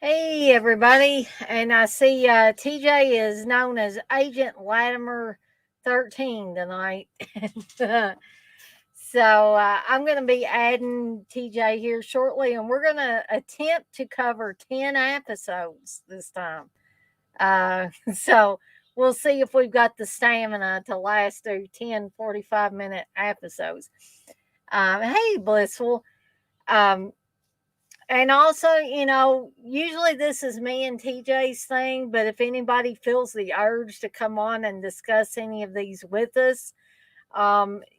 Hey everybody, and I see TJ is known as Agent Latimer 13 tonight. So I'm going to be adding TJ here shortly, and we're going to attempt to cover 10 episodes this time. So we'll see if we've got the stamina to last through 10 45-minute episodes. Hey, Blissful. Um, and also, usually this is me and TJ's thing, but if anybody feels the urge to come on and discuss any of these with us,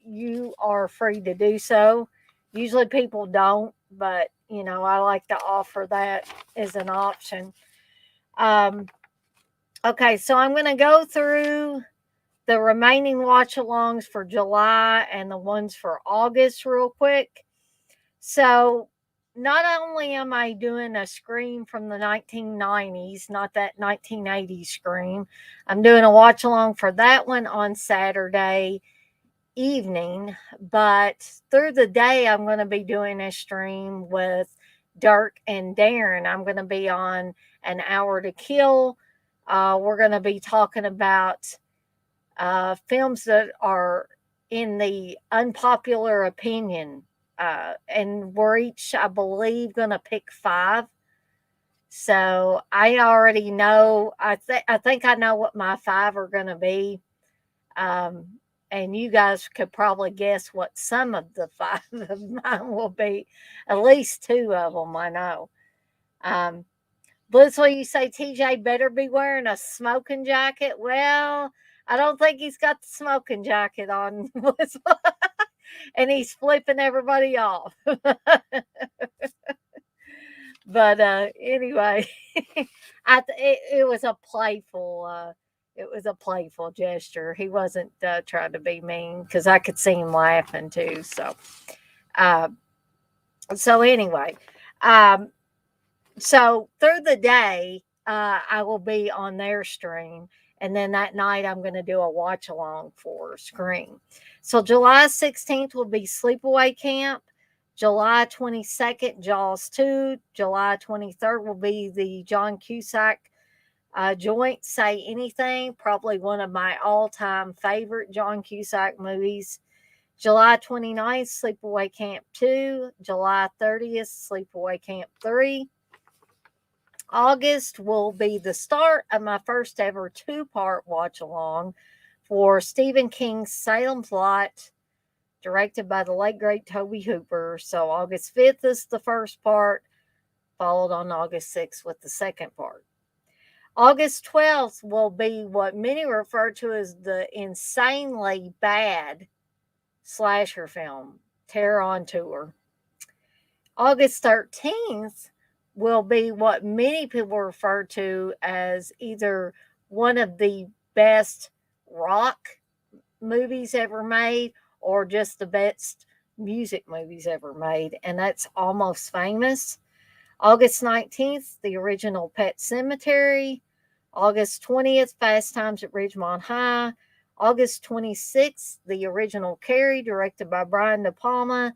you are free to do so. Usually people don't, but I like to offer that as an option. Um, okay, so I'm going to go through the remaining watch alongs for July and the ones for August real quick. So, not only am I doing a Scream from the 1990s, not that 1980s Scream, I'm doing a watch along for that one on Saturday evening, but through the day, I'm going to be doing a stream with Dirk and Darren. I'm going to be on An Hour to Kill. We're going to be talking about films that are in the unpopular opinion. And we're each, I believe, going to pick five. So I already know. I think I know what my five are going to be. Um, and you guys could probably guess what some of the five of mine will be. At least two of them I know. Um, Blizzle, you say TJ better be wearing a smoking jacket. Well, I don't think he's got the smoking jacket on, Blizzle. And he's flipping everybody off. But anyway, it was a playful gesture. He wasn't trying to be mean because I could see him laughing too. Uh, so anyway, um, so through the day, I will be on their stream. And then that night, I'm going to do a watch along for Scream. So July 16th will be Sleepaway Camp. July 22nd, Jaws 2. July 23rd will be the John Cusack joint, Say Anything. Probably one of my all time favorite John Cusack movies. July 29th, Sleepaway Camp 2. July 30th, Sleepaway Camp 3. August will be the start of my first ever two-part watch along for Stephen King's Salem's Lot, directed by the late great Toby Hooper. So August 5th is the first part, followed on August 6th with the second part. August 12th will be what many refer to as the insanely bad slasher film, Terror on Tour. August 13th will be what many people refer to as either one of the best rock movies ever made or just the best music movies ever made, and that's Almost Famous. August 19th, the original Pet Cemetery. August 20th, Fast Times at Ridgemont High. August 26th, the original Carrie, directed by Brian De Palma.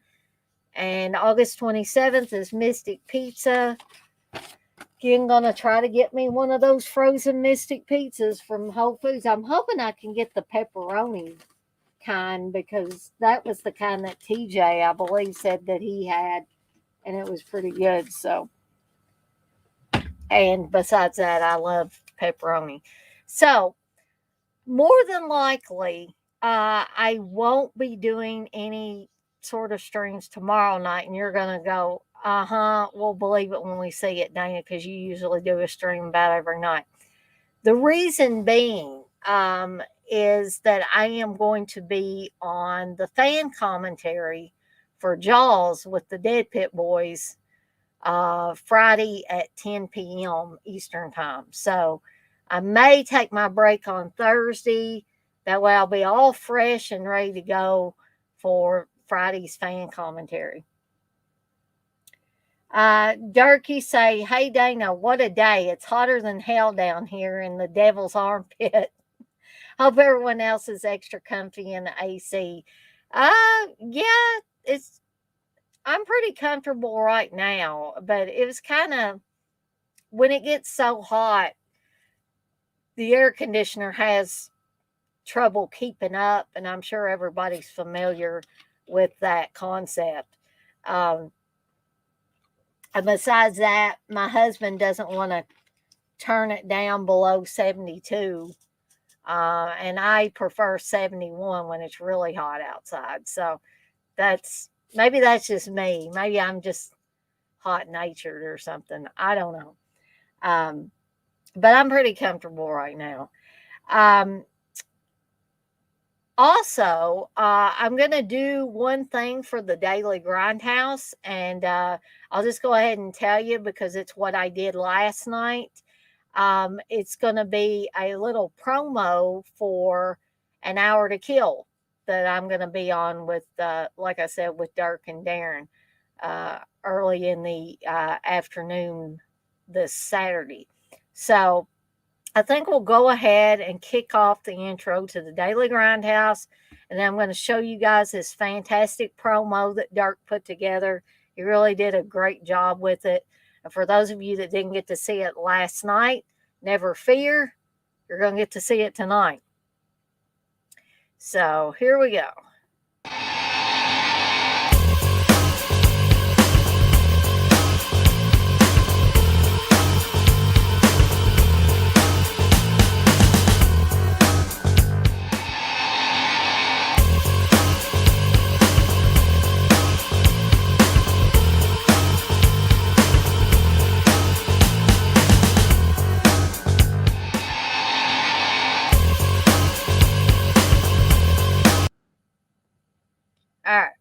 And August 27th is Mystic Pizza. Again, gonna try to get me one of those frozen Mystic pizzas from Whole Foods. I'm hoping I can get the pepperoni kind because that was the kind that TJ, I believe, said that he had, and it was pretty good. So, and besides that, I love pepperoni. So, more than likely, I won't be doing any sort of streams tomorrow night, and you're gonna go, we'll believe it when we see it, Dana, because you usually do a stream about every night. The reason being is that I am going to be on the fan commentary for Jaws with the Dead Pit Boys Friday at 10 p.m. Eastern Time. So I may take my break on Thursday. That way I'll be all fresh and ready to go for Friday's fan commentary. Durkee say, hey Dana, what a day. It's hotter than hell down here in the devil's armpit. Hope everyone else is extra comfy in the AC. Yeah, I'm pretty comfortable right now, but it was kind of when it gets so hot, the air conditioner has trouble keeping up, and I'm sure everybody's familiar with that concept. Um, and besides that, my husband doesn't want to turn it down below 72. And I prefer 71 when it's really hot outside. So maybe that's just me. Maybe I'm just hot natured or something. I don't know. But I'm pretty comfortable right now. Um, Also, I'm going to do one thing for the Daily Grindhouse, and I'll just go ahead and tell you because it's what I did last night. It's going to be a little promo for An Hour to Kill that I'm going to be on with, like I said, with Dirk and Darren early in the afternoon this Saturday. So I think we'll go ahead and kick off the intro to the Daily Grindhouse, and then I'm going to show you guys this fantastic promo that Dirk put together. He really did a great job with it. And for those of you that didn't get to see it last night, never fear, you're going to get to see it tonight. So here we go. All right.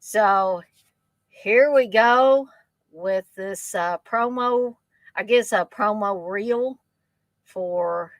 So here we go with this promo, I guess a promo reel for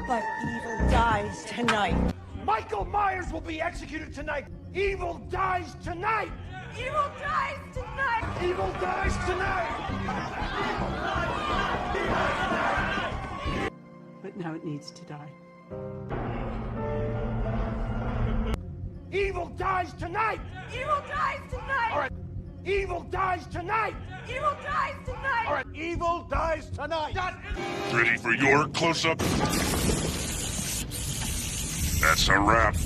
But evil dies tonight. Michael Myers will be executed tonight. Evil dies tonight. Evil dies tonight. Evil dies tonight. But now it needs to die. Evil dies tonight. Evil dies tonight. All right. Evil dies tonight. Evil dies tonight. All right. Evil dies tonight. Ready for your close-up? That's a wrap.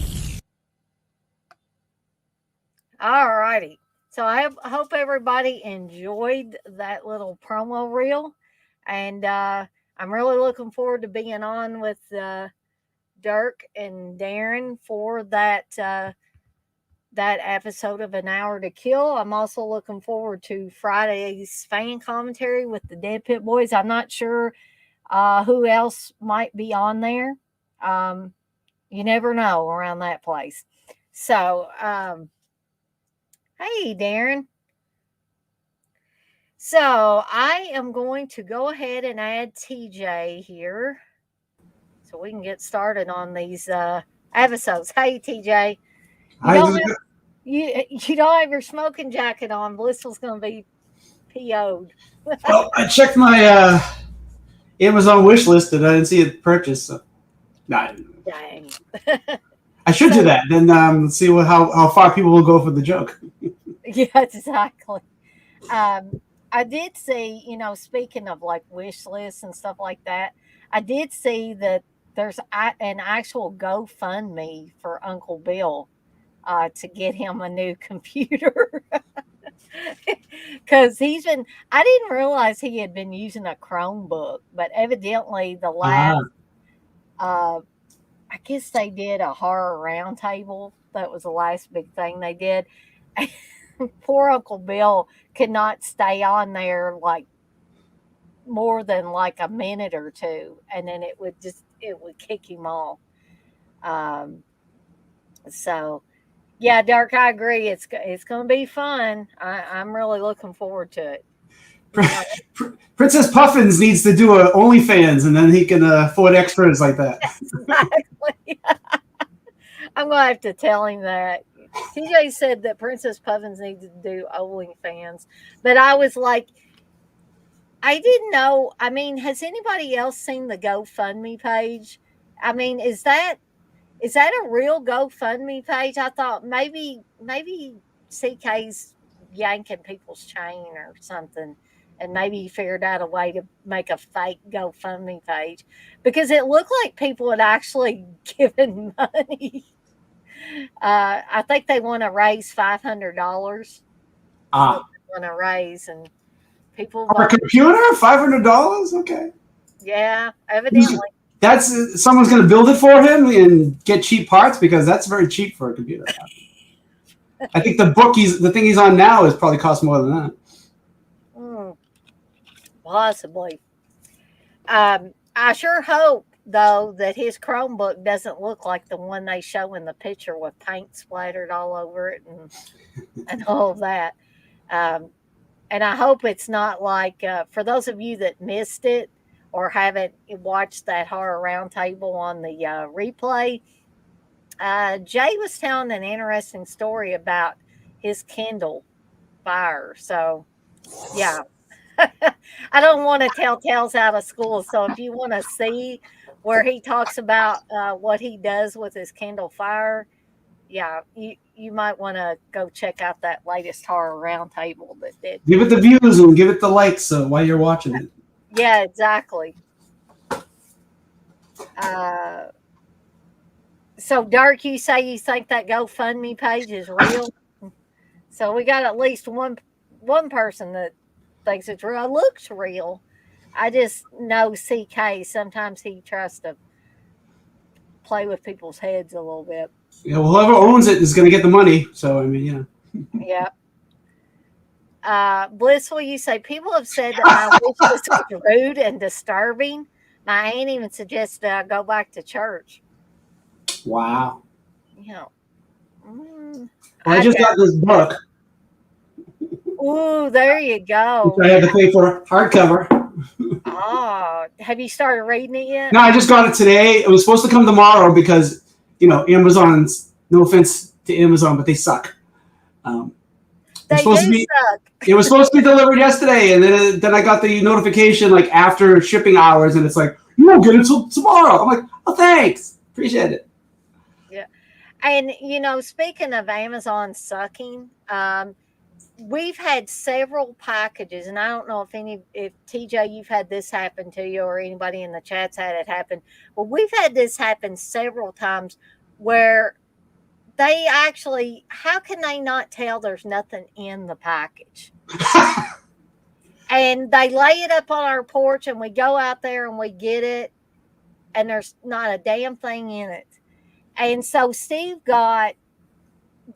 All righty. So hope everybody enjoyed that little promo reel, and I'm really looking forward to being on with Dirk and Darren for that episode of An Hour to Kill. I'm also looking forward to Friday's fan commentary with the Dead Pit Boys. I'm not sure who else might be on there. Um, you never know around that place. So, hey, Darren. So, I am going to go ahead and add TJ here so we can get started on these episodes. Hey, TJ. You I don't just, have you don't have your smoking jacket on. Blissful's going to be PO'd. well, I checked my Amazon wish list and I didn't see it purchased. So, nah, Dang. I should do So, that. Then see how far people will go for the joke. yeah, exactly. I did see, speaking of like wish lists and stuff like that, I did see that there's an actual GoFundMe for Uncle Bill to get him a new computer. Because I didn't realize he had been using a Chromebook, but evidently the last, Ah, uh, I guess they did a horror roundtable. That was the last big thing they did. Poor Uncle Bill could not stay on there like more than like a minute or two, and then it would kick him off. Um, so yeah, Dark, I agree. It's going to be fun. I'm really looking forward to it. You know, Princess Puffins needs to do a OnlyFans, and then he can afford extras like that. exactly. I'm going to have to tell him that. TJ said that Princess Puffins needs to do OnlyFans, but I was like, I didn't know. I mean, has anybody else seen the GoFundMe page? I mean, is that a real GoFundMe page? I thought maybe CK's yanking people's chain or something, and maybe he figured out a way to make a fake GoFundMe page because it looked like people had actually given money. I think they want to raise $500 is what Ah, they want to raise, and people for a voted. computer, $500. Okay, Yeah, evidently. that's someone's going to build it for him and get cheap parts because that's very cheap for a computer. I think the thing he's on now is probably cost more than that. Mm, possibly. I sure hope though that his Chromebook doesn't look like the one they show in the picture with paint splattered all over it and all of that. Um, and I hope it's not like for those of you that missed it or haven't watched that horror roundtable on the replay. Jay was telling an interesting story about his Kindle Fire. So yeah, I don't want to tell tales out of school. So if you want to see where he talks about what he does with his Kindle Fire, yeah, you might want to go check out that latest horror roundtable that did. Give it the views and give it the likes while you're watching it. Yeah, exactly. Uh, so Dark, you say you think that GoFundMe page is real? So we got at least one person that thinks it's real. It looks real. I just know CK. Sometimes he tries to play with people's heads a little bit. Yeah, well, whoever owns it is going to get the money. So I mean, Yeah. Blissful, you say people have said that my wish list was rude and disturbing. My aunt even suggested I go back to church. wow. You know, Well, I just doubt. got this book, Ooh, there you go. which I had to pay for hardcover. Oh, have you started reading it yet? No, I just got it today. It was supposed to come tomorrow because Amazon's. No offense to Amazon, but they suck. They supposed to do be. suck. It was supposed to be delivered yesterday, and then I got the notification like after shipping hours, and it's like you won't get it till tomorrow. I'm like, oh, thanks, appreciate it. Yeah. And speaking of Amazon sucking, we've had several packages, and I don't know if TJ, you've had this happen to you, or anybody in the chat's had it happen. Well, we've had this happen several times where they actually, how can they not tell there's nothing in the package? And they lay it up on our porch, and we go out there and we get it, and there's not a damn thing in it. And so Steve got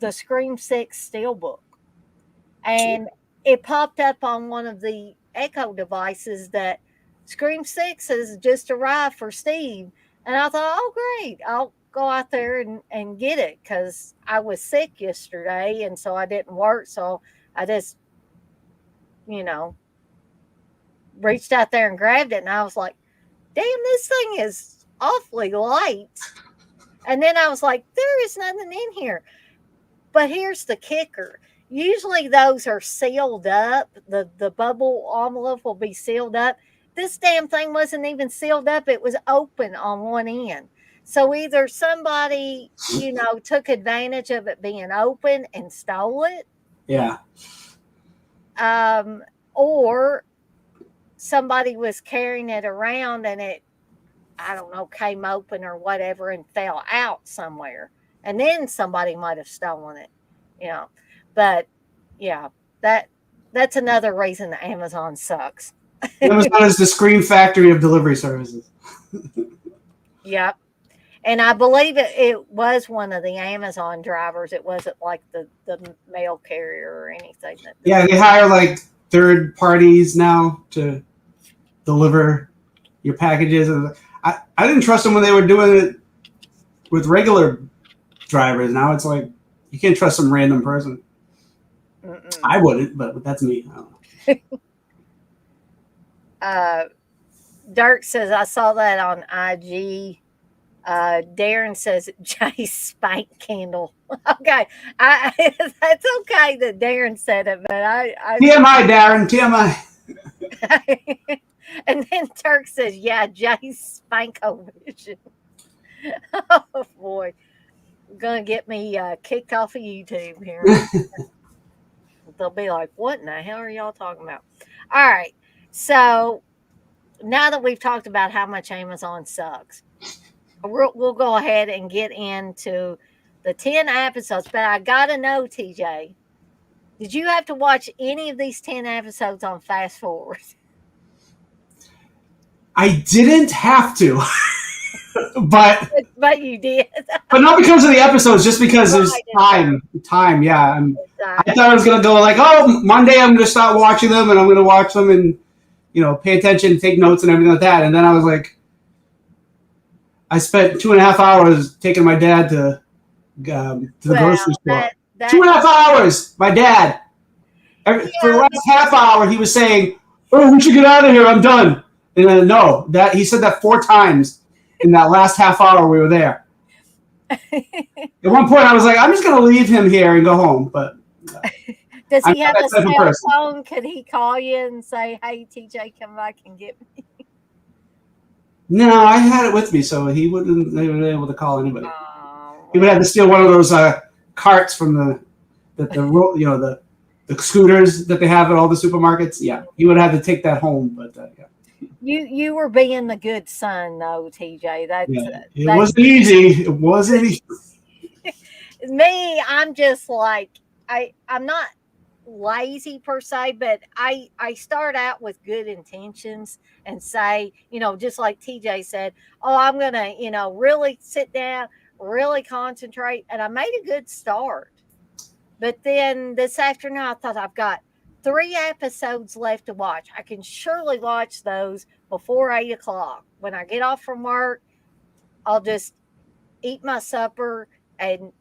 the Scream 6 Steelbook, and it popped up on one of the Echo devices that Scream 6 has just arrived for Steve. And I thought, oh, great, I'll go out there and get it, because I was sick yesterday, and so I didn't work. So I just, you know, reached out there and grabbed it, and I was like, damn, this thing is awfully light. And then I was like, there is nothing in here. But here's the kicker. Usually those are sealed up. The bubble envelope will be sealed up. This damn thing wasn't even sealed up. It was open on one end. So either somebody, took advantage of it being open and stole it. Yeah. Or somebody was carrying it around and it, I don't know, came open or whatever and fell out somewhere. And then somebody might have stolen it, But yeah, that's another reason that Amazon sucks. Amazon is the Scream factory of delivery services. Yep. And I believe it was one of the Amazon drivers. It wasn't like the mail carrier or anything. Yeah, they hire like third parties now to deliver your packages. And I didn't trust them when they were doing it with regular drivers. Now it's like you can't trust some random person. Mm-mm. I wouldn't, but that's me. I don't know. Dirk says, I saw that on IG. Darren says Jay Spank Candle. Okay, that's okay that Darren said it, but I TMI, Darren, TMI. And then Turk says, yeah, Jay Spankovision. Oh boy, gonna get me kicked off of YouTube here. They'll be like, what in the hell are y'all talking about? All right, so now that we've talked about how much Amazon sucks, we'll go ahead and get into the 10 episodes. But I gotta know, TJ, did you have to watch any of these 10 episodes on fast forward? I didn't have to. but you did. But not because of the episodes, just because there's time. Yeah. I thought I was gonna go like, oh, Monday I'm gonna start watching them, and I'm gonna watch them and pay attention, take notes, and everything like that. And then I was like, I spent 2.5 hours taking my dad to the grocery store. 2.5 hours, my dad. For the last half hour, he was saying, "Oh, we should get out of here. I'm done." And then that he said that 4 times in that last half hour we were there. At one point, I was like, "I'm just going to leave him here and go home." But does he have a cell phone? Could he call you and say, "Hey, TJ, come back and get me"? No, I had it with me, so he wouldn't be able to call anybody. He would have to steal one of those carts from the scooters that they have at all the supermarkets. Yeah, he would have to take that home. But yeah. You were being the good son, though, TJ. It wasn't easy. It wasn't easy. Me, I'm just like I'm not lazy per se, but I start out with good intentions and say, just like TJ said, oh, I'm gonna really sit down, really concentrate, and I made a good start. But then this afternoon I thought, I've got 3 episodes left to watch. I can surely watch those before 8 o'clock. When I get off from work, I'll just eat my supper and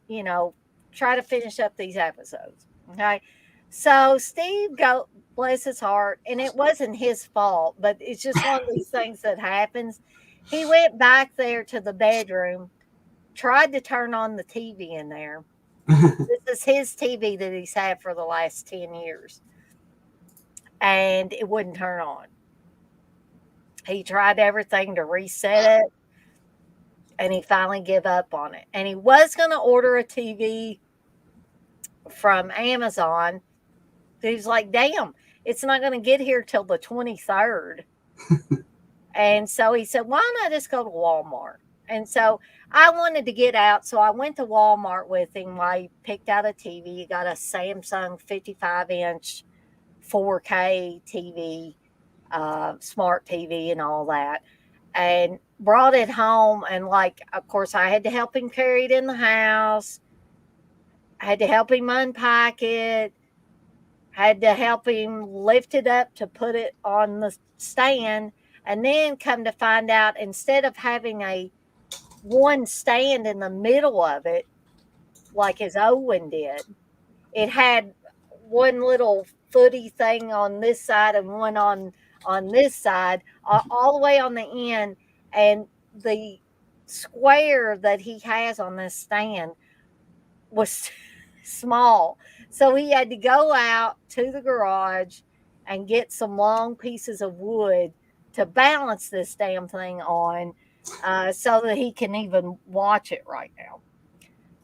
try to finish up these episodes. Okay. So Steve, bless his heart, and it wasn't his fault, but it's just one of these things that happens. He went back there to the bedroom, tried to turn on the TV in there. This is his TV that he's had for the last 10 years. And it wouldn't turn on. He tried everything to reset it, and he finally gave up on it. And he was going to order a TV from Amazon. He was like, damn, it's not going to get here till the 23rd. And so he said, why not just go to Walmart? And so I wanted to get out. So I went to Walmart with him. I picked out a TV. He got a Samsung 55-inch 4K TV, smart TV, and all that. And brought it home. And, like, of course, I had to help him carry it in the house. I had to help him unpack it. Had to help him lift it up to put it on the stand. And then come to find out, instead of having a one stand in the middle of it, like his Owen did, it had one little footy thing on this side and one on this side, all the way on the end. And the square that he has on this stand was small. So he had to go out to the garage and get some long pieces of wood to balance this damn thing on, so that he can even watch it right now.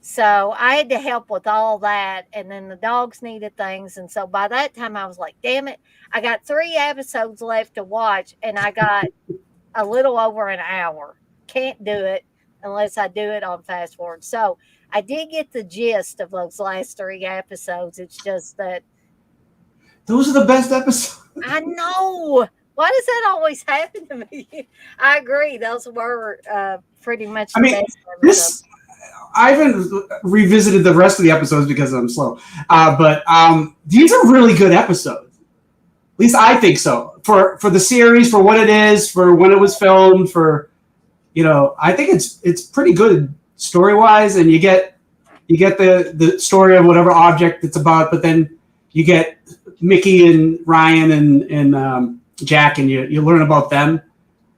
So I had to help with all that. And then the dogs needed things. And so by that time, I was like, damn it, I got 3 episodes left to watch. And I got a little over an hour. Can't do it unless I do it on fast forward. So I did get the gist of those last 3 episodes. It's just that Those are the best episodes. I know. Why does that always happen to me? I agree. Those were pretty much the best episodes. I haven't revisited the rest of the episodes because I'm slow. But these are really good episodes. At least I think so. For the series, for what it is, for when it was filmed, I think it's pretty good story wise, and you get the story of whatever object it's about, but then you get Mickey and Ryan and Jack, and you learn about them,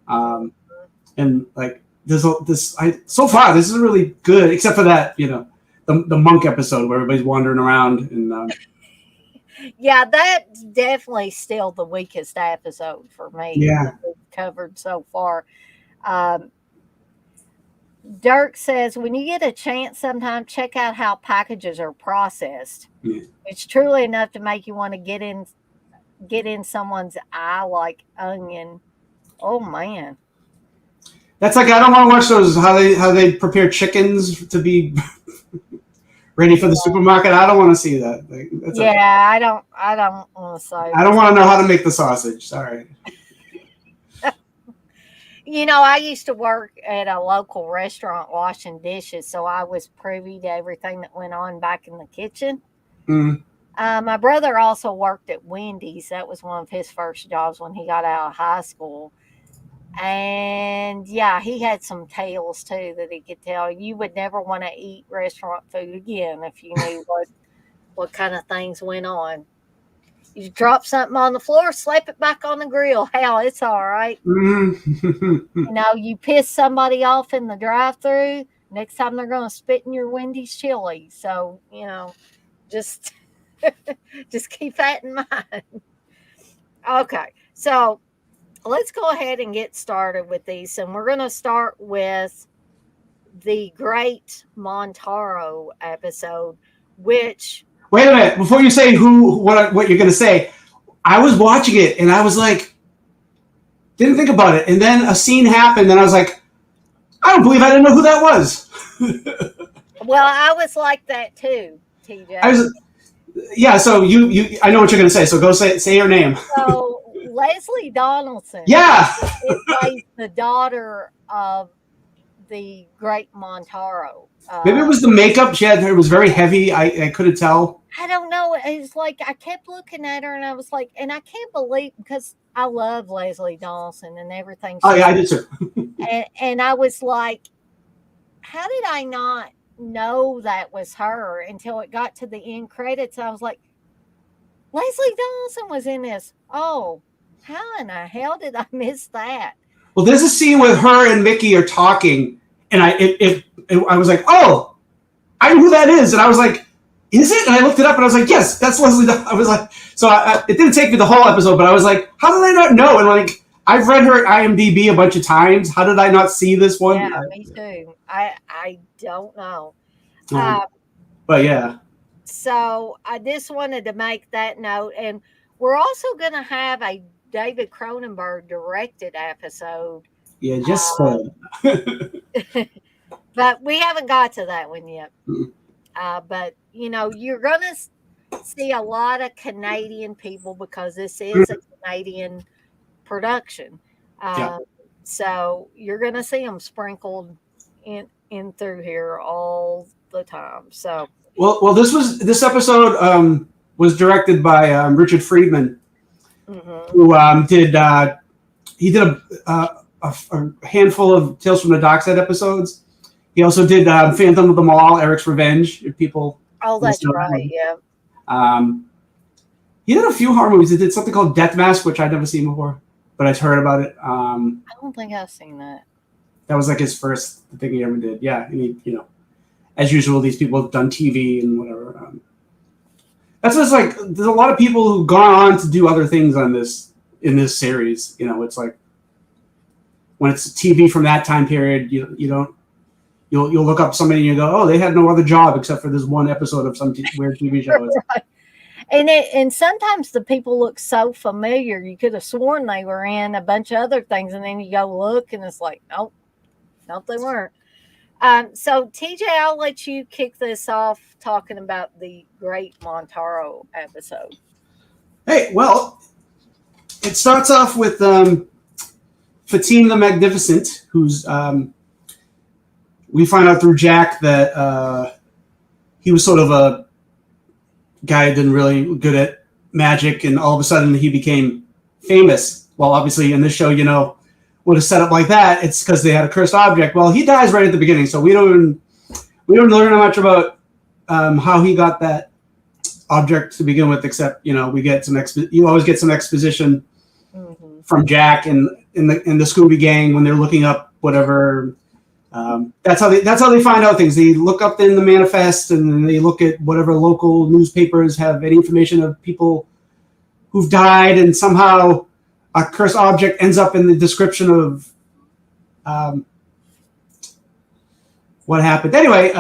and like so far this is really good, except for that the monk episode where everybody's wandering around and. Yeah, that's definitely still the weakest episode for me. Yeah, that we've covered so far. Dirk says, when you get a chance sometime, check out how packages are processed. Yeah. It's truly enough to make you want to get in someone's eye like onion. Oh man. That's like, I don't want to watch those how they prepare chickens to be ready for the supermarket. I don't want to see that. I don't want to say. I don't want to know how to make the sausage. Sorry. I used to work at a local restaurant washing dishes, so I was privy to everything that went on back in the kitchen. Mm. My brother also worked at Wendy's. That was one of his first jobs when he got out of high school. And yeah, he had some tales too that he could tell. You would never want to eat restaurant food again if you knew what kind of things went on. You drop something on the floor, slap it back on the grill. Hell, it's all right. Mm. You piss somebody off in the drive-thru, next time they're going to spit in your Wendy's chili. So, just keep that in mind. Okay, so let's go ahead and get started with these. And we're going to start with the Great Montaro episode, which... Wait a minute. Before you say what you're going to say, I was watching it and I was like, didn't think about it. And then a scene happened and I was like, I don't believe I didn't know who that was. Well, I was like that too, TJ. So you I know what you're going to say. So go say her name. So Leslie Donaldson. Yeah. It plays the daughter of the Great Montaro. Maybe it was the makeup she had. It was very heavy. I couldn't tell. I don't know. It's like I kept looking at her and I was like, and I can't believe, because I love Leslie Donaldson and everything. Oh yeah, I did too. and I was like, how did I not know that was her until it got to the end credits? I was like, Leslie Donaldson was in this. Oh, how in the hell did I miss that? Well, there's a scene where her and Mickey are talking, and I was like, oh, I know who that is, and I was like, is it? And I looked it up, and I was like, yes, that's Leslie. I was like, so it didn't take me the whole episode, but I was like, how did I not know? And like, I've read her at IMDb a bunch of times. How did I not see this one? Yeah, me too. I don't know. But yeah. So I just wanted to make that note, and we're also going to have a David Cronenberg directed episode Yeah, just spoiled. But we haven't got to that one yet. Mm. But you're gonna see a lot of Canadian people because this is a Canadian production. Yeah. So you're gonna see them sprinkled in through here all the time. So Well, this episode was directed by Richard Friedman, who did he did a handful of Tales from the Dockside episodes. He also did Phantom of the Mall, Eric's Revenge. If people, that's right, yeah. He did a few horror movies. He did something called Death Mask, which I'd never seen before, but I'd heard about it. I don't think I've seen that. That was like his first thing he ever did. Yeah, and he, as usual, these people have done TV and whatever. That's just like there's a lot of people who've gone on to do other things in this series. It's like when it's TV from that time period, you'll look up somebody and you go, oh, they had no other job except for this one episode of some weird TV show. Right. And sometimes the people look so familiar, you could have sworn they were in a bunch of other things, and then you go look, and it's like, nope, they weren't. So TJ, I'll let you kick this off talking about the Great Montaro episode. Hey, well, it starts off with Fatine the Magnificent, who's we find out through Jack that he was sort of a guy who didn't really good at magic, and all of a sudden he became famous. Well, obviously in this show, would have set up like that. It's because they had a cursed object. Well, he dies right at the beginning, so we don't learn much about how he got that object to begin with, except we get you always get some exposition from Jack and in the Scooby Gang when they're looking up whatever. That's how they find out things. They look up in the manifest and they look at whatever local newspapers have any information of people who've died, and somehow a cursed object ends up in the description of what happened. Anyway,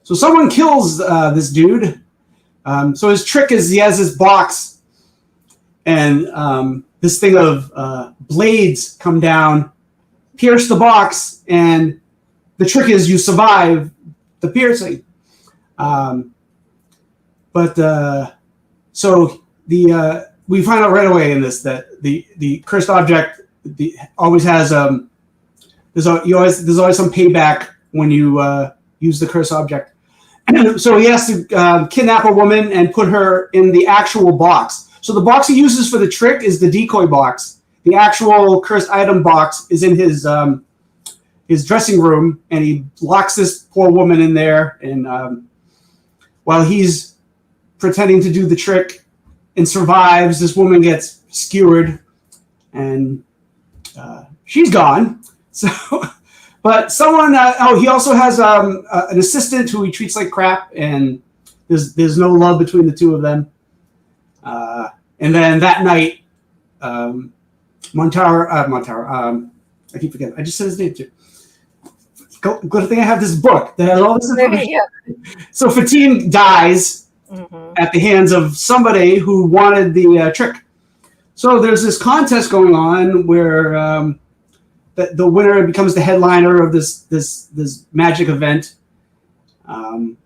so someone kills this dude. So his trick is he has this box, and this thing of blades come down, pierce the box, and the trick is you survive the piercing. We find out right away in this that the cursed object always has there's always some payback when you use the cursed object. So he has to kidnap a woman and put her in the actual box. So the box he uses for the trick is the decoy box. The actual cursed item box is in his dressing room, and he locks this poor woman in there. And while he's pretending to do the trick and survives, this woman gets skewered, and she's gone. So, but someone. He also has an assistant who he treats like crap, and there's no love between the two of them. And then that night, Montaro. I keep forgetting. I just said his name too. Good thing I have this book that has all this information. So Fatine dies at the hands of somebody who wanted the trick. So there's this contest going on where the winner becomes the headliner of this magic event, and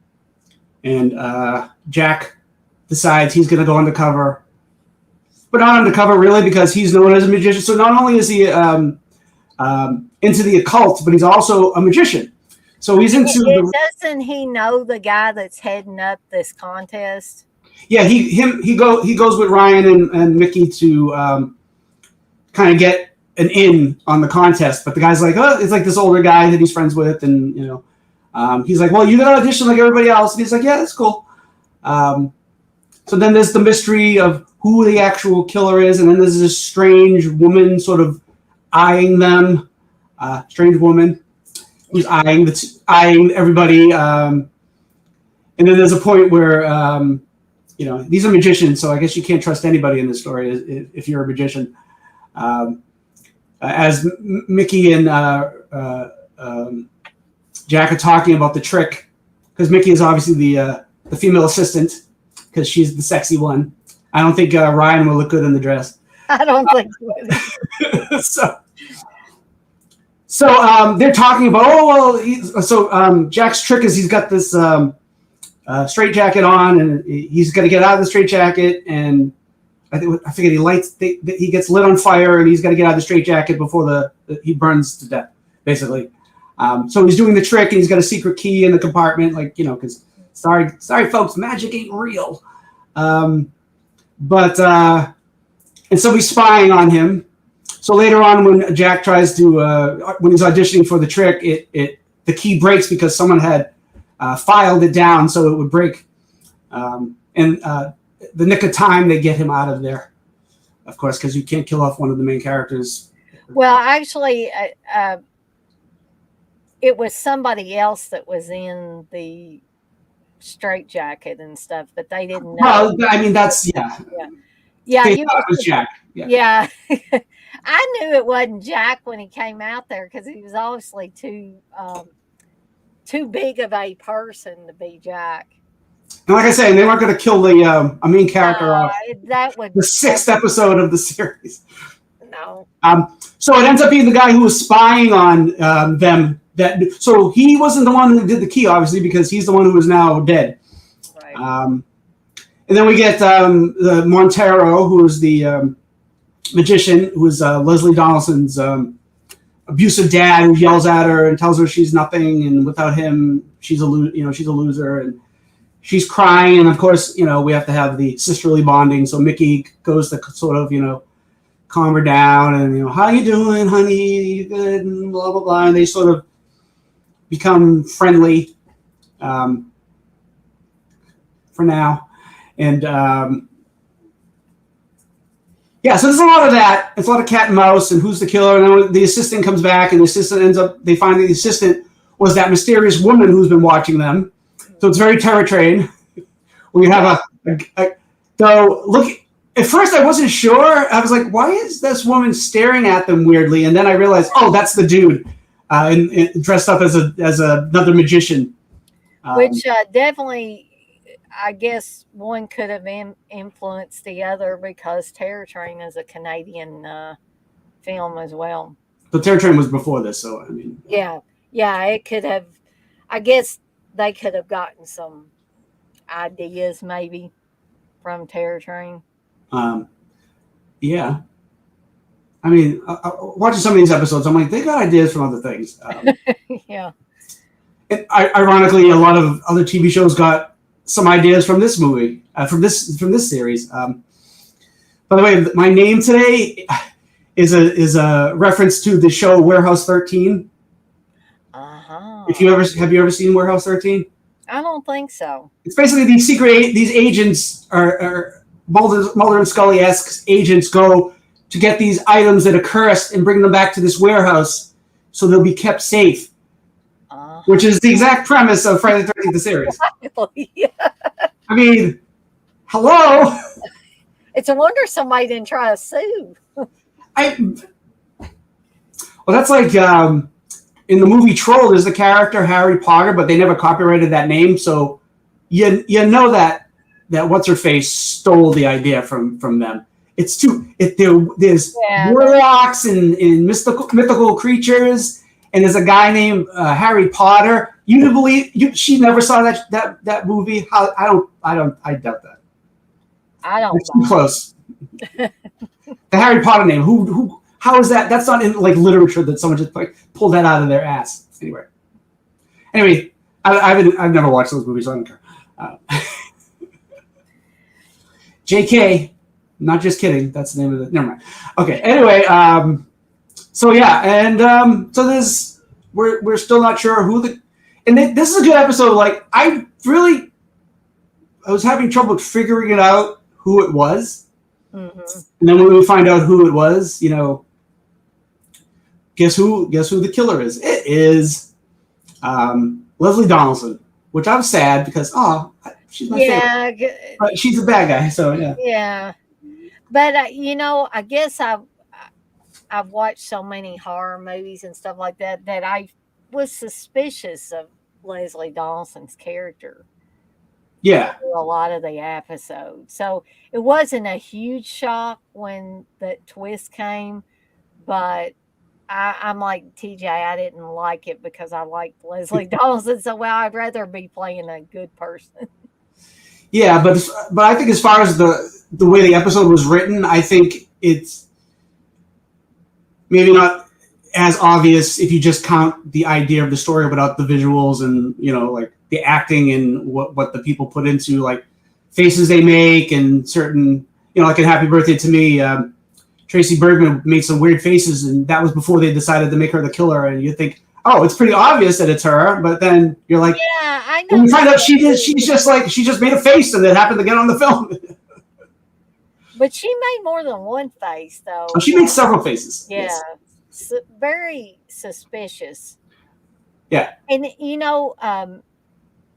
Jack decides he's going to go undercover. But not undercover, really, because he's known as a magician. So not only is he into the occult, but he's also a magician. So he's into. Doesn't he know the guy that's heading up this contest? Yeah, he goes with Ryan and Mickey to kind of get an in on the contest. But the guy's like, oh, it's like this older guy that he's friends with, and he's like, well, you got to audition like everybody else, and he's like, yeah, that's cool. So then there's the mystery of who the actual killer is, and then there's this strange woman sort of eyeing them, strange woman who's eyeing everybody, and then there's a point where these are magicians, so I guess you can't trust anybody in this story if you're a magician. As Mickey and Jack are talking about the trick, because Mickey is obviously the female assistant, because she's the sexy one. I don't think Ryan will look good in the dress. I don't think so. So they're talking about, Jack's trick is he's got this straitjacket on, and he's got to get out of the straitjacket, and I forget, he gets lit on fire, and he's got to get out of the straitjacket before he burns to death, basically. So he's doing the trick, and he's got a secret key in the compartment, because sorry folks, magic ain't real. And so he's spying on him. So later on, when Jack tries to, when he's auditioning for the trick, the key breaks because someone had filed it down so it would break. The nick of time, they get him out of there, of course, because you can't kill off one of the main characters. Well, actually, it was somebody else that was in the straitjacket and stuff, but they didn't know. Well, I mean, that's, yeah. Yeah, They thought it was Jack. Yeah. I knew it wasn't Jack when he came out there because he was obviously too big of a person to be Jack. And like I say, they weren't going to kill the a main character off. That would the 6th episode of the series. No. So it ends up being the guy who was spying on them. So he wasn't the one who did the key, obviously, because he's the one who is now dead. Right. And then we get the Montero, who is the magician, who is Leslie Donaldson's abusive dad, who yells at her and tells her she's nothing, and without him, she's a loser, and she's crying. And of course, we have to have the sisterly bonding. So Mickey goes to sort of, calm her down, and how you doing, honey? You good? And blah blah blah. And they sort of become friendly for now. And so there's a lot of that. It's a lot of cat and mouse and who's the killer. And then the assistant comes back, and the assistant they find the assistant was that mysterious woman who's been watching them. So it's very Terror Train. We have look. At first, I wasn't sure. I was like, why is this woman staring at them weirdly? And then I realized, oh, that's the dude dressed up as another magician. Which definitely, I guess one could have influenced the other because Terror Train is a Canadian film as well. But Terror Train was before this, so I mean. Yeah, it could have. I guess they could have gotten some ideas maybe from Terror Train. Yeah. I mean, watching some of these episodes, I'm like, they got ideas from other things. Yeah. And ironically, a lot of other TV shows got some ideas from this movie, from this series. By the way, my name today is a reference to the show Warehouse 13. Uh-huh. Have you ever seen Warehouse 13? I don't think so. It's basically these agents are Mulder and Scully-esque agents go to get these items that are cursed and bring them back to this warehouse so they'll be kept safe. Which is the exact premise of Friday the 13th, the series. Yeah. I mean, hello? It's a wonder somebody didn't try to sue. Well, that's like in the movie Troll, there's the character Harry Potter, but they never copyrighted that name, so you know that what's-her-face stole the idea from them. There's warlocks and mythical creatures, and there's a guy named Harry Potter. You believe she never saw that movie? I doubt that. I don't. It's too close. The Harry Potter name. How is that? That's not in like literature that someone just like pulled that out of their ass. Anyway, I've never watched those movies, so I don't care. JK, not just kidding. That's the name of the. Never mind. Okay. Anyway, so yeah, and so this we're still not sure who the. And this is a good episode. Like I was having trouble figuring it out who it was, and then when we find out who it was, guess who the killer is? It is Leslie Donaldson, which I'm sad because she's my favorite. But she's a bad guy, so yeah. Yeah, but I guess I've watched so many horror movies and stuff like that I was suspicious of Leslie Donaldson's character. Yeah, a lot of the episodes, so it wasn't a huge shock when the twist came, but I'm like TJ. I didn't like it because I liked Leslie Dawson so well. I'd rather be playing a good person. Yeah, but I think as far as the way the episode was written, I think it's maybe not as obvious if you just count the idea of the story without the visuals and like the acting and what the people put into like faces they make and certain like in Happy Birthday to Me, Tracy Bergman made some weird faces, and that was before they decided to make her the killer. And you think, oh, it's pretty obvious that it's her, but then you're like, Yeah, I know. when you find out she just made a face and it happened to get on the film. But she made more than one face, though. Oh, she made several faces. Yeah, Yes. Very suspicious. Yeah. And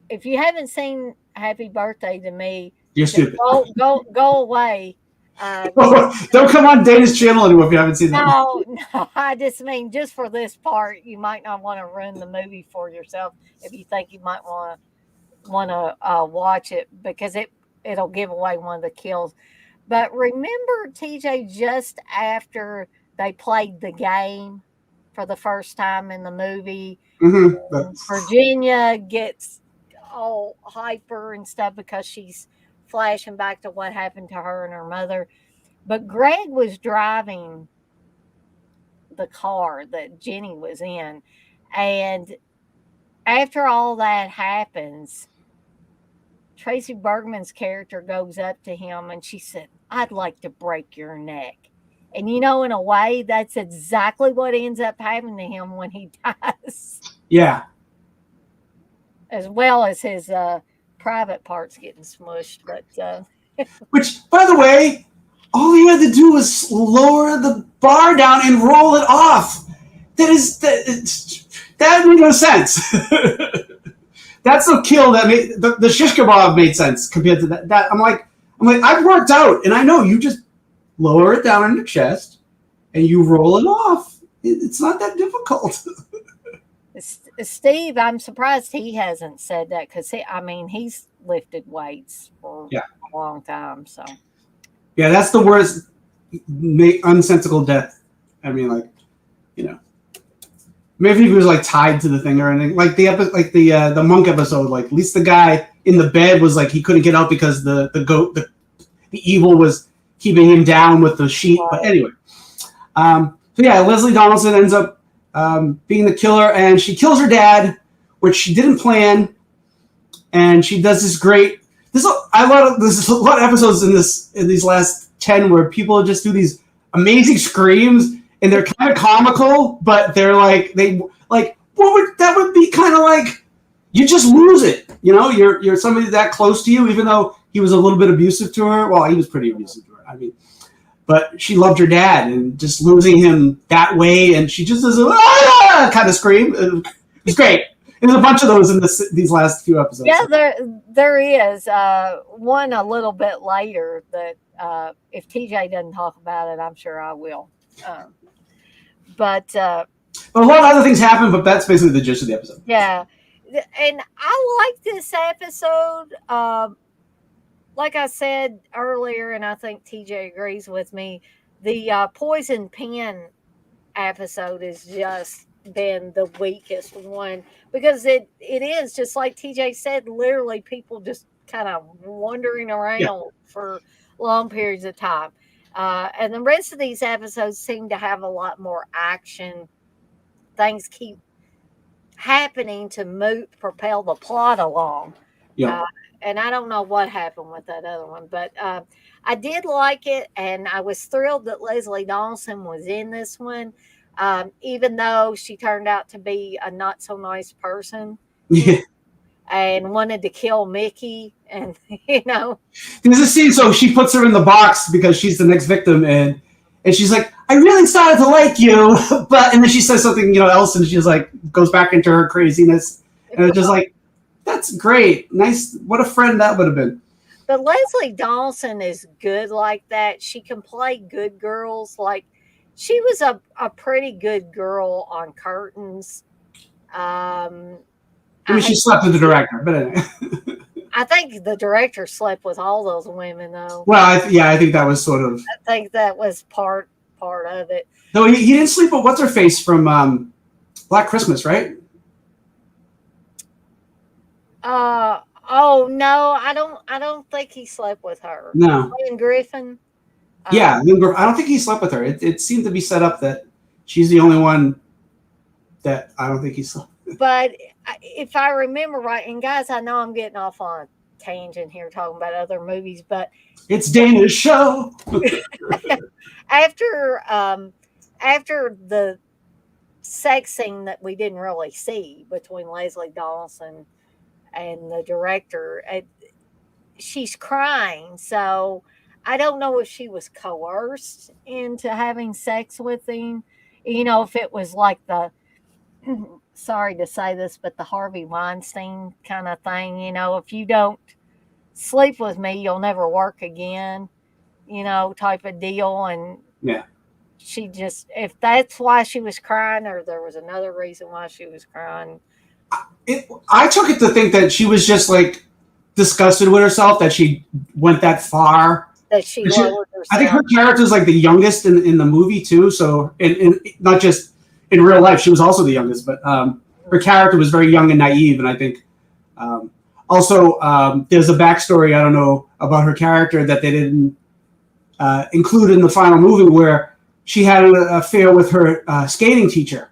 if you haven't seen Happy Birthday to Me, You're stupid. Go away. Don't come on Dana's channel anymore if you haven't seen that. No, I just mean just for this part, you might not want to ruin the movie for yourself if you think you might want to watch it because it'll give away one of the kills. But remember, TJ, just after they played the game for the first time in the movie, Virginia gets all hyper and stuff because she's flashing back to what happened to her and her mother. But Greg was driving the car that Jenny was in. And after all that happens, Tracy Bergman's character goes up to him and she said, I'd like to break your neck. And in a way, that's exactly what ends up happening to him when he dies. Yeah. As well as his private parts getting smushed. But which, by the way, all he had to do was lower the bar down and roll it off. That made no sense. That's the kill that made the shish kebab made sense compared to that. I'm like I've worked out, and I know you just lower it down on your chest and you roll it off. It's not that difficult. Steve, I'm surprised he hasn't said that because he's lifted weights for a long time. So yeah, that's the worst unsensical death. I mean, maybe he was like tied to the thing or anything. Like the monk episode, like at least the guy in the bed was like he couldn't get out because the evil was keeping him down with the sheet. Right. But anyway, so yeah, Leslie Donaldson ends up being the killer, and she kills her dad, which she didn't plan, and she does this great. There's a lot of episodes in these last 10 where people just do these amazing screams. And they're kind of comical, but they're that would be kind of like you just lose it. You're somebody that close to you, even though he was a little bit abusive to her. Well, he was pretty abusive to her. I mean, but she loved her dad, and just losing him that way, and she just does a kind of scream. It's great. There's a bunch of those in these last few episodes. Yeah, there is one a little bit later that if TJ doesn't talk about it, I'm sure I will. But a lot of other things happen, but that's basically the gist of the episode. Yeah. And I like this episode. Like I said earlier, and I think TJ agrees with me, the Poison Pen episode has just been the weakest one because it is, just like TJ said, literally people just kind of wandering around for long periods of time. And the rest of these episodes seem to have a lot more action. Things keep happening to propel the plot along. Yeah. And I don't know what happened with that other one, but I did like it, and I was thrilled that Leslie Dawson was in this one, even though she turned out to be a not so nice person. Yeah. And wanted to kill Mickey, and there's a scene. So she puts her in the box because she's the next victim, and she's like, "I really started to like you," and then she says something else, and she's like, goes back into her craziness, and it's just like, that's great, nice. What a friend that would have been. But Leslie Dawson is good like that. She can play good girls. Like she was a pretty good girl on Curtains. She slept with the director, but anyway. I think the director slept with all those women, though. Well, I think that was sort of. I think that was part part of it. No, he didn't sleep with what's her face from Black Christmas, right? Oh no, I don't think he slept with her. No. Ian Griffin. Yeah, I don't think he slept with her. It seemed to be set up that she's the only one that I don't think he slept with. But if I remember right, and guys, I know I'm getting off on a tangent here talking about other movies, but it's Dana's show. after the sex scene that we didn't really see between Leslie Dawson and the director, she's crying. So I don't know if she was coerced into having sex with him. If it was like the sorry to say this, but the Harvey Weinstein kind of thing. If you don't sleep with me, you'll never work again. Type of deal. And yeah. She just, if that's why she was crying, or there was another reason why she was crying. I took it to think that she was just like disgusted with herself that she went that far. That she lowered herself. I think her character is like the youngest in the movie too. So, in not just in real life, she was also the youngest, but her character was very young and naive. And I think also there's a backstory, I don't know, about her character that they didn't include in the final movie where she had an affair with her skating teacher.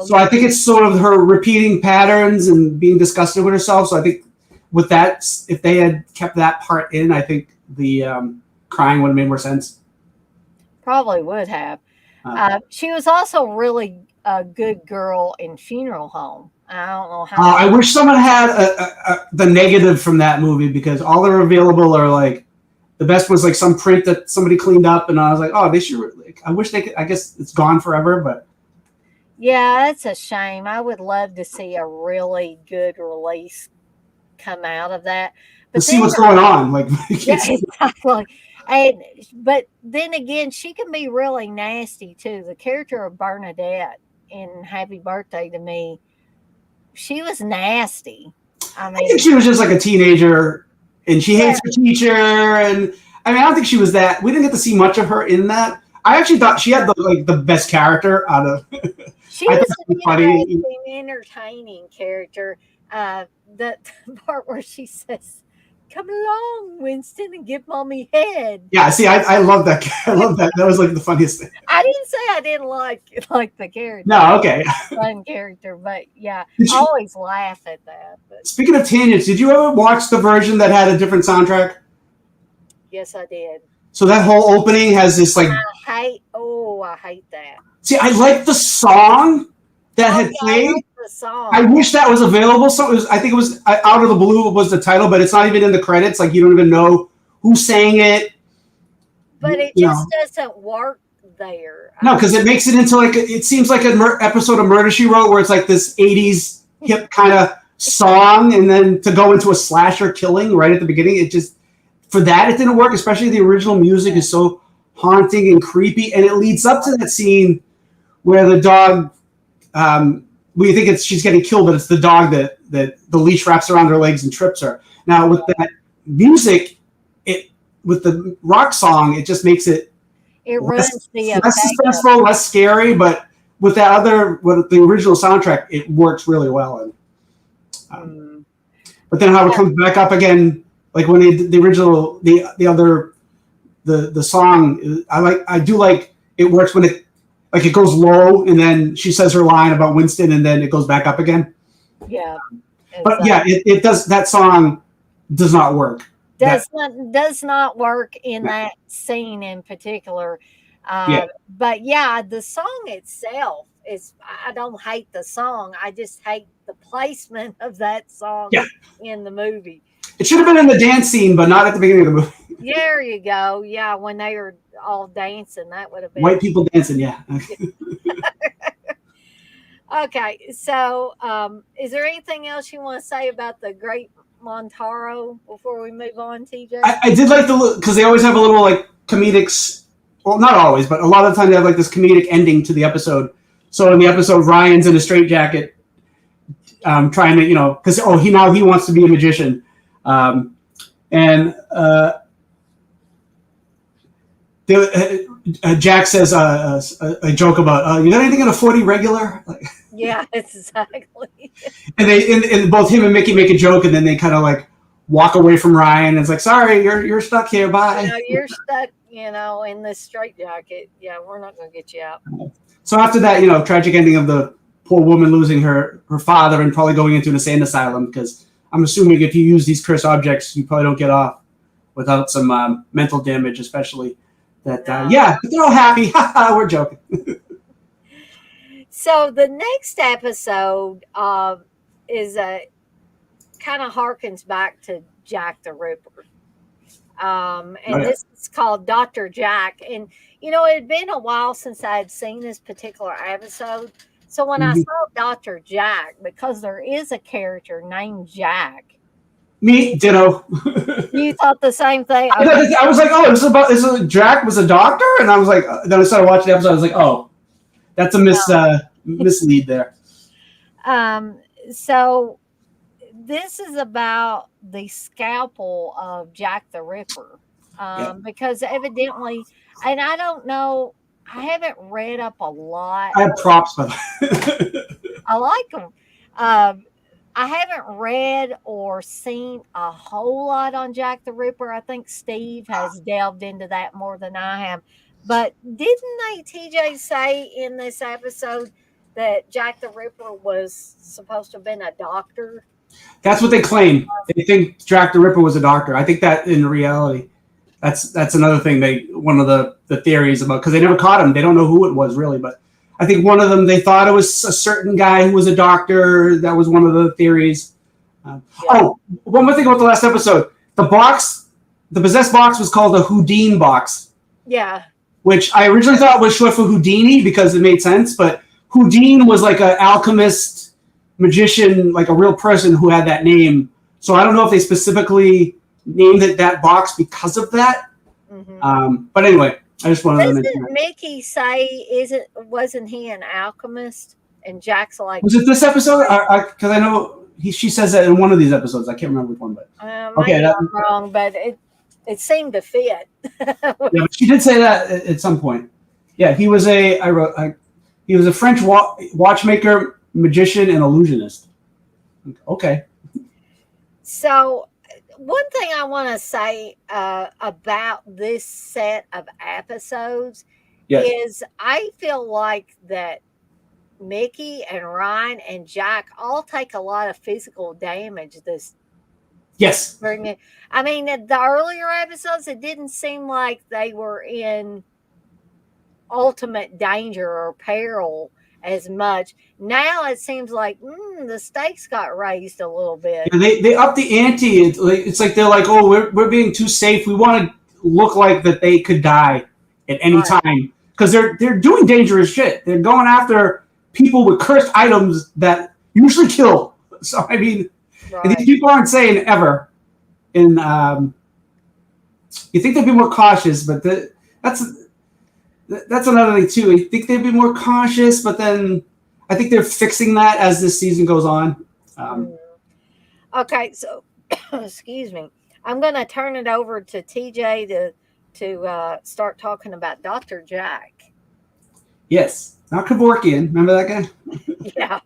So I think it's sort of her repeating patterns and being disgusted with herself. So I think with that, if they had kept that part in, I think the crying would have made more sense. Probably would have. She was also really a good girl in Funeral Home. I don't know how. I wish someone had the negative from that movie, because all that are available are like, the best was like some print that somebody cleaned up, and I was like, oh, they should. Like, I wish they could. I guess it's gone forever, but yeah, that's a shame. I would love to see a really good release come out of that. But to see what's going on, like yeah, exactly. But then again, she can be really nasty too. The character of Bernadette in Happy Birthday to Me, she was nasty. I think she was just like a teenager. And she hates her teacher, and I don't think she was that. We didn't get to see much of her in that. I actually thought she had the best character out of. She was an interesting, entertaining character. The part where she says, "Come along, Winston, and give mommy head." Yeah, see, I love that. I love that. That was like the funniest thing. I didn't say I didn't like the character. No, okay. Fun character, but yeah, I always laugh at that. But. Speaking of tangents, did you ever watch the version that had a different soundtrack? Yes, I did. So that whole opening has this like. I hate that. See, I like the song that had played. I like the song. I wish that was available. So I think it was Out of the Blue was the title, but it's not even in the credits. Like, you don't even know who sang it. But it just doesn't work there. No, because it makes it into like it seems like an episode of Murder, She Wrote, where it's like this 80s hip kind of song, and then to go into a slasher killing right at the beginning, it just, for that, it didn't work. Especially the original music is so haunting and creepy, and it leads up to that scene where the dog, we think she's getting killed, but it's the dog that the leash wraps around her legs and trips her. Now with that music, with the rock song, it just makes it ruins the less suspenseful, less scary. But with that with the original soundtrack, it works really well. And but then how it comes back up again, like when the original, the song, I do like it works when it goes low and then she says her line about Winston and then it goes back up again. Yeah. But yeah, it does. That song does not work. Does not work in that scene in particular. But yeah, the song itself is, I don't hate the song. I just hate the placement of that song in the movie. It should have been in the dance scene, but not at the beginning of the movie. There you go. Yeah, when they were all dancing, that would have been white people dancing. Yeah. Okay, so is there anything else you want to say about the Great Montaro before we move on, TJ? I did like because they always have a little like comedic. Well, not always, but a lot of the time they have like this comedic ending to the episode. So in the episode, Ryan's in a straitjacket, trying to because he wants to be a magician, and Jack says a joke about you got anything in a 40 regular? Like, Yeah, exactly. and and both him and Mickey make a joke, and then they kind of like walk away from Ryan. It's like, sorry, you're stuck here. Bye. You're stuck, in this straitjacket. Yeah, we're not going to get you out. So after that, tragic ending of the poor woman losing her father and probably going into an insane asylum, because I'm assuming if you use these cursed objects, you probably don't get off without some mental damage, especially. That yeah, they're all happy. We're joking. So the next episode is kind of harkens back to Jack the Ripper. This is called Dr. Jack. And, it had been a while since I had seen this particular episode. So when I saw Dr. Jack, because there is a character named Jack. Me, ditto. You thought the same thing? Okay. I was like, oh, Jack was a doctor? And I was like, then I started watching the episode. I was like, oh, that's a mislead there. So this is about the scalpel of Jack the Ripper. Because evidently, and I don't know, I haven't read up a lot. I have props, by the way. I like them. I haven't read or seen a whole lot on Jack the Ripper. I think Steve has delved into that more than I have. But didn't they, TJ, say in this episode that Jack the Ripper was supposed to have been a doctor? That's what they claim. They think Jack the Ripper was a doctor. I think that in reality, that's another thing one of the theories about, because they never caught him. They don't know who it was really, but I think one of them, they thought it was a certain guy who was a doctor. That was one of the theories. Oh, one more thing about the last episode. The possessed box was called a Houdini box. Yeah. Which I originally thought was short for Houdini because it made sense, but Houdini was like an alchemist, magician, like a real person who had that name. So I don't know if they specifically named it that box because of that. Mm-hmm. But anyway, I just wanted to mention that. Mickey say wasn't he an alchemist? And Jack's like, was it this episode? Because I know she says that in one of these episodes. I can't remember which one, but okay, I'm wrong, but it seemed to fit. Yeah, but she did say that at some point. Yeah, he was he was a French watchmaker, magician, and illusionist. Okay. So one thing I want to say about this set of episodes is I feel like that Mickey and Ryan and Jack all take a lot of physical damage Yes. I mean, the earlier episodes, it didn't seem like they were in ultimate danger or peril as much. Now it seems like the stakes got raised a little bit. Yeah, they upped the ante. It's like they're like, oh, we're being too safe. We want to look like that they could die at any time, because they're doing dangerous shit. They're going after people with cursed items that usually kill. So I mean, and these people aren't saying ever. And you think they'd be more cautious, but that's another thing too. I think they'd be more cautious, but then I think they're fixing that as this season goes on. Okay, so excuse me. I'm going to turn it over to TJ to start talking about Dr. Jack. Yes, not Kevorkian. Remember that guy? Yeah,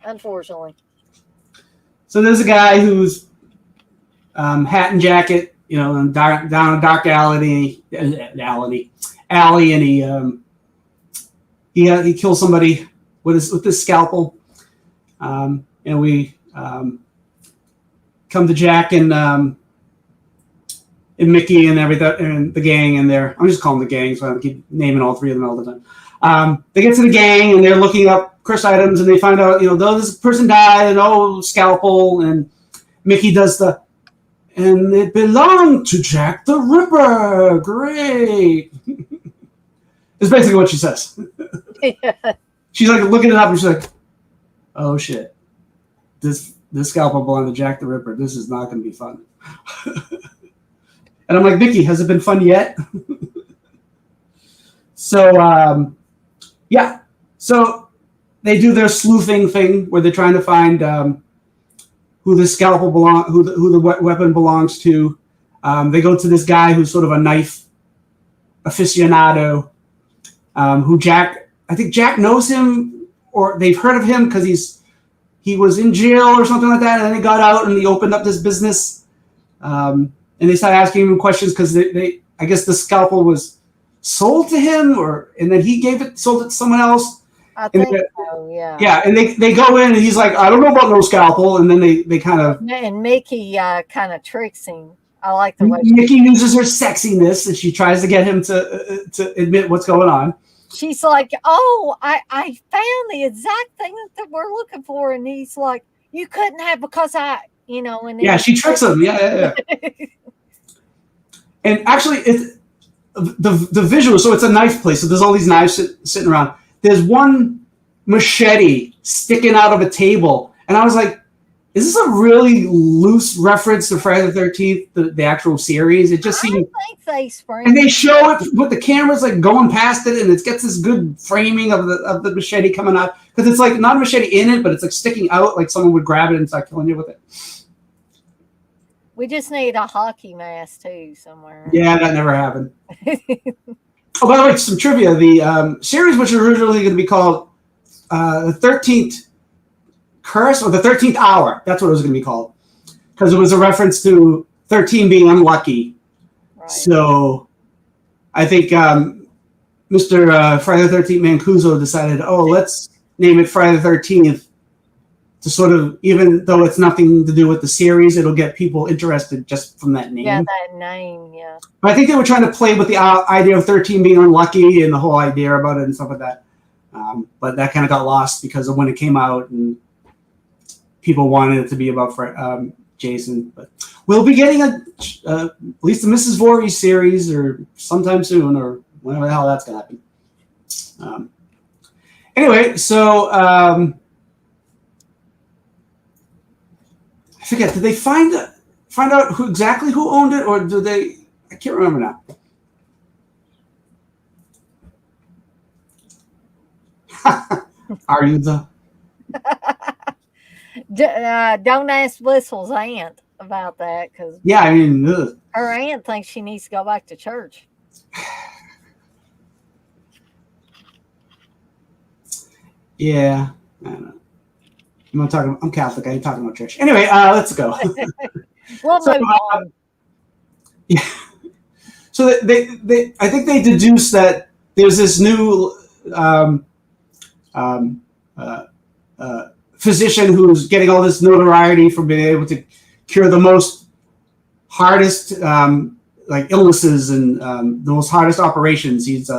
unfortunately. So there's a guy who's hat and jacket, down a dark alley, and he kills somebody with his scalpel, and we come to Jack and Mickey and everything and the gang in there. I'm just calling them the gang, so I keep naming all three of them all the time. They get to the gang and they're looking up cursed items, and they find out, this person died, and scalpel, and Mickey does and it belonged to Jack the Ripper. Great. It's basically what she says. Yeah. She's like looking it up, and she's like, "Oh shit, this scalpel belonged to Jack the Ripper. This is not going to be fun." And I'm like, Mickey, has it been fun yet? So yeah, so they do their sleuthing thing where they're trying to find who the scalpel who the weapon belongs to. They go to this guy who's sort of a aficionado who I think Jack knows him, or they've heard of him because he was in jail or something like that, and then he got out and he opened up this business. And they started asking him questions because I guess the scalpel was sold to him, and then he sold it to someone else. I think so, yeah. Yeah, and they go in and he's like, I don't know about no scalpel, and then they kind of... And Mickey kind of tricks him. I like the way Mickey uses her sexiness and she tries to get him to admit what's going on. She's like, oh, I found the exact thing that we're looking for. And he's like, you couldn't have because and then yeah, she tricks him. Yeah. And actually, it's the visual. So it's a knife place. So there's all these knives sitting around. There's one machete sticking out of a table. And I was like, is this a really loose reference to Friday the 13th, the actual series? It just seemed... I think they spring. And they show it with the cameras like going past it, and it gets this good framing of the machete coming out. Because it's like not a machete in it, but it's like sticking out like someone would grab it and start killing you with it. We just need a hockey mask too somewhere. Yeah, that never happened. Oh, by the way, some trivia. The series was originally going to be called the 13th Curse or the 13th Hour. That's what it was going to be called. Because it was a reference to 13 being unlucky. Right. So I think Mr. Friday the 13th Mancuso decided, let's name it Friday the 13th to sort of, even though it's nothing to do with the series, it'll get people interested just from that name. Yeah, that name, yeah. But I think they were trying to play with the idea of 13 being unlucky and the whole idea about it and stuff like that. But that kind of got lost because of when it came out and people wanted it to be about Jason. But we'll be getting at least the Mrs. Voorhees series or sometime soon or whenever the hell that's going to happen. Anyway, so... I forget. Did they find out who owned it, or do they? I can't remember now. Are you the? Don't ask Blissful's aunt about that because I mean, her aunt thinks she needs to go back to church. Yeah, I don't know. I'm Catholic. I ain't talking about church. Anyway, let's go. We'll move on. Yeah. So they I think they deduced that there's this new physician who's getting all this notoriety for being able to cure the most hardest illnesses and the most hardest operations. He's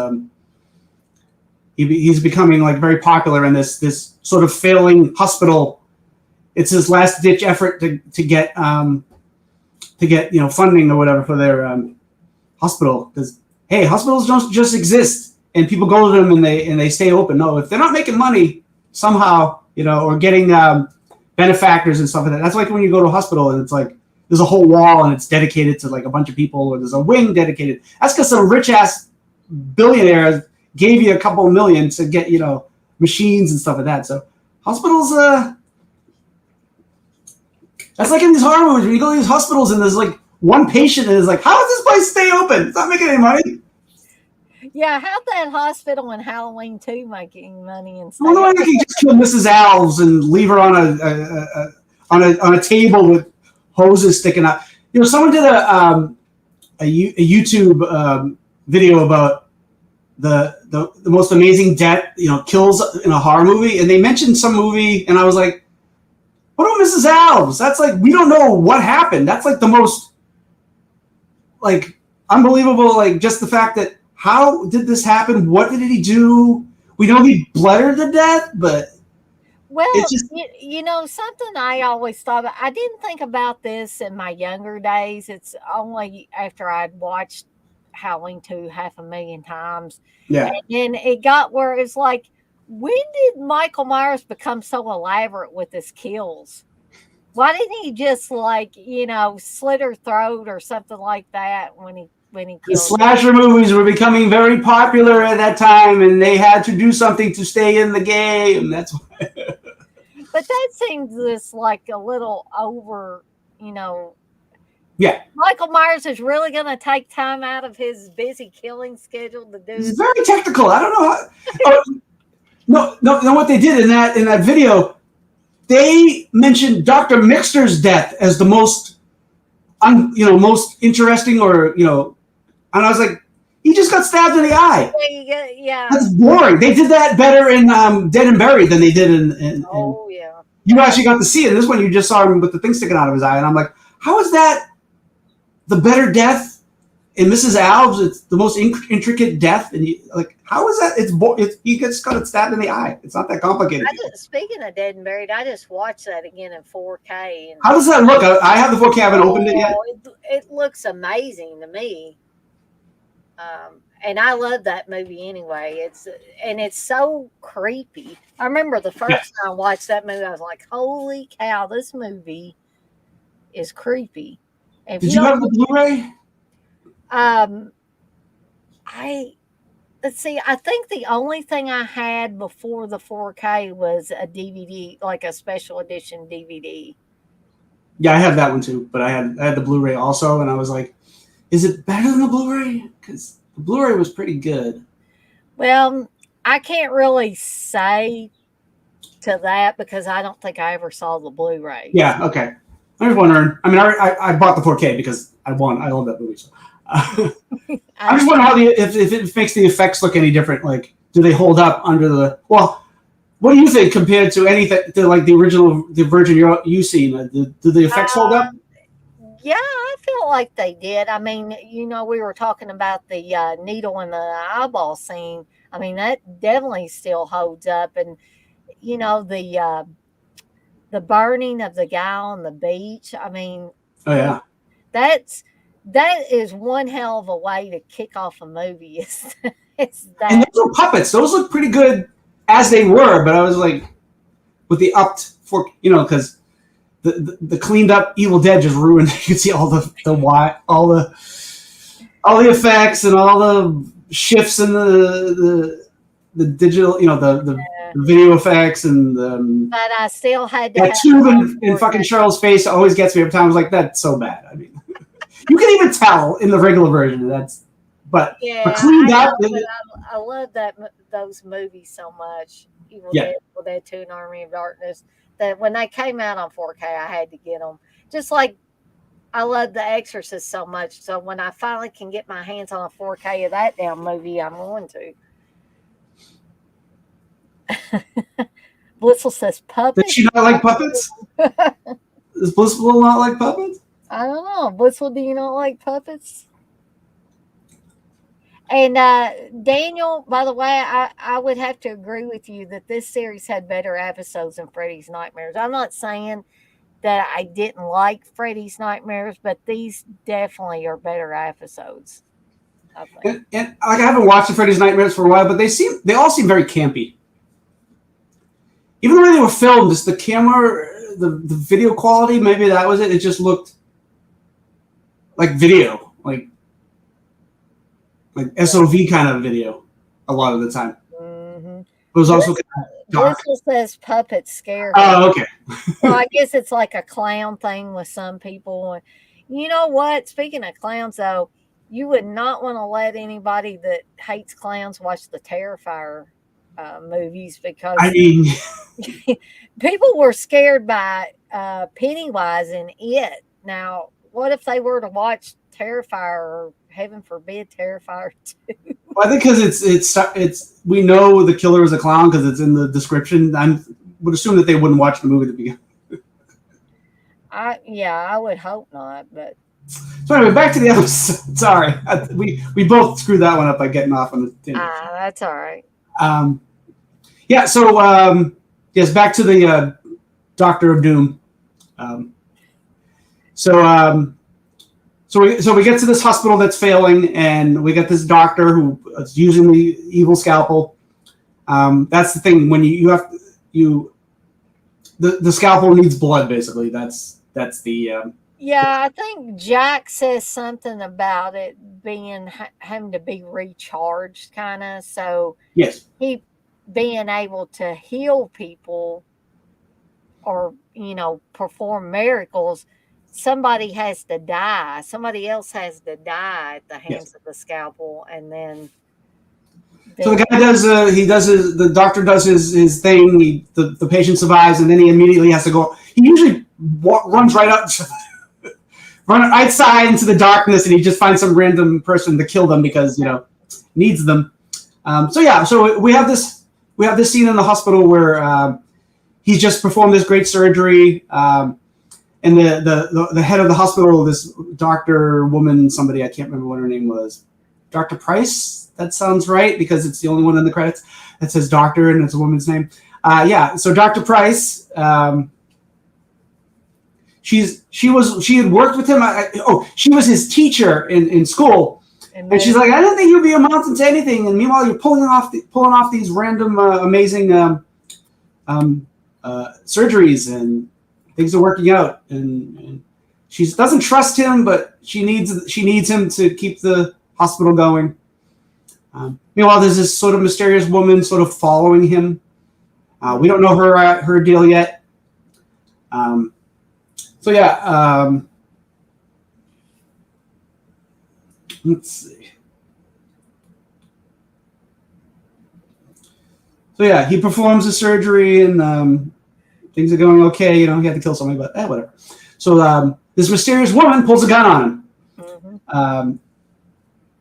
becoming like very popular in this sort of failing hospital. It's his last ditch effort to get funding or whatever for their hospital. Because hey, hospitals don't just exist and people go to them and they stay open. No, if they're not making money somehow, or getting benefactors and stuff like that. That's like when you go to a hospital and it's like there's a whole wall and it's dedicated to like a bunch of people, or there's a wing dedicated. That's because some rich ass billionaires gave you a couple of million to get, machines and stuff like that. So hospitals, that's like in these horror movies when you go to these hospitals and there's like one patient and it's like, how does this place stay open? It's not making any money. Yeah, how'd that hospital in Halloween 2 making money and stuff? I wonder why they can just kill Mrs. Alves and leave her on a table with hoses sticking out. Someone did a YouTube video about the most amazing death, kills in a horror movie, and they mentioned some movie, and I was like, what about Mrs. Alves? That's like, we don't know what happened. That's like the most unbelievable, just the fact that how did this happen? What did he do? We know he bled her to death, but it's just, something I always thought about. I didn't think about this in my younger days. It's only after I'd watched Howling 2 500,000 times. Yeah. And then it got where it's like, when did Michael Myers become so elaborate with his kills? Why didn't he just slit her throat or something like that when he killed the slasher movies were becoming very popular at that time and they had to do something to stay in the game. That's why. But that seems just like a little over, Yeah, Michael Myers is really going to take time out of his busy killing schedule to do it's it. very technical. I don't know how. Oh, no. What they did in that video, they mentioned Dr. Mixter's death as the most, most interesting, or and I was like, he just got stabbed in the eye. Yeah. That's boring. They did that better in Dead and Buried than they did in Oh, yeah. you actually got to see it. This one, you just saw him with the thing sticking out of his eye, and I'm like, how is that the better death? In Mrs. Alves, it's the most intricate death, and how is that? He gets got stabbed in the eye. It's not that complicated. Speaking of Dead and Buried, I just watched that again in 4K. And how does that look? I have the 4K. I haven't opened it yet. It looks amazing to me. And I love that movie anyway. It's so creepy. I remember the first time I watched that movie, I was like, "Holy cow, this movie is creepy." And Did you have the Blu-ray? Let's see. I think the only thing I had before the 4K was a DVD, like a special edition DVD. Yeah, I had that one too, but I had the Blu-ray also, and I was like, "Is it better than the Blu-ray?" Because the Blu-ray was pretty good. Well, I can't really say to that because I don't think I ever saw the Blu-ray. Yeah, okay. I was wondering. I mean, I bought the 4K because I love that movie. So. I'm just wondering if it makes the effects look any different. Like, do they hold up under the? Well, what do you think compared to anything to like the version you seen? Do the effects hold up? Yeah, I feel like they did. I mean, we were talking about the needle in the eyeball scene. I mean, that definitely still holds up, and the burning of the guy on the beach. I mean, oh yeah, that is one hell of a way to kick off a movie. It's that. And those were puppets. Those look pretty good as they were, but I was like, with the upped for because the cleaned up Evil Dead just ruined. You can see all the effects and all the shifts in the digital, the video effects and but I still had to that tube in fucking Cheryl's face always gets me every time. I was like, that's so bad. I mean, you can even tell in the regular version but cleaned up. I love those movies so much. Evil Dead 2 and Army of Darkness. That when they came out on 4K, I had to get them. Just like I love The Exorcist so much. So when I finally can get my hands on a 4K of that damn movie, I'm going to. Blissful says puppets. Does she not like puppets? Does Blissful not like puppets? I don't know. Blissful, do you not like puppets? And Daniel, by the way, I would have to agree with you that this series had better episodes than Freddy's Nightmares. I'm not saying that I didn't like Freddy's Nightmares, but these definitely are better episodes. I think. And I haven't watched the Freddy's Nightmares for a while, but they all seem very campy. Even the way they were filmed, just the camera, the video quality, maybe that was it. It just looked like video, like SOV kind of video a lot of the time. Mm-hmm. It was also kind of dark. This says puppets scare. Oh, okay. Well, I guess it's like a clown thing with some people. You know what? Speaking of clowns, though, you would not want to let anybody that hates clowns watch the Terrifier movies because people were scared by Pennywise and It. Now, what if they were to watch Terrifier or heaven forbid Terrifier 2? Well, I think because it's we know the killer is a clown because it's in the description. I would assume that they wouldn't watch the movie to begin. I would hope not. But so anyway, back to the episode. Sorry, we both screwed that one up by getting off on the tangent. That's all right. Yeah. So yes, back to the Doctor of Doom. So we get to this hospital that's failing, and we get this doctor who is using the evil scalpel. That's the thing when the scalpel needs blood. Basically, that's the. Yeah, I think Jack says something about it being having to be recharged, kind of. So yes, he being able to heal people or perform miracles somebody has to die. Somebody else has to die at the hands Yes. of the scalpel, and then So the guy does the doctor does his thing. The patient survives, and then he immediately has to go. He usually runs right up, run outside into the darkness, and he just finds some random person to kill them because needs them. So we have this scene in the hospital where he's just performed this great surgery, and the head of the hospital, this doctor woman, somebody I can't remember what her name was, Dr. Price. That sounds right because it's the only one in the credits that says doctor and it's a woman's name. So Dr. Price, she had worked with him. She was his teacher in school, and she's like, I didn't think you'd be amounting to anything. And meanwhile, you're pulling off these random amazing surgeries, and things are working out. And she doesn't trust him, but she needs him to keep the hospital going. Meanwhile, there's this sort of mysterious woman sort of following him. We don't know her deal yet. Let's see. So yeah, he performs the surgery and things are going okay. He had to kill somebody, but whatever. So this mysterious woman pulls a gun on him. Mm-hmm.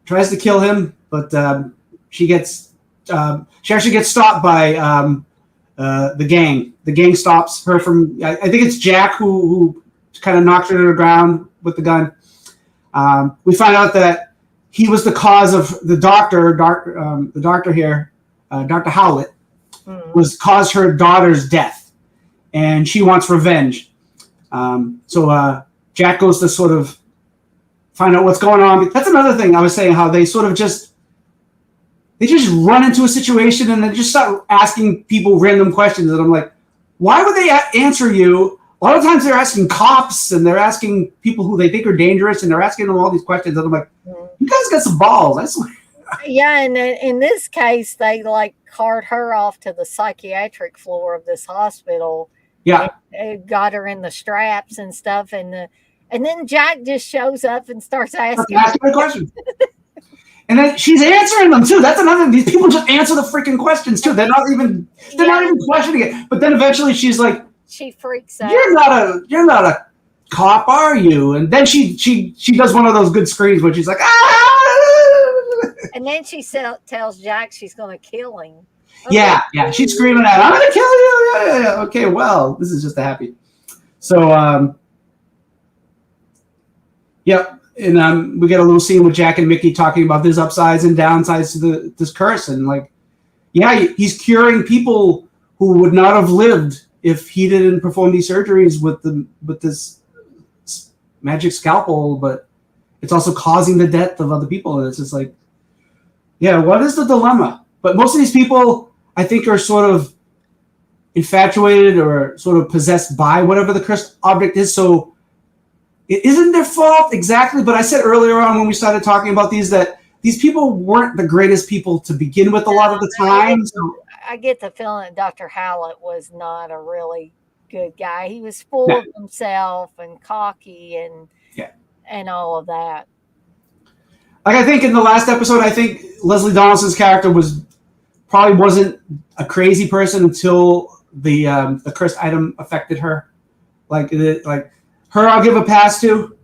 Tries to kill him, but she actually gets stopped by the gang. The gang stops her from. I think it's Jack who kind of knocks her to the ground with the gun. We find out that he was the cause of the doctor here, Dr. Howlett, caused her daughter's death, and she wants revenge. So Jack goes to sort of find out what's going on. That's another thing I was saying, how they sort of just run into a situation and then just start asking people random questions. And I'm like, why would they answer you? A lot of times they're asking cops and they're asking people who they think are dangerous, and they're asking them all these questions. And I'm like, you guys got some balls. I swear. Yeah, and in this case, they cart her off to the psychiatric floor of this hospital. Yeah, and got her in the straps and stuff, and then Jack just shows up and starts asking her questions. And then she's answering them too. That's another. These people just answer the freaking questions too. They're not even questioning it. But then eventually she's like, she freaks out. You're not a cop, are you? And then she does one of those good screams where she's like, ah! And then she tells Jack she's going to kill him. Yeah. She's screaming at him, I'm going to kill you. Yeah. Okay, well, this is just a happy. So, yep. And we get a little scene with Jack and Mickey talking about this upsides and downsides to this curse. And he's curing people who would not have lived if he didn't perform these surgeries with this magic scalpel, but it's also causing the death of other people. And it's just like, yeah, what is the dilemma? But most of these people, I think, are sort of infatuated or sort of possessed by whatever the cursed object is. So it isn't their fault exactly. But I said earlier on when we started talking about these that these people weren't the greatest people to begin with a lot of the time. So I get the feeling that Dr. Howlett was not a really good guy. He was full of himself and cocky and all of that. I think in the last episode, I think Leslie Donaldson's character probably wasn't a crazy person until the cursed item affected her. Her, I'll give a pass to.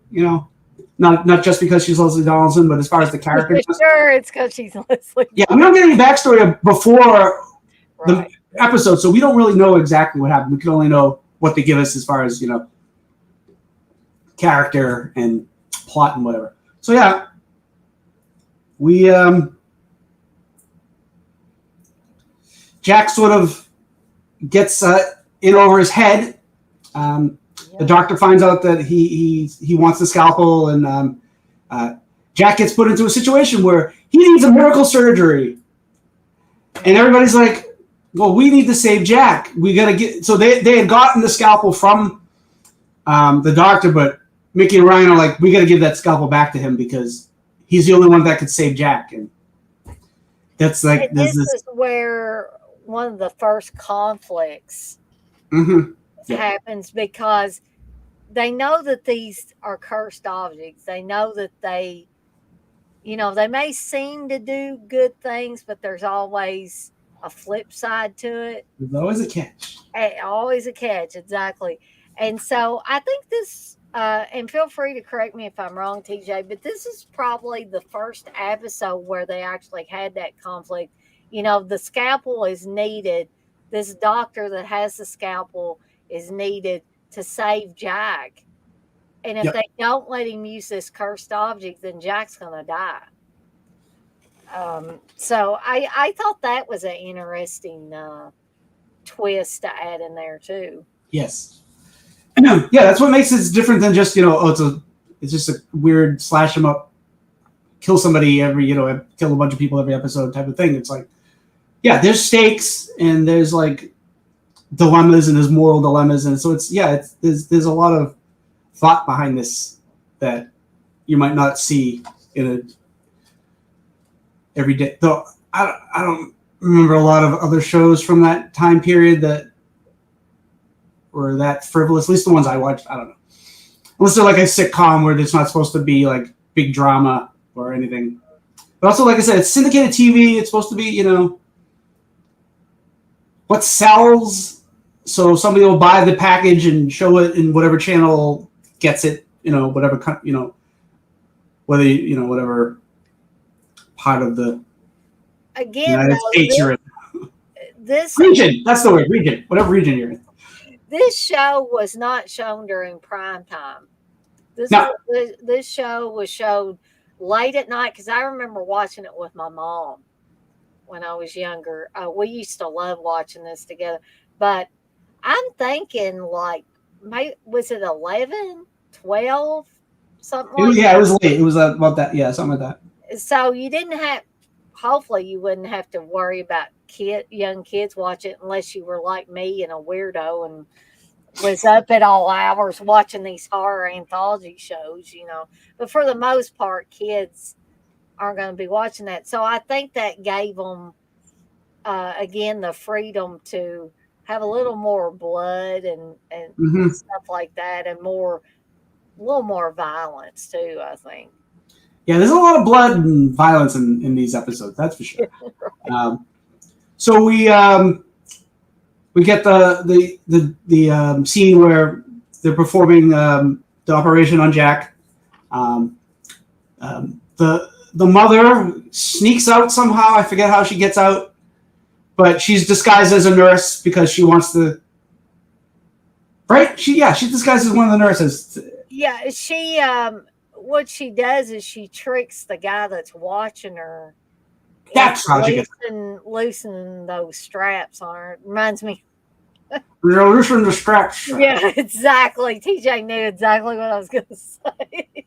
Not just because she's Leslie Donaldson, but as far as the character. Sure, it's because she's Leslie. Yeah, we don't get any backstory before the episode, so we don't really know exactly what happened. We can only know what they give us as far as character and plot and whatever. So yeah, we Jack sort of gets in over his head. The doctor finds out that he wants the scalpel, and Jack gets put into a situation where he needs a miracle surgery, and everybody's like, well, we need to save Jack. We got to get. So they had gotten the scalpel from the doctor, but Mickey and Ryan are like, we got to give that scalpel back to him because he's the only one that could save Jack. And that's like this is where one of the first conflicts happens, because they know that these are cursed objects. They know that they, they may seem to do good things, but there's always a flip side to it. There's always a catch. Always a catch, exactly. And so I think this, and feel free to correct me if I'm wrong, TJ, but this is probably the first episode where they actually had that conflict. The scalpel is needed. This doctor that has the scalpel is needed to save Jack. And if they don't let him use this cursed object, then Jack's going to die. So I thought that was an interesting twist to add in there too. Yes. Yeah, that's what makes it different than just, it's just a weird slash 'em up, kill somebody every, kill a bunch of people every episode type of thing. It's like, yeah, there's stakes and there's like dilemmas and there's moral dilemmas. And so there's a lot of thought behind this that you might not see in a every day. Though I don't remember a lot of other shows from that time period that were that frivolous. At least the ones I watched, I don't know. Unless they're like a sitcom where it's not supposed to be like big drama or anything. But also, like I said, it's syndicated TV. It's supposed to be, what sells. So somebody will buy the package and show it in whatever channel gets it, whatever, whether, whatever part of the United States you're in. This region, that's the word, region, whatever region you're in. This show was not shown during prime time. This show was showed late at night because I remember watching it with my mom when I was younger. We used to love watching this together. But I'm thinking was it 11, 12, something like that? Yeah, it was late. It was about that. Yeah, something like that. So you hopefully you wouldn't have to worry about young kids watch it unless you were like me and a weirdo and was up at all hours watching these horror anthology shows, But for the most part, kids aren't going to be watching that. So I think that gave them, again, the freedom to have a little more blood and stuff like that, and a little more violence too, I think. Yeah, there's a lot of blood and violence in these episodes, that's for sure. Right. So we get the scene where they're performing the operation on Jack. The mother sneaks out somehow. I forget how she gets out, but she's disguised as a nurse because she wants to. Right? She's disguised as one of the nurses. Yeah, she. What she does is she tricks the guy that's watching her. That's how she gets loosening those straps on her. Reminds me. Loosen the straps. Yeah, exactly. TJ knew exactly what I was going to say.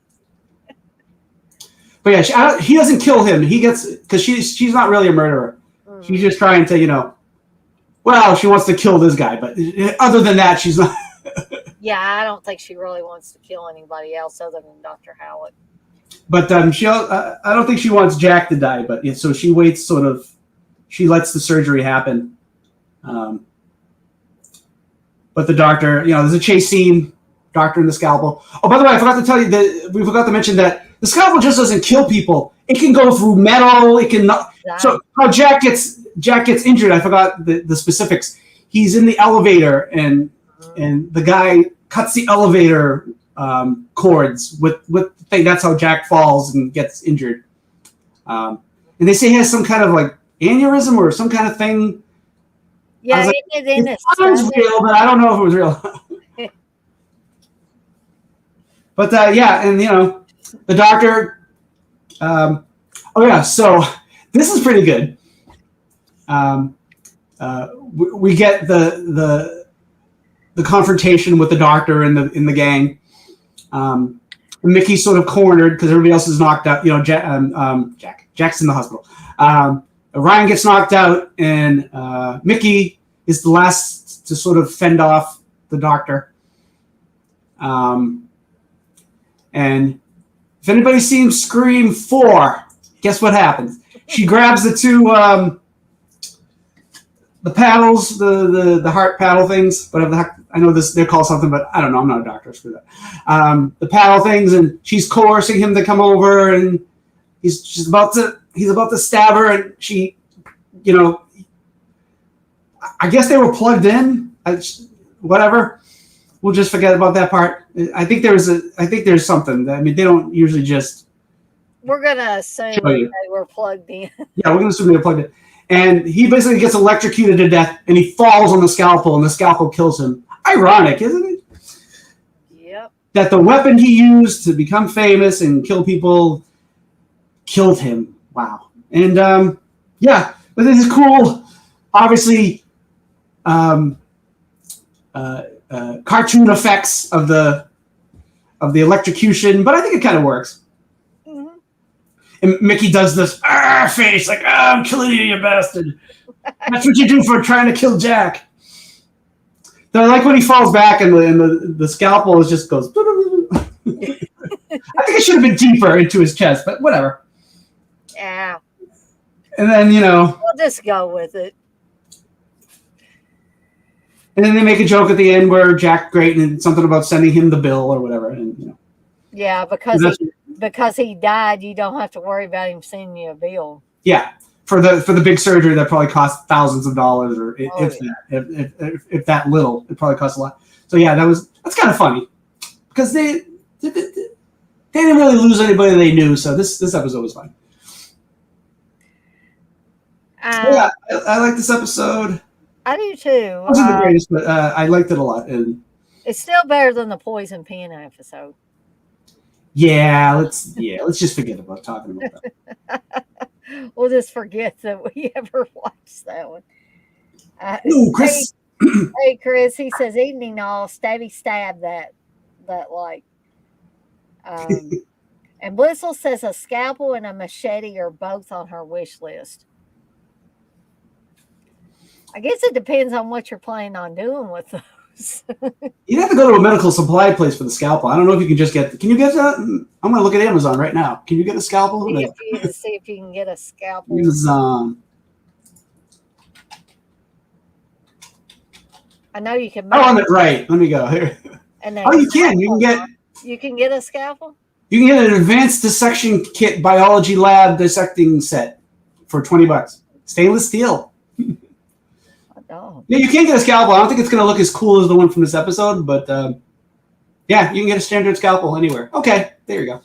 But yeah, he doesn't kill him. He gets because she's not really a murderer. She's just trying to, she wants to kill this guy. But other than that, she's not. Yeah, I don't think she really wants to kill anybody else other than Dr. Howard. But I don't think she wants Jack to die. But so she waits, she lets the surgery happen. But the doctor, there's a chase scene, doctor and the scalpel. Oh, by the way, I forgot to tell you that we forgot to mention that the scalpel just doesn't kill people. It can go through metal. It can not. So how Jack gets injured, I forgot the specifics. He's in the elevator and the guy cuts the elevator cords with the thing. That's how Jack falls and gets injured. And they say he has some kind of like aneurysm or some kind of thing. Yeah, it sounds real, but I don't know if it was real. But and the doctor. So this is pretty good. We get the confrontation with the doctor and the gang. Mickey's sort of cornered because everybody else is knocked out. Jack's in the hospital. Ryan gets knocked out, and Mickey is the last to sort of fend off the doctor. And if anybody's seen Scream 4, guess what happens? She grabs the the paddles, the heart paddle things, whatever the heck. I know this they're called something, but I don't know. I'm not a doctor. Screw that. The paddle things, and she's coercing him to come over, and he's about to stab her, and she, I guess they were plugged in. Whatever. We'll just forget about that part. I think there's something. I mean, they don't usually just. We're gonna assume they were plugged in. Yeah, we're gonna assume they're plugged in. And he basically gets electrocuted to death, and he falls on the scalpel, and the scalpel kills him. Ironic, isn't it? Yep. That the weapon he used to become famous and kill people killed him. Wow. And but this is cool. Obviously, cartoon effects of the electrocution, but I think it kind of works. Mm-hmm. And Mickey does this face like, I'm killing you, you bastard. That's what you do for trying to kill Jack. Then I like when he falls back and the scalpel just goes. I think it should have been deeper into his chest, but whatever. Yeah. And then we'll just go with it. And then they make a joke at the end where Jack Grayton and something about sending him the bill or whatever, and Yeah, because he died, you don't have to worry about him sending you a bill. Yeah, for the big surgery that probably cost thousands of dollars, or if that little, it probably costs a lot. So yeah, that's kind of funny because they didn't really lose anybody they knew. So this episode was fun. Yeah, I like this episode. I do too. It wasn't the greatest, but I liked it a lot. And it's still better than the Poison Pen episode. Yeah, let's just forget about talking about that. We'll just forget that we ever watched that one. Ooh, Chris. Hey, Chris. He says, "Evening all, stabby stab that like." And Blissel says a scalpel and a machete are both on her wish list. I guess it depends on what you're planning on doing with those. You'd have to go to a medical supply place for the scalpel. I don't know if you can just get. Can you get that? I'm going to look at Amazon right now. Can you get a scalpel? See if you can get a scalpel. Amazon. I know you can. Oh, on it right. Let me go here. And you can. You can get. You can get a scalpel. You can get an advanced dissection kit biology lab dissecting set for $20. Stainless steel. Oh. Yeah, you can get a scalpel. I don't think it's going to look as cool as the one from this episode, but yeah, you can get a standard scalpel anywhere. Okay, there you go.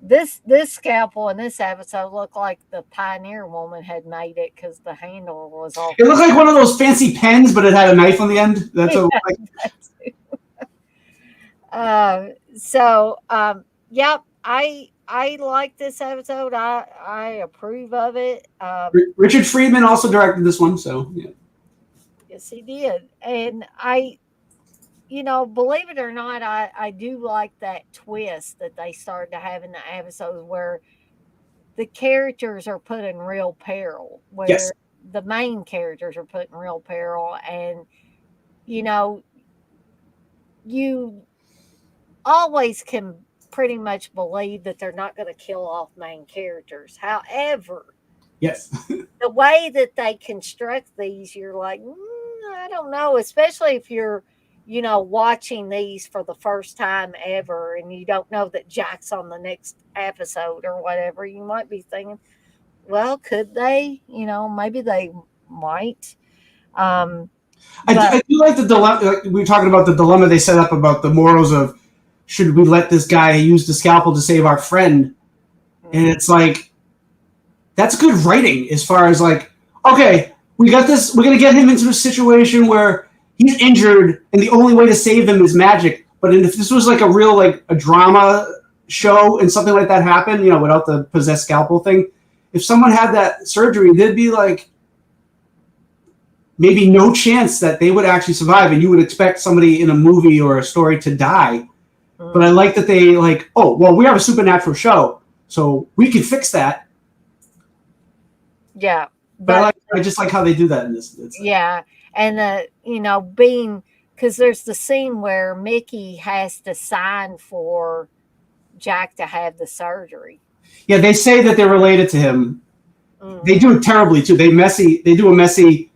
This scalpel in this episode looked like the Pioneer woman had made it because the handle was all. It looked like one of those fancy pens, but it had a knife on the end. That's what it looked like. Yep, I like this episode. I approve of it. Richard Friedman also directed this one, so yeah. Yes, he did. And I, believe it or not, I do like that twist that they started to have in the episode where the characters are put in real peril, where yes. the main characters are put in real peril. And, you always can pretty much believe that they're not going to kill off main characters. However, yes, the way that they construct these, you're like, I don't know, especially if you're, watching these for the first time ever and you don't know that Jack's on the next episode or whatever. You might be thinking, well, could they? Maybe they might. I do like the dilemma. We were talking about the dilemma they set up about the morals of should we let this guy use the scalpel to save our friend? And it's like, that's good writing as far as like, okay, we got this. We're going to get him into a situation where he's injured and the only way to save him is magic. But if this was like a real, like a drama show and something like that happened, without the possessed scalpel thing, if someone had that surgery, there'd be like maybe no chance that they would actually survive. And you would expect somebody in a movie or a story to die. But I like that they like, oh, well, we have a supernatural show, so we can fix that. Yeah. But I just like how they do that in this. Yeah. And, being, because there's the scene where Mickey has to sign for Jack to have the surgery. Yeah, they say that they're related to him. Mm-hmm. They do it terribly, too. They do a messy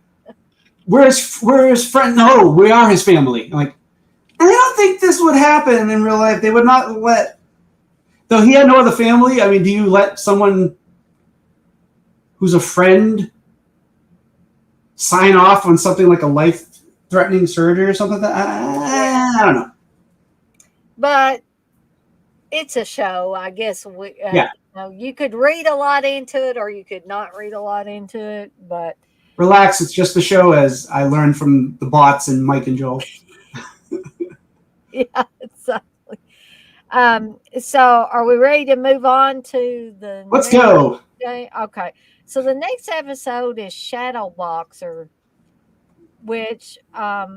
we're his friend. No, we are his family. I'm like, I don't think this would happen in real life. They would not let, though he had no other family. I mean, do you let someone who's a friend sign off on something like a life-threatening surgery or something like that? I don't know. But it's a show, I guess. Yeah. You could read a lot into it, or you could not read a lot into it. But relax, it's just a show, as I learned from the bots and Mike and Joel. yeah, exactly. So are we ready to move on to the Let's next go. day? Okay. So the next episode is Shadow Boxer, which I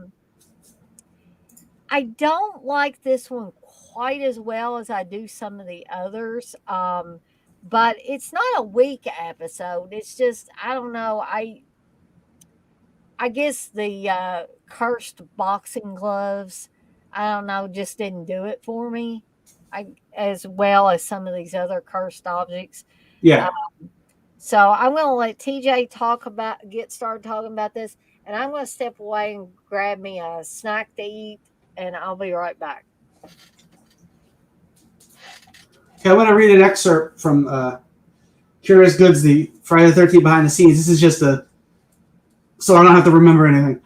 don't like this one quite as well as I do some of the others. But it's not a weak episode. It's just, I don't know. I guess the cursed boxing gloves, I don't know, just didn't do it for me. As well as some of these other cursed objects. Yeah. So I'm going to let TJ get started talking about this, and I'm going to step away and grab me a snack to eat, and I'll be right back. Okay, I'm going to read an excerpt from Curious Goods, the Friday the 13th behind the scenes. This is just so I don't have to remember anything.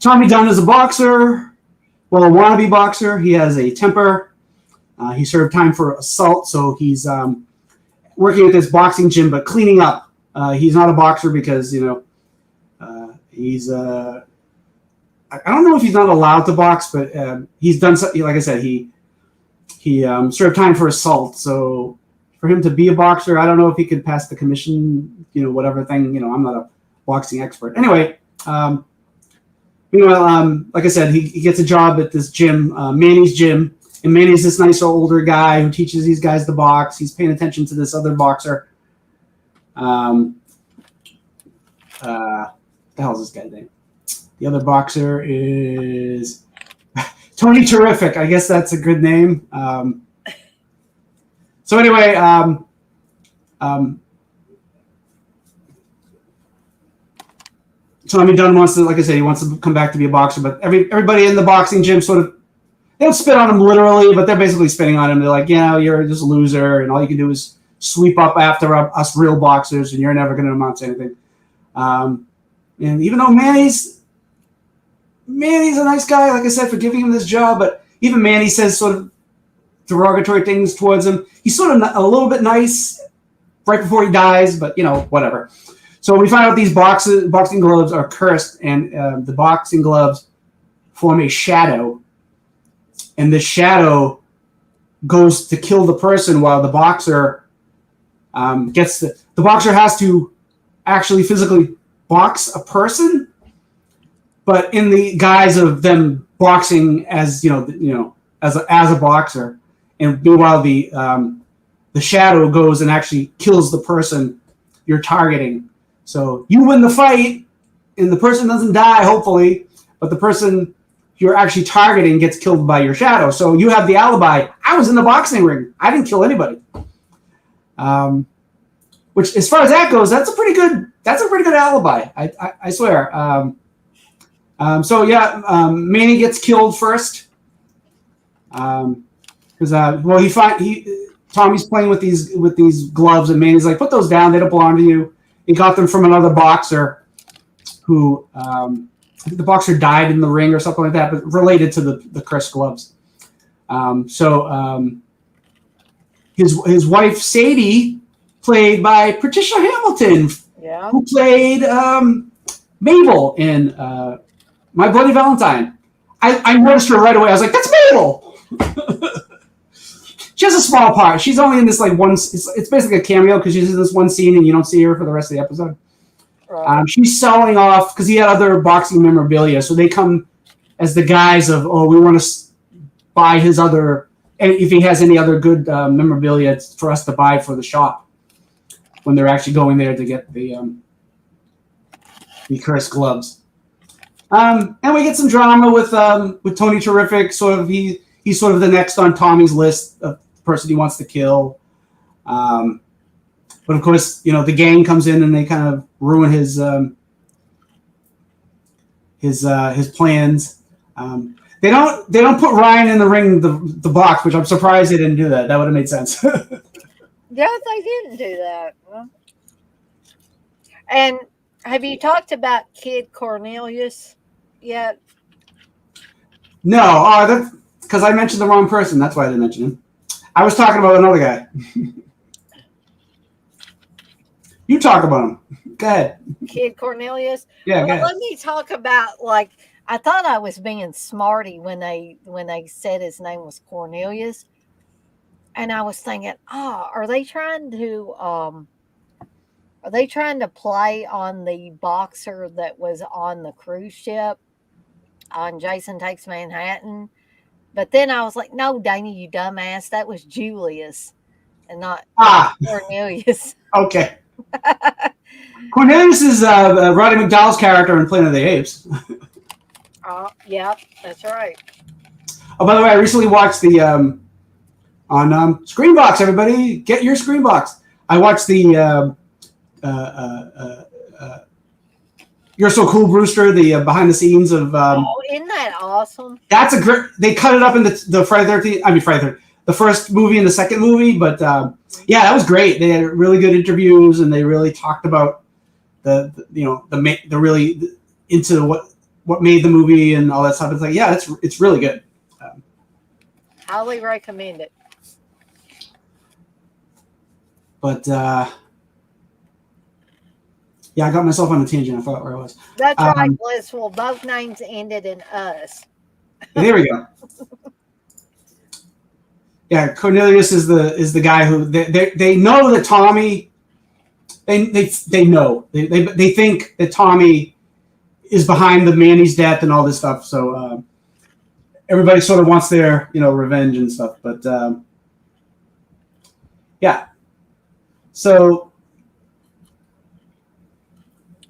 Tommy Dunn is a boxer, well, a wannabe boxer. He has a temper. He served time for assault, so he's working at this boxing gym, but cleaning up. He's not a boxer because, he's I don't know if he's not allowed to box, but he's done something. Like I said, he served time for assault. So for him to be a boxer, I don't know if he could pass the commission, whatever thing. I'm not a boxing expert. Anyway, meanwhile, like I said, he gets a job at this gym, Manny's gym. And Manny's this nice older guy who teaches these guys to box. He's paying attention to this other boxer. The hell's this guy's name? The other boxer is Tony Terrific. I guess that's a good name. So anyway, Tommy Dunn wants to, like I said, he wants to come back to be a boxer. But everybody in the boxing gym sort of, they don't spit on him literally, but they're basically spitting on him. They're like, you're just a loser, and all you can do is sweep up after us real boxers, and you're never going to amount to anything. And even though Manny's a nice guy, like I said, for giving him this job, but even Manny says sort of derogatory things towards him. He's sort of a little bit nice right before he dies, but, whatever. So we find out these boxing gloves are cursed, and the boxing gloves form a shadow. And the shadow goes to kill the person while the boxer the boxer has to actually physically box a person, but in the guise of them boxing as as a boxer. And meanwhile, the shadow goes and actually kills the person you're targeting. So you win the fight, and the person doesn't die, hopefully, but the person you're actually targeting gets killed by your shadow. So you have the alibi. I was in the boxing ring. I didn't kill anybody. Which, as far as that goes, that's a pretty good alibi. I swear. Manny gets killed first. Because Tommy's playing with these gloves, and Manny's like, put those down. They don't belong to you. He got them from another boxer who. I think the boxer died in the ring or something like that, but related to the cursed gloves. His wife, Sadie, played by Patricia Hamilton, who played Mabel in My Bloody Valentine. I noticed her right away. I was like, that's Mabel! She has a small part. She's only in this one. It's basically a cameo because she's in this one scene and you don't see her for the rest of the episode. Right. She's selling off because he had other boxing memorabilia, so they come as the guise of, we want to buy his other, and if he has any other good memorabilia for us to buy for the shop, when they're actually going there to get the cursed gloves. And we get some drama with Tony Terrific. Sort of he's sort of the next on Tommy's list of the person he wants to kill. But of course, the gang comes in and they kind of ruin his his plans. They don't put Ryan in the ring the box, which I'm surprised they didn't do that. That would have made sense. Yeah, they didn't do that. Well, and have you talked about Kid Cornelius yet? No, that's because I mentioned the wrong person. That's why I didn't mention him. I was talking about another guy. You talk about him. Go ahead. Kid Cornelius. Yeah, Well, go ahead. let me talk about, like, I thought I was being smarty when they said his name was Cornelius, and I was thinking, are they trying to play on the boxer that was on the cruise ship on Jason Takes Manhattan? But then I was like, no, Dana, you dumbass, that was Julius and not Cornelius. Okay. Cornelius is Roddy McDowell's character in Planet of the Apes. Yeah, that's right. Oh, by the way, I recently watched the on Screenbox. Everybody, get your Screenbox. I watched the You're So Cool, Brewster. The behind the scenes of. Isn't that awesome? That's a great. They cut it up into the Friday 13th. I mean Friday 13th. The first movie and the second movie, but yeah, that was great. They had really good interviews, and they really talked about the really into what made the movie and all that stuff. It's like, yeah, it's really good. Highly recommend it. But yeah, I got myself on a tangent. I forgot where I was. That's right, Blissful. Both names ended in us. There we go. Yeah, Cornelius is the guy who they know that Tommy. They know they think that Tommy is behind the Manny's death and all this stuff. So everybody sort of wants their revenge and stuff. But yeah, so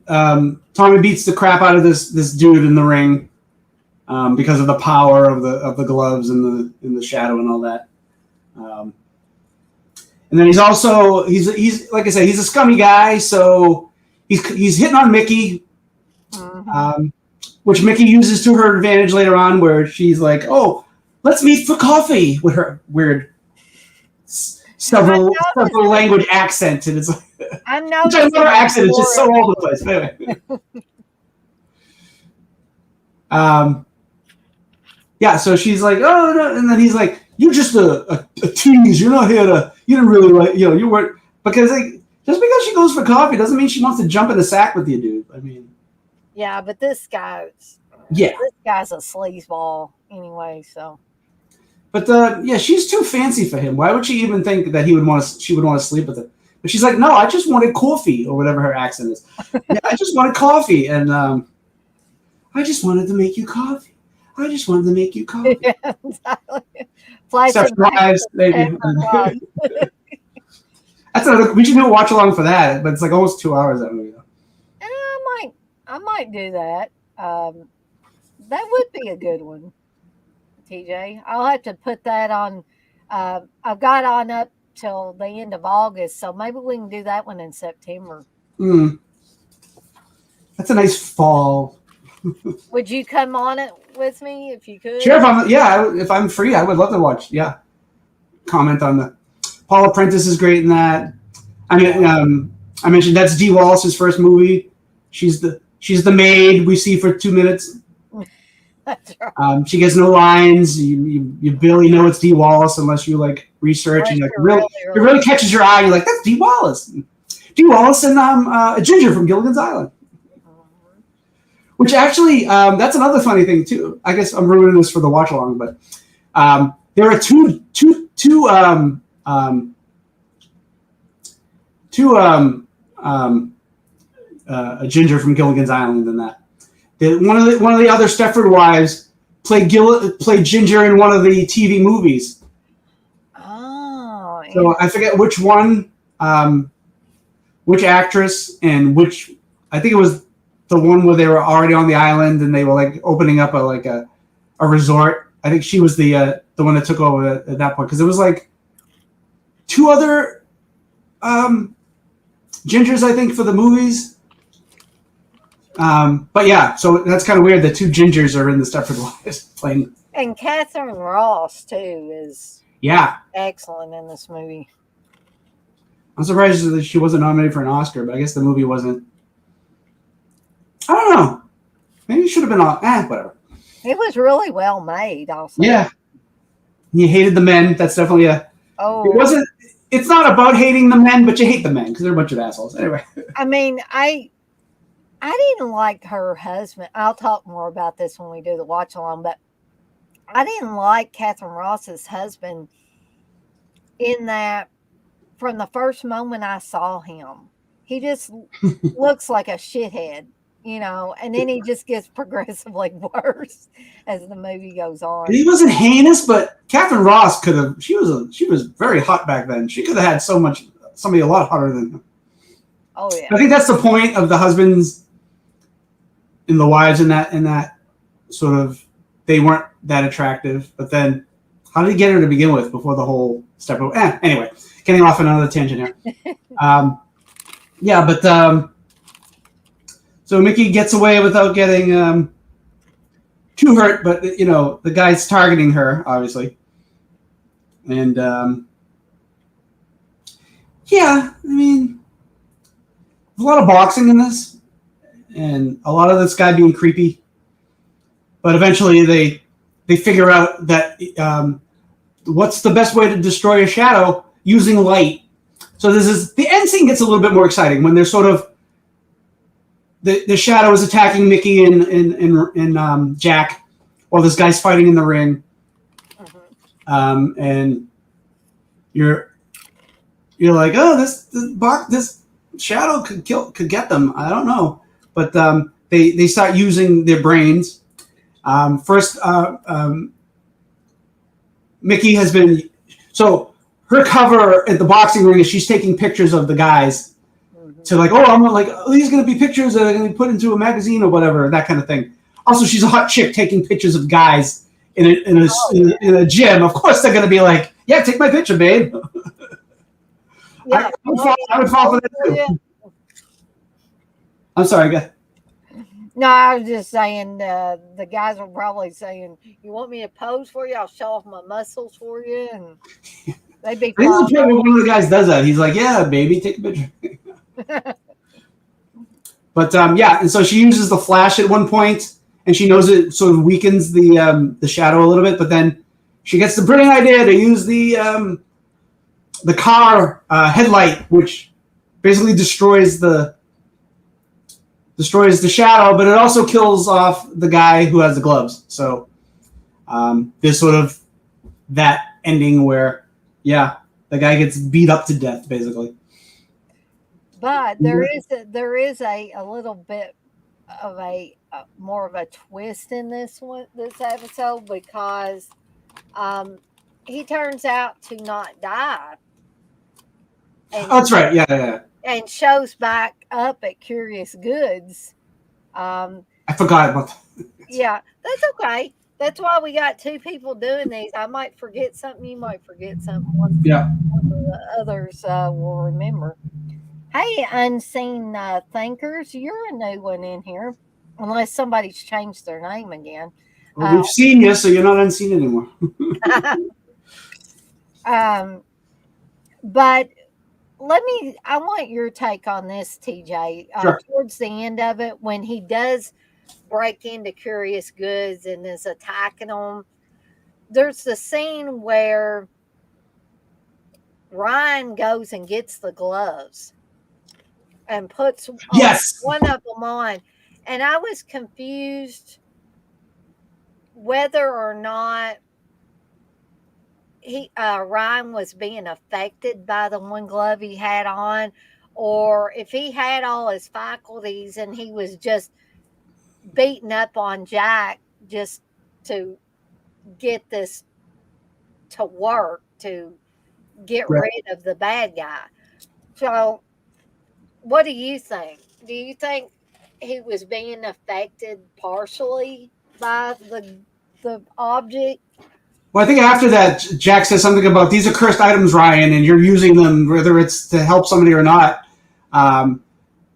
Tommy beats the crap out of this dude in the ring because of the power of the gloves and the shadow and all that. And then he's like I said, he's a scummy guy, so he's hitting on Mickey, which Mickey uses to her advantage later on, where she's like, "Oh, let's meet for coffee," with her weird several language accent, and it's like, I know. which I love her accent. It's just so all over the place. But anyway, yeah. So she's like, "Oh," no. And then he's like, "You're just a tease. You're not here to. You didn't really like. You weren't because just because she goes for coffee doesn't mean she wants to jump in the sack with you, dude. I mean, yeah, but this guy's a sleazeball anyway. So, but yeah, she's too fancy for him. Why would she even think that she would want to sleep with him? But she's like, no, I just wanted coffee or whatever her accent is. Yeah, I just wanted coffee, and I just wanted to make you coffee. I just wanted to make you coffee. Yeah, exactly. Surprise, baby. That's another. We should do a watch along for that, but it's like almost 2 hours that movie. I might do that. That would be a good one, TJ. I'll have to put that on. I've got on up till the end of August, so maybe we can do that one in September. That's a nice fall. Would you come on it with me if you could? Sure. If I'm free, I would love to watch. Yeah, comment on the Paula Prentice is great in that. I mean, I mentioned that's Dee Wallace's first movie. She's the maid we see for 2 minutes. That's right. She gets no lines. You barely know it's Dee Wallace unless you like research and it really catches your eye. You're like, that's Dee Wallace. Dee Wallace and a ginger from Gilligan's Island. Which actually, that's another funny thing too. I guess I'm ruining this for the watch along, but there are two a ginger from Gilligan's Island in that. One of the other Stepford wives played Ginger in one of the TV movies. Oh. So I forget which one, which actress, and which. I think it was the one where they were already on the island and they were like opening up a resort. I think she was the one that took over at that point because it was like two other gingers, I think, for the movies. But yeah, so that's kind of weird. The two gingers are in the Stepford Wives playing. And Catherine Ross too is excellent in this movie. I'm surprised that she wasn't nominated for an Oscar, but I guess the movie wasn't. I don't know. Maybe it should have been on. Whatever. It was really well made, also. Yeah. You hated the men. That's definitely a. Oh. It wasn't. It's not about hating the men, but you hate the men because they're a bunch of assholes. Anyway. I mean, I didn't like her husband. I'll talk more about this when we do the watch along, but I didn't like Catherine Ross's husband in that from the first moment I saw him. He just looks like a shithead, and then he just gets progressively worse as the movie goes on. He wasn't heinous, but Catherine Ross could have. She was very hot back then. She could have had somebody a lot hotter than him. Oh yeah. I think that's the point of the husbands and the wives in that sort of. They weren't that attractive, but then how did he get her to begin with before the whole step? Anyway, getting off on another tangent here. So Mickey gets away without getting too hurt, but the guy's targeting her obviously, and I mean, there's a lot of boxing in this, and a lot of this guy being creepy. But eventually they figure out that what's the best way to destroy a shadow using light. So the end scene gets a little bit more exciting when they're sort of the shadow is attacking Mickey and Jack while this guy's fighting in the ring. And you're like, oh, this shadow could get them. I don't know, but they start using their brains. First, Mickey has been so her cover at the boxing ring is she's taking pictures of the guys to like, these are going to be pictures that are going to be put into a magazine or whatever, that kind of thing. Also, she's a hot chick taking pictures of guys in a gym. Of course, they're going to be like, yeah, take my picture, babe. Yeah, I would fall for that too. Yeah. I'm sorry, guys. No, I was just saying the guys were probably saying, you want me to pose for you? I'll show off my muscles for you. And they'd be I think one of the guys does that. He's like, yeah, baby, take a picture. But, and so she uses the flash at one point, and she knows it sort of weakens the shadow a little bit, but then she gets the brilliant idea to use the car headlight, which basically destroys the shadow, but it also kills off the guy who has the gloves. So there's sort of that ending where, the guy gets beat up to death, basically. But there is a little bit of a more of a twist in this episode because he turns out to not die. And, that's right. Yeah. And shows back up at Curious Goods. I forgot about that. Yeah, that's okay. That's why we got two people doing these. I might forget something. You might forget something. One of the others will remember. Hey, Unseen Thinkers, you're a new one in here. Unless somebody's changed their name again. Well, we've seen you, so you're not unseen anymore. But I want your take on this, TJ. Sure. Towards the end of it, when he does break into Curious Goods and is attacking them, there's the scene where Ryan goes and gets the gloves and puts one of them on. And I was confused whether or not Ryan was being affected by the one glove he had on, or if he had all his faculties and he was just beating up on Jack just to get this to work, to get rid of the bad guy. So what do you think? Do you think he was being affected partially by the object? Well, I think after that, Jack says something about these are cursed items, Ryan, and you're using them, whether it's to help somebody or not.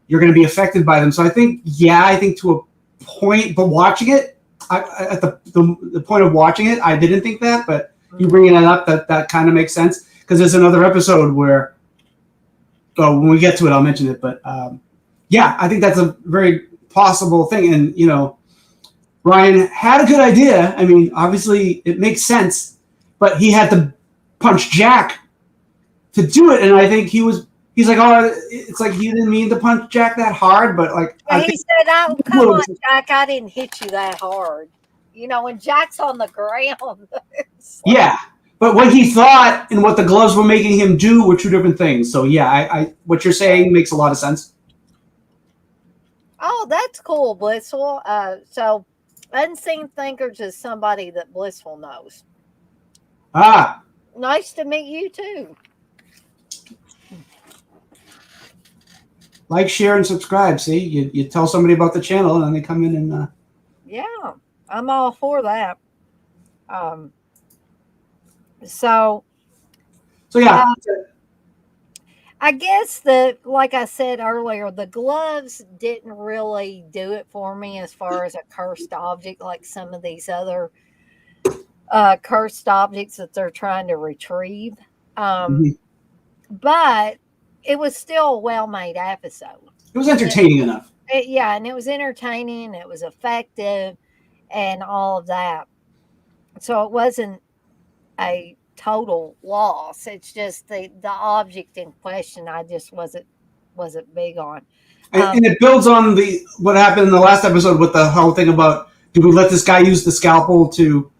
you're going to be affected by them. So I think to a point, but watching it, at the point of watching it, I didn't think that, but you bringing it up, that kind of makes sense, because there's another episode where, when we get to it, I'll mention it, but I think that's a very possible thing. And Ryan had a good idea. I mean, obviously it makes sense, but he had to punch Jack to do it, and I think he's like, oh, it's like he didn't mean to punch Jack that hard, but like he said, "Oh, come on, Jack, I didn't hit you that hard." When Jack's on the ground. Yeah, but what he thought and what the gloves were making him do were two different things. So I what you're saying makes a lot of sense. Oh, that's cool, Blissful. So Unseen Thinkers is somebody that Blissful knows. Ah, nice to meet you too. Like, share, and subscribe. See, you tell somebody about the channel, and then they come in and. Yeah, I'm all for that. So yeah. I guess like I said earlier, the gloves didn't really do it for me as far as a cursed object, like some of these other cursed objects that they're trying to retrieve. But it was still a well-made episode. It was entertaining enough. And it was entertaining. It was effective, and all of that. So it wasn't a total loss. It's just the object in question I just wasn't big on. And it builds on what happened in the last episode with the whole thing about, do we let this guy use the scalpel to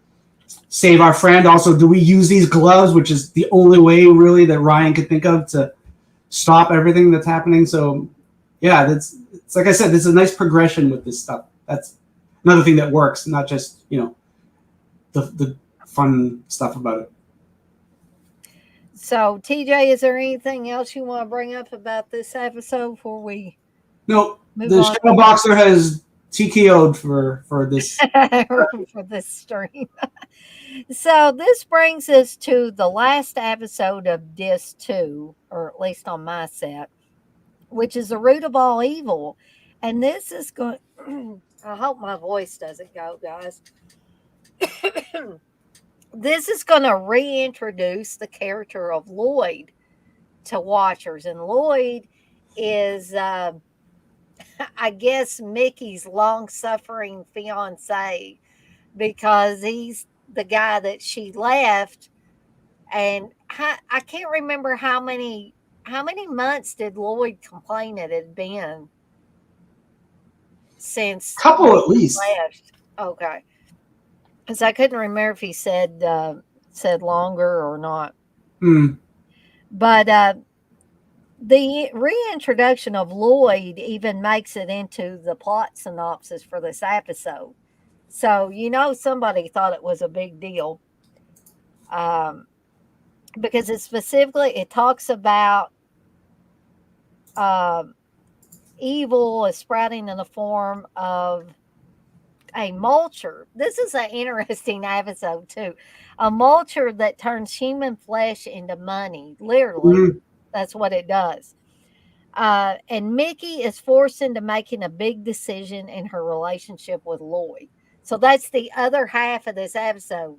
save our friend? Also, do we use these gloves, which is the only way really that Ryan could think of to stop everything that's happening? So it's like I said, there's a nice progression with this stuff. That's another thing that works, not just the fun stuff about it. So, TJ, is there anything else you want to bring up about this episode before we? No, the Shadow Boxer has TKO'd for this for this stream. So this brings us to the last episode of Pt.2, or at least on my set, which is the root of all evil. And this is going. I hope my voice doesn't go, guys. This is going to reintroduce the character of Lloyd to watchers. And Lloyd is, I guess, Mickey's long-suffering fiance, because he's the guy that she left. And I can't remember how many months did Lloyd complain it had been since. Couple at least. Left. Okay. Because I couldn't remember if he said longer or not. But the reintroduction of Lloyd even makes it into the plot synopsis for this episode. So, somebody thought it was a big deal. Because it talks about evil is sprouting in the form of a mulcher. This is an interesting episode too. A mulcher that turns human flesh into money. Literally, that's what it does. And Mickey is forced into making a big decision in her relationship with Lloyd. So that's the other half of this episode.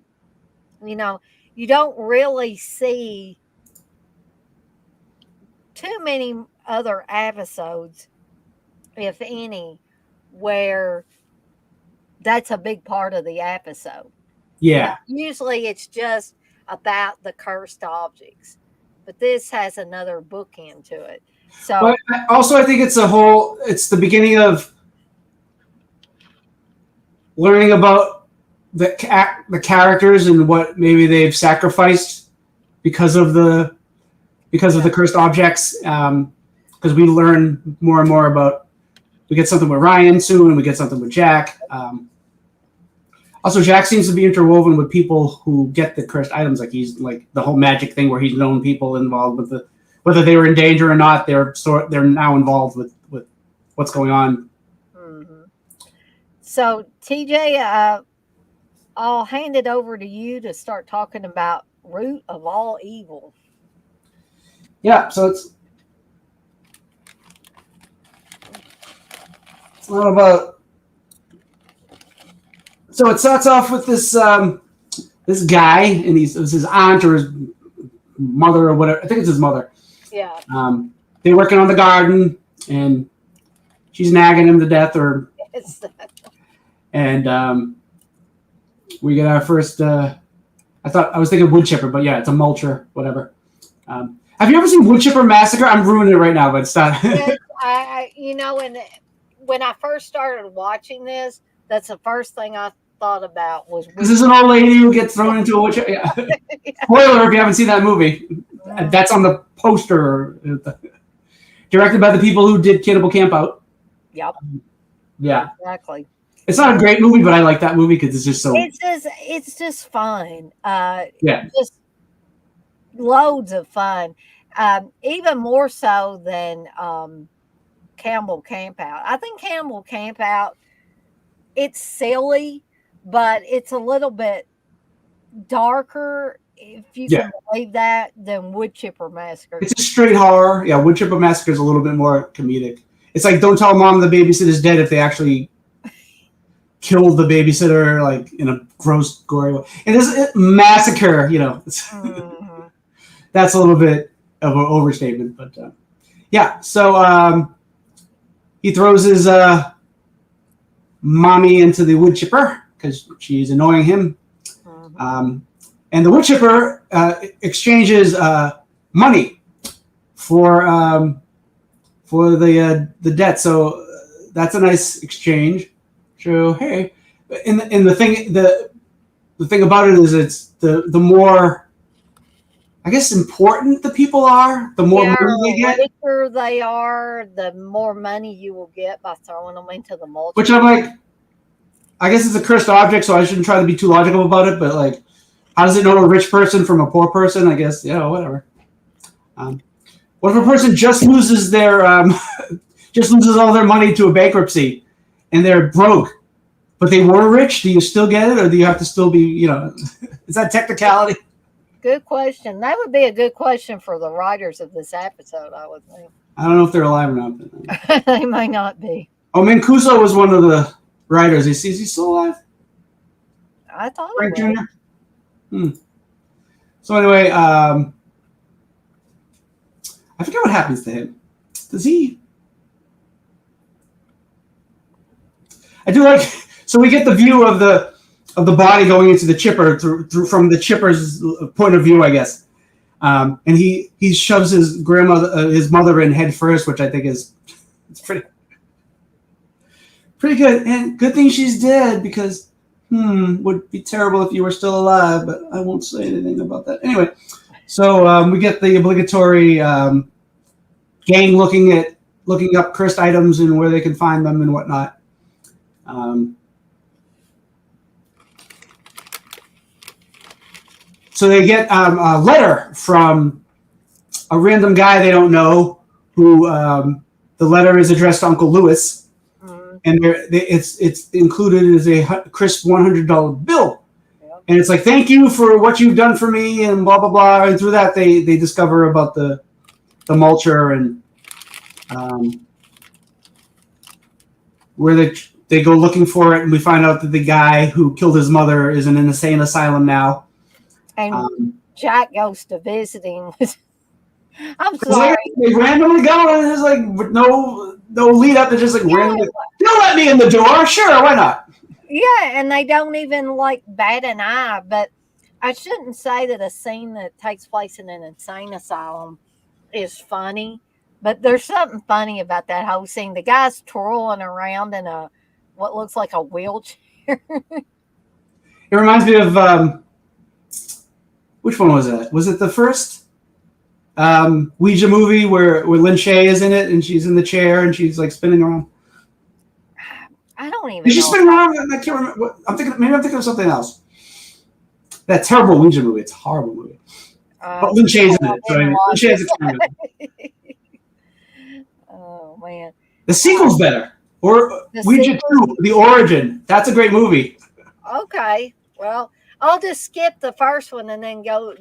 You don't really see too many other episodes, if any, where that's a big part of the episode. Yeah. Usually it's just about the cursed objects, but this has another bookend to it. So, but also I think it's the beginning of learning about the characters and what maybe they've sacrificed because of the cursed objects. Because we learn more and more about. We get something with Ryan soon, and we get something with Jack. Also, Jack seems to be interwoven with people who get the cursed items. Like he's like the whole magic thing where he's known people involved with whether they were in danger or not. They're now involved with what's going on. Mm-hmm. So TJ, I'll hand it over to you to start talking about root of all evil. Yeah, so What about? So it starts off with this this guy, and it was his aunt or his mother or whatever. I think it's his mother. Yeah. They're working on the garden, and she's nagging him to death, and we get our first. I was thinking wood chipper, but yeah, it's a mulcher, whatever. Have you ever seen Wood Chipper Massacre? I'm ruining it right now, but it's not. Yes, when I first started watching this, that's the first thing I thought about was. This is an old lady who gets thrown into a wood chipper. Yeah. Spoiler if you haven't seen that movie. That's on the poster. Directed by the people who did Cannibal Campout. Yep. Yeah. Exactly. It's not a great movie, but I like that movie because it's just so. It's just fun. Yeah. Just loads of fun. Even more so than Cannibal Campout. I think Cannibal Campout, it's silly, but it's a little bit darker, if you can believe that, than Wood Chipper Massacre. It's a straight horror. Yeah, Wood Chipper Massacre is a little bit more comedic. It's like don't tell mom the babysitter's dead if they actually killed the babysitter, like in a gross, gory way. And this massacre, that's a little bit of an overstatement, but yeah. So he throws his mommy into the wood chipper because she's annoying him, and the wood chipper exchanges money for the debt. So that's a nice exchange. So hey, in the thing about it is it's the more, I guess, important the people are, the more money they get. The richer they are, the more money you will get by throwing them into the mulch. Which I'm like, I guess it's a cursed object, so I shouldn't try to be too logical about it. But like, how does it know a rich person from a poor person? I guess whatever. What if a person just loses just loses all their money to a bankruptcy, and they're broke, but they were rich? Do you still get it, or do you have to still be? Is that technicality? Good question. That would be a good question for the writers of this episode, I would think. I don't know if they're alive or not. They might not be. Oh, Mancuso was one of the writers. Is he still alive? I thought Frank Jr. So anyway, I forget what happens to him. Does he? I do like. So we get the view of the body going into the chipper through from the chipper's point of view, I guess. And he shoves his his mother in head first, which I think it's pretty good. And good thing she's dead because would be terrible if you were still alive. But I won't say anything about that. Anyway, so we get the obligatory gang looking up cursed items and where they can find them and whatnot. So they get a letter from a random guy they don't know who the letter is addressed to Uncle Lewis, and it's included as a crisp $100 bill. And it's like, thank you for what you've done for me and blah, blah, blah. And through that, they discover about the mulcher and where they go looking for it. And we find out that the guy who killed his mother is in an insane asylum now. And Jack goes to visit him. I'm sorry. They randomly go, and there's like no lead up. They're just like randomly. You'll let me in the door, sure? Why not? Yeah, and they don't even like bat an eye. But I shouldn't say that a scene that takes place in an insane asylum is funny. But there's something funny about that whole scene. The guy's twirling around in what looks like a wheelchair. It reminds me of which one was that? Was it the first Ouija movie where Lynn Shay is in it and she's in the chair and she's like spinning around? I don't even. Did she spin around? I can't remember. I'm thinking of something else. That terrible Ouija movie. It's a horrible movie. But Lynn Shay's in it. So Lynn Shay's a cameo. Oh man. The sequel's better. Or Ouija 2, The Origin. That's a great movie. Okay. Well, I'll just skip the first one and then go.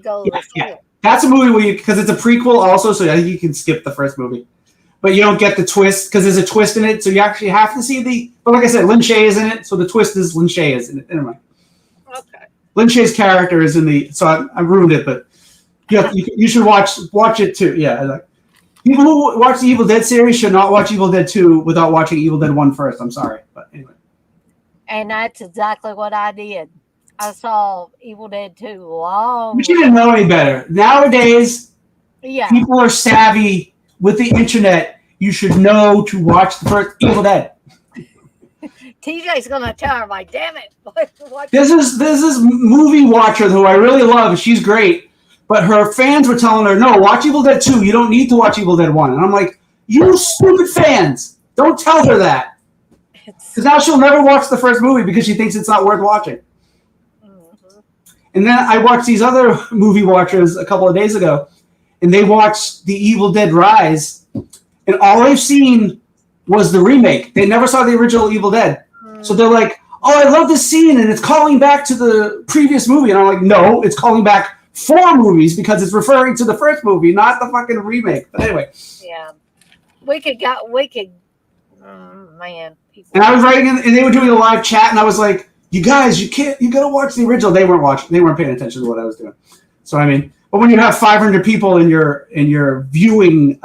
Yeah. That's a movie because it's a prequel also, so I think you can skip the first movie. but you don't get the twist because there's a twist in it, so you actually have to see the. But like I said, Lin Shaye is in it, so the twist is Lin Shaye is in it. Never mind. Okay. Lin Shaye's character is in the. So I ruined it, but you should watch it too. Yeah, like people who watch the Evil Dead series should not watch Evil Dead 2 without watching Evil Dead 1 first. I'm sorry, but anyway. And that's exactly what I did. I saw Evil Dead 2 long. But you didn't know any better. Nowadays, Yeah. people are savvy with the internet. You should know to watch the first Evil Dead. TJ's gonna tell her, like, damn it. This is movie watcher who I really love. She's great. But her fans were telling her, no, watch Evil Dead 2. You don't need to watch Evil Dead 1. And I'm like, you stupid fans. Don't tell her that. Because now she'll never watch the first movie because she thinks it's not worth watching. Mm-hmm. And then I watched these other movie watchers a couple of days ago, and they watched The Evil Dead Rise, and all they've seen was the remake. They never saw the original Evil Dead. So they're like, oh, I love this scene, and it's calling back to the previous movie. And I'm like, no, it's calling back 4 movies because it's referring to the first movie, not the fucking remake. But anyway. Yeah. Man. And I was writing, and they were doing a live chat, and I was like, you guys, you gotta watch the original. They weren't paying attention to what I was doing. So, I mean, but when you have 500 people in your viewing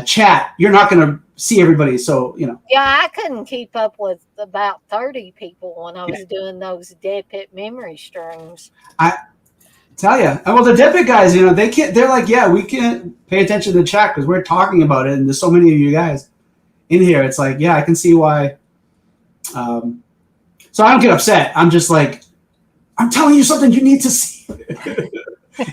chat, you're not going to see everybody. So, you know. Yeah, I couldn't keep up with about 30 people when I was doing those Dead Pit memory streams. I tell you. Well, the Dead Pit guys, you know, they're like, yeah, we can't pay attention to the chat because we're talking about it. And there's so many of you guys in here. It's like, yeah, I can see why. So I don't get upset. I'm just like, I'm telling you something you need to see.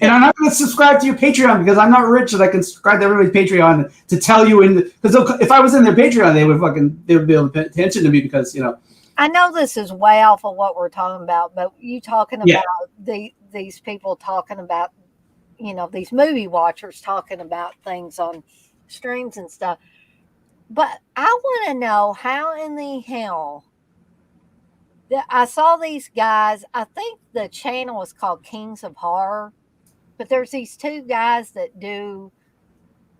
And I'm not going to subscribe to your Patreon because I'm not rich and I can subscribe to everybody's Patreon to tell you. Because if I was in their Patreon, they would be able to pay attention to me because, you know. I know this is way off of what we're talking about, but you talking about these people talking about, you know, these movie watchers talking about things on streams and stuff. But I want to know how in the hell I saw these guys. I think the channel is called Kings of Horror. But there's these 2 guys that do,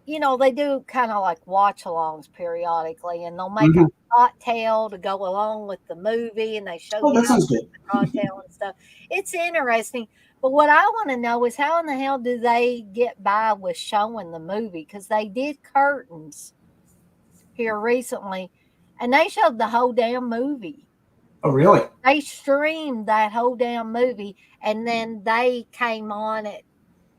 you know, they do kind of like watch-alongs periodically, and they'll make a cocktail to go along with the movie, and they show you how to make the cocktail and stuff. It's interesting. But what I want to know is how in the hell do they get by with showing the movie? Because they did curtains here recently, and they showed the whole damn movie. Oh, really? They streamed that whole damn movie, and then they came on at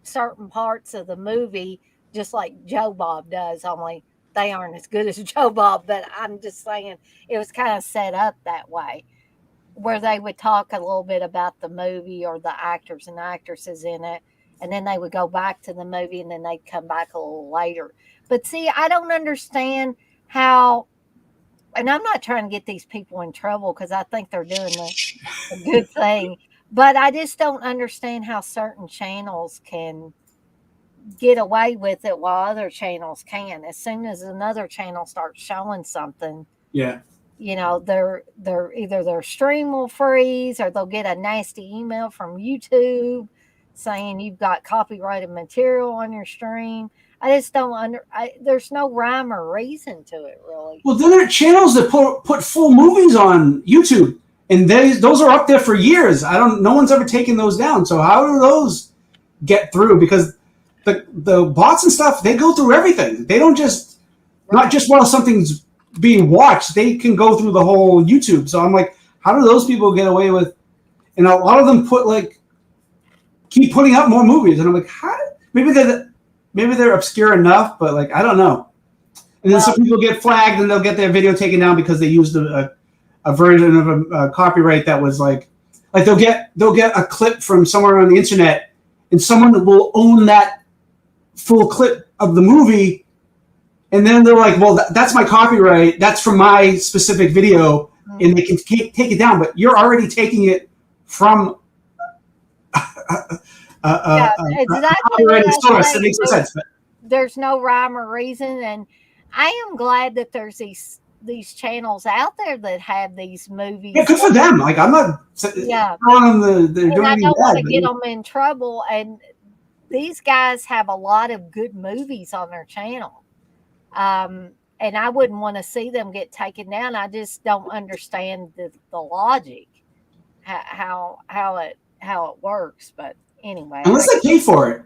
certain parts of the movie, just like Joe Bob does, only they aren't as good as Joe Bob, but I'm just saying it was kind of set up that way, where they would talk a little bit about the movie or the actors and actresses in it, and then they would go back to the movie, and then they'd come back a little later. But see, I don't understand how, and I'm not trying to get these people in trouble because I think they're doing a good thing, but I just don't understand how certain channels can get away with it while other channels can. As soon as another channel starts showing something, yeah, you know, they're either their stream will freeze or they'll get a nasty email from YouTube saying you've got copyrighted material on your stream. I just don't there's no rhyme or reason to it, really. Well, then there are channels that put full movies on YouTube, and those are up there for years. No one's ever taken those down. So how do those get through? Because the bots and stuff, they go through everything. They don't just not just while something's being watched. They can go through the whole YouTube. So I'm like, how do those people get away with? And a lot of them keep putting up more movies, and I'm like, how? Maybe they're obscure enough, but like I don't know. And then some people get flagged, and they'll get their video taken down because they used a version of a copyright that was like they'll get a clip from somewhere on the internet, and someone will own that full clip of the movie, and then they're like, well, that's my copyright. That's from my specific video, and they can take it down. But you're already taking it from exactly source. That makes no sense. But there's no rhyme or reason, and I am glad that there's these channels out there that have these movies. Yeah, good for them. Like I'm not telling them they're doing I anything don't want bad, to get them in trouble. And these guys have a lot of good movies on their channel. And I wouldn't want to see them get taken down. I just don't understand the logic, how it works. But anyway, Unless they pay for it.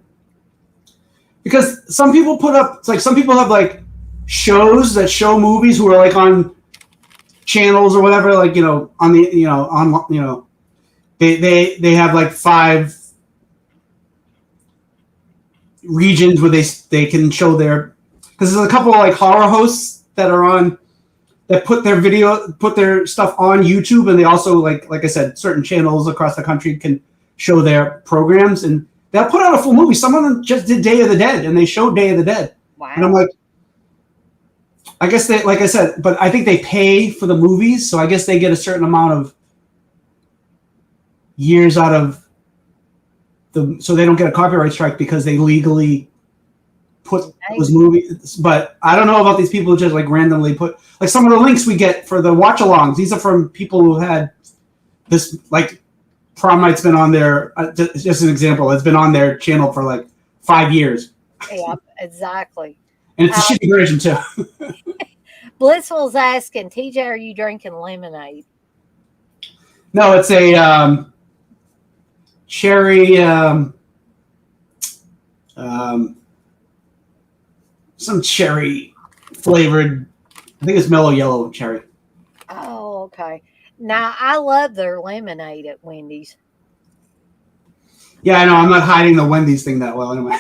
Because some people put up, it's like some people have like shows that show movies who are like on channels or whatever, like, on the, on, they have like 5 regions where they can show their, because there's a couple of like horror hosts that are on, that put their stuff on YouTube, and they also, like I said, certain channels across the country can show their programs, and they'll put out a full movie. Some of them just did Day of the Dead, and they showed Day of the Dead. Wow. And I'm like, I guess they, like I said, but I think they pay for the movies, so I guess they get a certain amount of years out of so they don't get a copyright strike because they legally put those movies. But I don't know about these people who just like randomly put, like, some of the links we get for the watch-alongs. These are from people who had this, like, Prom Night's been on their, just an example, it's been on their channel for like 5 years. Yeah, exactly. And it's a shitty version too. Blissful's asking, TJ, are you drinking lemonade? No, it's a cherry, some cherry flavored. I think it's mellow yellow cherry. Oh, okay. Now, I love their lemonade at Wendy's. Yeah, I know. I'm not hiding the Wendy's thing that well anyway.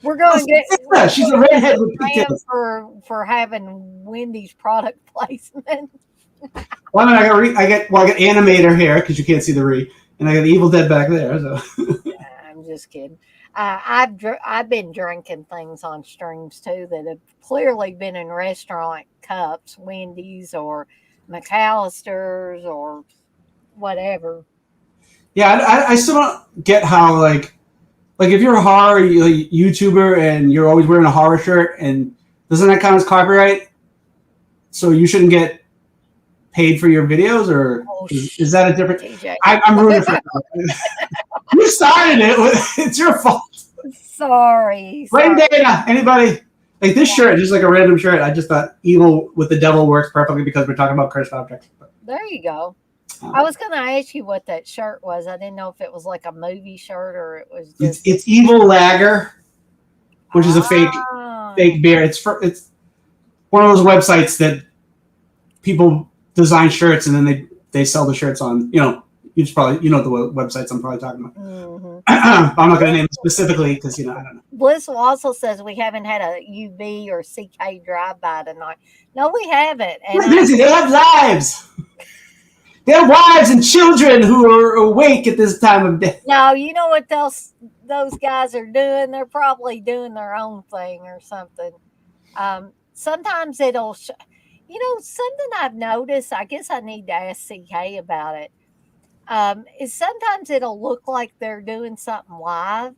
We're going to get. Yeah, she's a redhead with pigtails. For having Wendy's product placement. Well, I mean, I get Animator here because you can't see the re, and I got Evil Dead back there. So. I'm just kidding. I've been drinking things on streams too that have clearly been in restaurant cups, Wendy's or McAllister's or whatever. Yeah, I still don't get how like if you're a horror YouTuber and you're always wearing a horror shirt, and doesn't that count as copyright? So you shouldn't get paid for your videos, or is that a different? TJ. I'm rooting for it. You started it. It's your fault. Sorry. Blame Dana. Anybody? Like this shirt, just like a random shirt. I just thought evil with the devil works perfectly because we're talking about cursed objects. There you go. I was going to ask you what that shirt was. I didn't know if it was like a movie shirt or it was just. It's Evil Lager, which is a fake beer. It's one of those websites that people design shirts and then they sell the shirts on. You just probably the websites I'm probably talking about. Mm-hmm. I'm not going to name it specifically because I don't know. Blissful also says we haven't had a UB or CK drive-by tonight. No, we haven't. And they have lives. They have wives and children who are awake at this time of day. No, you know what those guys are doing? They're probably doing their own thing or something. Sometimes it'll, something I've noticed. I guess I need to ask CK about it. Is sometimes it'll look like they're doing something live,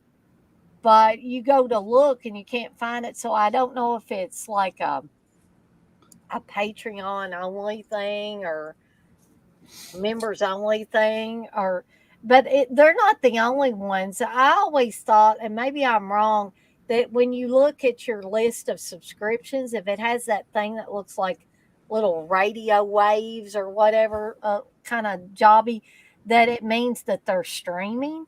but you go to look and you can't find it. So I don't know if it's like a Patreon only thing or members only thing, but they're not the only ones. I always thought, and maybe I'm wrong, that when you look at your list of subscriptions, if it has that thing that looks like little radio waves or whatever, kind of jobby, that it means that they're streaming.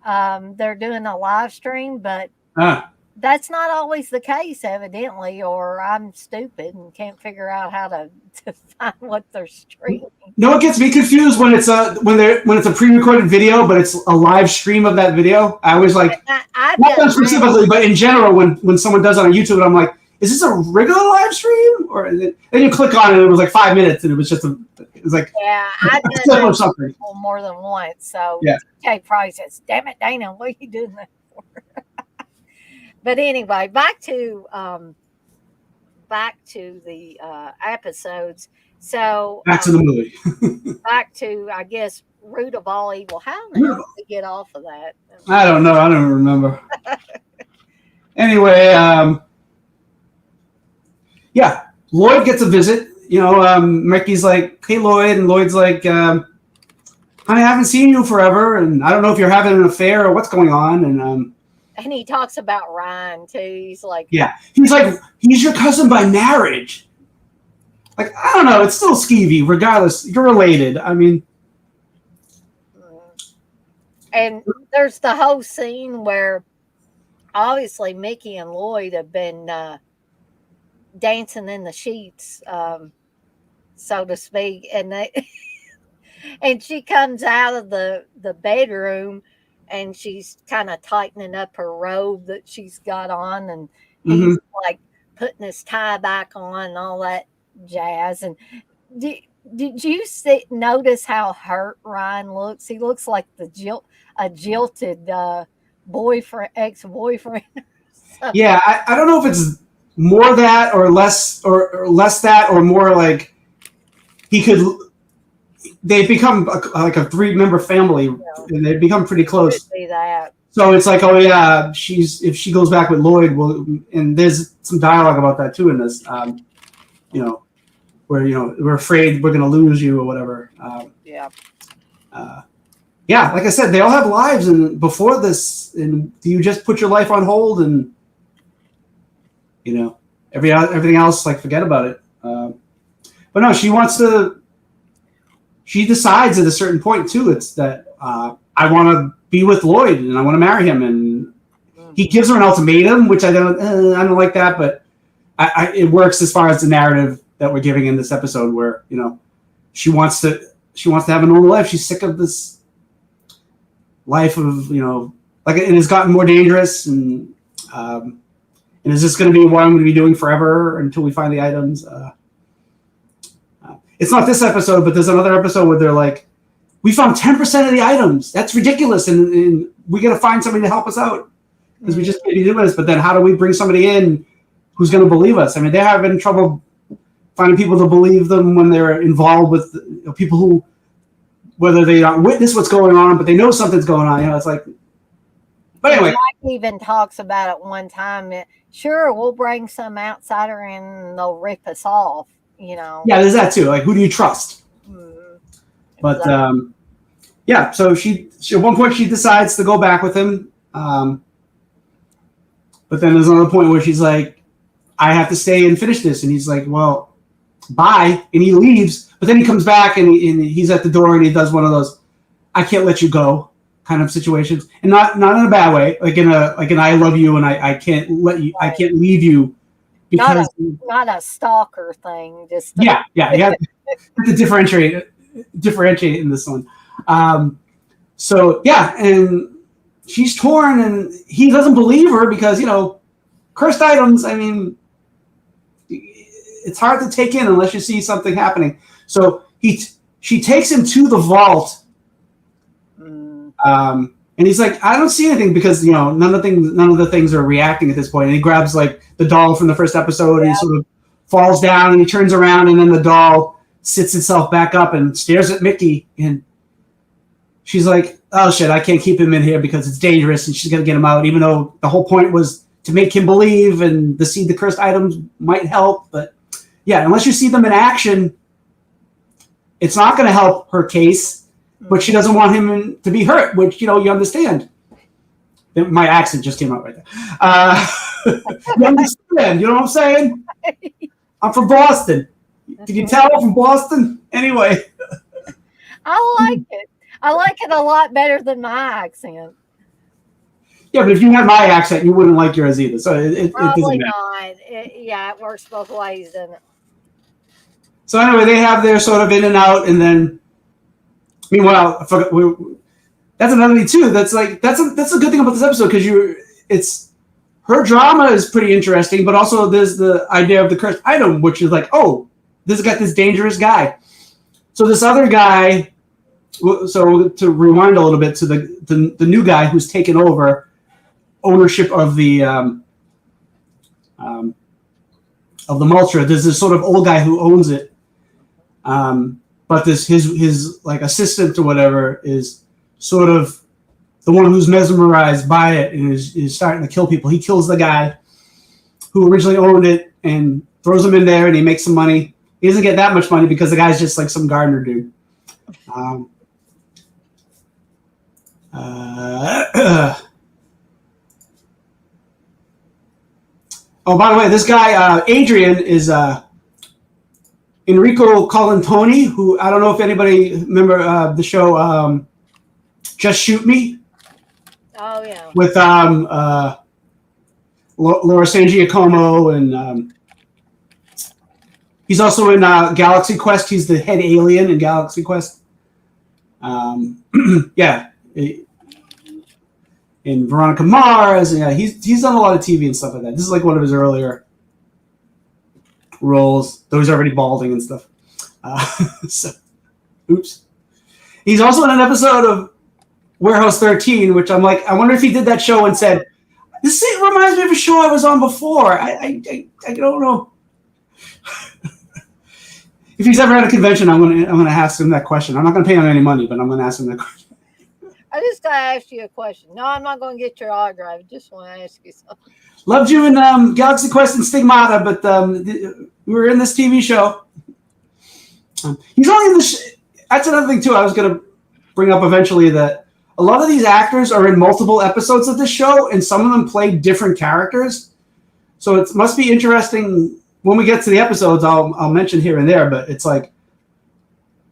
They're doing a live stream, but that's not always the case, evidently, or I'm stupid and can't figure out how to find what they're streaming. No, it gets me confused when it's when it's a pre-recorded video, but it's a live stream of that video. I always like, not them specifically, but in general, when someone does it on YouTube, and I'm like, is this a regular live stream, or is it? Then you click on it, and it was like 5 minutes, and it was just it was like I've done or something more than once. So yeah. Okay, probably says, "Damn it, Dana, what are you doing that for?" But anyway, back to the episodes. So back to the movie. Back to, I guess, root of all evil. How in the hell did we get off of that? I don't know. I don't remember. Anyway, yeah, Lloyd gets a visit. Mickey's like, "Hey, Lloyd," and Lloyd's like, "Honey, I haven't seen you forever, and I don't know if you're having an affair or what's going on." And And he talks about Ryan too. He's like, he's your cousin by marriage. Like, I don't know, it's still skeevy. Regardless, you're related. I mean, and there's the whole scene where obviously Mickey and Lloyd have been dancing in the sheets, so to speak, and they and she comes out of the bedroom and she's kind of tightening up her robe that she's got on, and he's like putting his tie back on and all that jazz. And did you notice how hurt Ryan looks? He looks like a jilted boyfriend, ex-boyfriend. yeah, I don't know if it's more that or less that or more like they've become like a 3-member family, and they've become pretty close. So it's like, oh yeah, if she goes back with Lloyd, and there's some dialogue about that too in this, where we're afraid we're gonna lose you or whatever. Like I said, they all have lives, and before this, and do you just put your life on hold and everything else, like, forget about it? But no, she decides at a certain point too. It's that I want to be with Lloyd and I want to marry him, and he gives her an ultimatum, which I don't like that, but it works as far as the narrative that we're giving in this episode, where she wants to have a normal life. She's sick of this life of like, it has gotten more dangerous, and is this going to be what I'm going to be doing forever until we find the items? It's not this episode, but there's another episode where they're like, we found 10% of the items. That's ridiculous. And we got to find somebody to help us out because we just can't be doing this. But then how do we bring somebody in who's going to believe us? I mean, they're having trouble finding people to believe them when they're involved with people who, whether they don't witness what's going on, but they know something's going on. It's like, but anyway. Mike even talks about it one time. Sure, we'll bring some outsider and they'll rip us off. Yeah, there's that too. Like, who do you trust? But so she at one point she decides to go back with him, but then there's another point where she's like, I have to stay and finish this, and he's like, well, bye, and he leaves. But then he comes back and he's at the door and he does one of those I can't let you go kind of situations, and not in a bad way, like in I love you and I can't let you, I can't leave you. Because, not a stalker thing. Just you have to differentiate in this one. And she's torn, and he doesn't believe her because cursed items. I mean, it's hard to take in unless you see something happening. So she takes him to the vault, and he's like, I don't see anything because none of the things are reacting at this point. And he grabs like the doll from the first episode, and he sort of falls down, and he turns around, and then the doll sits itself back up and stares at Mickey, and she's like, oh shit, I can't keep him in here because it's dangerous, and she's gonna get him out, even though the whole point was to make him believe and to see the cursed items might help. But unless you see them in action, it's not going to help her case. But she doesn't want him to be hurt, which, you understand. My accent just came out right there. You understand, you know what I'm saying? I'm from Boston. Did you tell I'm from Boston? Anyway. I like it. I like it a lot better than my accent. Yeah, but if you had my accent, you wouldn't like yours either. So it Probably not. It works both ways, doesn't it? So anyway, they have their sort of in and out, and then meanwhile, that's another thing too. That's a good thing about this episode because her drama is pretty interesting, but also there's the idea of the cursed item, which is like, oh, this has got this dangerous guy. So this other guy. So to rewind a little bit to the new guy who's taken over ownership of the Multra. There's this sort of old guy who owns it. But this his like assistant or whatever is sort of the one who's mesmerized by it and is starting to kill people. He kills the guy who originally owned it and throws him in there, and he makes some money. He doesn't get that much money because the guy's just like some gardener dude. Oh, by the way, this guy Adrian is Enrico Colantoni, who I don't know if anybody remember the show Just Shoot Me. Oh yeah. With Laura San Giacomo, and he's also in Galaxy Quest. He's the head alien in Galaxy Quest. Yeah, in Veronica Mars. Yeah, he's done a lot of TV and stuff like that. This is like one of his earlier roles, though he's already balding and stuff. So, oops. He's also in an episode of Warehouse 13, which I'm like, I wonder if he did that show and said, "This reminds me of a show I was on before." I don't know. If he's ever at a convention, I'm gonna ask him that question. I'm not gonna pay him any money, but I'm gonna ask him that question. I just gotta ask you a question. No, I'm not gonna get your autograph. I just want to ask you something. Loved you in Galaxy Quest and Stigmata, but we were in this TV show. He's only in the. That's another thing too. I was gonna bring up eventually that a lot of these actors are in multiple episodes of this show, and some of them play different characters. So it must be interesting when we get to the episodes. I'll mention here and there, but it's like,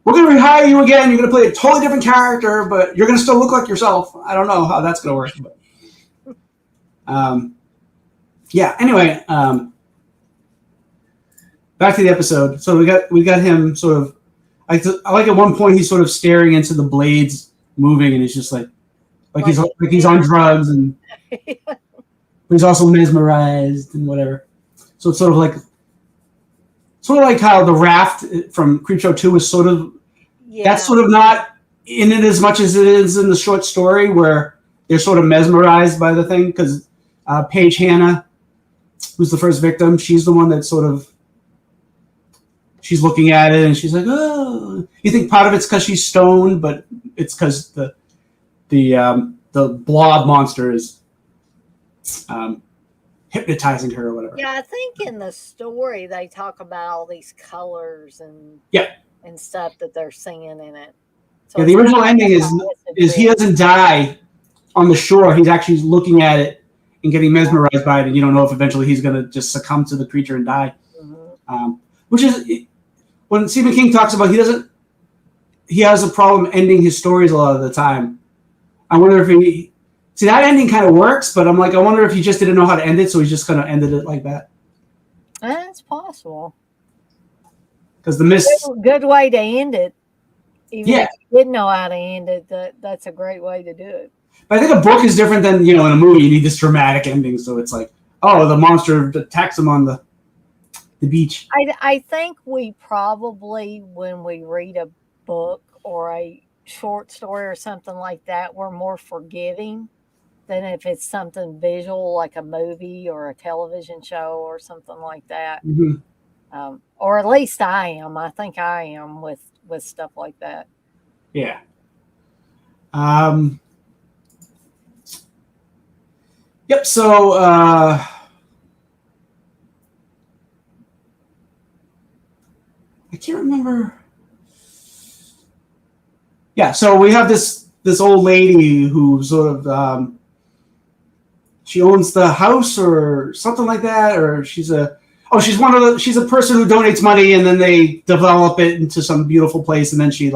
we're going to rehire you again. You're going to play a totally different character, but you're going to still look like yourself. I don't know how that's going to work. But, yeah. Anyway, back to the episode. So we got him sort of. I like at one point he's sort of staring into the blades moving, and he's just like he's on drugs, and but he's also mesmerized and whatever. So it's sort of like how the raft from Creepshow 2 is sort of, that's sort of not in it as much as it is in the short story, where they're sort of mesmerized by the thing, because Paige Hannah, who's the first victim, she's the one that sort of, she's looking at it and she's like, oh. You think part of it's because she's stoned, but it's because the blob monster is hypnotizing her or whatever. Yeah, I think in the story they talk about all these colors and stuff that they're seeing in it. So yeah, the original ending is he doesn't die on the shore. He's actually looking at it and getting mesmerized by it, and you don't know if eventually he's going to just succumb to the creature and die. Mm-hmm. Which is when Stephen King talks about he has a problem ending his stories a lot of the time. I wonder if see, that ending kind of works, but I'm like, I wonder if he just didn't know how to end it, so he just kind of ended it like that. That's possible. Because the mist, good way to end it. Even if you didn't know how to end it, that's a great way to do it. But I think a book is different than, in a movie. You need this dramatic ending, so it's like, oh, the monster attacks him on the beach. I think we probably, when we read a book or a short story or something like that, we're more forgiving than if it's something visual like a movie or a television show or something like that. Mm-hmm. Or at least I am. I think I am with stuff like that. Yeah. Yep. So I can't remember. Yeah. So we have this old lady who sort of she owns the house or something like that, or she's a person who donates money and then they develop it into some beautiful place, and then she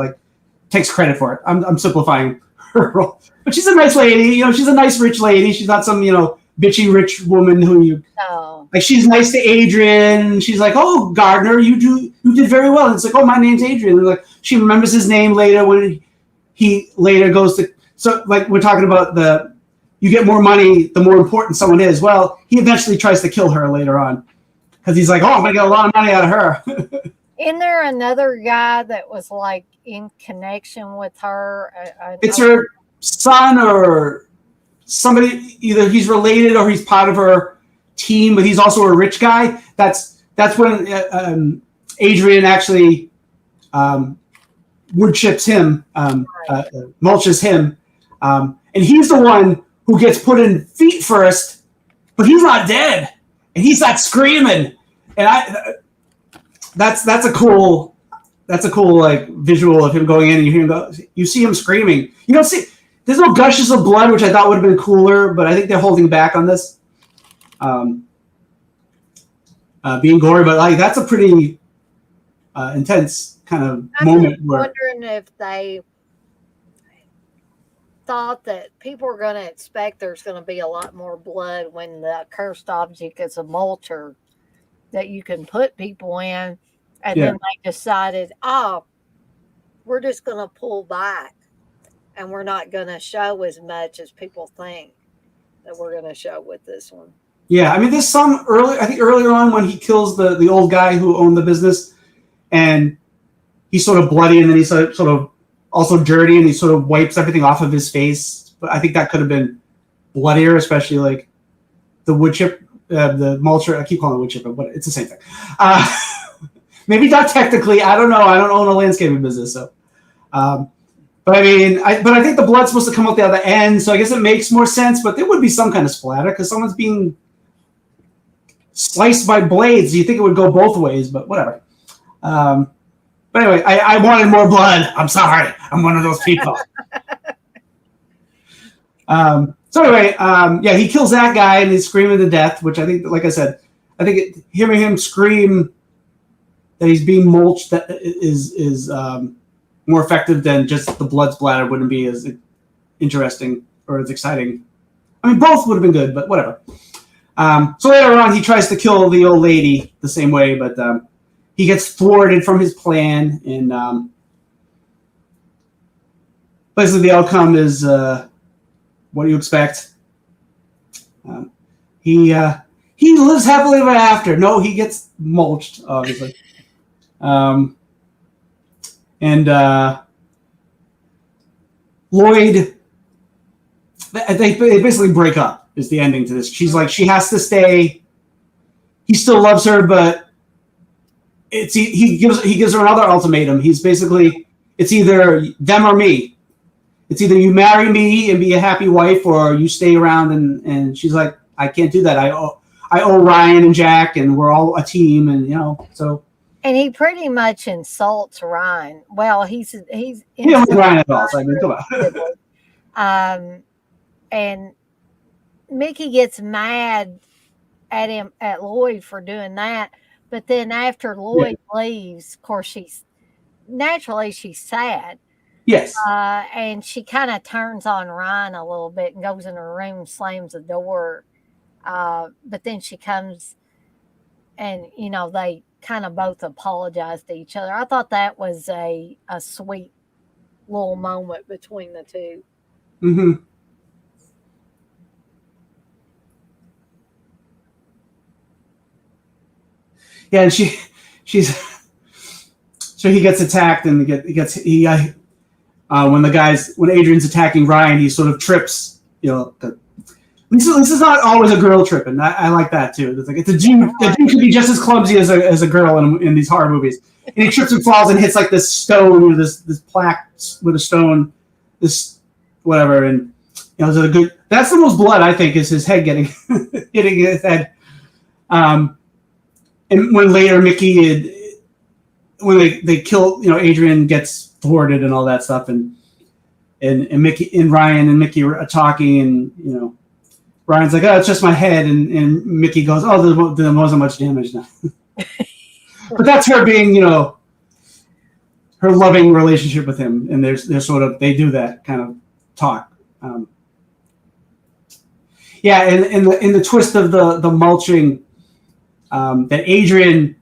takes credit for it. I'm simplifying her role, but she's a nice lady. She's a nice rich lady. She's not some bitchy rich woman who she's nice to Adrian. She's like, oh, Gardner, you did very well. And it's like, oh, my name's Adrian. And she remembers his name later when he later goes to. So we're talking about you get more money the more important someone is. Well, he eventually tries to kill her later on because he's like, oh, I'm gonna get a lot of money out of her. Isn't there another guy that was in connection with her? It's her son or somebody. Either he's related or he's part of her team, but he's also a rich guy. That's when Adrian actually wood chips him, mulches him, and he's the one who gets put in feet first, but he's not dead, and he starts screaming, and that's a cool visual of him going in, and you hear him go, you see him screaming. You don't see, there's no gushes of blood, which I thought would have been cooler, but I think they're holding back on this. being gory, but like that's a pretty intense kind of I'm moment. wondering if they thought that people are going to expect there's going to be a lot more blood when the cursed object is a mulcher that you can put people in, and then they decided, oh, we're just going to pull back, and we're not going to show as much as people think that we're going to show with this one. Yeah, I mean, there's some I think earlier on when he kills the old guy who owned the business, and he's sort of bloody, and then he's sort of also dirty, and he sort of wipes everything off of his face. But I think that could have been bloodier, especially like the wood chip, the mulcher. I keep calling it wood chipper, but it's the same thing. Maybe not technically. I don't know. I don't own a landscaping business, so. But I mean, I think the blood's supposed to come out the other end, so I guess it makes more sense. But there would be some kind of splatter because someone's being sliced by blades. You think it would go both ways, but whatever. But anyway, I wanted more blood. I'm sorry. I'm one of those people. So anyway, yeah, he kills that guy and he's screaming to death, which I think, like I said, hearing him scream that he's being mulched that is more effective than just the blood splatter wouldn't be as interesting or as exciting. I mean, both would have been good, but whatever. So later on, he tries to kill the old lady the same way, but he gets thwarted from his plan, and basically the outcome is what do you expect? He lives happily ever after. No, he gets mulched, obviously. And Lloyd, they basically break up. Is the ending to this? She's like, she has to stay. He still loves her, but he gives her another ultimatum. He's basically, it's either them or me. It's either you marry me and be a happy wife, or you stay around. And she's like, I can't do that. I owe Ryan and Jack, and we're all a team, and so. And he pretty much insults Ryan. Well, he's he don't like Ryan at all. So I mean, come on. And Mickey gets mad at Lloyd for doing that, but then after Lloyd leaves, of course she's sad. Yes. And she kind of turns on Ryan a little bit and goes in her room, slams the door. But then she comes and, they kind of both apologize to each other. I thought that was a sweet little moment between the two. Mm-hmm. Yeah, and she's so he gets attacked, and when Adrian's attacking Ryan, he sort of trips. This is not always a girl tripping. I like that too. It's like it's a dude. The dude can be just as clumsy as a girl in these horror movies. And he trips and falls and hits like this stone or this plaque with a stone, this whatever, and it's a good. That's the most blood I think is his head getting hitting his head. And when later Mickey, when they kill, Adrian gets thwarted and all that stuff, and Mickey and Ryan and Mickey are talking, and Ryan's like, oh, it's just my head, and Mickey goes, oh, there wasn't much damage now. But that's her being, her loving relationship with him, and they do that kind of talk. Yeah, and in the twist of the mulching. That Adrian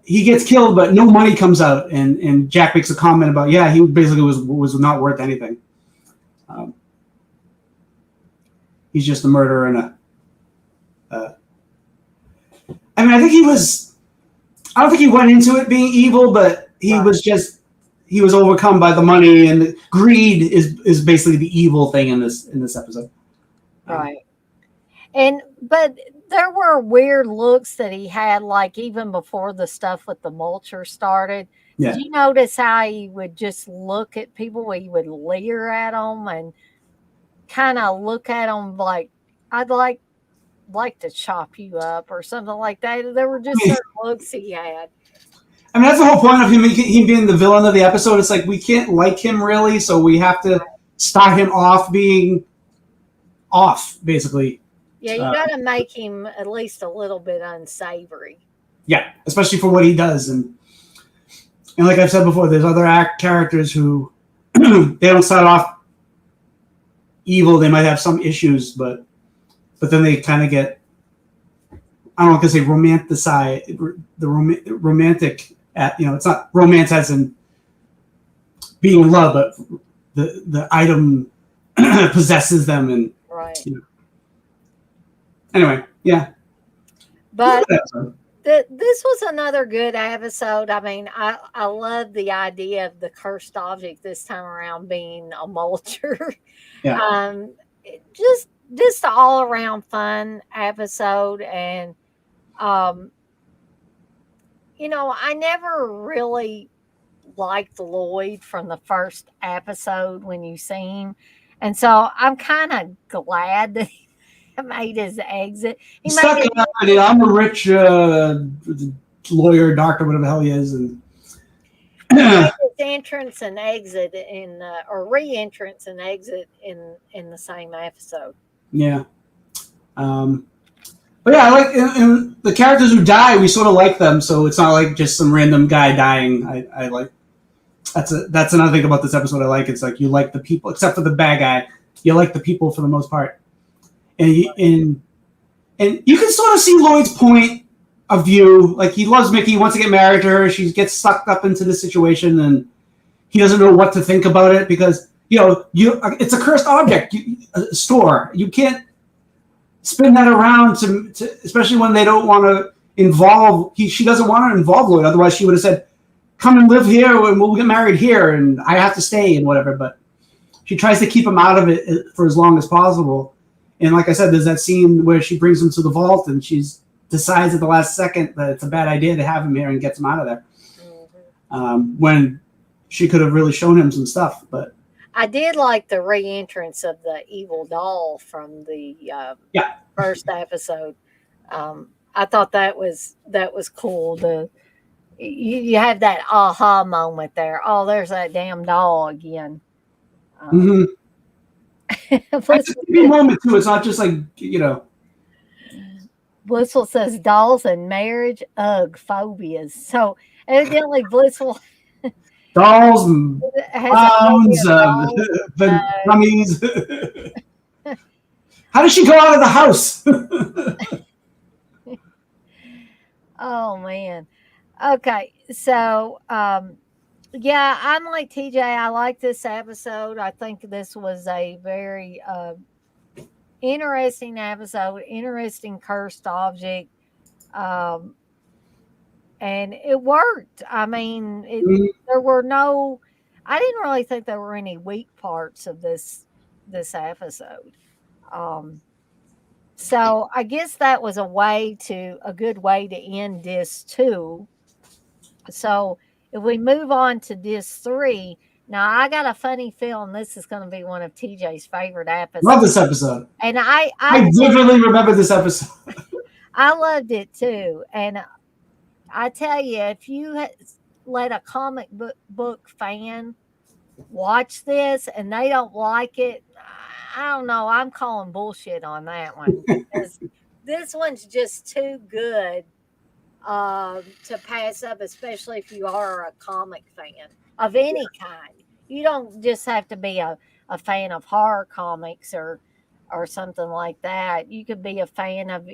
he gets killed, but no money comes out, and Jack makes a comment about he basically was not worth anything. He's just a murderer and I mean, I don't think he went into it being evil, but he was overcome by the money, and greed is basically the evil thing in this episode. Right. But there were weird looks that he had, like even before the stuff with the mulcher started. Yeah. Did you notice how he would just look at people? He would leer at them and kind of look at them like, I'd like to chop you up or something like that. There were just certain looks he had. I mean, that's the whole point of him being the villain of the episode. It's like we can't like him really, so we have to start him off being off, basically. Yeah, you got to make him at least a little bit unsavory. Yeah, especially for what he does, and like I've said before, there's other characters who they don't start off evil. They might have some issues, but then they kind of get, I don't know, because they romanticize the romantic. It's not romance as in being in love, but the item possesses them, and Right. Anyway, yeah. But this was another good episode. I mean, I love the idea of the cursed object this time around being a mulcher. Yeah. Just an all around fun episode, and I never really liked Lloyd from the first episode when you see him, and so I'm kind of glad that he made his exit. He's stuck out. I'm a rich lawyer, doctor, whatever the hell he is, and his entrance and exit or re-entrance and exit in the same episode. Yeah. But yeah, I like in the characters who die. We sort of like them, so it's not like just some random guy dying. I like that's another thing about this episode. I like it's like you like the people, except for the bad guy. You like the people for the most part, and you can sort of see Lloyd's point of view. Like he loves Mickey, he wants to get married to her. She gets sucked up into the situation, and he doesn't know what to think about it because it's a cursed object. A store. You can't spin that around to especially when they don't want to involve. She doesn't want to involve Lloyd. Otherwise, she would have said, "Come and live here, and we'll get married here, and I have to stay and whatever." But she tries to keep him out of it for as long as possible. And like I said, there's that scene where she brings him to the vault, and she decides at the last second that it's a bad idea to have him here and gets him out of there. Mm-hmm. When she could have really shown him some stuff, but I did like the re-entrance of the evil doll from the first episode. I thought that was cool. You have that aha moment there. Oh, there's that damn doll again. It's a TV moment too. It's not just like Blissful says dolls and marriage, phobias. So evidently Blissful dolls and clowns, dummies. How does she go out of the house? Oh man. Okay, so yeah, I'm like TJ. I like this episode. I think this was a very interesting episode, interesting cursed object, and it worked. I mean, there were no. I didn't really think there were any weak parts of this episode. So I guess that was a good way to end disc 2. So if we move on to disc 3, now I got a funny feeling this is going to be one of TJ's favorite episodes. Love this episode. And I vividly remember this episode. I loved it too. And I tell you, if you let a comic book fan watch this and they don't like it, I don't know. I'm calling bullshit on that one. Because this one's just too good to pass up, especially if you are a comic fan of any kind. You don't just have to be a fan of horror comics or something like that. You could be a fan of,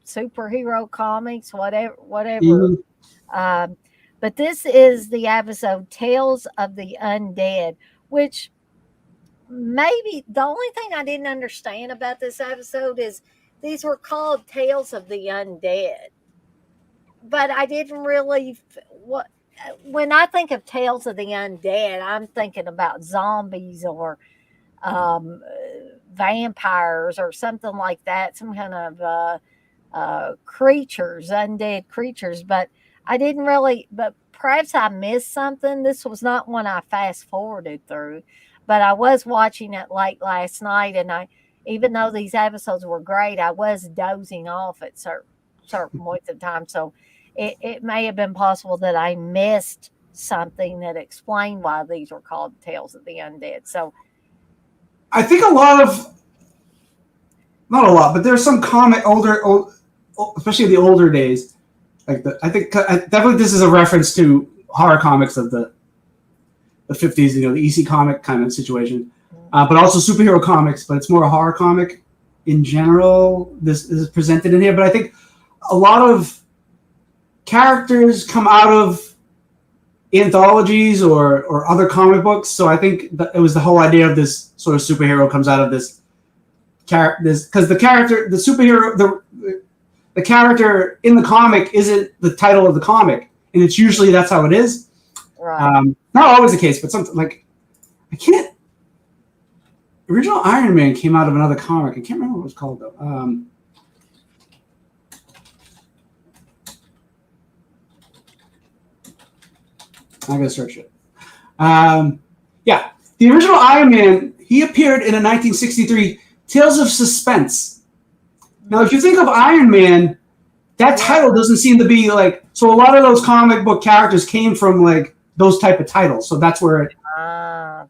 superhero comics, whatever. Mm-hmm. But this is the episode Tales of the Undead, which maybe the only thing I didn't understand about this episode is these were called Tales of the Undead. But I didn't really when I think of Tales of the Undead, I'm thinking about zombies or vampires or something like that, some kind of creatures, undead creatures. But I didn't really, but perhaps I missed something. This was not one I fast forwarded through, but I was watching it late last night, and even though these episodes were great, I was dozing off at certain points of time. So it may have been possible that I missed something that explained why these were called Tales of the Undead. So I think a lot of not a lot, but there's some especially the older days. Like I think definitely this is a reference to horror comics of the 50s, the EC comic kind of situation, but also superhero comics. But it's more a horror comic in general. This is presented in here, but I think a lot of characters come out of anthologies or other comic books. So I think it was the whole idea of this sort of superhero comes out of this character, because the character in the comic isn't the title of the comic, and it's usually that's how it is. Right. Not always the case, but something like original Iron Man came out of another comic. I can't remember what it was called though. I'm gonna search it. Yeah, the original Iron Man, he appeared in a 1963 Tales of Suspense. Now, if you think of Iron Man, that title doesn't seem to be like. So a lot of those comic book characters came from like those type of titles. So that's where. That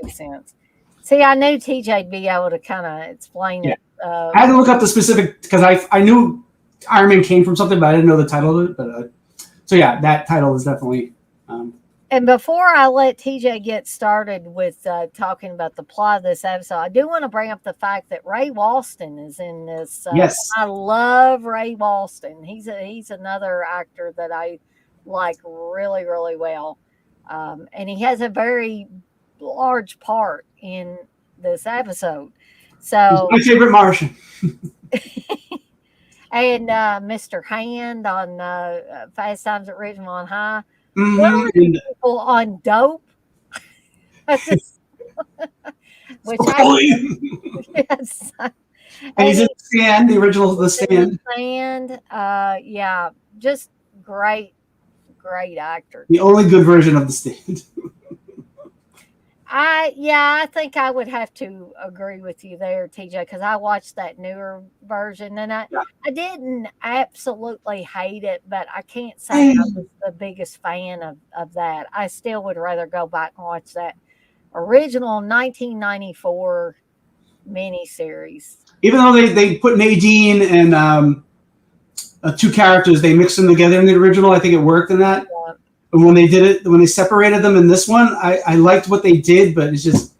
makes sense. See, I knew TJ'd be able to kind of explain it. I had to look up the specific because I knew Iron Man came from something, but I didn't know the title of it. But so yeah, that title is definitely. And before I let TJ get started with talking about the plot of this episode, I do want to bring up the fact that Ray Walston is in this. Yes, I love Ray Walston. He's another actor that I like really, really well, and he has a very large part in this episode. So he's my favorite Martian. And Mr. Hand on Fast Times at Ridgemont High. Mm-hmm. People on Dope. Which yes. And he's in The Stand, the original of The Stand. Yeah, just great actor. The only good version of The Stand. I think I would have to agree with you there, TJ, because I watched that newer version and I didn't absolutely hate it, but I can't say I was the biggest fan of that. I still would rather go back and watch that original 1994 miniseries. Even though they put Nadine and two characters, they mixed them together in the original. I think it worked in that. Yeah. When they did it, when they separated them in this one, I liked what they did, but it's just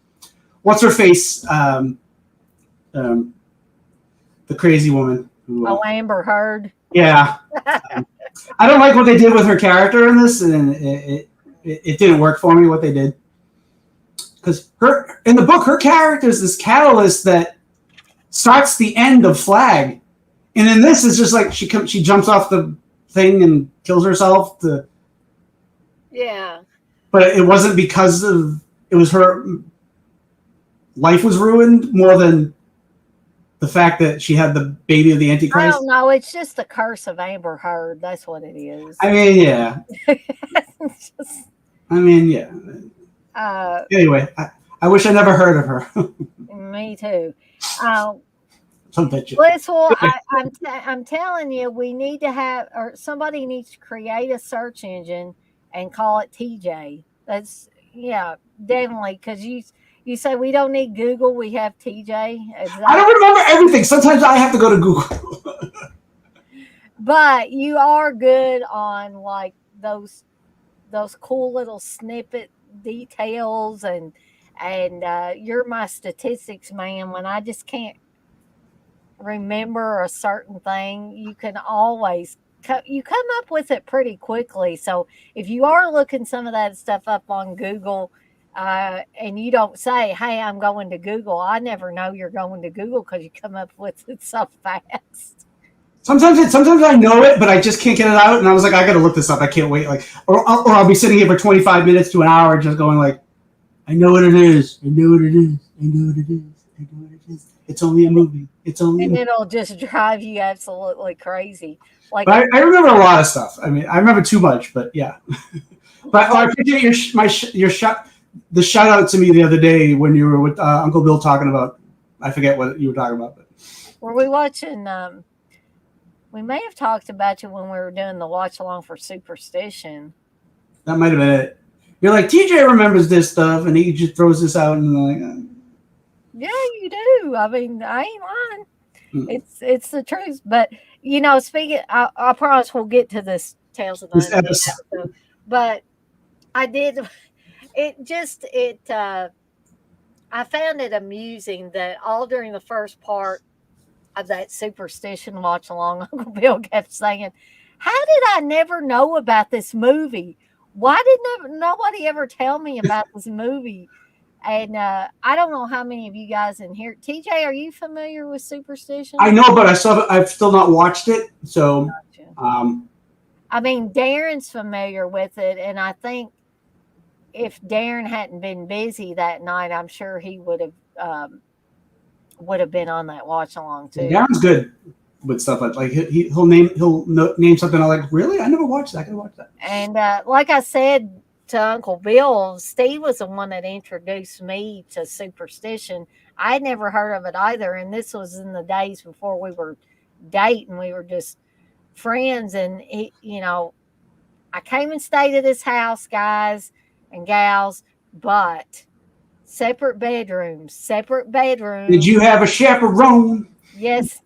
what's her face, the crazy woman. Amber Heard. Yeah, I don't like what they did with her character in this, and it didn't work for me what they did. Because her in the book, her character is this catalyst that starts the end of Flag, and in this is just like she jumps off the thing and kills herself to. Yeah. But it wasn't because it was her life was ruined more than the fact that she had the baby of the Antichrist. I don't know. It's just the curse of Amber Heard. That's what it is. I mean, yeah. Anyway, I wish I never heard of her. Me too. Listen, I'm telling you, we need to have, or somebody needs to create a search engine and call it TJ. That's definitely, because you say we don't need Google, we have TJ. I don't remember everything. Sometimes I have to go to Google. But you are good on like those cool little snippet details, and you're my statistics man. When I just can't remember a certain thing, you can always you come up with it pretty quickly. So if you are looking some of that stuff up on Google and you don't say, hey, I'm going to Google, I never know you're going to Google because you come up with it so fast. Sometimes I know it, but I just can't get it out. And I was like, I got to look this up. I can't wait. Like, or I'll be sitting here for 25 minutes to an hour just going like, I know what it is. I know what it is. I know what it is. I know what it is. It's only a movie. And it'll just drive you absolutely crazy. Like I remember a lot of stuff. I mean, I remember too much, but yeah. But I appreciate your the shout out to me the other day when you were with Uncle Bill talking about. I forget what you were talking about. But were we watching? We may have talked about you when we were doing the watch along for Superstition. That might have been it. You're like, TJ remembers this stuff, and he just throws this out, and like, Yeah, you do. I mean, I ain't lying. Mm. It's the truth. But speaking, I promise we'll get to this Tales of the This Undead episode. episode. But I did. I found it amusing that all during the first part of that superstition watch along, Uncle Bill kept saying, "How did I never know about this movie? Why did nobody ever tell me about this movie?" And I don't know how many of you guys in here. TJ, are you familiar with I superstition? know, but I've still not watched it. So, Gotcha. um, I mean, Darren's familiar with it, and I think if Darren hadn't been busy that night, I'm sure he would have been on that watch along too. Darren's good with stuff like he'll name something. I'm like, really? I never watched that. I gotta watch that. And like I said to Uncle Bill, Steve was the one that introduced me to superstition. I had never heard of it either, and this was in the days before we were dating. We were just friends, and I came and stayed at his house, guys and gals, but separate bedrooms, separate bedrooms. Did you have a chaperone? Yes.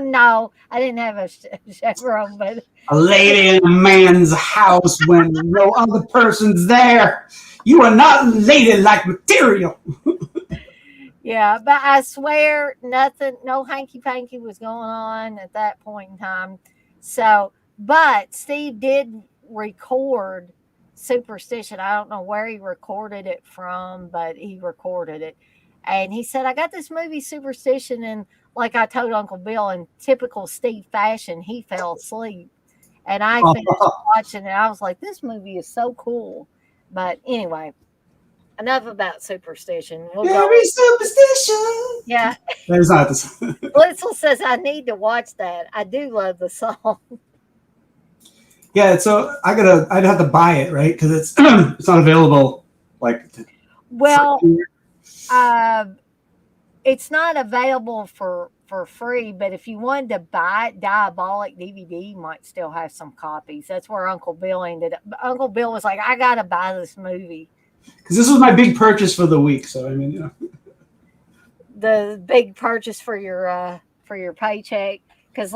No, I didn't have a chaperone, but A lady in a man's house when no other person's there. You are not ladylike material. yeah, but I swear nothing, no hanky panky was going on at that point in time. So, but Steve did record Superstition. I don't know where he recorded it from, but he recorded it. And he said, I got this movie Superstition, and like I told Uncle Bill, in typical Steve fashion, he fell asleep. And I finished watching it. I was like, this movie is so cool. But anyway, enough about superstition. We'll go. Very superstition. Yeah. That is not this. Blitzel says, I need to watch that. I do love the song. Yeah, so I'd have to buy it, right? Because it's it's not available. Well, it's not available for free, but if you wanted to buy it, Diabolic DVD might still have some copies. That's where Uncle Bill ended up. Uncle Bill was like, I gotta buy this movie. Because this was my big purchase for the week. So I mean, the big purchase for your paycheck. Because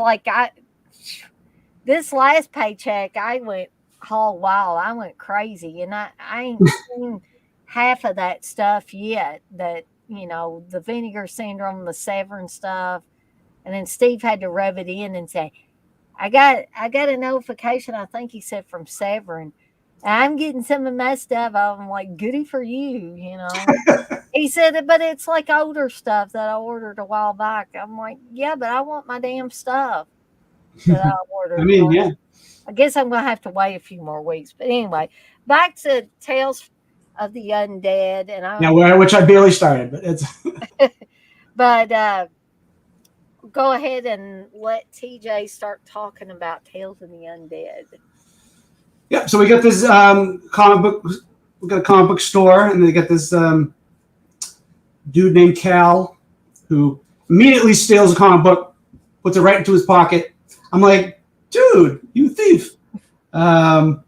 this last paycheck, I went all wild. I went crazy, and I ain't seen half of that stuff yet. That the vinegar syndrome, the Severin stuff, and then Steve had to rub it in and say, I got a notification. I think he said from Severin. And I'm getting some of my stuff. I'm like, goody for you, He said, but it's like older stuff that I ordered a while back. I'm like, yeah, but I want my damn stuff that I ordered. I mean, yeah. I guess I'm going to have to wait a few more weeks. But anyway, back to Tales of the Undead. And which I barely started, but it's. But go ahead and let TJ start talking about Tales of the Undead. Yeah, so we got this comic book. We got a comic book store, and they got this dude named Cal who immediately steals a comic book, puts it right into his pocket. I'm like, dude, you thief! And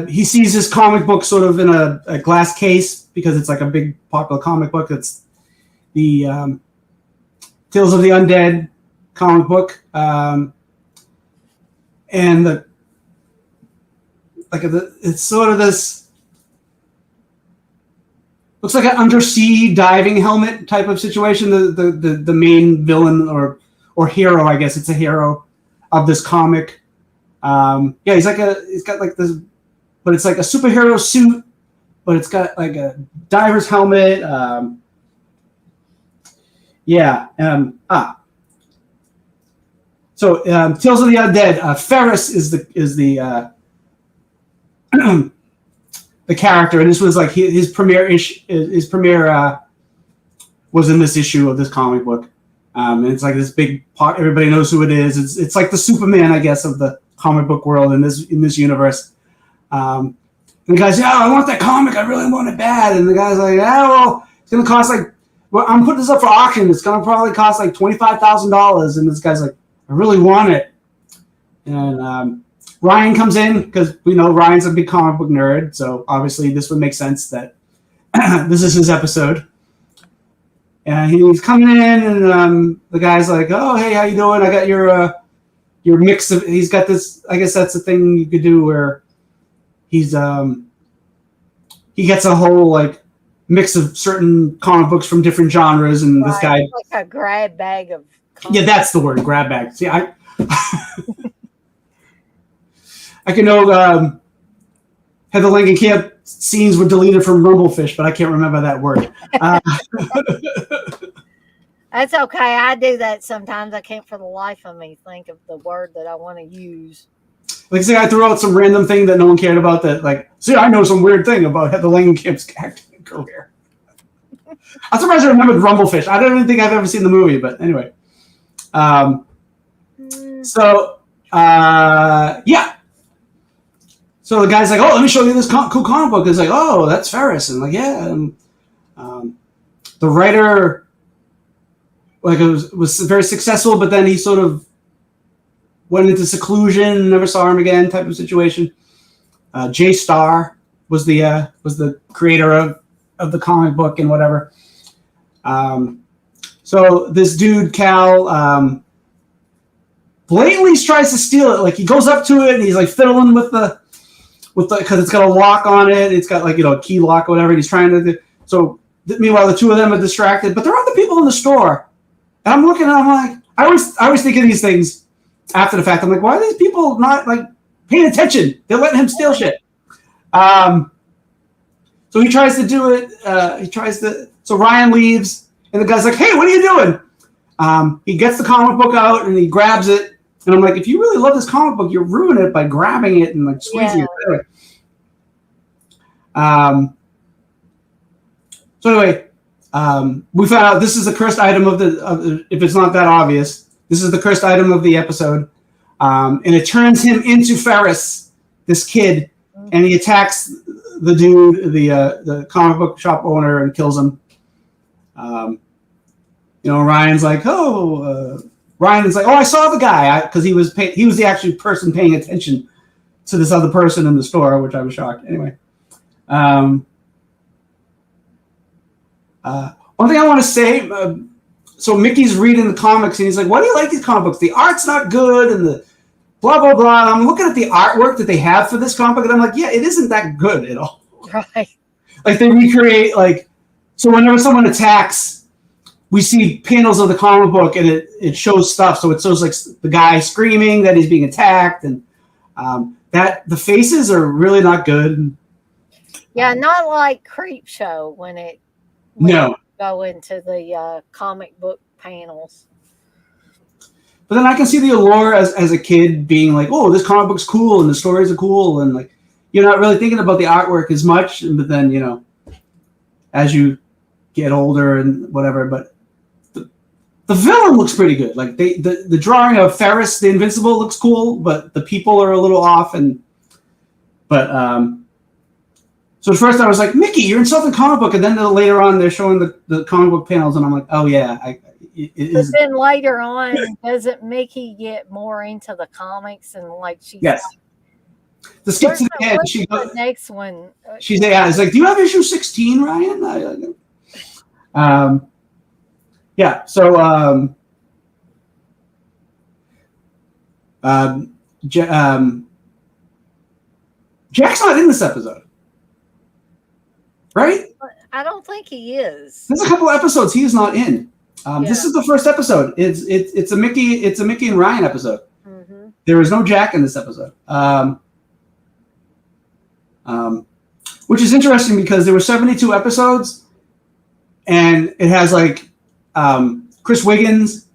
he sees this comic book sort of in a glass case because it's like a big popular comic book. It's the Tales of the Undead comic book. And it's sort of this, looks like an undersea diving helmet type of situation. The main villain or hero, I guess it's a hero of this comic. He's got like this, but it's like a superhero suit, but it's got like a diver's helmet. So Tales of the Undead. Ferris is the the character, and this was like his premiere was in this issue of this comic book, and it's like this big pot. Everybody knows who it is. It's like the Superman, I guess, of the comic book world in this universe. And the guy's, yeah, I want that comic. I really want it bad. And the guy's like, yeah, well, it's gonna cost I'm putting this up for auction. It's gonna probably cost like $25,000. And this guy's like, I really want it. And Ryan comes in because we know Ryan's a big comic book nerd, so obviously this would make sense that this is his episode. And he's coming in, and the guy's like, "Oh, hey, how you doing? I got your mix of." He's got this. I guess that's the thing you could do where he's he gets a whole like mix of certain comic books from different genres, and this guy like a grab bag of. Yeah, that's the word, grab bag. See, I can know Heather Langenkamp scenes were deleted from Rumblefish, but I can't remember that word. That's okay. I do that sometimes. I can't for the life of me think of the word that I want to use. Like, say I threw out some random thing that no one cared about that, like, see, I know some weird thing about Heather Langenkamp's acting career. I'm surprised I remembered Rumblefish. I don't even think I've ever seen the movie, but anyway. Yeah. So the guy's like, "Oh, let me show you this cool comic book." It's like, "Oh, that's Ferris," and like, yeah. And, the writer, like, was very successful, but then he sort of went into seclusion, never saw him again, type of situation. Jay Starr was the creator of the comic book and whatever. So this dude Cal blatantly tries to steal it. Like, he goes up to it and he's like fiddling with the because it's got a lock on it. It's got, like, a key lock or whatever. And he's trying to. So meanwhile, the two of them are distracted, but there are other people in the store. And I'm looking, and I'm like, I always think of these things after the fact. I'm like, why are these people not like paying attention? They're letting him steal shit. So he tries to do it. So Ryan leaves, and the guy's like, "Hey, what are you doing?" He gets the comic book out and he grabs it. And I'm like, if you really love this comic book, you're ruining it by grabbing it and like squeezing it. So anyway, we found out this is the cursed item of the. If it's not that obvious, this is the cursed item of the episode, and it turns him into Ferris, this kid, and he attacks the dude, the comic book shop owner, and kills him. Ryan's like, "Oh." Ryan's like, "Oh, I saw the guy," because he was the actual person paying attention to this other person in the store, which I was shocked. Anyway, one thing I want to say. So Mickey's reading the comics and he's like, "Why do you like these comic books? The art's not good and the blah blah blah." I'm looking at the artwork that they have for this comic book and I'm like, "Yeah, it isn't that good at all." Right. Like, they recreate, like, so whenever someone attacks, we see panels of the comic book and it shows stuff. So it shows like the guy screaming that he's being attacked, and that the faces are really not good. Yeah, not like Creep Show when it go into the comic book panels. But then I can see the allure as a kid being like, "Oh, this comic book's cool and the stories are cool," and like you're not really thinking about the artwork as much. But then as you get older and whatever, but the villain looks pretty good. Like the drawing of Ferris, the Invincible, looks cool, but the people are a little off. So at first I was like, "Mickey, you're insulting comic book," and then later on they're showing the comic book panels, and I'm like, "Oh yeah, it is." But then later on, doesn't Mickey get more into the comics and like she's yes. The skip to the end. She goes, the next one. She's it's like, "Do you have issue 16, Ryan?" Yeah, so Jack's not in this episode, right? I don't think he is. There's a couple episodes he is not in. This is the first episode. It's a Mickey and Ryan episode. Mm-hmm. There is no Jack in this episode, which is interesting because there were 72 episodes, and it has like Chris Wiggins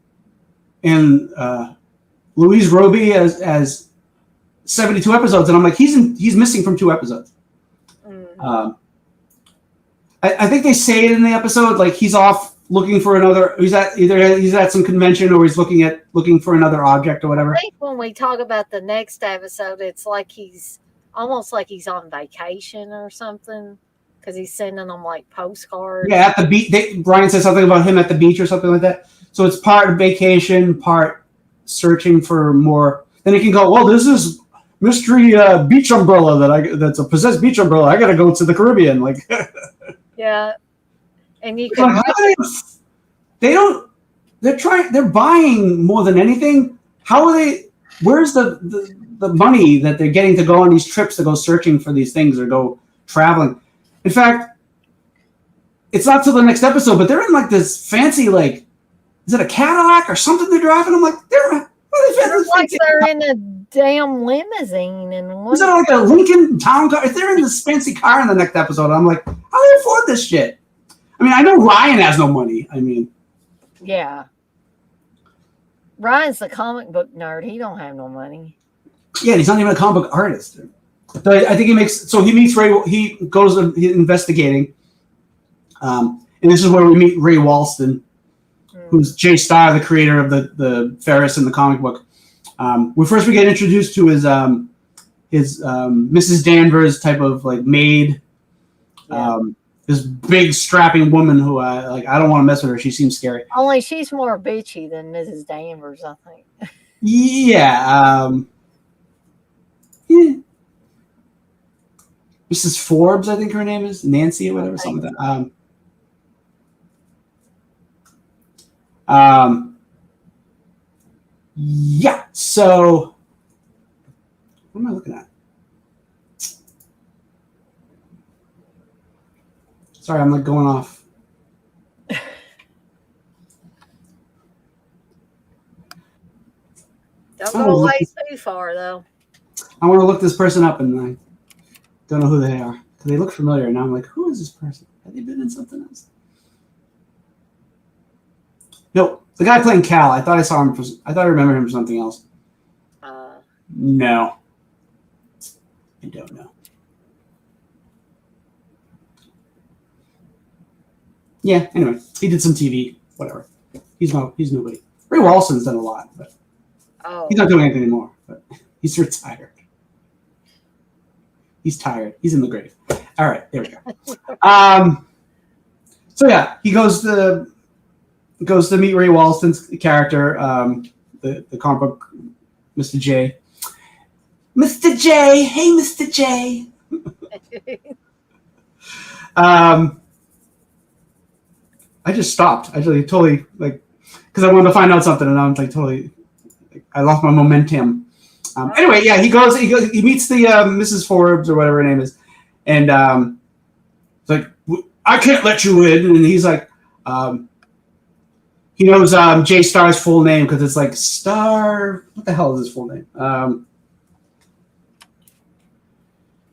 and Louise Roby as 72 episodes, and I'm like, he's missing from 2 episodes. Mm. I think they say it in the episode, like he's off looking for another. He's at some convention or he's looking for another object or whatever. I think when we talk about the next episode, it's like he's almost like he's on vacation or something. Because he's sending them like postcards. Yeah, at the beach. Brian said something about him at the beach or something like that. So it's part vacation, part searching for more. Then he can go, "Well, this is mystery beach umbrella that's a possessed beach umbrella. I got to go to the Caribbean." Like, Yeah. And you It's can like, how are they don't. They're trying. They're buying more than anything. How are they? Where's the money that they're getting to go on these trips to go searching for these things or go traveling? In fact, it's not till the next episode, but they're in like this fancy, like, is it a Cadillac or something they're driving? I'm like, It's like they're in a damn limousine and is it like a Lincoln Town car? If they're in this fancy car in the next episode, I'm like, how do they afford this shit? I mean, I know Ryan has no money. I mean, yeah. Ryan's the comic book nerd. He don't have no money. Yeah, he's not even a comic book artist. So I think he meets Ray. He goes investigating, and this is where we meet Ray Walston, who's Jay Starr, the creator of the Ferris in the comic book. We get introduced to his Mrs. Danvers type of like maid. Yeah. This big strapping woman who I don't want to mess with her. She seems scary. Only she's more bitchy than Mrs. Danvers, I think. Yeah. Yeah. Mrs. Forbes, I think her name is Nancy or whatever, something like that. Yeah. So, what am I looking at? Sorry, I'm like going off. Don't go away too far, though. I want to look this person up, and I don't know who they are because they look familiar. And now I'm like, who is this person? Have they been in something else? Nope, the guy playing Cal. I thought I saw him. I thought I remembered him for something else. No, I don't know. Yeah. Anyway, he did some TV. Whatever. He's nobody. Ray Walston's done a lot, but he's not doing anything anymore. But he's retired. He's tired. He's in the grave. All right, there we go. So yeah, he goes to meet Ray Walston's character, the comic book, Mr. J. Mr. J. Hey, Mr. J. I just stopped. I just totally because I wanted to find out something, and I'm totally. I lost my momentum. Anyway, yeah, he meets the Mrs. Forbes or whatever her name is, and it's like, I can't let you in, and he's like, he knows Jay Starr's full name because it's like Star. What the hell is his full name?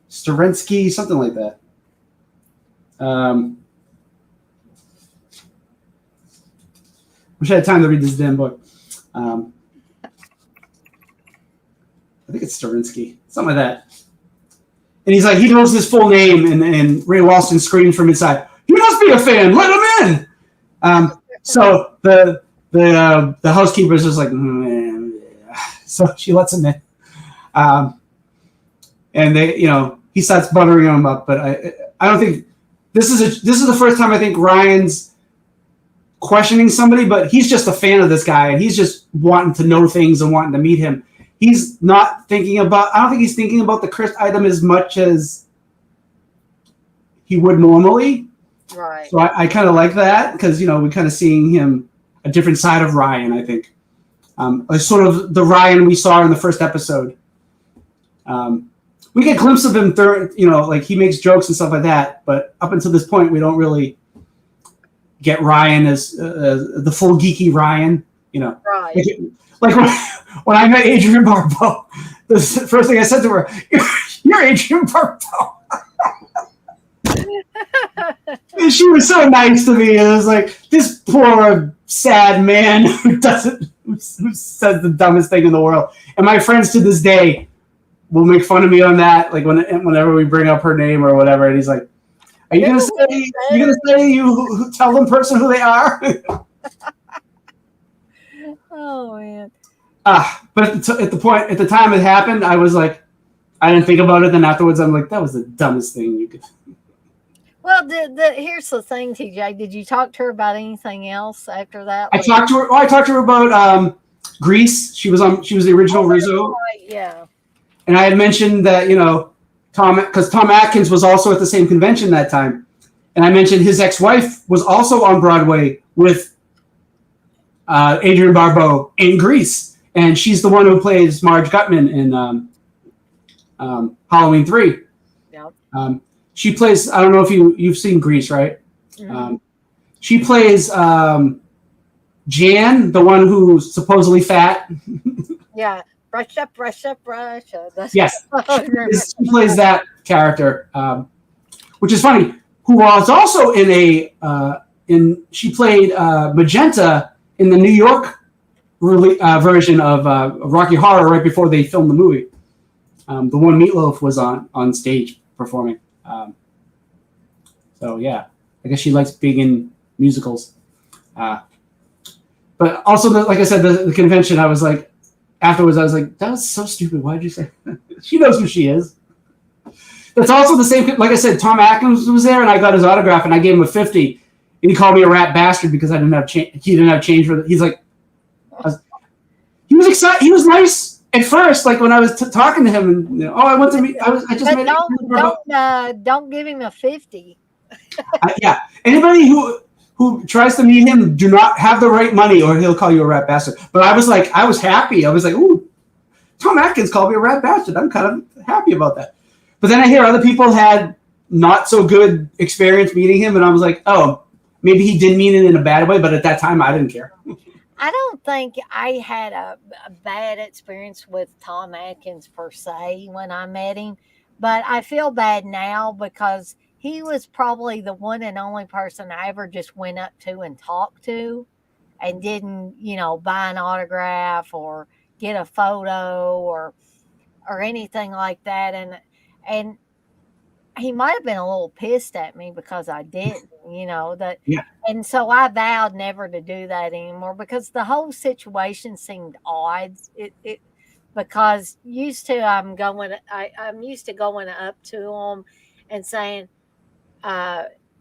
Starensky, something like that. Wish I had time to read this damn book. I think it's Starinsky, something like that. And he's like, he knows his full name, and Ray Walston screams from inside, "He must be a fan. Let him in." So the housekeeper's just like, so she lets him in, and he starts buttering him up. But I don't think this is the first time I think Ryan's questioning somebody, but he's just a fan of this guy, and he's just wanting to know things and wanting to meet him. He's not thinking about. I don't think he's thinking about the cursed item as much as he would normally. Right. So I kind of like that because we're kind of seeing him a different side of Ryan. I think, sort of the Ryan we saw in the first episode. We get a glimpse of him, like he makes jokes and stuff like that. But up until this point, we don't really get Ryan as the full geeky Ryan. Right. Like when I met Adrienne Barbeau, the first thing I said to her, "You're Adrienne Barbeau." And she was so nice to me. It was like, this poor sad man who says the dumbest thing in the world. And my friends to this day will make fun of me on that, like whenever we bring up her name or whatever. And he's like, "Are you gonna say you tell them person who they are?" Oh man. But at the time it happened, I was like, I didn't think about it. Then afterwards, I'm like, that was the dumbest thing you could. Well, here's the thing, TJ. Did you talk to her about anything else after that? I talked to her. I talked to her about Grease. She was the original Rizzo. Right, yeah. And I had mentioned that Tom Atkins was also at the same convention that time, And I mentioned his ex-wife was also on Broadway with Adrienne Barbeau in Grease, and she's the one who plays Marge Gutman in Halloween 3. Yep. She plays. I don't know if you've seen Grease, right? Mm-hmm. She plays Jan, the one who's supposedly fat. Yeah. Brush up, brush up, brush up. That's Yes, she plays that character, which is funny. Who was also in she played Magenta in the New York version of Rocky Horror right before they filmed the movie. The one Meatloaf was on stage performing. So yeah, I guess she likes being in musicals. But also, like I said, the convention, I was like, afterwards, I was like, that was so stupid. Why did you say that? She knows who she is. That's also the same. Like I said, Tom Atkins was there, and I got his autograph, and I gave him a 50, and he called me a rat bastard because I didn't have change. He didn't have change for it. He's like, he was excited. He was nice at first, like when I was talking to him, and I went to meet. I just made don't give him a 50. Yeah, anybody who tries to meet him, do not have the right money, or he'll call you a rat bastard. But I was happy. I was like, ooh, Tom Atkins called me a rat bastard. I'm kind of happy about that. But then I hear other people had not so good experience meeting him, and I was like, oh, maybe he didn't mean it in a bad way, but at that time I didn't care. I don't think I had a bad experience with Tom Atkins per se when I met him, but I feel bad now because he was probably the one and only person I ever just went up to and talked to and didn't, buy an autograph or get a photo or anything like that. And he might have been a little pissed at me because I didn't, that. Yeah. And so I vowed never to do that anymore because the whole situation seemed odd. It because I'm used to going up to him and saying,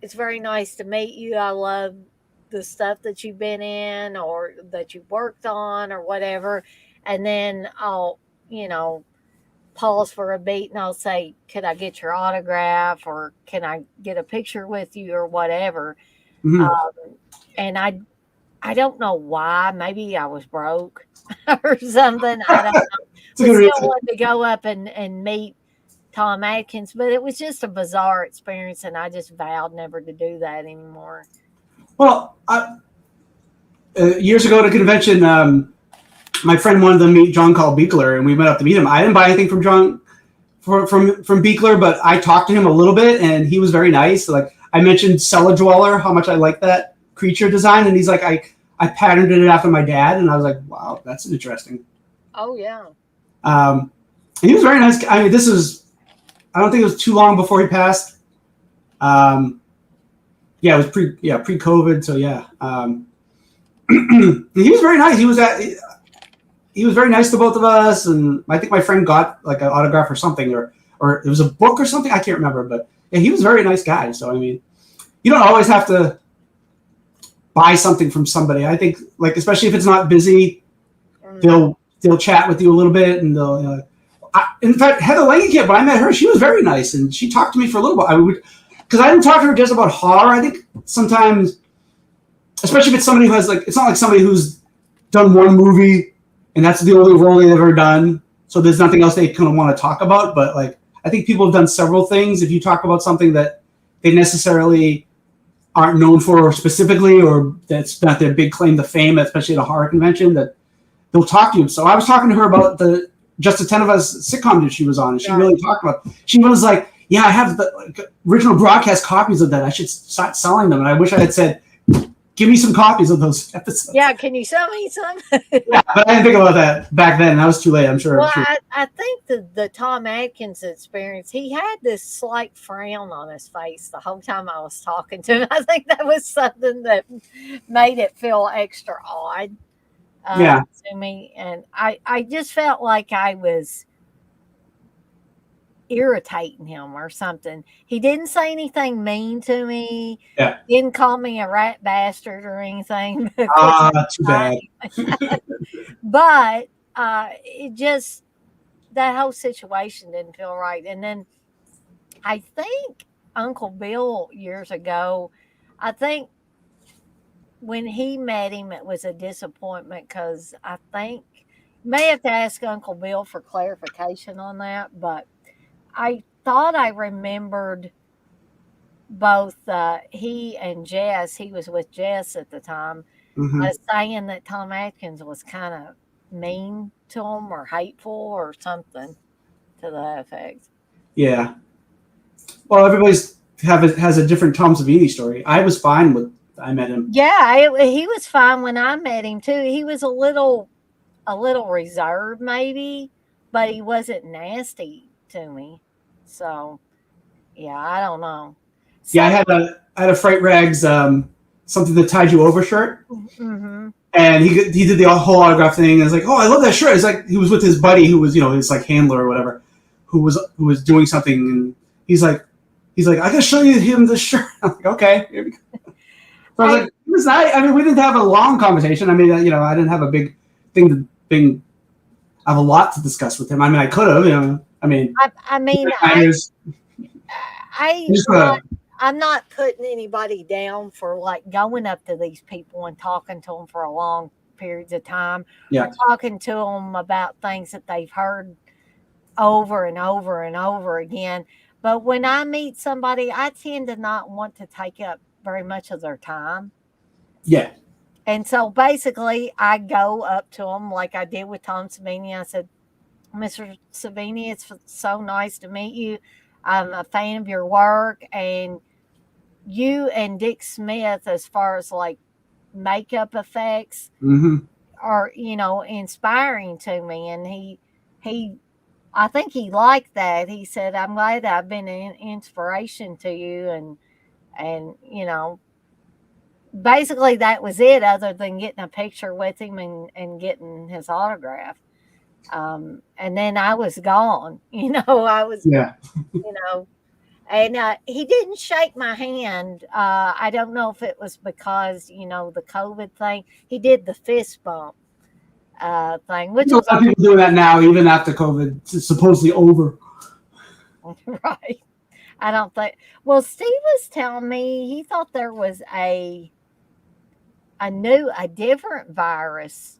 it's very nice to meet you. I love the stuff that you've been in or that you worked on or whatever. And then I'll, pause for a beat and I'll say, could I get your autograph or can I get a picture with you or whatever? Mm-hmm. And I don't know why. Maybe I was broke or something. I don't know. But still wanted to go up and meet Tom Atkins, but it was just a bizarre experience, and I just vowed never to do that anymore. Well, years ago at a convention, my friend wanted to meet John Carl Beekler, and we went up to meet him. I didn't buy anything from John from Beekler, but I talked to him a little bit, and he was very nice. Like I mentioned Cellar Dweller, how much I like that creature design, and he's like, I patterned it after my dad, and I was like, wow, that's interesting. Oh yeah. And he was very nice. I mean, I don't think it was too long before he passed. Yeah, it was pre-COVID, so yeah. He was very nice. He was very nice to both of us, and I think my friend got like an autograph or something, or it was a book or something. I can't remember, but yeah, he was a very nice guy. So I mean, you don't always have to buy something from somebody. I think, like, especially if it's not busy, they'll chat with you a little bit, and they'll. In fact, Heather Langenkamp, when I met her, she was very nice, and she talked to me for a little bit. Because I didn't talk to her just about horror. I think sometimes, especially if it's somebody who has it's not like somebody who's done one movie and that's the only role they've ever done, so there's nothing else they kind of want to talk about. But I think people have done several things. If you talk about something that they necessarily aren't known for specifically, or that's not their big claim to fame, especially at a horror convention, that they'll talk to you. So I was talking to her about the Just a 10 of Us sitcom that she was on, and she really talked about. She was like, yeah, I have the original broadcast copies of that. I should start selling them. And I wish I had said, give me some copies of those episodes. Yeah, can you sell me some? Yeah, but I didn't think about that back then. That was too late, I'm sure. Well, I think the Tom Atkins experience, he had this slight frown on his face the whole time I was talking to him. I think that was something that made it feel extra odd to me. And I just felt like I was irritating him or something. He didn't say anything mean to me. Yeah. Didn't call me a rat bastard or anything. Too bad. But it just, that whole situation didn't feel right. And then I think Uncle Bill years ago. I think when he met him, it was a disappointment because I think you may have to ask Uncle Bill for clarification on that. But I thought I remembered both he and Jess. He was with Jess at the time. Hmm. Saying that Tom Atkins was kind of mean to him or hateful or something to that effect. Yeah. Well, has a different Tom Savini story. I was fine with. I met him. Yeah, he was fine when I met him too. He was a little reserved maybe, but he wasn't nasty to me. So yeah, I don't know. Yeah, Some I had a Fright Rags something that tied you over shirt, hmm and he did the whole autograph thing. And it's like, oh, I love that shirt. It's like he was with his buddy who was his like handler or whatever, who was doing something, and he's like I can show him this shirt. I'm like, okay, here we go. So I was like, it was nice. I mean, we didn't have a long conversation. I mean, I didn't have a big thing. I have a lot to discuss with him. I mean, I could have. I mean, I'm not putting anybody down for like going up to these people and talking to them for a long periods of time, yeah, or talking to them about things that they've heard over and over and over again. But when I meet somebody, I tend to not want to take up very much of their time. yeah. And so basically, I go up to them like I did with Tom Savini. I said, Mr. Savini, it's so nice to meet you. I'm a fan of your work. And you and Dick Smith, as far as like makeup effects, Mm-hmm. are, inspiring to me. And I think he liked that. He said, I'm glad that I've been an inspiration to you. And, basically that was it, other than getting a picture with him and getting his autograph. And then I was gone, I was, Yeah. And he didn't shake my hand. I don't know if it was because, the COVID thing. He did the fist bump thing, which A lot of people doing that now, even after COVID is supposedly over. right. I don't think. Well, Steve was telling me he thought there was a different virus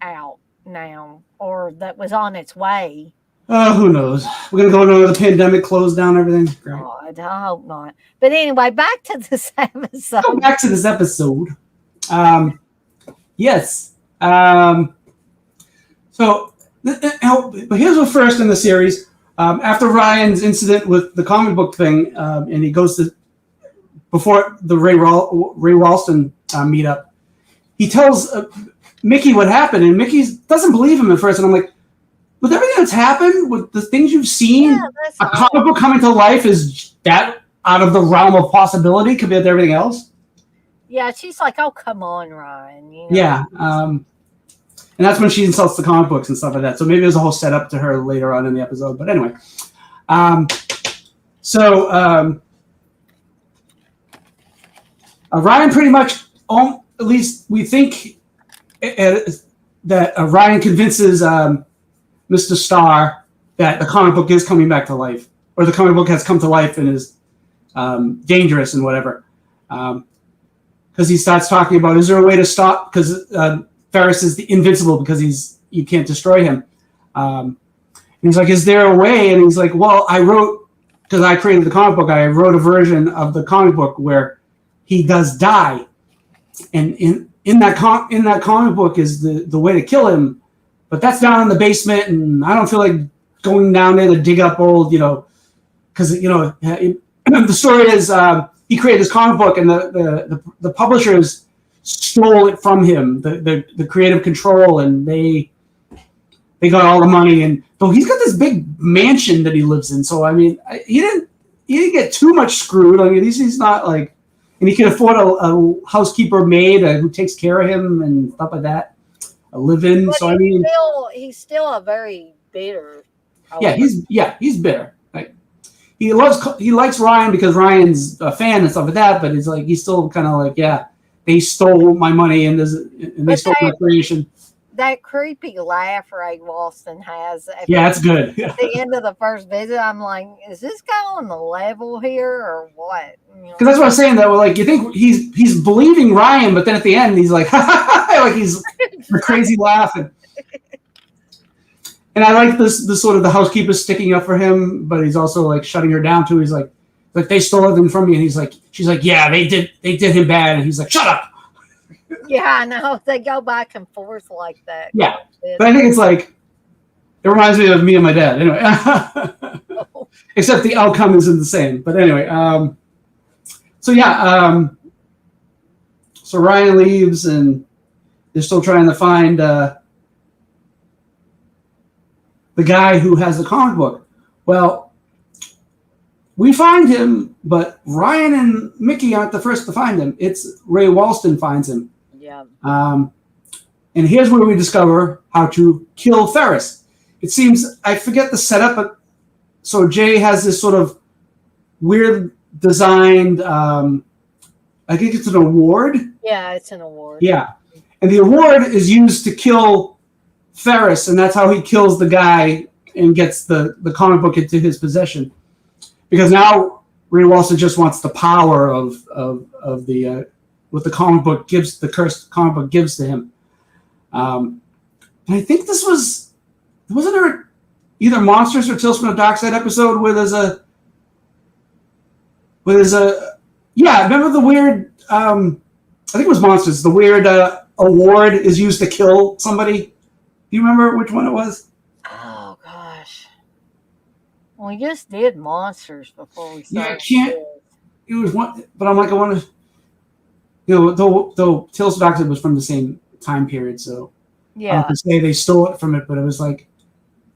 out now, or that was on its way. Who knows? We're gonna go into another pandemic, close down everything. Great. God, I hope not. But anyway, back to this episode. Go back to this episode. Yes. So, but here's what first in the series. After Ryan's incident with the comic book thing, and he goes to before the Ray Ralston meetup, he tells Mickey what happened, and Mickey doesn't believe him at first. And I'm like, with everything that's happened, with the things you've seen, a comic book coming to life is that out of the realm of possibility compared to everything else. Yeah, she's like, "Oh, come on, Ryan." Yeah, and that's when she insults the comic books and stuff like that. So maybe there's a whole setup to her later on in the episode. But anyway, Ryan pretty much, at least we think that Ryan convinces Mr. Starr that the comic book is coming back to life, or the comic book has come to life and is dangerous and whatever. Because he starts talking about, is there a way to stop? Because Ferris is the invincible because you can't destroy him. And he's like, is there a way? And he's like, well, because I created the comic book, I wrote a version of the comic book where he does die. And in that comic book is the way to kill him. But that's down in the basement, and I don't feel like going down there to dig up old, because, the story is he created this comic book, and the publishers stole it from him, the creative control, and they got all the money. And so he's got this big mansion that he lives in. So I mean, he didn't get too much screwed. I mean, he's not like, and he can afford a housekeeper maid who takes care of him and stuff like that. A live-in. So I mean, he's still a very bitter. He's bitter. Like he likes Ryan because Ryan's a fan and stuff like that. But he's still kind of like, yeah, they stole my money and they stole my creation. that creepy laugh Ray Walston has at Yeah, that's good. at the end of the first visit. I'm like, is this guy on the level here or what? Because that's what I was saying. That like you think he's believing Ryan, but then at the end he's like, like he's a crazy laughing. And I like this sort of the housekeeper sticking up for him, but he's also like shutting her down too. He's like they stole everything from me, and she's like, yeah, they did him bad, and he's like, shut up. Yeah, I know. They go back and forth like that. Yeah, but I think it's like it reminds me of me and my dad. Anyway, except the outcome isn't the same. But anyway, so yeah, so Ryan leaves, and they're still trying to find the guy who has the comic book. Well, we find him, but Ryan and Mickey aren't the first to find him. It's Ray Walston finds him. Yeah. And here's where we discover how to kill Ferris. It seems, I forget the setup, but so Jay has this sort of weird designed, I think it's an award. Yeah, it's an award. Yeah. And the award is used to kill Ferris, and that's how he kills the guy and gets the comic book into his possession. Because now Ray Walston just wants the power of the what the comic book gives, the cursed comic book gives to him. And I think this wasn't there either Monsters or Tales from the Dark Side episode where there's a yeah, remember the weird I think it was Monsters, the weird award is used to kill somebody. Do you remember which one it was? Oh gosh. We just did Monsters before we started. Yeah, I can't. It was one, but I'm like, I want to. Though Tales of the Dark Side was from the same time period, so I don't have to say they stole it from it, but it was like,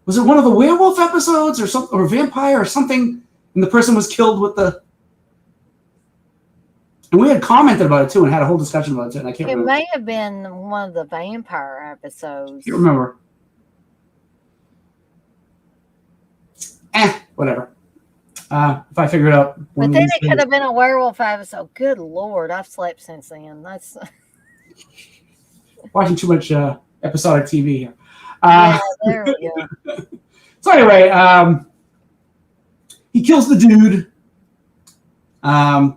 was it one of the werewolf episodes or something, or vampire or something? And the person was killed with the. And we had commented about it too, and had a whole discussion about it. And I can't remember. It may have been one of the vampire episodes. I can't remember. Whatever. If I figure it out. But then it could have been a werewolf episode. Good Lord, I've slept since then. That's watching too much episodic TV here. Yeah, there we go. So anyway, he kills the dude. And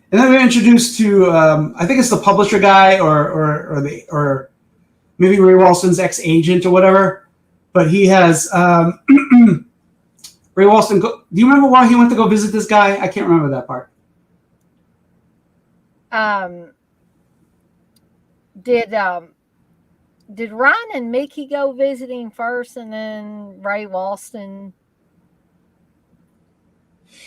then we're introduced to I think it's the publisher guy or maybe Ray Walston's ex-agent or whatever. But he has Ray Walston. Do you remember why he went to go visit this guy? I can't remember that part. Did Ryan and Mickey go visiting first, and then Ray Walston?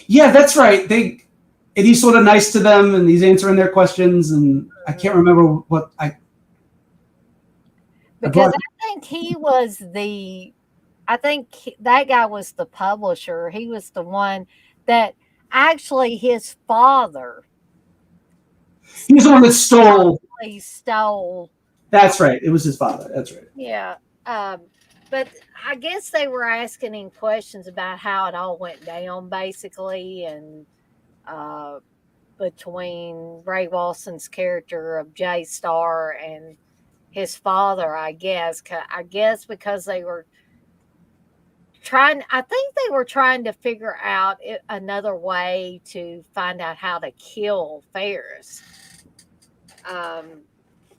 Yeah, that's right. And he's sort of nice to them, and he's answering their questions. And I can't remember what I. Because I think he was that guy was the publisher. He was the one that actually his father. He's the one that stole. That's right. It was his father. That's right. Yeah. But I guess they were asking him questions about how it all went down, basically, and between Ray Walston's character of Jay Starr and his father, I guess because they were trying to figure out another way to find out how to kill Ferris.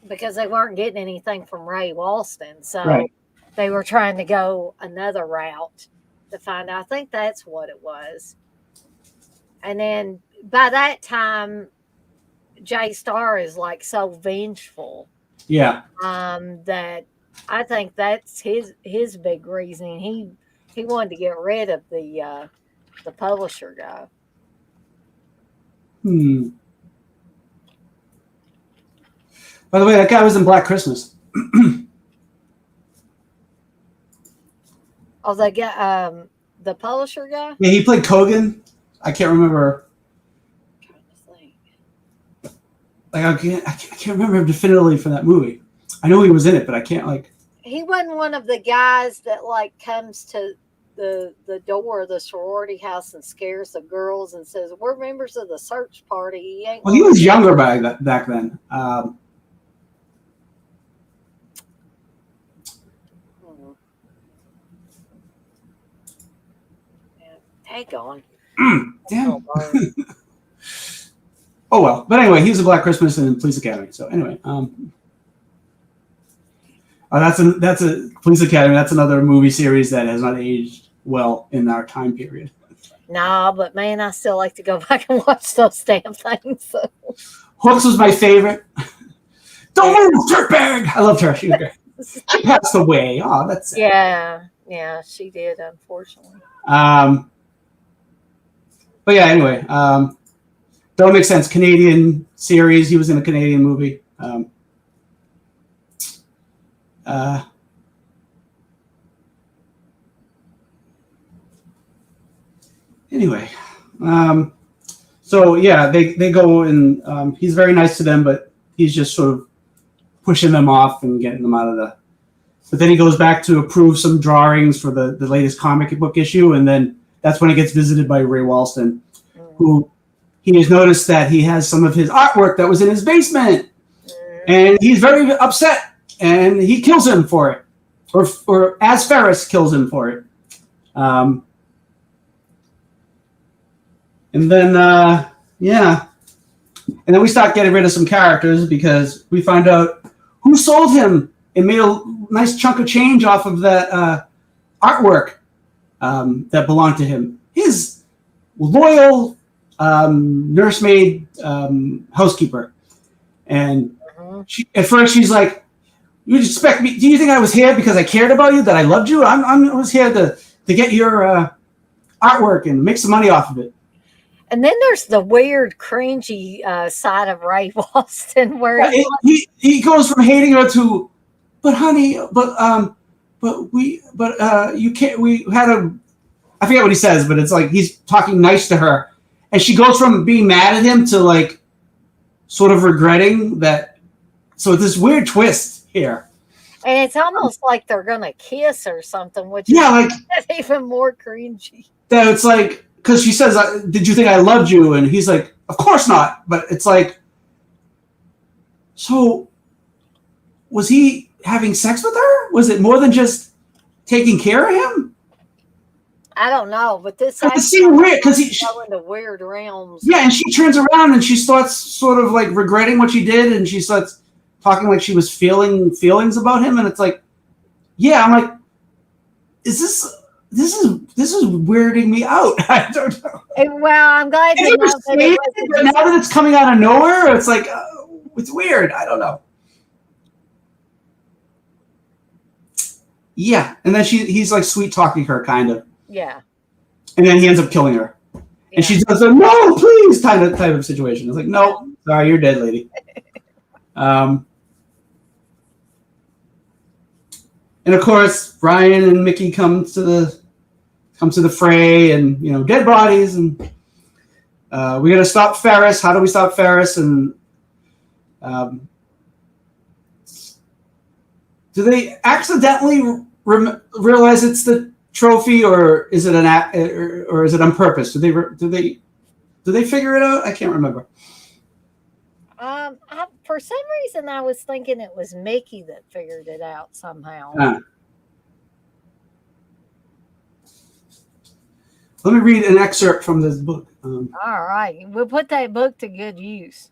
Because they weren't getting anything from Ray Walston. So They were trying to go another route to find out. I think that's what it was. And then by that time, Jay Starr is like so vengeful. Yeah. That I think that's his big reasoning. He wanted to get rid of the publisher guy. By the way, that guy was in Black Christmas. Oh, they got the publisher guy? Yeah, he played Kogan. I can't remember. I'm trying to think. Like I can't remember him definitively from that movie. I know he was in it, but I can't like. He wasn't one of the guys that like comes to the door of the sorority house and scares the girls and says, "We're members of the search party." He ain't. Well, he was younger back then. Take on. Damn. Oh well, but anyway, he was a Black Christmas in Police Academy. So anyway, that's a Police Academy. That's another movie series that has not aged well in our time period. Nah, but man, I still like to go back and watch those damn things. So. Hooks was my favorite. Don't move, dirtbag! I loved her. She was great. She passed away. Oh, that's sad. Yeah, she did, unfortunately. But yeah, anyway, don't make sense. Canadian series. He was in a Canadian movie. Anyway, so yeah, they go and he's very nice to them, but he's just sort of pushing them off and getting them out of the. But then he goes back to approve some drawings for the latest comic book issue, and then that's when he gets visited by Ray Walston, who he has noticed that he has some of his artwork that was in his basement, and he's very upset, and he kills him for it, or as Ferris kills him for it. And then, and then we start getting rid of some characters because we find out who sold him and made a nice chunk of change off of that artwork that belonged to him. His loyal nursemaid housekeeper. And at first she's like, "You expect me? Do you think I was here because I cared about you, that I loved you? I was here to get your artwork and make some money off of it." And then there's the weird, cringy side of Ray Walston, where he goes from hating her to, "But honey, you can't. We had a." I forget what he says, but it's like he's talking nice to her, and she goes from being mad at him to like, sort of regretting that. So it's this weird twist here, and it's almost like they're gonna kiss or something, which is even more cringy. That it's like. Because she says, "Did you think I loved you?" And he's like, "Of course not." But it's like, so was he having sex with her? Was it more than just taking care of him? I don't know, but this seemed weird because he go into weird realms. Yeah, and she turns around and she starts sort of like regretting what she did, and she starts talking like she was feeling feelings about him, and it's like, yeah, I'm like, This is weirding me out. I don't know. Well, I'm glad to know that but now that it's coming out of nowhere, it's like it's weird. I don't know. Yeah, and then he's like sweet talking her, kind of. Yeah. And then he ends up killing her, and she does a "no, please" type of situation. It's like, no, sorry, you're dead, lady. And of course, Ryan and Mickey come to the fray, and dead bodies, and we got to stop Ferris. How do we stop Ferris? And do they accidentally realize it's the trophy, or is it or is it on purpose? Do they figure it out? I can't remember. For some reason, I was thinking it was Mickey that figured it out somehow. Let me read an excerpt from this book. All right. We'll put that book to good use.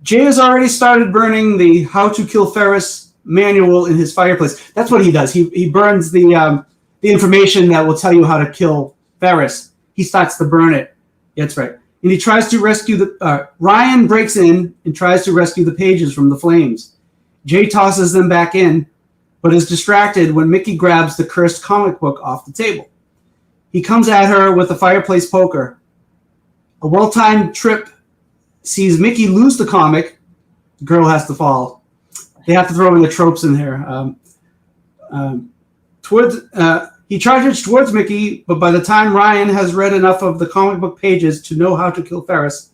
Jay has already started burning the How to Kill Ferris manual in his fireplace. That's what he does. He burns the information that will tell you how to kill Ferris. He starts to burn it. That's right. And he tries to rescue Ryan breaks in and tries to rescue the pages from the flames. Jay tosses them back in, but is distracted when Mickey grabs the cursed comic book off the table. He comes at her with a fireplace poker. A well-timed trip sees Mickey lose the comic. The girl has to fall. They have to throw in the tropes in here. He charges towards Mickey, but by the time Ryan has read enough of the comic book pages to know how to kill Ferris,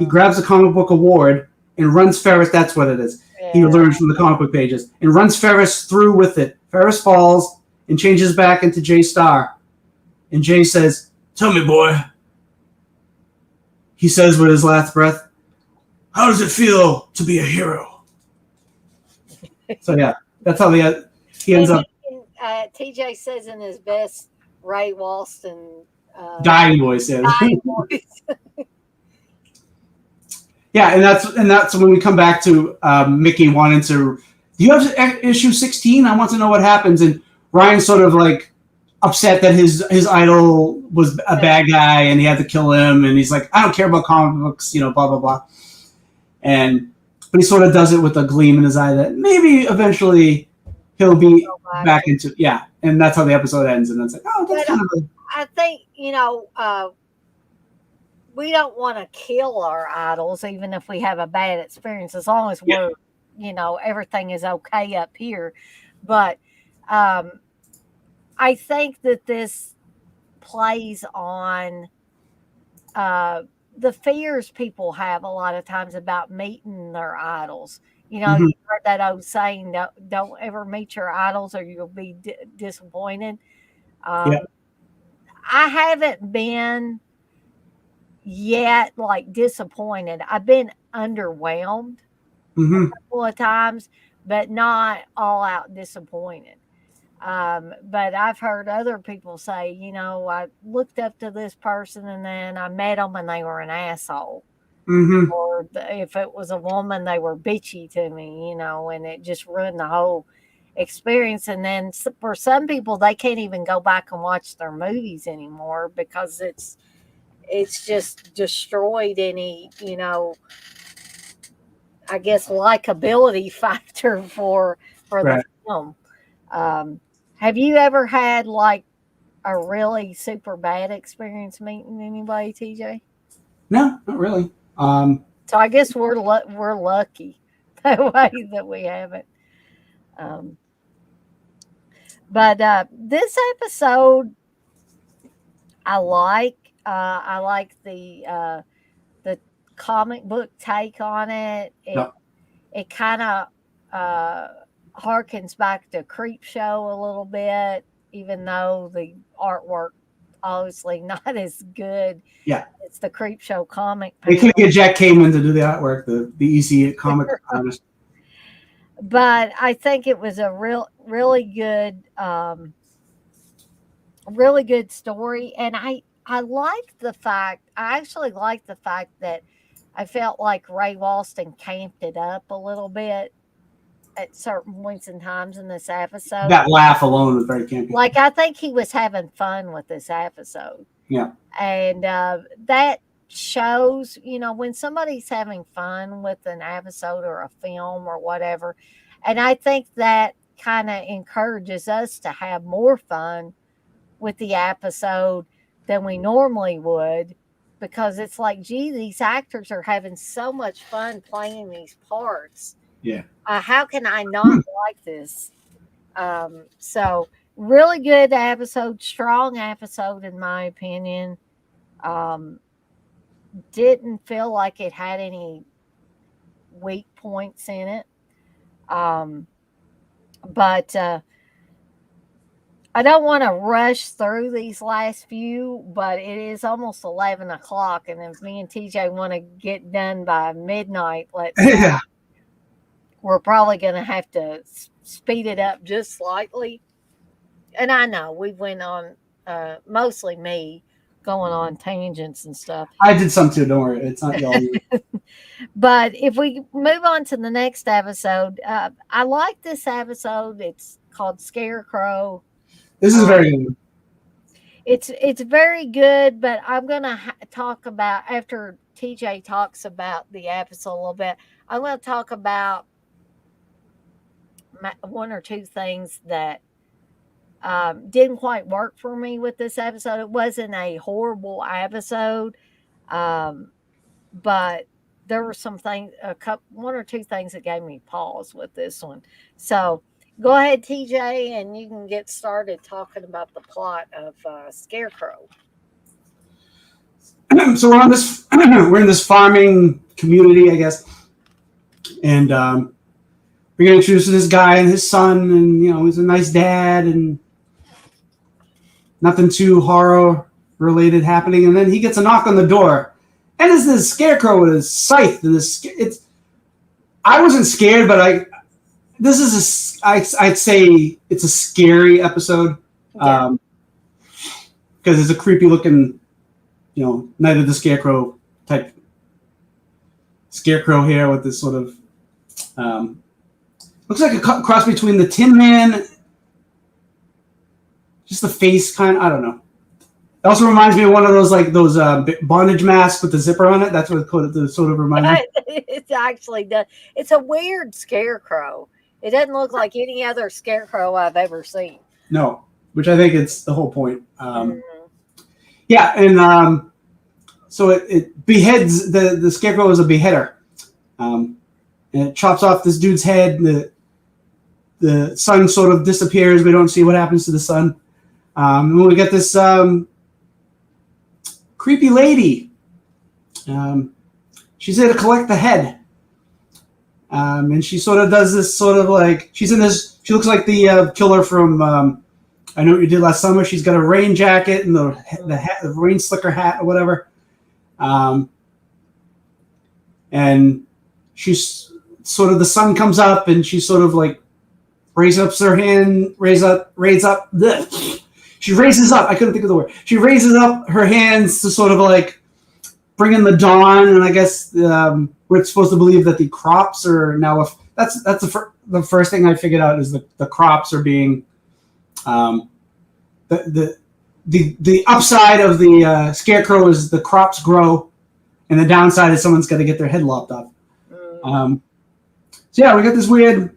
he grabs the comic book award and runs Ferris. That's what it is. he learns from the comic book pages, and runs Ferris through with it. Ferris falls and changes back into Jay Star. And Jay says, "Tell me, boy," he says with his last breath, "how does it feel to be a hero?" So yeah, that's how he ends up TJ says in his best Ray Walston dying voice. Yeah. dying voice. Yeah, and that's when we come back to Mickey wanting to. Do you have issue 16? I want to know what happens. And Ryan's sort of like upset that his idol was a bad guy and he had to kill him. And he's like, I don't care about comic books, blah blah blah. But he sort of does it with a gleam in his eye that maybe eventually he'll be back into and that's how the episode ends. And it's like, oh, that's kind of. I think we don't want to kill our idols, even if we have a bad experience, as long as we're, everything is okay up here. But I think that this plays on the fears people have a lot of times about meeting their idols. You heard that old saying, don't ever meet your idols or you'll be disappointed. I haven't been yet like disappointed. I've been underwhelmed a couple of times, but not all out disappointed. But I've heard other people say, I looked up to this person and then I met them and they were an asshole. Or if it was a woman, they were bitchy to me, and it just ruined the whole experience. And then for some people, they can't even go back and watch their movies anymore because it's just destroyed any, I guess, likability factor for the film. Have you ever had like a really super bad experience meeting anybody, TJ? No, not really. So I guess we're lucky that way that we haven't. But this episode, I like the comic book take on it. It kind of harkens back to Creepshow a little bit, even though the artwork obviously not as good. Yeah, it's the Creepshow comic. They couldn't get Jack Kamen to do the artwork, the EC comic artist. But I think it was a really good story, and I actually liked the fact that I felt like Ray Walston camped it up a little bit at certain points and times in this episode. That laugh alone was very campy. Like, I think he was having fun with this episode. Yeah. And that shows, when somebody's having fun with an episode or a film or whatever. And I think that kind of encourages us to have more fun with the episode than we normally would, because it's like, gee, these actors are having so much fun playing these parts. Yeah. How can I not like this? So really good episode, strong episode in my opinion. Didn't feel like it had any weak points in it. But I don't want to rush through these last few, but it is almost 11 o'clock. And if me and TJ want to get done by midnight, we're probably going to have to speed it up just slightly. And I know we went on, mostly me, going on tangents and stuff. I did some too, don't worry. It's not y'all. But if we move on to the next episode, I like this episode. It's called Scarecrow. This is very good. It's very good, but I'm going to talk about, after TJ talks about the episode a little bit, I'm going to talk about one or two things that didn't quite work for me with this episode. It wasn't a horrible episode, but there were some things, one or two things that gave me pause with this one. So go ahead, TJ, and you can get started talking about the plot of Scarecrow. So we're in this farming community, I guess, and we get introduced to this guy and his son, and he's a nice dad, and nothing too horror related happening. And then he gets a knock on the door, and it's this scarecrow with his scythe. And I wasn't scared, but I'd say it's a scary episode, because it's a creepy looking, Night of the Scarecrow type scarecrow here with this sort of looks like a cross between the Tin Man, just the face kind of, I don't know. It also reminds me of one of those bondage masks with the zipper on it. That's what it sort of reminds me. It actually does. It's a weird scarecrow. It doesn't look like any other scarecrow I've ever seen. No, which I think it's the whole point. Yeah, and so it beheads, the scarecrow is a beheader. And it chops off this dude's head. The sun sort of disappears. We don't see what happens to the sun. And we get this creepy lady. She's there to collect the head. And she sort of does this sort of like, she looks like the killer from I Know What You Did Last Summer. She's got a rain jacket and the rain slicker hat or whatever. And she's sort of, the sun comes up and she sort of like raises up her hand, she raises up, I couldn't think of the word. She raises up her hands to sort of like bring in the dawn, and I guess we're supposed to believe that the crops are now, that's the first thing I figured out is the crops are being, the upside of the scarecrow is the crops grow, and the downside is someone's got to get their head lopped off. So yeah, we got this weird,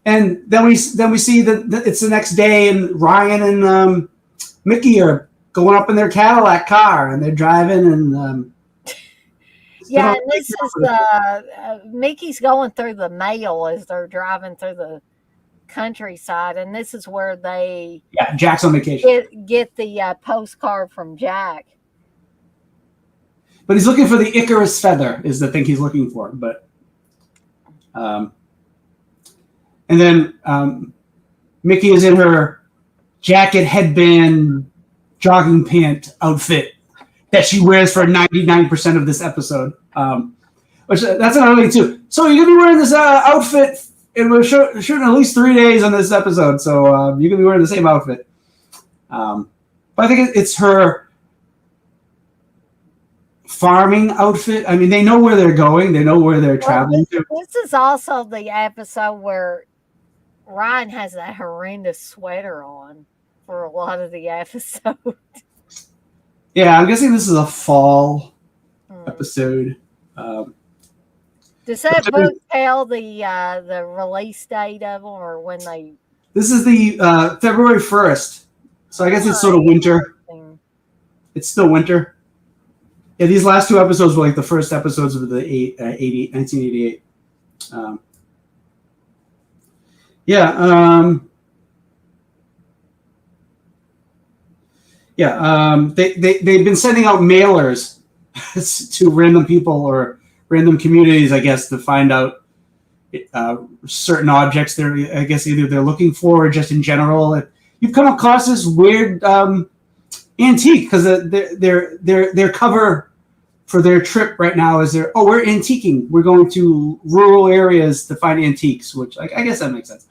and then we see that it's the next day, and Ryan and Mickey are going up in their Cadillac car, and they're driving, and yeah, and this is Mickey's going through the mail as they're driving through the countryside, and this is where they Jack's on vacation. Get the postcard from Jack. But he's looking for the Icarus feather is the thing he's looking for. But and then Mickey is in her jacket, headband, jogging pant outfit that she wears for 99% of this episode. Which that's another thing too. So you're gonna be wearing this outfit, and we're shooting at least 3 days on this episode. So you're gonna be wearing the same outfit. But I think it's her farming outfit. I mean, they know where they're going. They know where they're traveling to. This is also the episode where Ryan has that horrendous sweater on for a lot of the episode. Yeah, I'm guessing this is a fall episode. Does that book tell the release date of them, or when they? This is the February 1st, so I guess it's sort of winter. It's still winter. Yeah, these last two episodes were like the first episodes of the 1988. They've been sending out mailers to random people or random communities, I guess, to find out certain objects they're, I guess, either they're looking for or just in general. You've come across this weird antique, because their cover for their trip right now is we're antiquing. We're going to rural areas to find antiques, which I guess that makes sense.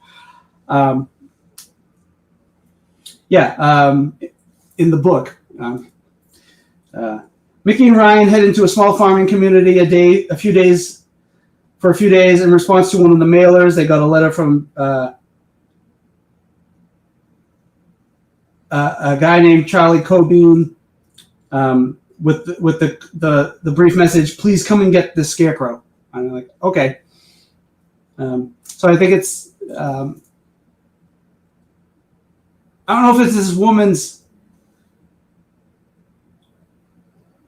In the book, Mickey and Ryan head into a small farming community a few days in response to one of the mailers. They got a letter from a guy named Charlie Cobean with the brief message, "Please come and get this scarecrow." I'm like, okay. So I think it's I don't know if it's this woman's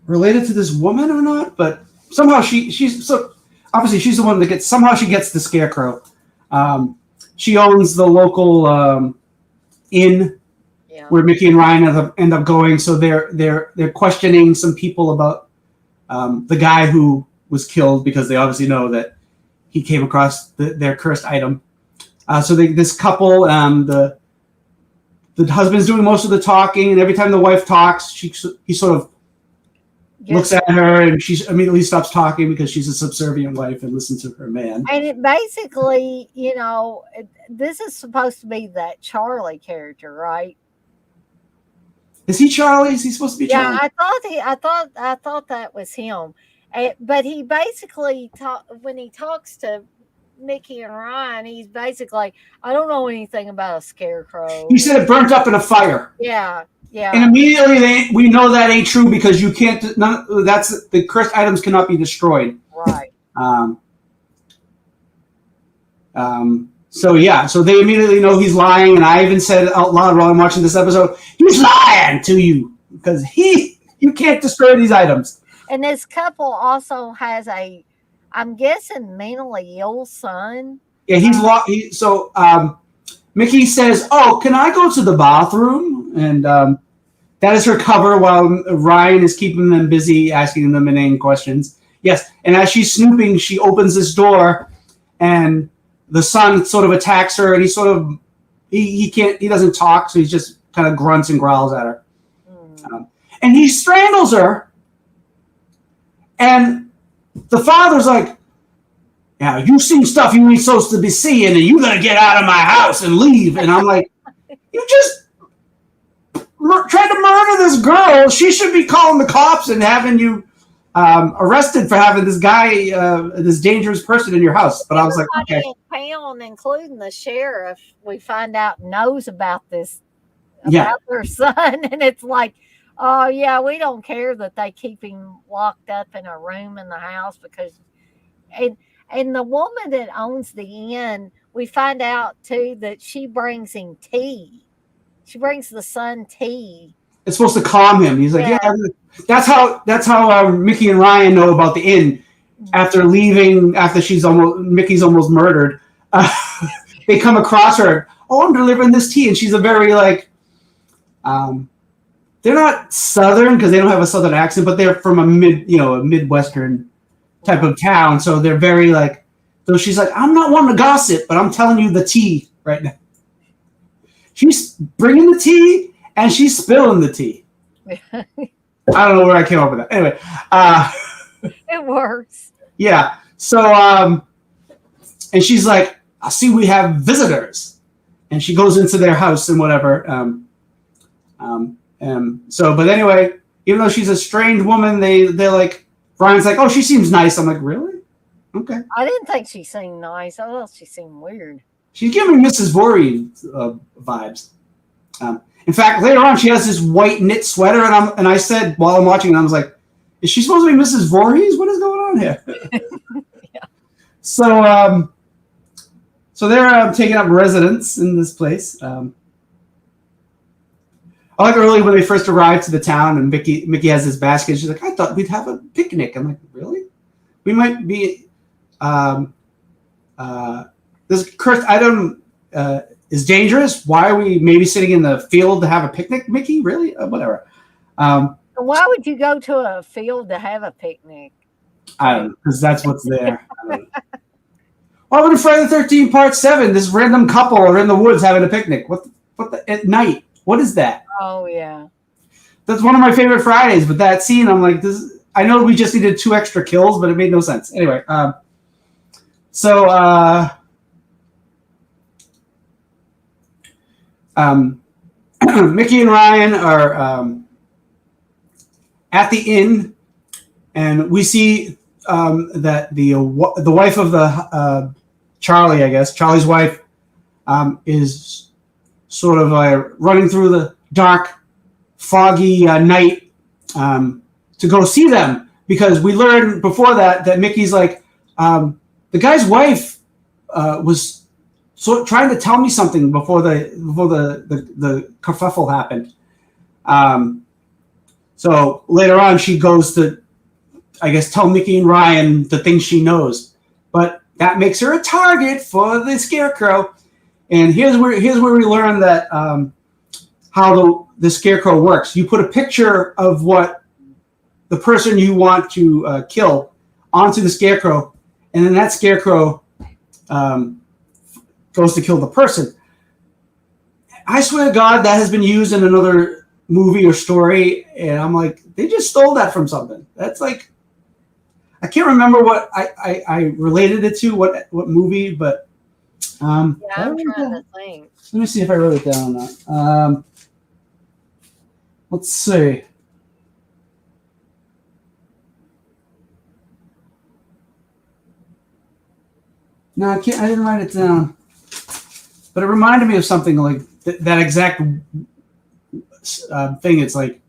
related to this woman or not, but somehow she's so obviously she's the one that gets the scarecrow. She owns the local inn where Mickey and Ryan end up going. So they're questioning some people about the guy who was killed, because they obviously know that he came across their cursed item. So this couple, the husband's doing most of the talking, and every time the wife talks, he sort of looks at her, and she immediately stops talking because she's a subservient wife and listens to her man. And it basically, this is supposed to be that Charlie character, right? Is he Charlie? Is he supposed to be Charlie? Yeah, I thought that was him. But he basically when he talks to Mickey and Ryan, he's basically, I don't know anything about a scarecrow. He said it burnt up in a fire. Yeah. And immediately we know that ain't true because you can't. That's the cursed items cannot be destroyed. Right. So they immediately know he's lying, and I even said out loud while I'm watching this episode, he's lying to you because you can't destroy these items. And this couple also has I'm guessing mentally ill son. Yeah, he's lost. So Mickey says, "Oh, can I go to the bathroom?" And that is her cover while Ryan is keeping them busy, asking them inane questions. Yes, and as she's snooping, she opens this door, and the son sort of attacks her, and he doesn't talk, so he just kind of grunts and growls at her. And he strangles her, and the father's like, "Yeah, you seen stuff you ain't supposed to be seeing, and you gotta get out of my house and leave." And I'm like, you just tried to murder this girl. She should be calling the cops and having you arrested for having this guy, this dangerous person in your house. But I was like, okay. Pound, including the sheriff, we find out knows about this, about their son, and it's like, oh yeah, we don't care that they keep him locked up in a room in the house because, and the woman that owns the inn, we find out too that she brings him tea. She brings the son tea. It's supposed to calm him. He's like, yeah. That's how Mickey and Ryan know about the inn. After leaving, after Mickey's almost murdered, they come across her. Oh, I'm delivering this tea, and she's a very they're not Southern because they don't have a Southern accent, but they're from a Midwestern type of town. So they're very so she's like, I'm not one to gossip, but I'm telling you the tea right now. She's bringing the tea and she's spilling the tea. I don't know where I came up with that. Anyway, it works. Yeah. So, and she's like, I see we have visitors, and she goes into their house and whatever. But anyway, even though she's a strange woman, they're like, Brian's like, oh, she seems nice. I'm like, really? Okay. I didn't think she seemed nice. I thought she seemed weird. She's giving Mrs. Voorhees vibes. In fact, later on, she has this white knit sweater, and I said while I'm watching it, I was like, is she supposed to be Mrs. Voorhees? What is going on here? Yeah. So they're taking up residence in this place. I like early when they first arrived to the town, and Mickey has this basket. She's like, I thought we'd have a picnic. I'm like, really? We might be. This cursed item is dangerous. Why are we maybe sitting in the field to have a picnic, Mickey? Really? Whatever. Why would you go to a field to have a picnic? I don't know, because that's what's there. Why would Friday the 13th Part 7, this random couple are in the woods having a picnic? At night? What is that? Oh, yeah. That's one of my favorite Fridays, but that scene, I'm like, I know we just needed 2 extra kills, but it made no sense. Anyway, Mickey and Ryan are at the inn, and we see that the wife of the Charlie, I guess, Charlie's wife, is sort of running through the dark, foggy night to go see them, because we learned before that Mickey's like, the guy's wife was trying to tell me something before the kerfuffle happened. So later on, she goes to, I guess, tell Mickey and Ryan the things she knows, but that makes her a target for the Scarecrow. And here's where we learn that how the Scarecrow works. You put a picture of what the person you want to kill onto the Scarecrow, and then that Scarecrow goes to kill the person. I swear to God, that has been used in another movie or story, and I'm like, they just stole that from something. That's like, I can't remember what I related it to, what movie, but I'm trying to think. Let me see if I wrote it down or not. Let's see. No, I can't. I didn't write it down, but it reminded me of something like that exact thing. It's like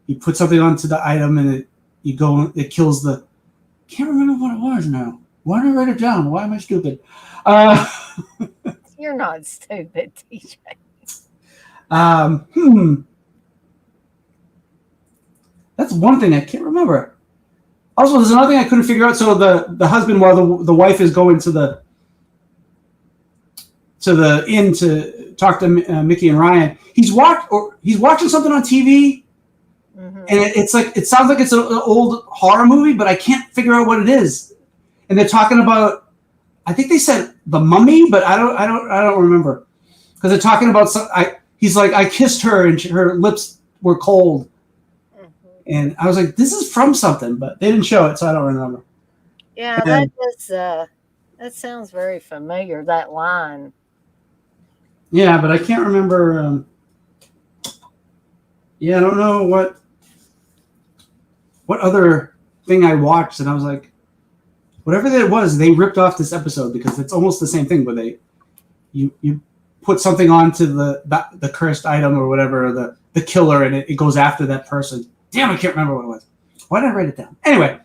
you put something onto the item and it kills the. Can't remember what it was now. Why did I write it down? Why am I stupid? You're not stupid, TJ. That's one thing I can't remember. Also, there's another thing I couldn't figure out. So the husband, while the wife is going to the inn to talk to Mickey and Ryan, he's watching something on TV, and it sounds like it's an old horror movie, but I can't figure out what it is. And they're talking about, I think they said The Mummy, but I don't remember, because they're talking about he's like, I kissed her and her lips were cold. And I was like, this is from something, but they didn't show it, so I don't remember. Yeah, that sounds very familiar, that line. Yeah, but I can't remember. I don't know what other thing I watched, and I was like, whatever that was, they ripped off this episode, because it's almost the same thing, where you put something onto the cursed item or whatever, or the killer, and it goes after that person. Damn, I can't remember what it was. Why did I write it down? Anyway.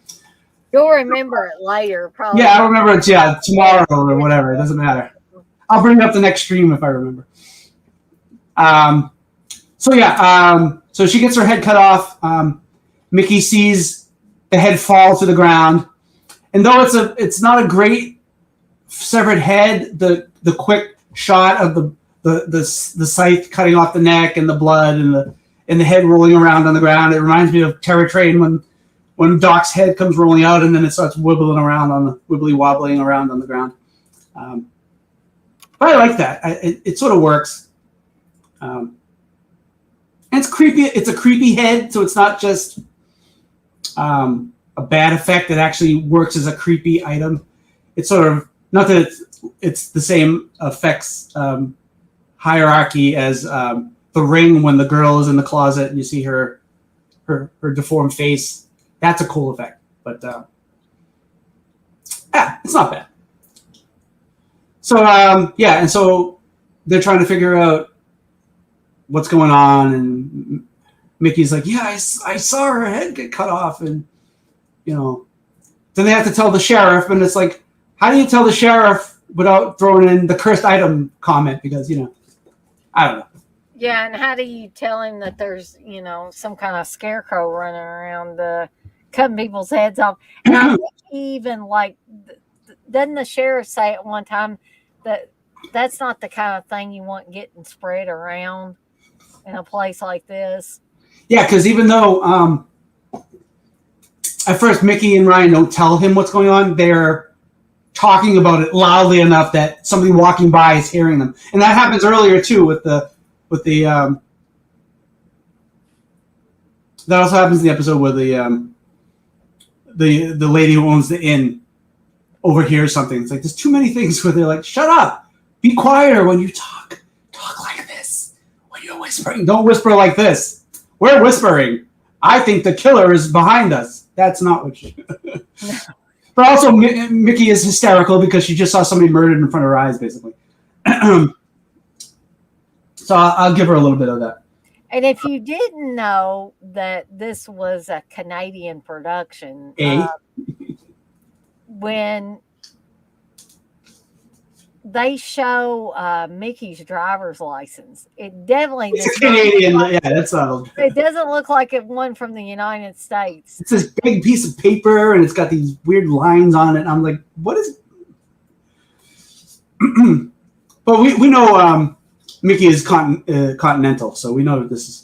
You'll remember it later, probably. Yeah, I'll remember it, tomorrow or whatever. It doesn't matter. I'll bring it up the next stream if I remember. So she gets her head cut off. Mickey sees the head fall to the ground. And though it's not a great severed head, the quick shot of the scythe cutting off the neck and the blood and the head rolling around on the ground. It reminds me of Terror Train when Doc's head comes rolling out and then it starts wibbling around wobbling around on the ground. But I like that. It sort of works. And it's creepy. It's a creepy head, so it's not just a bad effect. It actually works as a creepy item. It's sort of, not that it's the same effects hierarchy as The Ring, when the girl is in the closet and you see her deformed face. That's a cool effect, but it's not bad. So and so they're trying to figure out what's going on, and Mickey's like, yeah, I saw her head get cut off, and then they have to tell the sheriff, and it's like, how do you tell the sheriff without throwing in the cursed item comment? Because I don't know. Yeah, and how do you tell him that there's, some kind of scarecrow running around cutting people's heads off? And I think even doesn't the sheriff say at one time that that's not the kind of thing you want getting spread around in a place like this? Yeah, because even though at first Mickey and Ryan don't tell him what's going on, they're talking about it loudly enough that somebody walking by is hearing them. And that happens earlier too with the that also happens in the episode where the lady who owns the inn overhears something. It's like, there's too many things where they're like, shut up, be quieter when you talk like this. When you're whispering, don't whisper like this. We're whispering. I think the killer is behind us. That's not what she But also Mickey is hysterical because she just saw somebody murdered in front of her eyes, basically. So I'll give her a little bit of that. And if you didn't know that this was a Canadian production, when they show Mickey's driver's license, it definitely it's a Canadian. That's not. It doesn't look like it one from the United States. It's this big piece of paper, and it's got these weird lines on it. And I'm like, what is? But we know Mickey is continental, so we know that this is.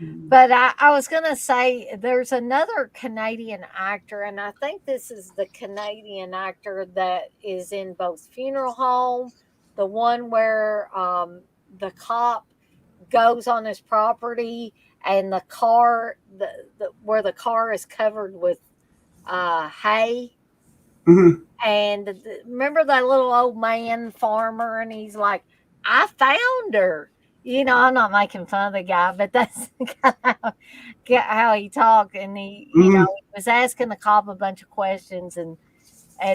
But I was going to say there's another Canadian actor, and I think this is the Canadian actor that is in both Funeral Home, the one where the cop goes on his property and the car, where the car is covered with hay. Mhm. And remember that little old man farmer, and he's like, "I found her." I'm not making fun of the guy, but that's kind of how he talked, and Mhm. he was asking the cop a bunch of questions and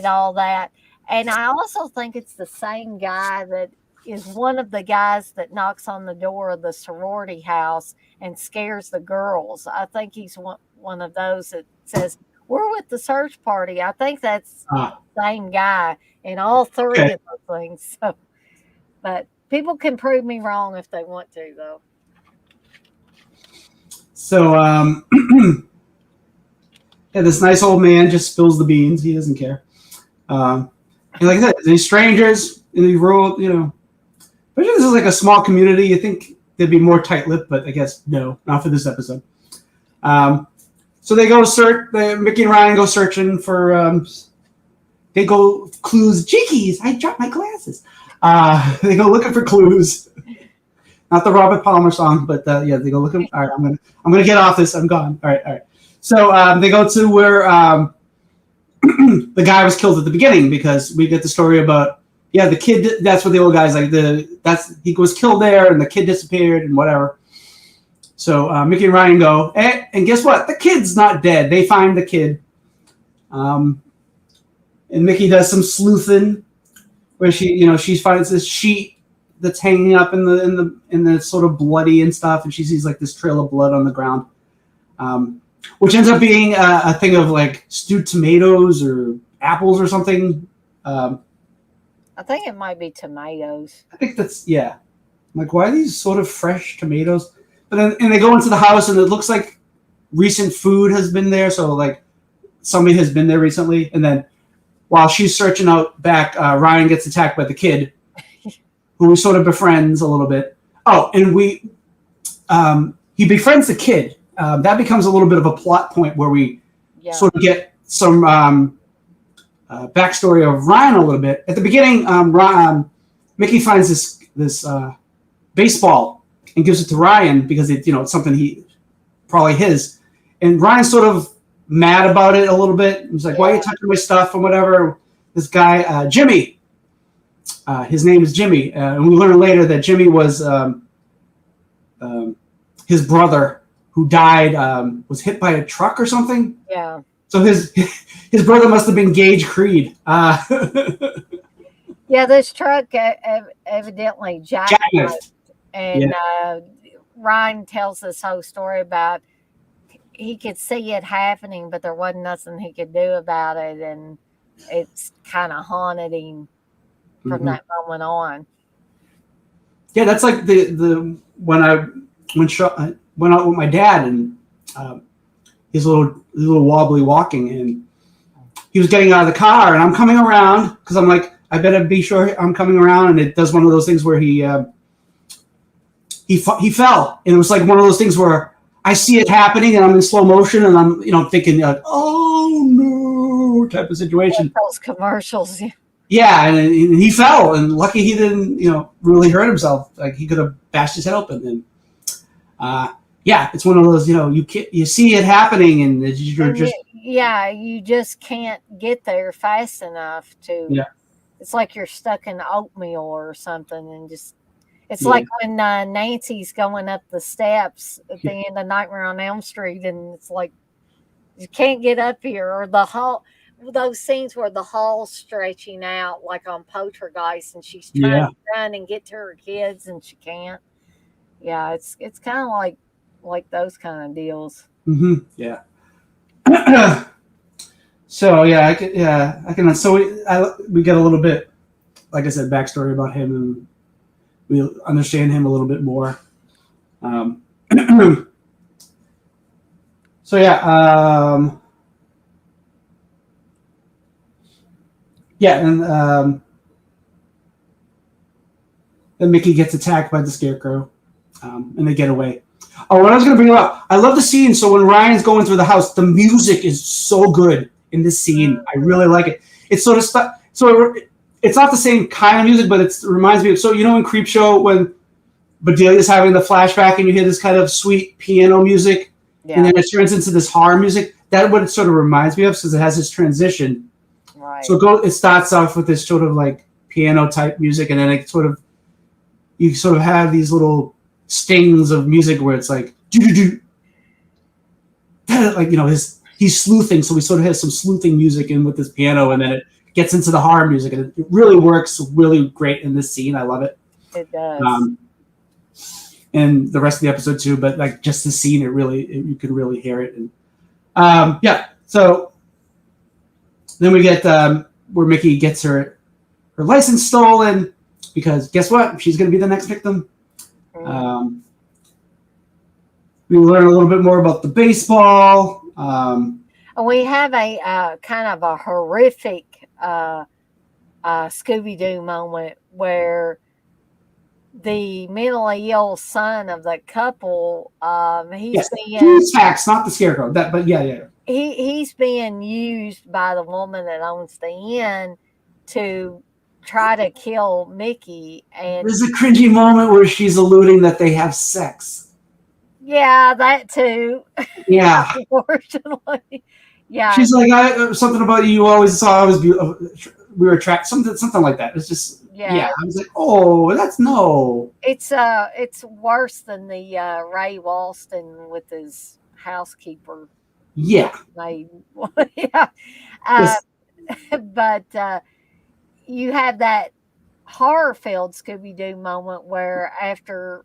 all that. And I also think it's the same guy that is one of the guys that knocks on the door of the sorority house and scares the girls. I think he's one of those that says, "We're with the search party." I think that's Ah, the same guy in all three okay. of those things. So, but people can prove me wrong if they want to, though. So, yeah, this nice old man just spills the beans. He doesn't care. And like I said, these strangers in the rural, especially this is like a small community. You think they'd be more tight-lipped, but I guess no, not for this episode. So they go search. Mickey and Ryan go searching for. They go clues. Jickeys, I dropped my glasses. They go looking for clues. Not the Robert Palmer song, but yeah, they go looking. All right, I'm gonna get off this. I'm gone. All right. So they go to where the guy was killed at the beginning, because we get the story about the kid. That's what the old guy's like. He was killed there, and the kid disappeared and whatever. So Mickey and Ryan go, and guess what? The kid's not dead. They find the kid, and Mickey does some sleuthing, where she finds this sheet that's hanging up in the sort of bloody and stuff, and she sees like this trail of blood on the ground, which ends up being a thing of like stewed tomatoes or apples or something. I think it might be tomatoes. I think that's I'm like, why are these sort of fresh tomatoes? But then and they go into the house, and it looks like recent food has been there, so like somebody has been there recently. And then while she's searching out back, Ryan gets attacked by the kid, who sort of befriends a little bit. Oh, and he befriends the kid. That becomes a little bit of a plot point where we sort of get some backstory of Ryan a little bit. At the beginning, Mickey finds this baseball and gives it to Ryan because it's something probably his. And Ryan's sort of mad about it a little bit. He's like, "Why are you touching my stuff?" and whatever. This guy, Jimmy, his name is Jimmy, and we learn later that Jimmy was his brother who died, was hit by a truck or something. Yeah. So his brother must have been Gage Creed. Yeah, this truck evidently jackknifed, and Ryan tells this whole story about he could see it happening, but there wasn't nothing he could do about it, and it's kind of haunted him from that moment on. Yeah, that's like the when I went out with my dad, and his little wobbly walking, and he was getting out of the car, and I'm coming around because I'm like, I better be sure I'm coming around, and it does one of those things where he fell, and it was like one of those things where I see it happening, and I'm in slow motion, and I'm thinking like, oh no, type of situation. Like those commercials. Yeah, and he fell, and lucky he didn't really hurt himself. Like he could have bashed his head open, and it's one of those you see it happening, and you're just you just can't get there fast enough to. Yeah. It's like you're stuck in oatmeal or something, and just. It's like when Nancy's going up the steps at the end of Nightmare on Elm Street, and it's like you can't get up here, or the hall. Those scenes where the hall's stretching out, like on Poltergeist, and she's trying to run and get to her kids, and she can't. Yeah, it's kind of like those kind of deals. Mm-hmm. Yeah. So I can. So we get a little bit, like I said, backstory about him, and we understand him a little bit more. So and then Mickey gets attacked by the Scarecrow, and they get away. Oh, what I was going to bring up, I love the scene. So when Ryan's going through the house, the music is so good in this scene. I really like it. It's sort of it's not the same kind of music, but it reminds me of, so you know in Creepshow when Bedelia's having the flashback and you hear this kind of sweet piano music, and then it turns into this horror music. That's what it sort of reminds me of, since it has this transition. Right. So it starts off with this sort of like piano type music, and then you sort of have these little stings of music where it's like do like, you know, he's sleuthing, so we sort of have some sleuthing music in with this piano, and then it gets into the horror music, and it really works really great in this scene. I love it. It does. And the rest of the episode too, but like just the scene, you could really hear it. And yeah, so then we get where Mickey gets her license stolen, because guess what? She's going to be the next victim. We learn a little bit more about the baseball. We have a kind of a horrific Scooby-Doo moment where the mentally ill son of the couple, he's facts, not the scarecrow. But yeah. He's being used by the woman that owns the inn to try to kill Mickey. And there's a cringy moment where she's alluding that they have sex. Yeah, that too. Yeah. Unfortunately. Yeah. She's like, something about you always saw I was beautiful. We were attracted, something like that. It's just yeah. I was like, oh, that's no. It's worse than the Ray Walston with his housekeeper. Yeah. Yeah. But you have that horror-filled Scooby-Doo moment where after,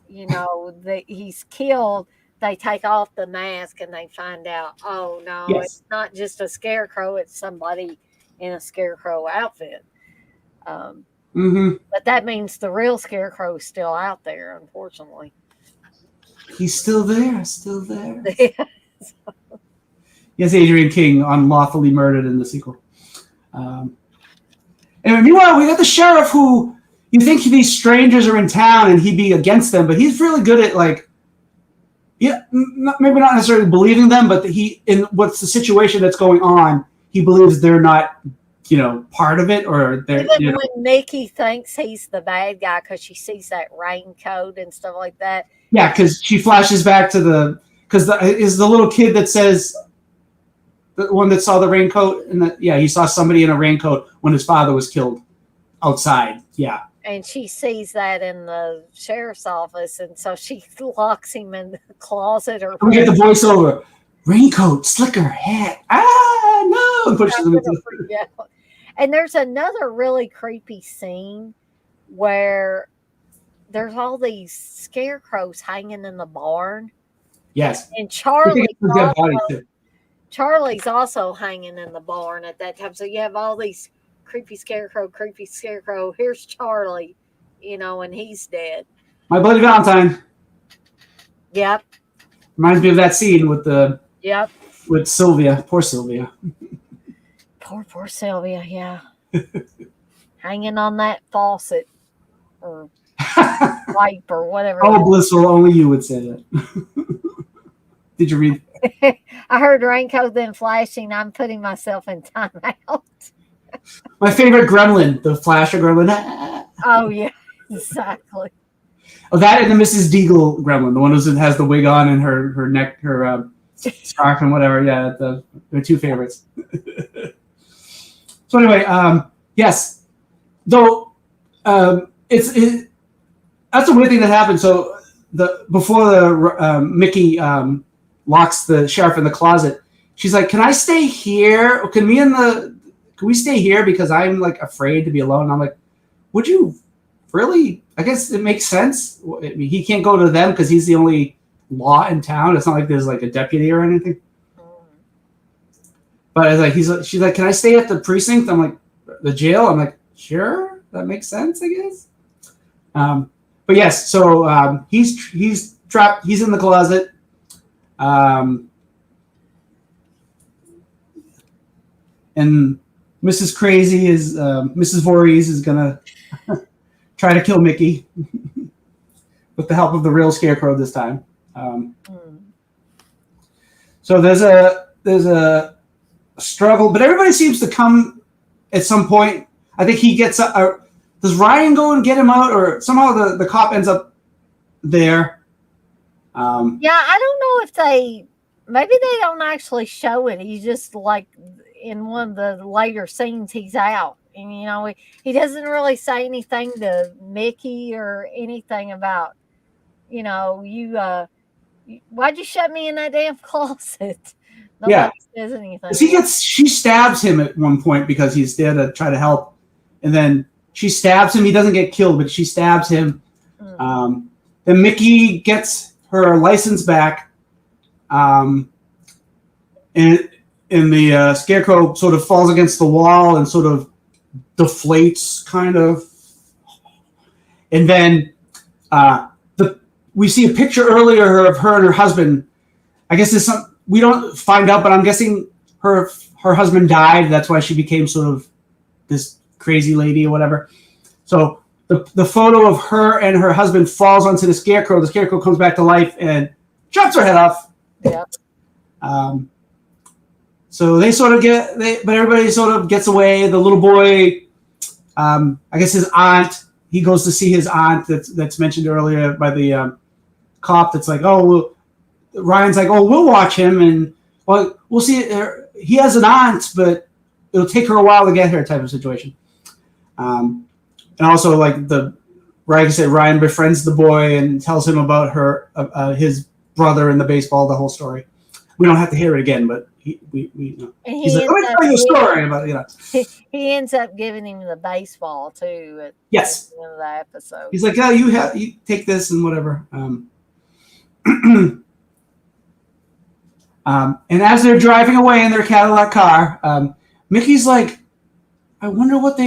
you know, he's killed, they take off the mask and they find out, oh no, it's not just a scarecrow, it's somebody in a scarecrow outfit. But that means the real scarecrow is still out there, unfortunately. He's still there. Yes, Adrian King unlawfully murdered in the sequel. And meanwhile, we got the sheriff who you think these strangers are in town and he'd be against them, but he's really good at like, maybe not necessarily believing them, but in what's the situation that's going on, he believes they're not, you know, part of it, or they're. Even when Mickey thinks he's the bad guy because she sees that raincoat and stuff like that. Yeah, because she flashes back to is the little kid that says. The one that saw the raincoat, and he saw somebody in a raincoat when his father was killed outside. Yeah. And she sees that in the sheriff's office, and so she locks him in the closet. We get the voiceover: raincoat, slicker, hat. Ah, no! And pushes him into And there's another really creepy scene where there's all these scarecrows hanging in the barn. Yes. And Charlie's also hanging in the barn at that time. So you have all these creepy scarecrow. Here's Charlie, you know, and he's dead. My Bloody Valentine. Yep. Reminds me of that scene with with Sylvia. Poor Sylvia. Poor Sylvia, yeah. Hanging on that faucet or pipe or whatever. Oh, blissful. Only you would say that. Did you read? I heard raincoat then flashing. I'm putting myself in timeout. My favorite gremlin, the Flasher gremlin. Oh, yeah, exactly. Oh, that and the Mrs. Deagle gremlin, the one who has the wig on and her neck, her scarf and whatever. Yeah, they're two favorites. So anyway, yes. Though that's a weird thing that happened. So before the Mickey locks the sheriff in the closet, she's like, "Can I stay here? Or can we stay here because I'm like afraid to be alone?" And I'm like, "Would you really?" I guess it makes sense. I mean, he can't go to them because he's the only law in town. It's not like there's like a deputy or anything. But it's like she's like, "Can I stay at the precinct?" I'm like, "The jail?" I'm like, "Sure, that makes sense, I guess." But yes, so he's trapped. He's in the closet. And Mrs. Crazy is Mrs. Voorhees is gonna try to kill Mickey with the help of the real scarecrow this time. So there's a struggle, but everybody seems to come at some point. I think he gets does Ryan go and get him out, or somehow the cop ends up there? Yeah, I don't know if maybe they don't actually show it. He's just like in one of the later scenes, he's out, and he doesn't really say anything to Mickey or anything about, why'd you shut me in that damn closet? Nobody says anything. She stabs him at one point because he's there to try to help, and then she stabs him. He doesn't get killed, but she stabs him. Then Mickey gets her license back, and the Scarecrow sort of falls against the wall and sort of deflates, kind of, and then we see a picture earlier of her and her husband. I guess there's we don't find out, but I'm guessing her husband died. That's why she became sort of this crazy lady or whatever. So the photo of her and her husband falls onto the Scarecrow. The Scarecrow comes back to life and chops her head off. Yeah. So but everybody sort of gets away. The little boy, I guess his aunt, he goes to see his aunt that's mentioned earlier by the cop. That's like, Ryan's like, we'll watch him, and we'll see. He has an aunt, but it'll take her a while to get her, type of situation. And also, like I said, Ryan befriends the boy and tells him about his brother in the baseball, the whole story. We don't have to hear it again, but he's like, let me tell you a story about He ends up giving him the baseball too. At the end of the episode. He's like, you take this and whatever. And as they're driving away in their Cadillac car, Mickey's like, I wonder what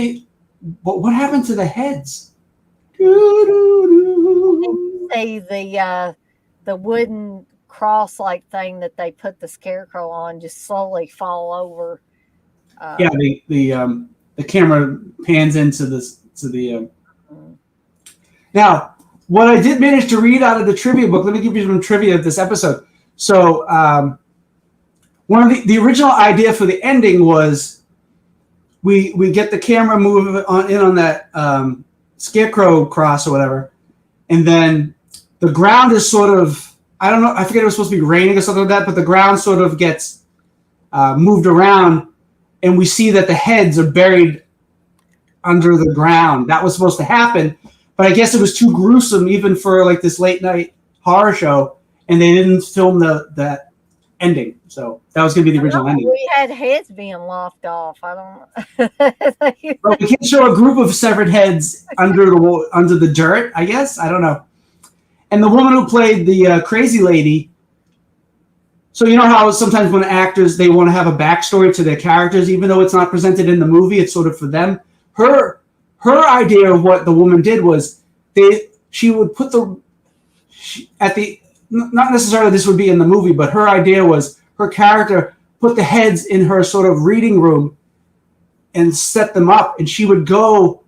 happened to the heads. See the wooden cross-like thing that they put the Scarecrow on just slowly fall over. The camera pans into the. Now, what I did manage to read out of the trivia book, let me give you some trivia of this episode. So, one of the original idea for the ending was we get the camera move on that Scarecrow cross or whatever, and then the ground is sort of, I don't know, I forget, it was supposed to be raining or something like that, but the ground sort of gets moved around, and we see that the heads are buried under the ground. That was supposed to happen, but I guess it was too gruesome even for like this late night horror show, and they didn't film that ending. So that was going to be the original ending. We had heads being lopped off. I don't. Well, we can't show a group of severed heads under the dirt, I guess. I don't know. And the woman who played the crazy lady. So you know how sometimes when actors, they want to have a backstory to their characters, even though it's not presented in the movie, it's sort of for them. Her idea of what the woman did was she would put not necessarily this would be in the movie, but her idea was her character put the heads in her sort of reading room and set them up, and she would go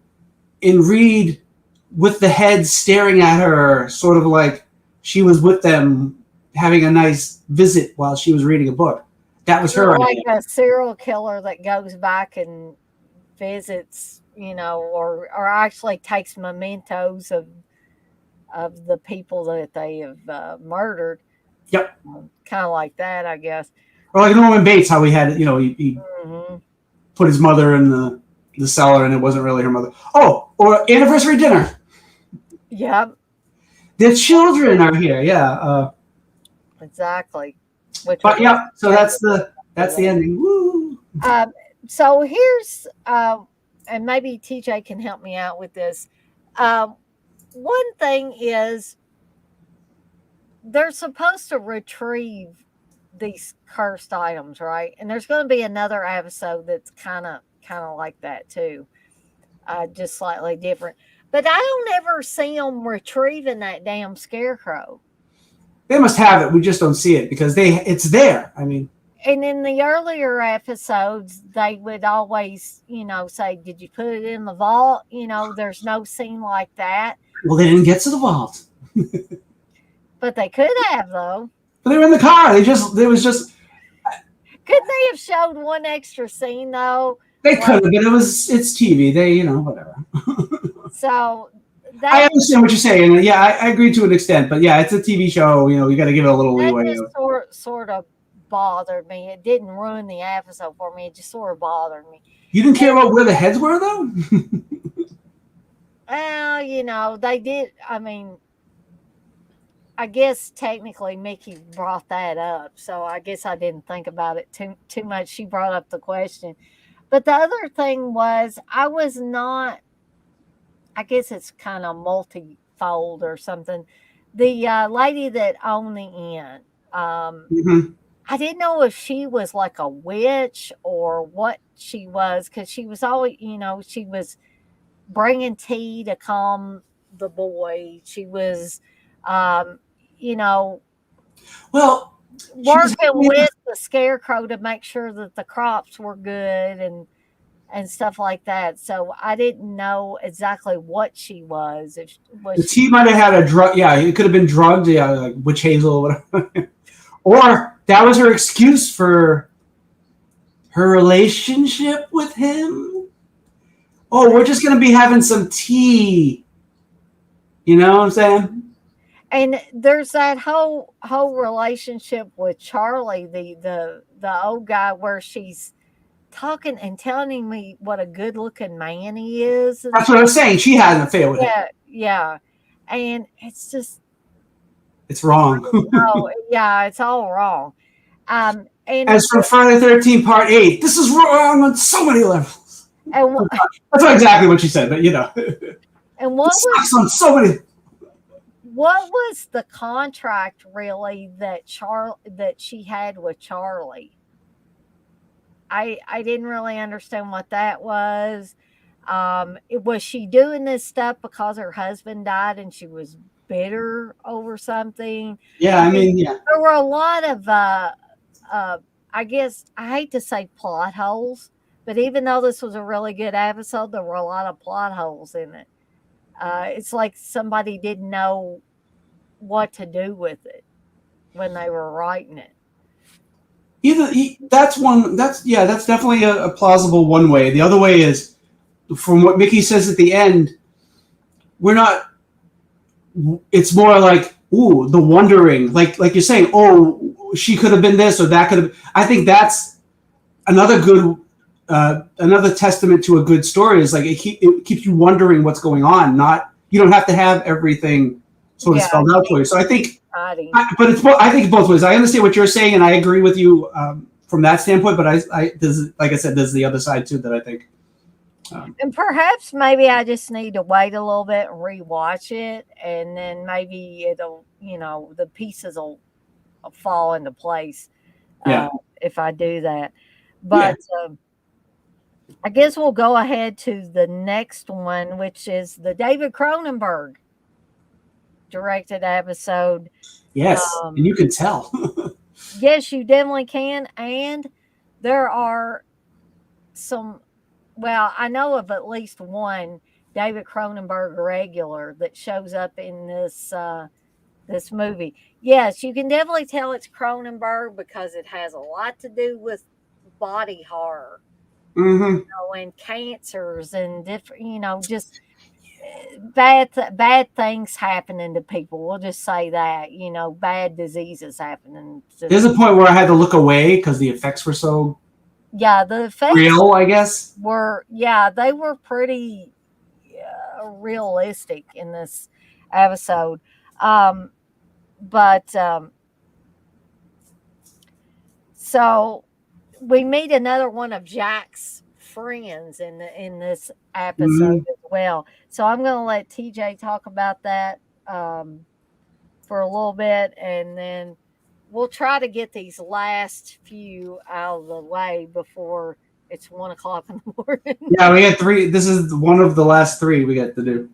and read with the heads staring at her, sort of like she was with them having a nice visit while she was reading a book. That was her like idea. A serial killer that goes back and visits, or actually takes mementos of the people that they have murdered. Yep. Kind of like that, I guess. Or like Norman Bates, how he had, he put his mother in the cellar and it wasn't really her mother. Oh, or anniversary dinner. Yep. Their children are here. Yeah. Exactly. So that's the ending. Woo. So here's, and maybe TJ can help me out with this. One thing is they're supposed to retrieve these cursed items, right? And there's going to be another episode that's kind of like that too, just slightly different. But I don't ever see them retrieving that damn Scarecrow. They must have it. We just don't see it because it's there. I mean. And in the earlier episodes, they would always, say, "Did you put it in the vault?" There's no scene like that. Well, they didn't get to the vault. But they could have, though. But they were in the car. There was just. Couldn't they have showed one extra scene though? They could have, but it's TV. They, whatever. So I understand what you're saying. Yeah, I agree to an extent, but yeah, it's a TV show. You got to give it a little leeway. That just sort of bothered me. It didn't ruin the episode for me. It just sort of bothered me. You didn't care about where the heads were, though? Well, they did. I mean, I guess technically Mickey brought that up, so I guess I didn't think about it too much. She brought up the question. But the other thing was, I was not, I guess it's kind of multifold or something. The lady that owned the inn, I didn't know if she was like a witch or what she was, because she was always, she was bringing tea to calm the boy. She was, well, working with the scarecrow to make sure that the crops were good and stuff like that. So I didn't know exactly what she was. The tea might have had a drug. Yeah, it could have been drugged. Yeah, like witch hazel or whatever. Or that was her excuse for her relationship with him. Oh, we're just going to be having some tea. You know what I'm saying? And there's that whole relationship with Charlie, the old guy, where she's talking and telling me what a good looking man he is. That's what I was saying. She had an affair with him. Yeah. And it's just, it's wrong. it's all wrong. And as for Friday the 13th Part 8, this is wrong on so many levels. And that's not exactly what she said, but And what was on so many. What was the contract really that she had with Charlie? I didn't really understand what that was. Was she doing this stuff because her husband died and she was bitter over something? Yeah, I mean, yeah. There were a lot of, I guess, I hate to say plot holes, but even though this was a really good episode, there were a lot of plot holes in it. It's like somebody didn't know what to do with it when they were writing it. That's definitely a plausible one way. The other way is, from what Mickey says at the end, it's more like, ooh, the wondering, like you're saying, oh, she could have been this or that could have. I think that's another good, another testament to a good story is like it keeps you wondering what's going on. You don't have to have everything sort of spelled out for you. So I think, I think both ways. I understand what you're saying, and I agree with you from that standpoint. But like I said, there's the other side too that I think. And perhaps maybe I just need to wait a little bit and rewatch it, and then maybe it'll, the pieces will fall into place if I do that. But I guess we'll go ahead to the next one, which is the David Cronenberg directed episode. Yes, and you can tell. Yes, you definitely can. And there are some, well, I know of at least one David Cronenberg regular that shows up in this this movie. Yes, you can definitely tell it's Cronenberg because it has a lot to do with body horror. Mm-hmm. And cancers and different, just bad things happening to people. We'll just say that, bad diseases happening. There's a point where I had to look away because the effects were so the effects real, I guess. They were pretty realistic in this episode. So we meet another one of Jack's friends in this episode as well. So I'm going to let TJ talk about that for a little bit, and then we'll try to get these last few out of the way before it's 1:00 in the morning. Yeah, we had 3. This is one of the last 3 we get to do.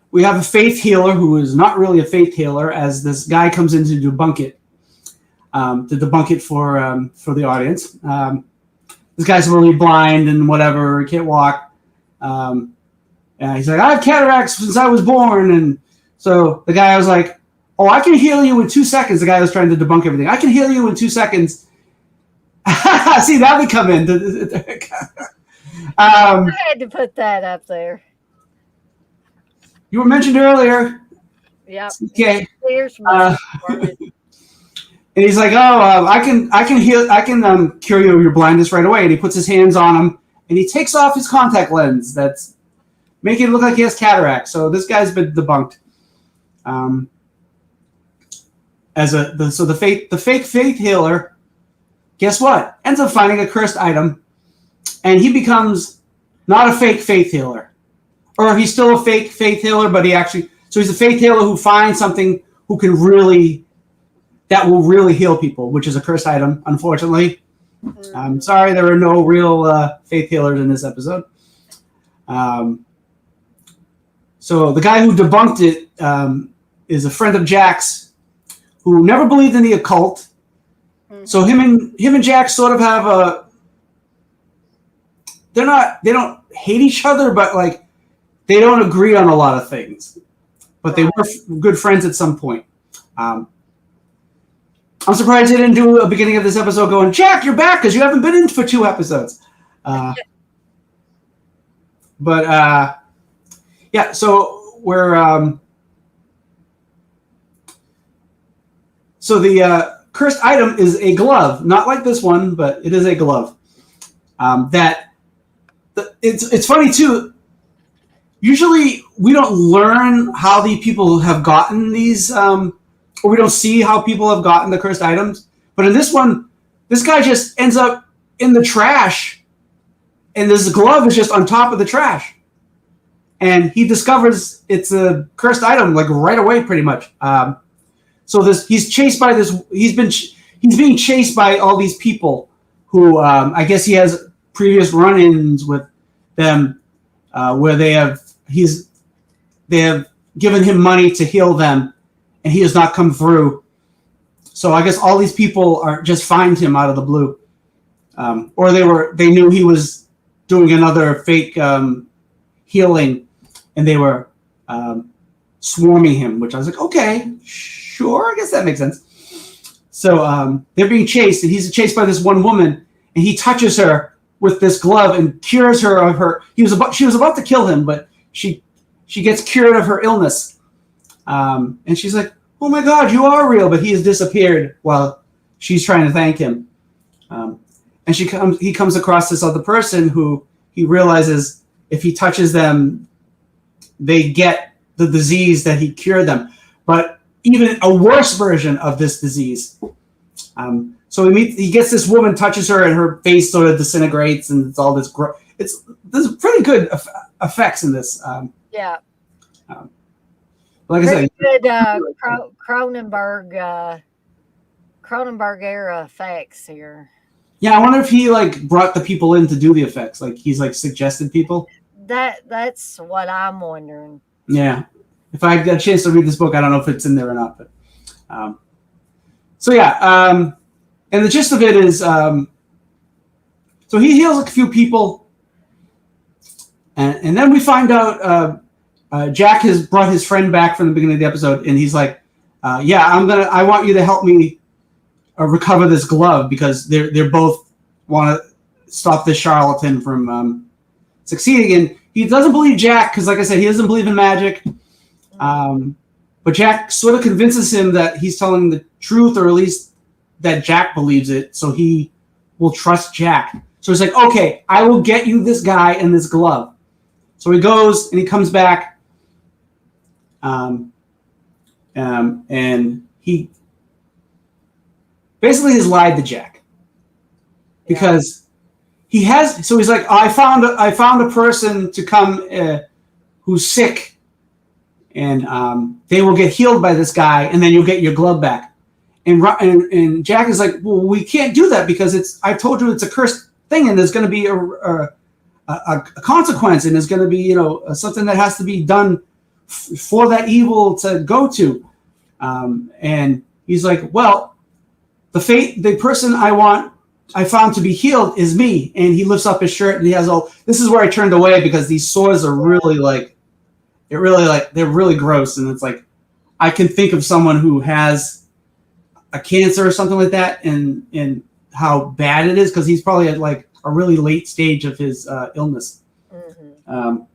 We have a faith healer who is not really a faith healer, as this guy comes in to debunk it. For the audience. This guy's really blind and whatever, can't walk. And he's like, I have cataracts since I was born, and So the guy was like, "Oh, I can heal you in 2 seconds." The guy was trying to debunk everything. I can heal you in 2 seconds. See, that would come in. I had to put that up there. You were mentioned earlier. Yep. Okay. Here's And he's like, "Oh, I can heal. I can cure you of your blindness right away." And he puts his hands on him, and he takes off his contact lens. That's making it look like he has cataracts. So this guy's been debunked. The fake faith healer, guess what? Ends up finding a cursed item, and he becomes not a fake faith healer, or he's still a fake faith healer, but he's a faith healer who finds something that will really heal people, which is a cursed item. Unfortunately, I'm sorry there are no real faith healers in this episode. So the guy who debunked it is a friend of Jack's, who never believed in the occult. So him and Jack sort of have they don't hate each other, but like they don't agree on a lot of things. But they were good friends at some point. I'm surprised they didn't do a beginning of this episode going, "Jack, you're back because you haven't been in for 2 episodes." Yeah, so we're so the cursed item is a glove, not like this one, but it is a glove. It's funny too. Usually we don't learn how the people have gotten these, or we don't see how people have gotten the cursed items. But in this one, this guy just ends up in the trash, and this glove is just on top of the trash. And he discovers it's a cursed item like right away, pretty much. So he's chased by this. He's being chased by all these people who I guess he has previous run-ins with them, where they have given him money to heal them, and he has not come through. So I guess all these people are just find him out of the blue, or they knew he was doing another fake healing, and they were swarming him. Which I was like, okay, sure, I guess that makes sense. So they're being chased, and he's chased by this one woman, and he touches her with this glove and cures her of her. She was about to kill him, but she gets cured of her illness, and she's like, "Oh my God, you are real!" But he has disappeared while she's trying to thank him. And he comes across this other person who he realizes if he touches them, they get the disease that he cured them, but even a worse version of this disease. So he gets this woman, touches her, and her face sort of disintegrates, and it's all this. There's pretty good effects in this. Yeah. Like I said, good Cronenberg era effects here. Yeah, I wonder if he like brought the people in to do the effects. Like he's like suggested people. That's what I'm wondering. Yeah, if I get a chance to read this book, I don't know if it's in there or not. But so yeah, and the gist of it is, so he heals a few people, and then we find out Jack has brought his friend back from the beginning of the episode, and he's like, "Yeah, I want you to help me recover this glove because they're both want to stop this charlatan from succeeding." And he doesn't believe Jack because, like I said, he doesn't believe in magic. But Jack sort of convinces him that he's telling the truth, or at least that Jack believes it, so he will trust Jack. So he's like, "Okay, I will get you this guy and this glove." So he goes and he comes back, and he basically has lied to Jack because he has. So he's like, I found a person to come who's sick, and they will get healed by this guy, and then you'll get your glove back. And Jack is like, "Well, we can't do that because I told you it's a cursed thing, and there's going to be a consequence, and there's going to be something that has to be done for that evil to go to." And he's like, "Well, the person I found to be healed is me." And he lifts up his shirt, and he has all. This is where I turned away because these swords are really they're really gross, and it's like I can think of someone who has a cancer or something like that, and how bad it is, because he's probably at like a really late stage of his illness. And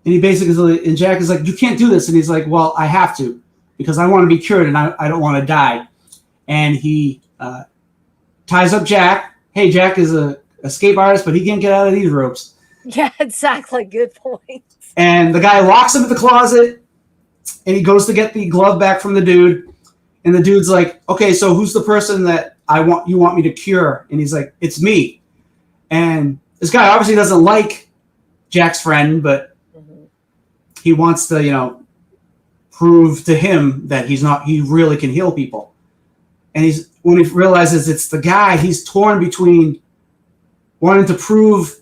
he basically, and Jack is like, you can't do this. And he's like, well, I have to, because I want to be cured and I don't want to die. And he ties up Jack. Hey, Jack is a escape artist, but he can't get out of these ropes. Yeah, exactly. Good point. And the guy locks him in the closet, and he goes to get the glove back from the dude. And the dude's like, okay, so who's the person that you want me to cure? And he's like, it's me. And this guy obviously doesn't like Jack's friend, but he wants to, prove to him that he really can heal people. And when he realizes it's the guy, he's torn between wanting to prove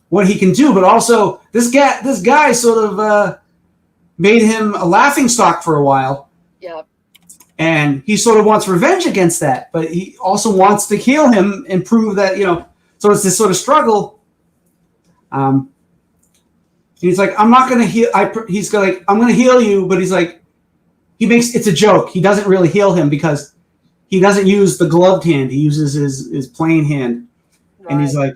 what he can do, but also this guy sort of made him a laughingstock for a while. Yep. And he sort of wants revenge against that, but he also wants to heal him and prove that, so it's this sort of struggle. He's like, I'm not going to heal. He's like, I'm going to heal you. But he's like, it's a joke. He doesn't really heal him because he doesn't use the gloved hand. He uses his plain hand. Right. And he's like,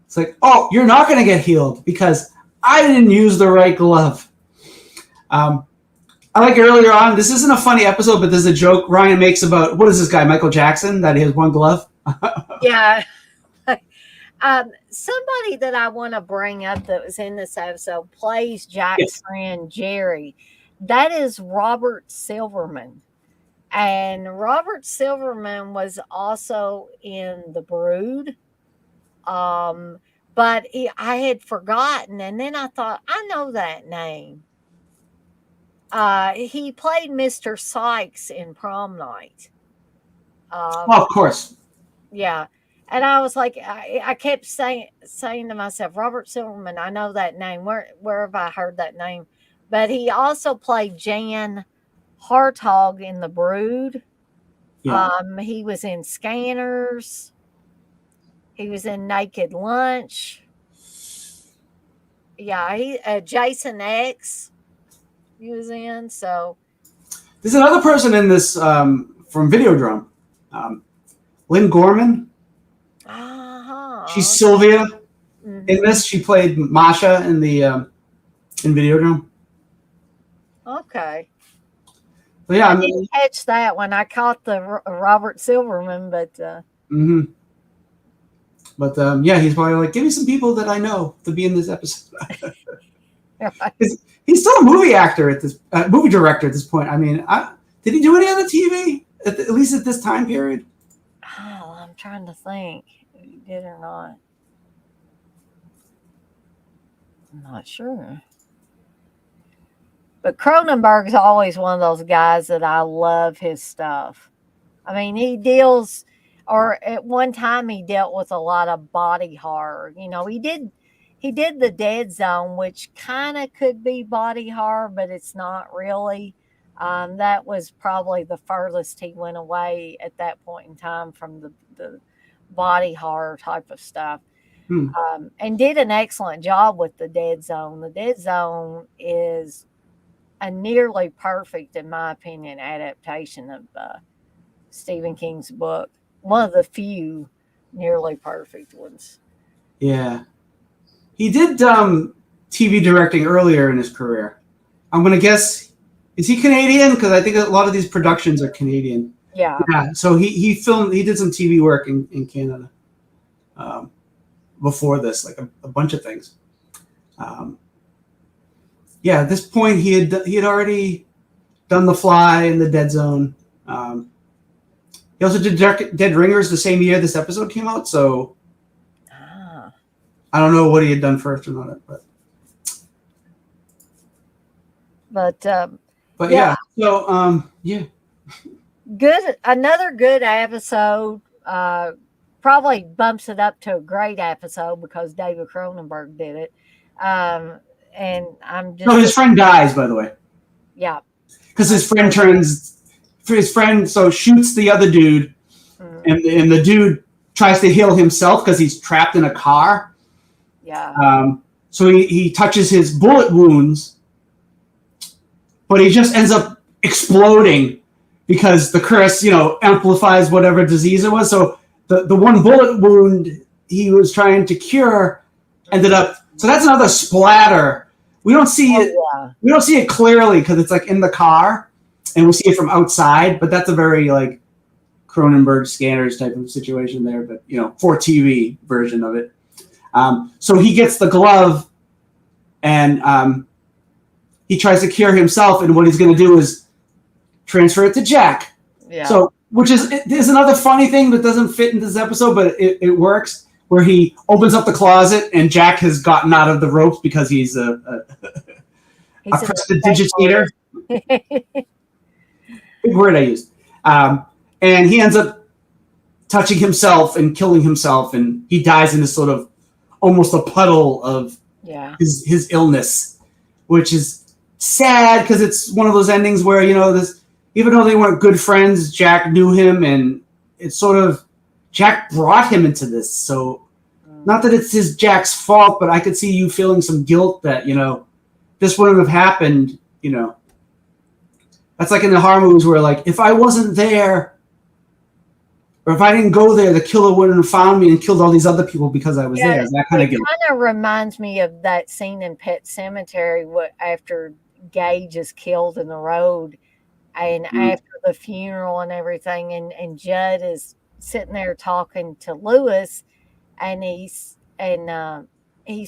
it's like, oh, you're not going to get healed because I didn't use the right glove. I like earlier on, this isn't a funny episode, but there's a joke Ryan makes about, what is this guy, Michael Jackson, that he has one glove? Yeah. Somebody that I want to bring up that was in this episode plays Jack's friend Jerry. That is Robert Silverman. And Robert Silverman was also in The Brood. But I had forgotten, and then I thought, I know that name. He played Mr. Sykes in Prom Night. Of course. Yeah. And I was like, I kept saying to myself, Robert Silverman, I know that name. Where have I heard that name? But he also played Jan Hartog in The Brood. Yeah. He was in Scanners. He was in Naked Lunch. Yeah, Jason X he was in. So there's another person in this from Videodrome. Lynn Gorman. She's Sylvia in this. She played Masha in the in Videodrome. Okay. But yeah, I didn't catch that when I caught the Robert Silverman, but. But yeah, he's probably like, give me some people that I know to be in this episode. He's still a movie actor at this movie director at this point. I mean, did he do any other TV at least at this time period? Oh, I'm trying to think. If he did or not. I'm not sure. But Cronenberg's always one of those guys that I love his stuff. I mean, he deals, or at one time he dealt with a lot of body horror. He did The Dead Zone, which kind of could be body horror, but it's not really. That was probably the furthest he went away at that point in time from the body horror type of stuff. And did an excellent job with The Dead Zone. The Dead Zone is a nearly perfect, in my opinion, adaptation of Stephen King's book. One of the few nearly perfect ones. Yeah. He did TV directing earlier in his career. I'm going to guess, is he Canadian? Because I think a lot of these productions are Canadian. Yeah. So he did some TV work in Canada before this, like a bunch of things. Yeah, at this point he had already done The Fly and The Dead Zone. He also did Dead Ringers the same year this episode came out, so I don't know what he had done first or not, but yeah. So yeah, good. Another good episode. Probably bumps it up to a great episode because David Cronenberg did it. And I'm just. No, his friend dies, by the way. Yeah. Because his friend shoots the other dude, and the dude tries to heal himself because he's trapped in a car. Yeah. So he touches his bullet wounds, but he just ends up exploding because the curse, amplifies whatever disease it was. So the one bullet wound he was trying to cure ended up. So that's another splatter. We don't see it. Yeah. We don't see it clearly because it's like in the car, and we see it from outside. But that's a very like Cronenberg Scanners type of situation there. But for TV version of it. So he gets the glove, and he tries to cure himself. And what he's going to do is transfer it to Jack. Yeah. So, which is another funny thing that doesn't fit in this episode, but it works. Where he opens up the closet and Jack has gotten out of the ropes because he's a prestidigitator. Big word I used. And he ends up touching himself and killing himself, and he dies in this sort of almost a puddle of his illness, which is sad because it's one of those endings where this. Even though they weren't good friends, Jack knew him, and it's sort of Jack brought him into this. So, not that it's Jack's fault, but I could see you feeling some guilt that this wouldn't have happened. That's like in the horror movies where, like, if I wasn't there, or if I didn't go there, the killer wouldn't have found me and killed all these other people because I was there. That kind of guilt. It kind of reminds me of that scene in Pet Sematary after Gage is killed in the road. And after the funeral and everything, and Judd is sitting there talking to Lewis, and he's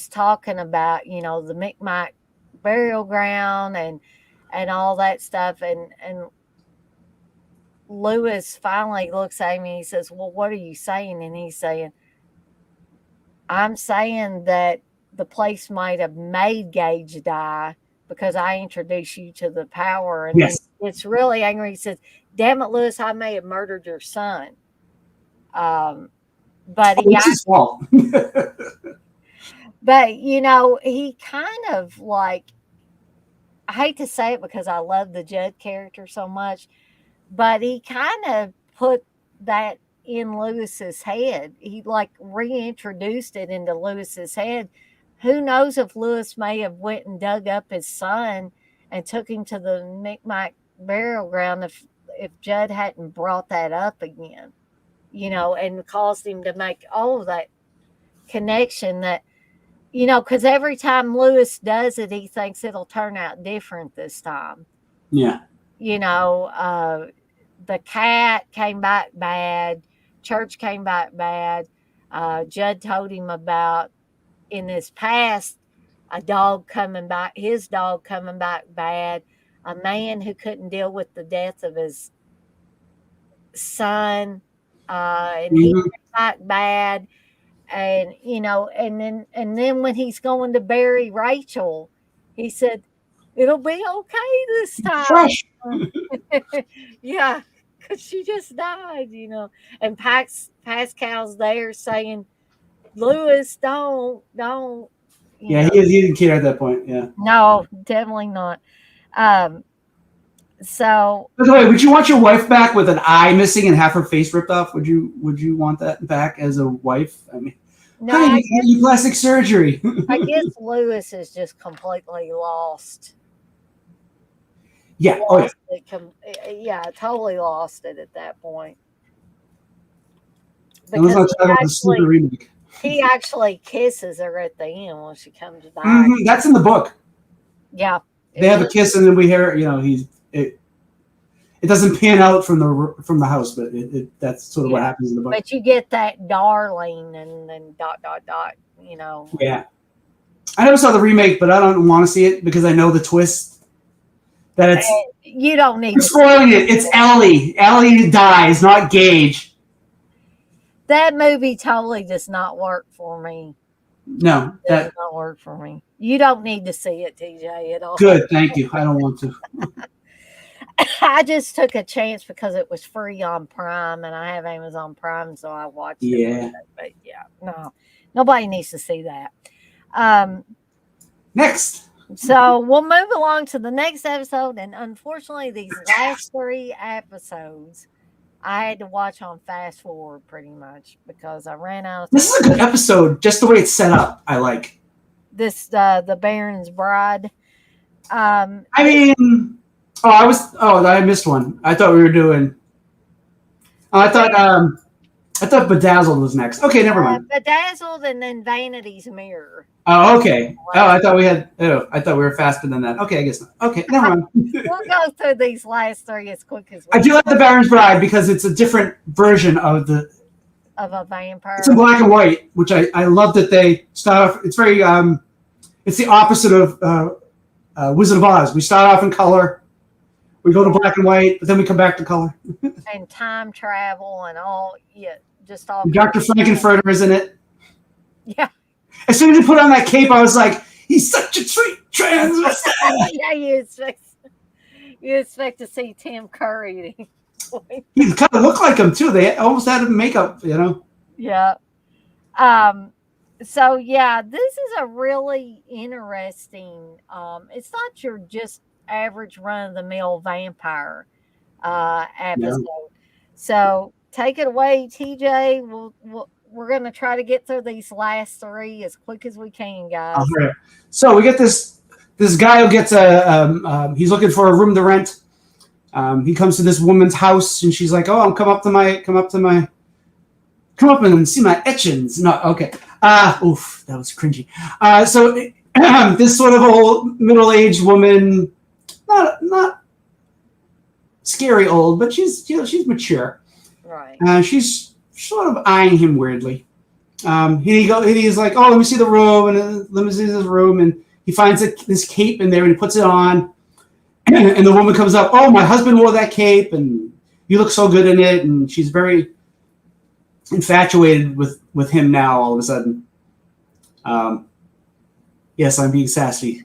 talking about the Micmac burial ground and all that stuff, and Lewis finally looks at him and he says, "Well, what are you saying?" And he's saying, "I'm saying that the place might have made Gage die because I introduced you to the power." And yes. It's really angry. He says, "Damn it, Lewis, I may have murdered your son." But it's his fault. But he kind of like, I hate to say it because I love the Judd character so much, but he kind of put that in Lewis's head. He like reintroduced it into Lewis's head. Who knows if Lewis may have went and dug up his son and took him to the Micmac burial ground if Judd hadn't brought that up again, and caused him to make all of that connection that, because every time Lewis does it, he thinks it'll turn out different this time. Yeah. The cat came back bad. Church came back bad. Judd told him about in his past his dog coming back bad, a man who couldn't deal with the death of his son, and he came back bad, and and then when he's going to bury Rachel, he said it'll be okay this time. Fresh. Yeah, because she just died, and Pascal's there saying, "Lewis, don't." Yeah, he didn't care at that point. Yeah. No, definitely not. So. By the way, would you want your wife back with an eye missing and half her face ripped off? Would you want that back as a wife? I mean, no, you plastic surgery. I guess Lewis is just completely lost. Yeah. Yeah, totally lost it at that point. Let's not talk about the stupid remake. He actually kisses her at the end when she comes back. Mm-hmm. That's in the book. Yeah. They have a kiss, and then we hear, it doesn't pan out from the house, but that's sort of what happens in the book. But you get that darling and then ... Yeah. I never saw the remake, but I don't want to see it because I know the twist. That it's you don't need. You're spoiling it. It's Ellie. Ellie dies, not Gage. That movie totally does not work for me. No, that does not work for me. You don't need to see it, TJ, at all. Good, thank you. I don't want to. I just took a chance because it was free on Prime, and I have Amazon Prime, so I watched it. Yeah. But yeah, no, nobody needs to see that. Next. So we'll move along to the next episode, and unfortunately, these last 3 episodes I had to watch on fast forward pretty much because I ran out of time. This is a good episode, just the way it's set up. I like this. The Baron's Bride. I mean, I missed one. I thought we were doing. I thought Bedazzled was next. Okay, never mind. Bedazzled and then Vanity's Mirror. Oh, okay. Oh, I thought we had. Oh, I thought we were faster than that. Okay, I guess not. Okay, never mind. We'll go through these last three as quick as we I do like the Baron's Bride because it's a different version of a vampire. It's in black and white, which I love that they start off. It's very it's the opposite of Wizard of Oz. We start off in color, we go to black and white, but then we come back to color. And time travel and all, just all. Dr. Frankenfurter is in it. Yeah. As soon as he put on that cape, I was like, he's such a sweet transvestite. Yeah, you expect to see Tim Curry. He kind of looked like him too. They almost had him makeup, Yeah. So yeah, this is a really interesting. It's not your just average run of the mill vampire episode. No. So take it away, TJ. We're going to try to get through these last three as quick as we can, guys. Okay. So we get this guy who gets he's looking for a room to rent. He comes to this woman's house and she's like, "Oh, come up and see my etchings." No, okay. Oof, that was cringy. So this sort of old middle-aged woman, not scary old, but she's mature. Right. She's sort of eyeing him weirdly. He's like, "Oh, let me see the room," and let me see this room, and he finds this cape in there and he puts it on, and the woman comes up, "Oh, my husband wore that cape, and you look so good in it," and she's very infatuated with him now all of a sudden. Yes, I'm being sassy.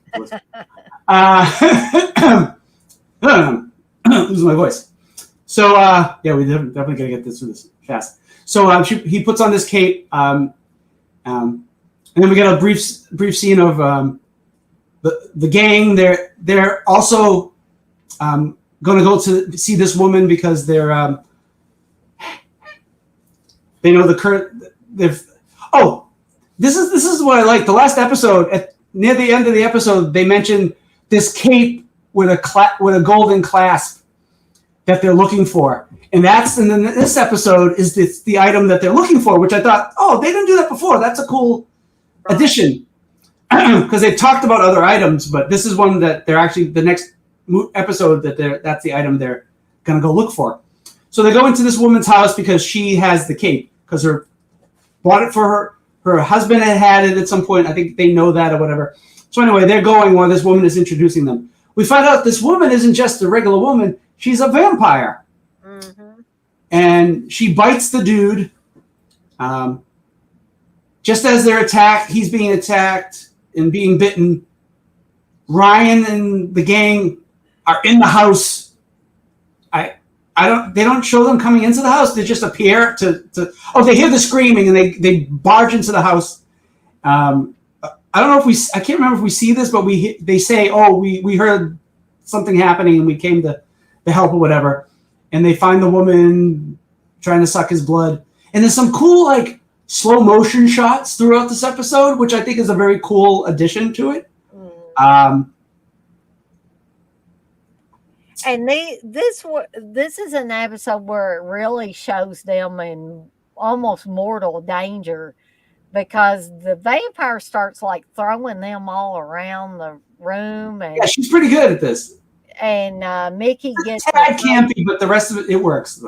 Losing my voice. So yeah, we definitely gotta get through this fast. So he puts on this cape, and then we get a brief scene of the gang. They're also going to go to see this woman because they know the current. This is what I like. The last episode, near the end of the episode, they mentioned this cape with a golden clasp that they're looking for. And then this episode is the item that they're looking for, which I thought, oh, they didn't do that before. That's a cool addition. Because they've talked about other items, but this is one that they're actually, the next episode, that's the item they're going to go look for. So they go into this woman's house because she has the cape, because bought it for her husband had it at some point. I think they know that or whatever. So anyway, they're going while this woman is introducing them. We find out this woman isn't just a regular woman. She's a vampire. Mm-hmm. And she bites the dude. Just as he's being attacked and being bitten. Ryan and the gang are in the house. They don't show them coming into the house. They just appear they hear the screaming and they barge into the house. I don't know I can't remember if we see this, but they say, "Oh, we heard something happening and we came to help," or whatever. And they find the woman trying to suck his blood. And there's some cool slow motion shots throughout this episode, which I think is a very cool addition to it. And this is an episode where it really shows them in almost mortal danger, because the vampire starts throwing them all around the room. And yeah, she's pretty good at this. And Mickey gets tad campy, but the rest of it works.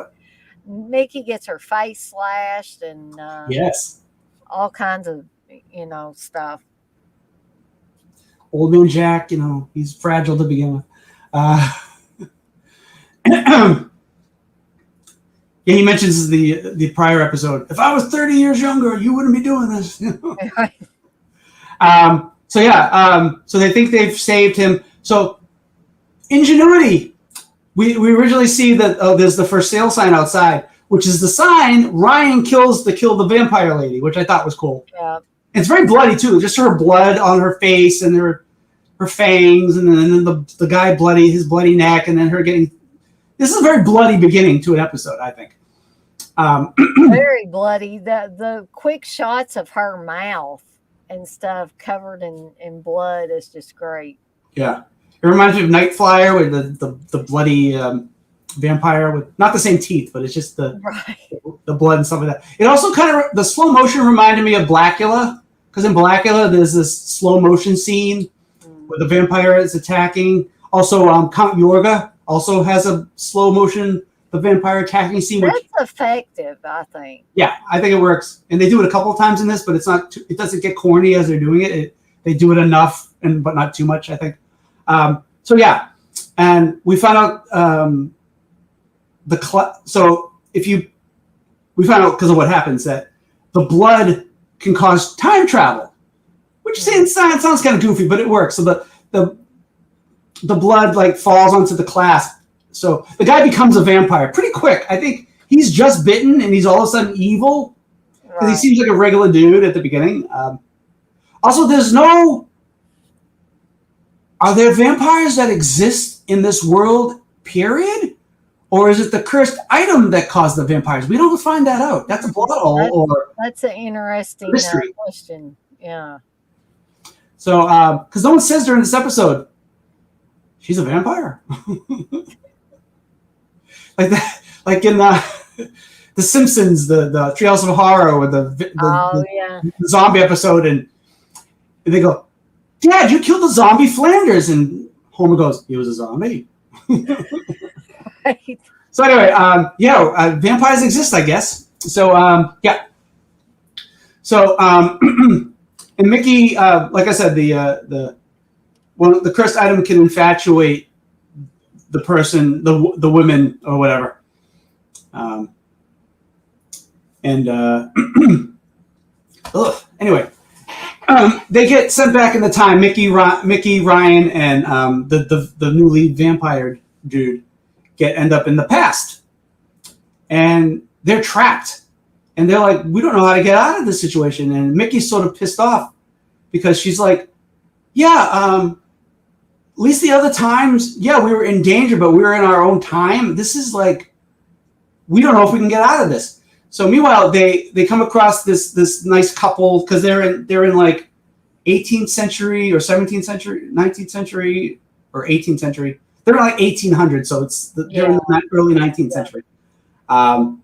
Mickey gets her face slashed and yes, all kinds of stuff. Old Man Jack, he's fragile to begin with. Yeah, he mentions the prior episode. If I was 30 years younger, you wouldn't be doing this. So they think they've saved him. So ingenuity. We originally see that there's the for sale sign outside, which is the sign Ryan kill the vampire lady, which I thought was cool. Yeah. It's very bloody too. Just her blood on her face and her fangs, and then the guy his bloody neck, and then her getting. This is a very bloody beginning to an episode, I think. Very bloody. The quick shots of her mouth and stuff covered in blood is just great. Yeah. It reminds me of Night Flyer with the bloody vampire with not the same teeth, but it's just the blood and stuff like that. It also kind of the slow motion reminded me of Blackula, because in Blackula there's this slow motion scene where the vampire is attacking. Also, Count Yorga also has a slow motion the vampire attacking scene. That's effective, I think. Yeah, I think it works, and they do it a couple of times in this, but it's not. It doesn't get corny as they're doing it. They do it enough, but not too much, I think. So yeah, and we found out we found out because of what happens that the blood can cause time travel, which sounds kind of goofy, but it works. So the blood like falls onto the clasp. So the guy becomes a vampire pretty quick. I think he's just bitten and he's all of a sudden evil because he seems like a regular dude at the beginning. Also, are there vampires that exist in this world, period? Or is it the cursed item that caused the vampires? We don't find that out. That's a plot hole. That's an interesting question. Yeah. So, because no one says during this episode, she's a vampire. Like that, like in the Simpsons, the Treehouse of Horror, or the zombie episode, and they go, "Dad, you killed the zombie Flanders," and Homer goes, "He was a zombie." Right. So anyway, vampires exist, I guess. So yeah. So and Mickey, like I said, the cursed item can infatuate the person, the women or whatever. Anyway, they get sent back in the time. Mickey, Ryan, and the new lead vampire dude end up in the past, and they're trapped, and they're like, we don't know how to get out of this situation. And Mickey's sort of pissed off because she's like, at least the other times, we were in danger, but we were in our own time. This is like, we don't know if we can get out of this. So meanwhile, they come across this nice couple because they're in like 18th century or 17th century, 19th century or 18th century. They're in like 1800, so they're in the early 19th century. And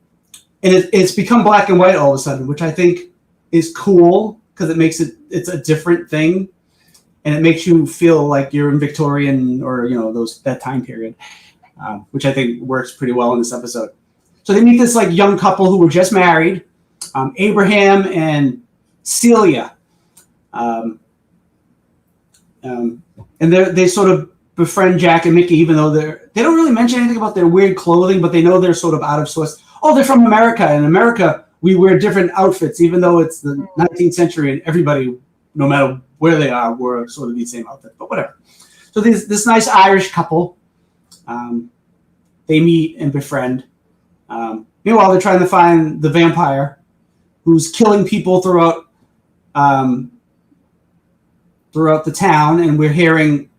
it's become black and white all of a sudden, which I think is cool because it makes it's a different thing. And it makes you feel like you're in Victorian or that time period, which I think works pretty well in this episode. So they meet this like young couple who were just married, Abraham and Celia, and they sort of befriend Jack and Mickey, even though they don't really mention anything about their weird clothing, but they know they're sort of out of sorts. Oh, they're from America. In America, we wear different outfits, even though it's the 19th century and everybody, no matter where they are, wore sort of the same outfit, but whatever. So this nice Irish couple, they meet and befriend. Meanwhile, they're trying to find the vampire who's killing people throughout the town, and we're hearing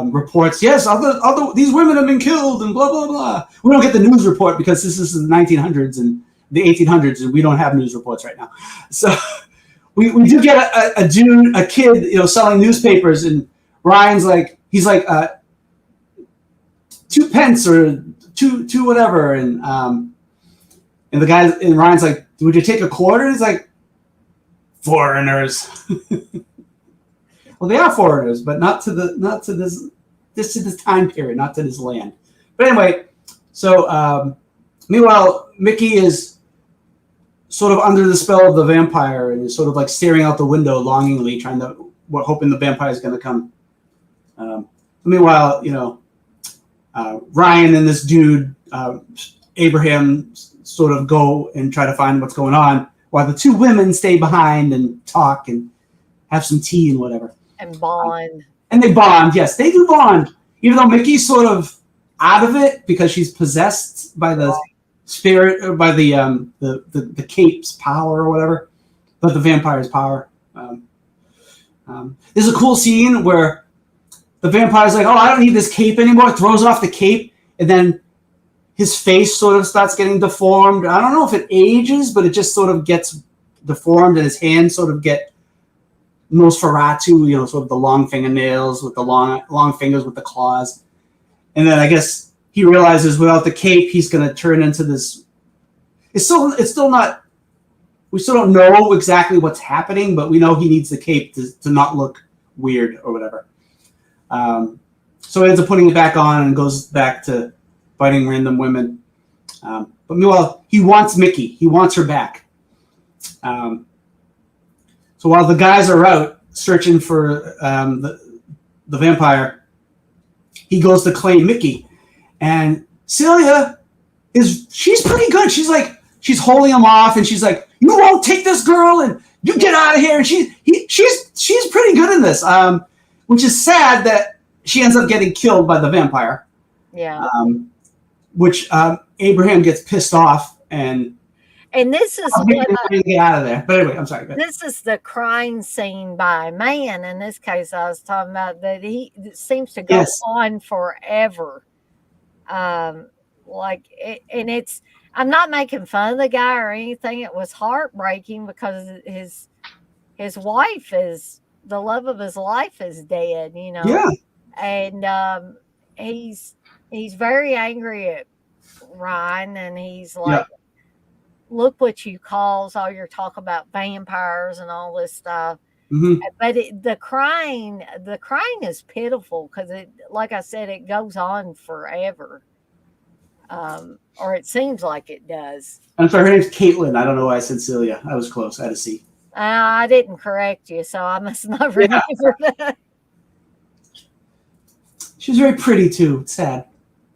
reports. Yes, other these women have been killed, and blah blah blah. We don't get the news report because this is the 1900s and the 1800s, and we don't have news reports right now. So. We do get a kid, selling newspapers, and Ryan's like, he's like, 2 pence or two whatever, and the guy, and Ryan's like, would you take a quarter? He's like, foreigners. Well, they are foreigners, but not to this time period, not to this land. But anyway, so meanwhile, Mickey is sort of under the spell of the vampire and is sort of like staring out the window longingly, hoping the vampire is going to come. Meanwhile, Ryan and this dude, Abraham, sort of go and try to find what's going on, while the two women stay behind and talk and have some tea and whatever. And bond. And they bond. Yes, they do bond. Even though Mickey's sort of out of it because she's possessed by the spirit, or by the cape's power or whatever, but the vampire's power. There's a cool scene where the vampire's like, "Oh, I don't need this cape anymore." Throws off the cape, and then his face sort of starts getting deformed. I don't know if it ages, but it just sort of gets deformed, and his hands sort of get Nosferatu, sort of the long fingernails with the long fingers with the claws. And then I guess he realizes without the cape, he's going to turn into this. It's still not. We still don't know exactly what's happening, but we know he needs the cape to not look weird or whatever. So he ends up putting it back on and goes back to fighting random women. But meanwhile, he wants Mickey. He wants her back. So while the guys are out searching for the vampire, he goes to claim Mickey. And Celia she's pretty good. She's holding him off, and she's like, "You won't take this girl, and you get out of here." And she's pretty good in this, which is sad that she ends up getting killed by the vampire. Yeah. Which Abraham gets pissed off, and this is get out of there. But anyway, I'm sorry. This is the crying scene by a man. In this case, I was talking about that it seems to go on forever. And it's. I'm not making fun of the guy or anything. It was heartbreaking because his wife is the love of his life is dead. Yeah. And he's very angry at Ryan, and he's like, "Look what you cause all your talk about vampires and all this stuff." Mm-hmm. But the crying is pitiful because it, like I said, it goes on forever. Or it seems like it does. I'm sorry, her name's Caitlin. I don't know why I said Celia. I was close. I had to see. I didn't correct you, so I must not remember that. She's very pretty too. It's sad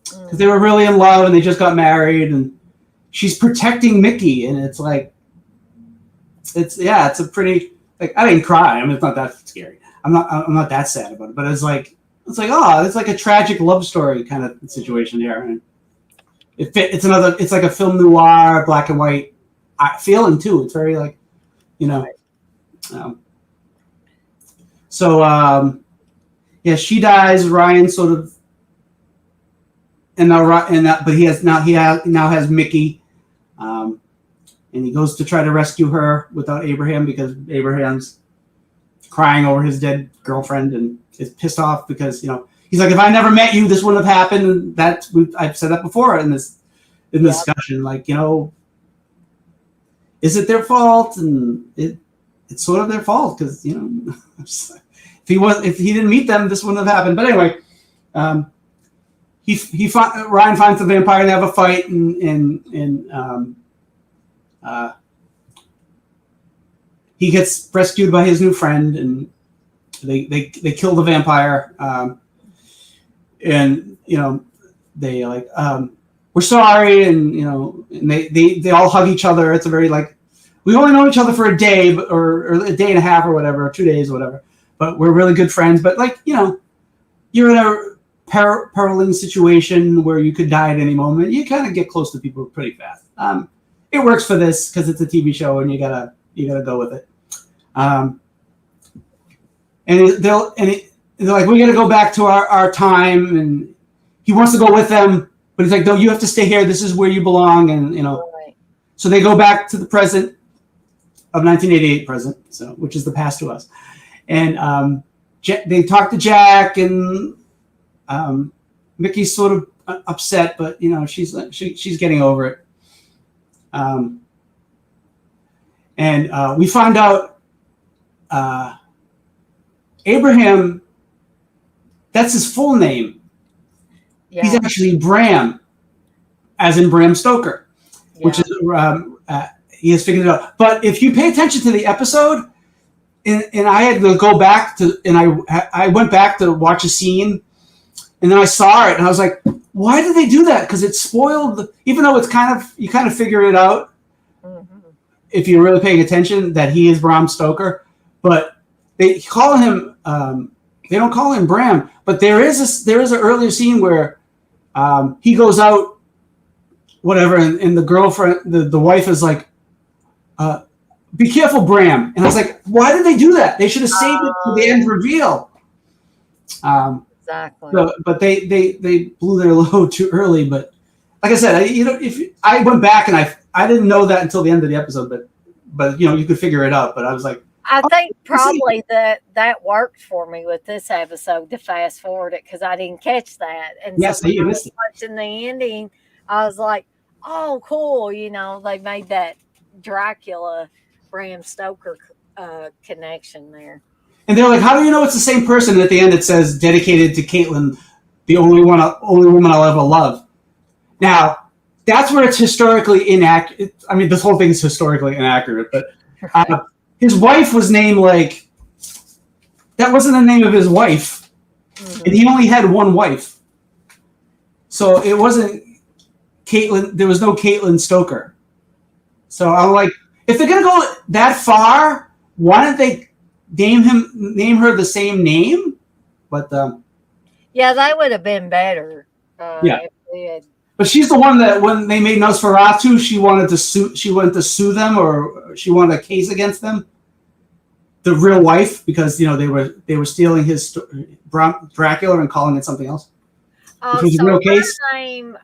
because they were really in love and they just got married, and she's protecting Mickey, and it's like, it's a pretty, like, I didn't cry. I mean, it's not that scary. I'm not that sad about it, but it's like it's like a tragic love story kind of situation here. And it's like a film noir, black and white feeling too. It's very like, she dies. Ryan sort of, but he now has Mickey, and he goes to try to rescue her without Abraham because Abraham's crying over his dead girlfriend and is pissed off because he's like, if I never met you, this wouldn't have happened. And I've said that before in this discussion. Like, is it their fault? And it's sort of their fault because if he didn't meet them, this wouldn't have happened. But anyway, Ryan finds the vampire and they have a fight, and he gets rescued by his new friend, and they kill the vampire, and they like, we're sorry, and and they all hug each other. It's a very like, we only know each other for a day, or a day and a half or whatever, or 2 days or whatever, but we're really good friends. But like, you're in a perilling situation where you could die at any moment. You kind of get close to people pretty fast. It works for this because it's a TV show and you gotta go with it. And they're like, we gotta go back to our time, and he wants to go with them, but he's like, no, you have to stay here. This is where you belong, and Right. So they go back to the present of 1988 present, so which is the past to us, and they talk to Jack, and Mickey's sort of upset, but she's getting over it. And we find out Abraham, that's his full name. Yeah. He's actually Bram, as in Bram Stoker, which is he has figured it out. But if you pay attention to the episode, and I had to go back to, and I went back to watch a scene, and then I saw it, and I was like, why did they do that? Because it spoiled, even though you kind of figure it out if you're really paying attention that he is Bram Stoker, but they call him, they don't call him Bram, but there is an earlier scene where he goes out, whatever, and the girlfriend, the wife is like, be careful, Bram. And I was like, why did they do that? They should have saved it for the end reveal. Exactly. So, but they blew their load too early. But like I said, if I went back and I didn't know that until the end of the episode, but you could figure it out. But I was like, I think probably that worked for me with this episode to fast forward it because I didn't catch that. And Yeah, so so when you I missed was it. watching the ending, I was like, oh, cool. They made that Dracula Bram Stoker connection there. And they're like, "How do you know it's the same person?" And at the end, it says, "Dedicated to Caitlin, the only woman I'll ever love." Now, that's where it's historically inaccurate. I mean, this whole thing is historically inaccurate, but his wife was named that wasn't the name of his wife, and he only had one wife, so it wasn't Caitlin. There was no Caitlin Stoker. So I'm like, if they're gonna go that far, why don't they name her the same name? But yeah, that would have been better. Yeah. If we had. But she's the one that when they made Nosferatu, she wanted to sue them, or she wanted a case against them. The real wife, because they were stealing his Dracula and calling it something else. Oh, Which was a real case.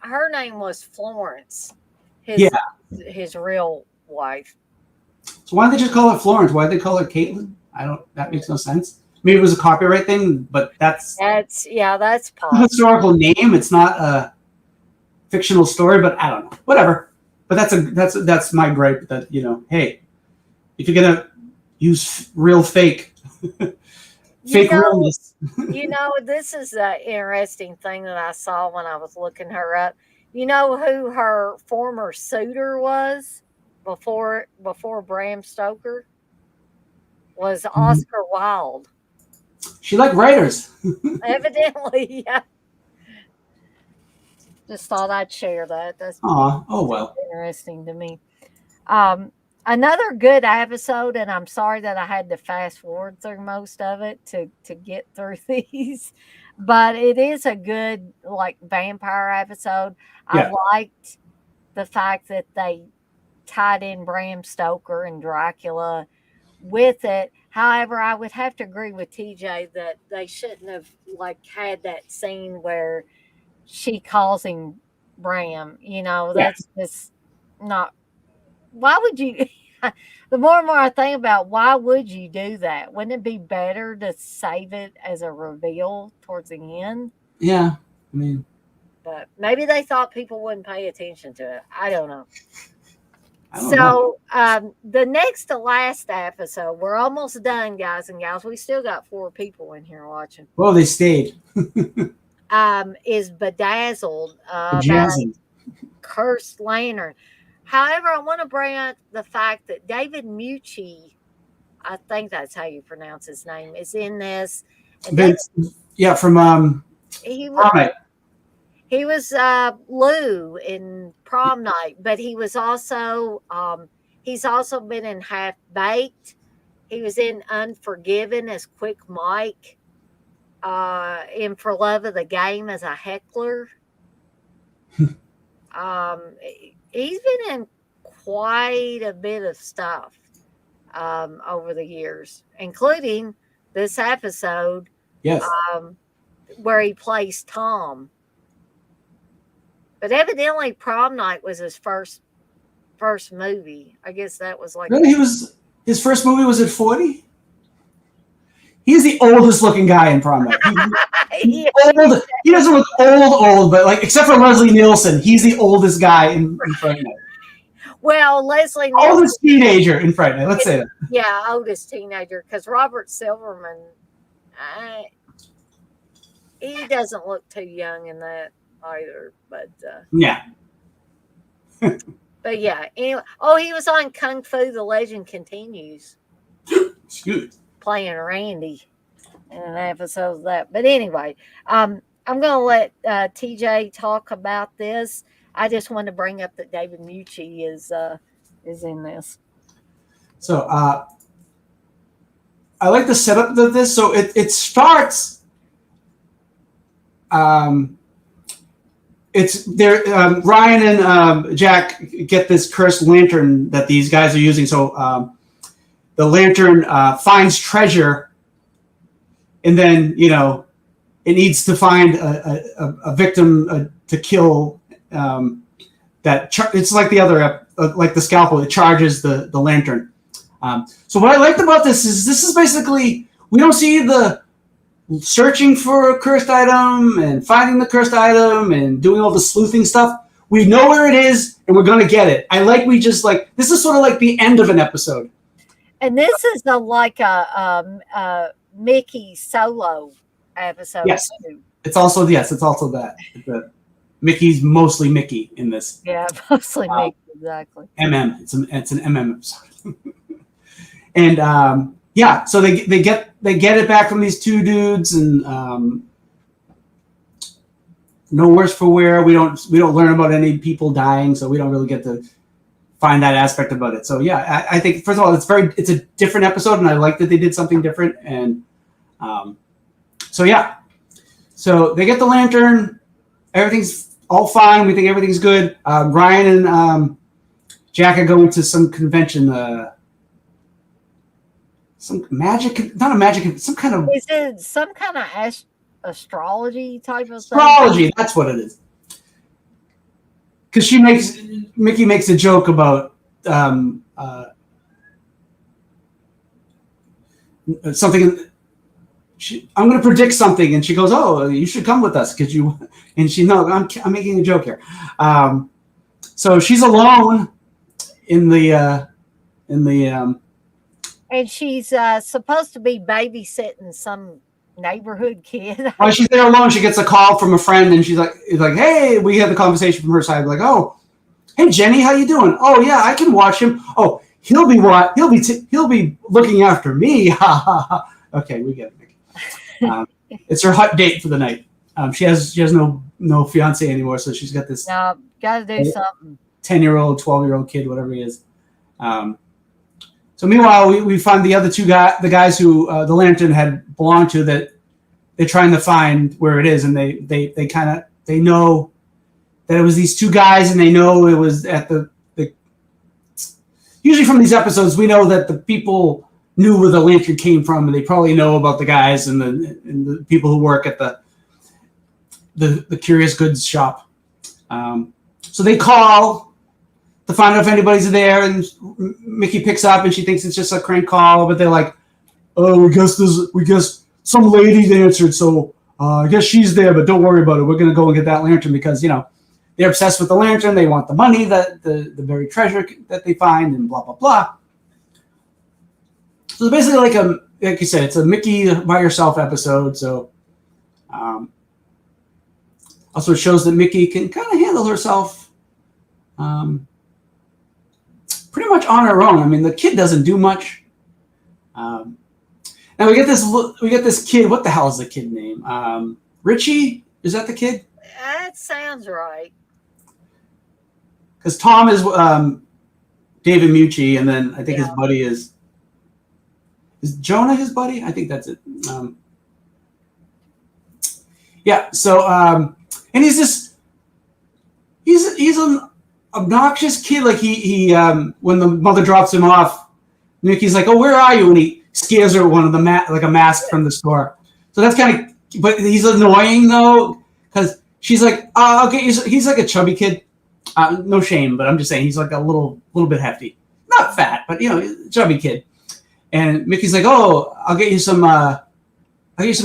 Her name was Florence. His real wife. So why did they just call her Florence? Why did they call her Caitlin? That makes no sense. Maybe it was a copyright thing, but that's possible. a historical name. It's not a fictional story, but I don't know. Whatever. But that's my gripe. That hey, if you're gonna use real fake realness. This is an interesting thing that I saw when I was looking her up. You know who her former suitor was before Bram Stoker? Was Oscar Wilde. She liked writers. Evidently, yeah. Just thought I'd share that. That's interesting to me. Another good episode, and I'm sorry that I had to fast forward through most of it to get through these, but it is a good vampire episode. Yeah. I liked the fact that they tied in Bram Stoker and Dracula with it. However, I would have to agree with TJ that they shouldn't have had that scene where she calls him Bram. That's just not. Why would you? The more and more I think about, why would you do that? Wouldn't it be better to save it as a reveal towards the end? Yeah, I mean, but maybe they thought people wouldn't pay attention to it. I don't know. The next to last episode, we're almost done, guys and gals. We still got 4 people in here watching. Well, they stayed. Is Bedazzled, Bedazzled. Cursed Lantern. However, I want to bring up the fact that David Mucci, I think that's how you pronounce his name, is in this. And from he was Lou in Prom Night, but he was also he's also been in Half Baked. He was in Unforgiven as Quick Mike. In For Love of the Game as a heckler. He's been in quite a bit of stuff over the years, including this episode. Yes. Where he plays Tom. But evidently Prom Night was his first movie. I guess that was really, his first movie was at 40? He's the oldest looking guy in Prom Night. He doesn't look old, but except for Leslie Nielsen, he's the oldest guy in Fright Night. Well, Leslie Nielsen, oldest teenager in Fright Night. Let's say that. Yeah, oldest teenager, because Robert Silverman, he doesn't look too young in that either. But yeah. But yeah, anyway. He was on Kung Fu: The Legend Continues. Excuse. Playing Randy in an episode of that. But anyway, I'm going to let TJ talk about this. I just want to bring up that David Mucci is in this. So I like the setup of this. So it starts. It's there. Ryan and Jack get this cursed lantern that these guys are using. So the lantern finds treasure, and then it needs to find a victim to kill. It's like the other, like the scalpel. It charges the lantern. So what I liked about this is basically, we don't see the searching for a cursed item and finding the cursed item and doing all the sleuthing stuff. We know where it is and we're going to get it. This is sort of like the end of an episode. And this is like a Mickey solo episode. Yes. Too. It's also that. Mickey's mostly Mickey in this. Yeah, mostly Mickey, exactly. It's an MM episode. And so they get it back from these two dudes, and no worse for wear. We don't learn about any people dying, so we don't really get to find that aspect about it. So yeah, I think first of all, it's a different episode, and I like that they did something different. And so they get the lantern. Everything's all fine. We think everything's good. Ryan and Jack are going to some convention. Some magic, not a magic, some kind of. Is it some kind of astrology type of astrology? thing? That's what it is. Because Mickey makes a joke about something. I'm going to predict something, and she goes, "Oh, you should come with us." I'm making a joke here. So she's alone in the. And she's supposed to be babysitting some neighborhood kid. While she's there alone, she gets a call from a friend, and she's like, "Hey," we had the conversation from her side, like, "Oh, hey Jenny, how you doing? Oh yeah, I can watch him. Oh, he'll be looking after me." Okay, we get it. It's her hot date for the night. She has no fiance anymore, so she's got this. No, gotta do something. 10-year-old, 12-year-old kid, whatever he is. So meanwhile, we find the other the guys who the lantern had belonged to, that they're trying to find where it is, and they know that it was these two guys, and they know it was at the usually from these episodes, we know that the people knew where the lantern came from, and they probably know about the guys and the people who work at the curious goods shop. So they call to find out if anybody's there, and Mickey picks up, and she thinks it's just a crank call, but they're like, "Oh, we guess some lady answered, so I guess she's there, but don't worry about it. We're gonna go and get that lantern because they're obsessed with the lantern. They want the money, that the buried treasure that they find, and blah blah blah." So it's basically like you said, it's a Mickey by yourself episode. So also it shows that Mickey can kind of handle herself. Pretty much on her own. I mean, the kid doesn't do much. Now we get this kid. What the hell is the kid name? Richie? Is that the kid? That sounds right. Because Tom is David Mucci, and then I think his buddy is Jonah his buddy? I think that's it. So and he's an obnoxious kid. Like he when the mother drops him off, Mickey's like, "Oh, where are you?" And he scares her with one of the like a mask from the store. So that's kind of, but he's annoying though, because she's like, "Okay," he's like a chubby kid. No shame, but I'm just saying he's like a little bit hefty, not fat, but chubby kid. And Mickey's like, "Oh, I'll get you some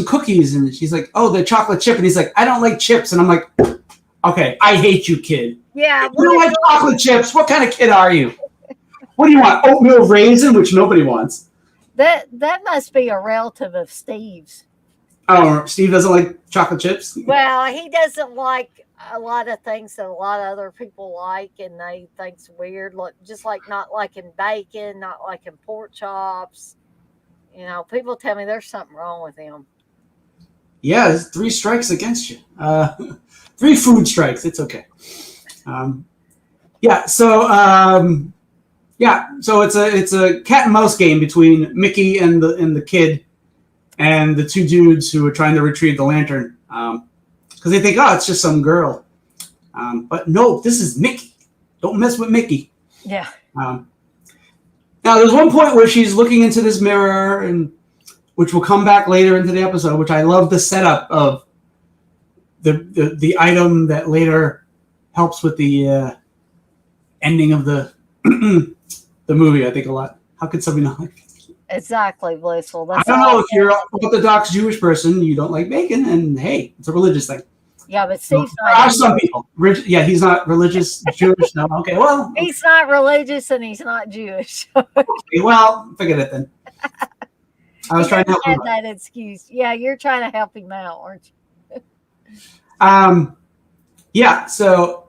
cookies," and she's like, "Oh, the chocolate chip," and he's like, "I don't like chips," and I'm like, "Okay, I hate you, kid. Yeah, you don't like chocolate chips. What kind of kid are you? What do you want? Oatmeal raisin, which nobody wants." That must be a relative of Steve's. Oh, Steve doesn't like chocolate chips? Well, he doesn't like a lot of things that a lot of other people like, and they think's weird. Just like not liking bacon, not liking pork chops. People tell me there's something wrong with him. Yeah, there's 3 strikes against you. 3 food strikes. It's okay. So it's a cat and mouse game between Mickey and the kid and the 2 dudes who are trying to retrieve the lantern, because they think, "Oh, it's just some girl," but no, this is Mickey. Don't mess with Mickey. Yeah. Now there's one point where she's looking into this mirror, and which will come back later into the episode, which I love the setup of the item that later helps with the ending of the the movie. I think a lot. How could somebody not like bacon? Exactly, Blissful. I That's don't all. know if you're an Orthodox Jewish person, you don't like bacon, and hey, it's a religious thing. Yeah, but So, Steve's there not. are some people. Yeah, he's not religious Jewish. No, okay, well, He's not religious and he's not Jewish. okay, well, forget it then. I was trying to help him out. that excuse. Yeah, you're trying to help him out, aren't you? Yeah. So,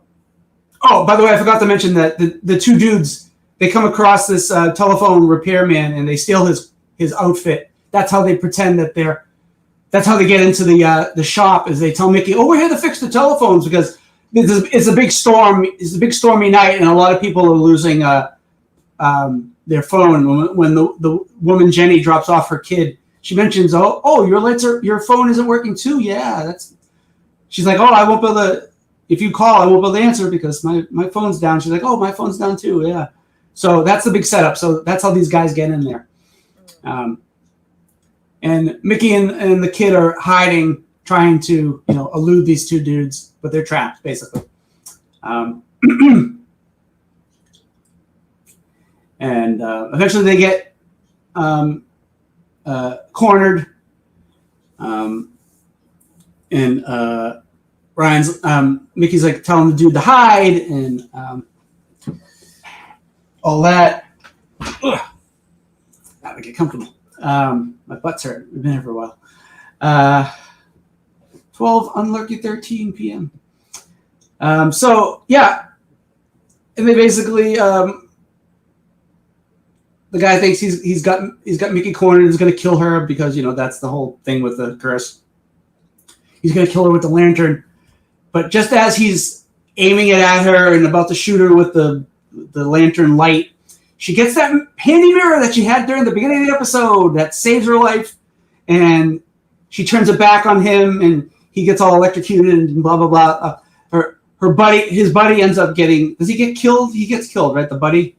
oh, by the way, I forgot to mention that the two dudes, they come across this telephone repairman and they steal his outfit. That's how they pretend that they're. That's how they get into the shop. Is they tell Mickey, "Oh, we're here to fix the telephones because it's a big storm. It's a big stormy night, and a lot of people are losing their phone." When the woman Jenny drops off her kid, she mentions, "Oh, your phone isn't working too." Yeah, that's. She's like, "Oh, I won't be able to. If you call, I won't be able to answer because my phone's down." She's like, "Oh, my phone's down too." Yeah, so that's the big setup. So that's how these guys get in there. And Mickey and the kid are hiding, trying to elude these two dudes, but they're trapped basically. And eventually they get cornered. And Ryan's Mickey's like telling the dude to hide and all that. Ugh. Gotta get comfortable. My butt's hurt. We've been here for a while. 12 unlucky 13 p.m. So yeah, and they basically the guy thinks he's got Mickey cornered. He's going to kill her because that's the whole thing with the curse. He's going to kill her with the lantern, but just as he's aiming it at her and about to shoot her with the lantern light, she gets that handy mirror that she had during the beginning of the episode that saves her life, and she turns it back on him, and he gets all electrocuted and blah blah blah. His buddy ends up getting. Does he get killed? He gets killed, right? The buddy.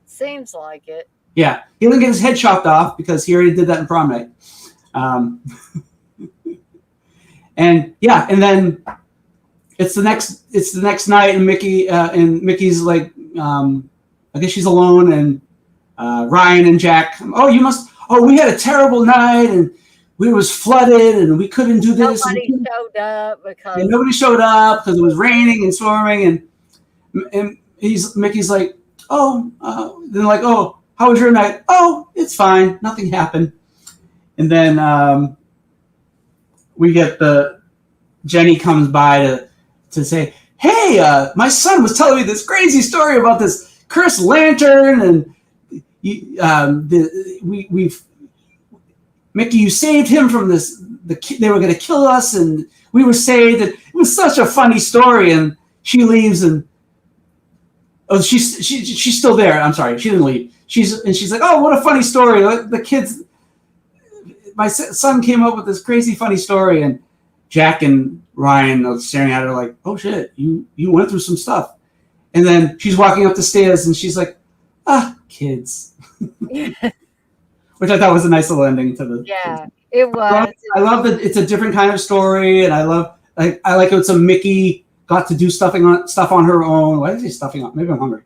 Seems like it. Yeah, he doesn't get his head chopped off because he already did that in prom night. And yeah, and then it's the next night, and Mickey's like, I guess she's alone, and Ryan and Jack. We had a terrible night, and we was flooded, and we couldn't do this. Nobody showed up because it was raining and storming, and Mickey's like, then like, oh, how was your night? Oh, it's fine, nothing happened. And then we get Jenny comes by to say, hey, my son was telling me this crazy story about this cursed lantern, and Mickey, you saved him from this. They were going to kill us, and we were saved. And it was such a funny story. And she leaves, and she's still there. I'm sorry, she didn't leave. She's like, oh, what a funny story. The kids, my son came up with this crazy funny story, and Jack and Ryan are staring at her like, oh shit, you went through some stuff. And then she's walking up the stairs, and she's like, kids. Which I thought was a nice little ending to the. Yeah, it was. I love that it's a different kind of story, and I like it's a Mickey got to do stuff on her own. Why did I say stuffing on? Maybe I'm hungry.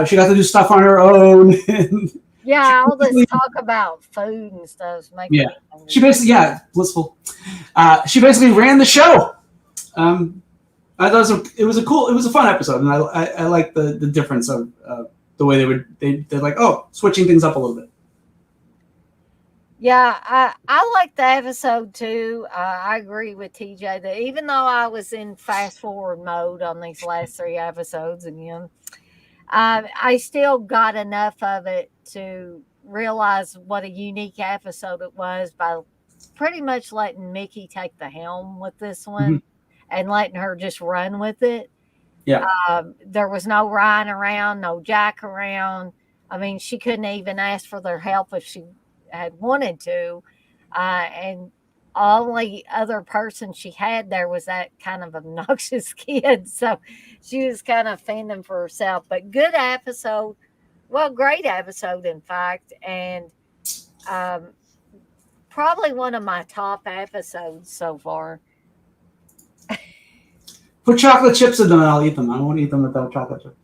She got to do stuff on her own. Yeah, all this talk about food and stuff. She basically, blissful. She basically ran the show. I thought it was a fun episode, and I like the difference of the way they're like, switching things up a little bit. Yeah, I like the episode too. I agree with TJ that even though I was in fast forward mode on these last 3 episodes again, I still got enough of it to realize what a unique episode it was by pretty much letting Mickey take the helm with this one and letting her just run with it. Yeah. There was no Ryan around, no Jack around. I mean, she couldn't even ask for their help if she had wanted to, and only other person she had there was that kind of obnoxious kid, so she was kind of fending for herself. But good episode, great episode in fact, and probably one of my top episodes so far. Put chocolate chips in them and I'll eat them. I won't eat them without chocolate chip.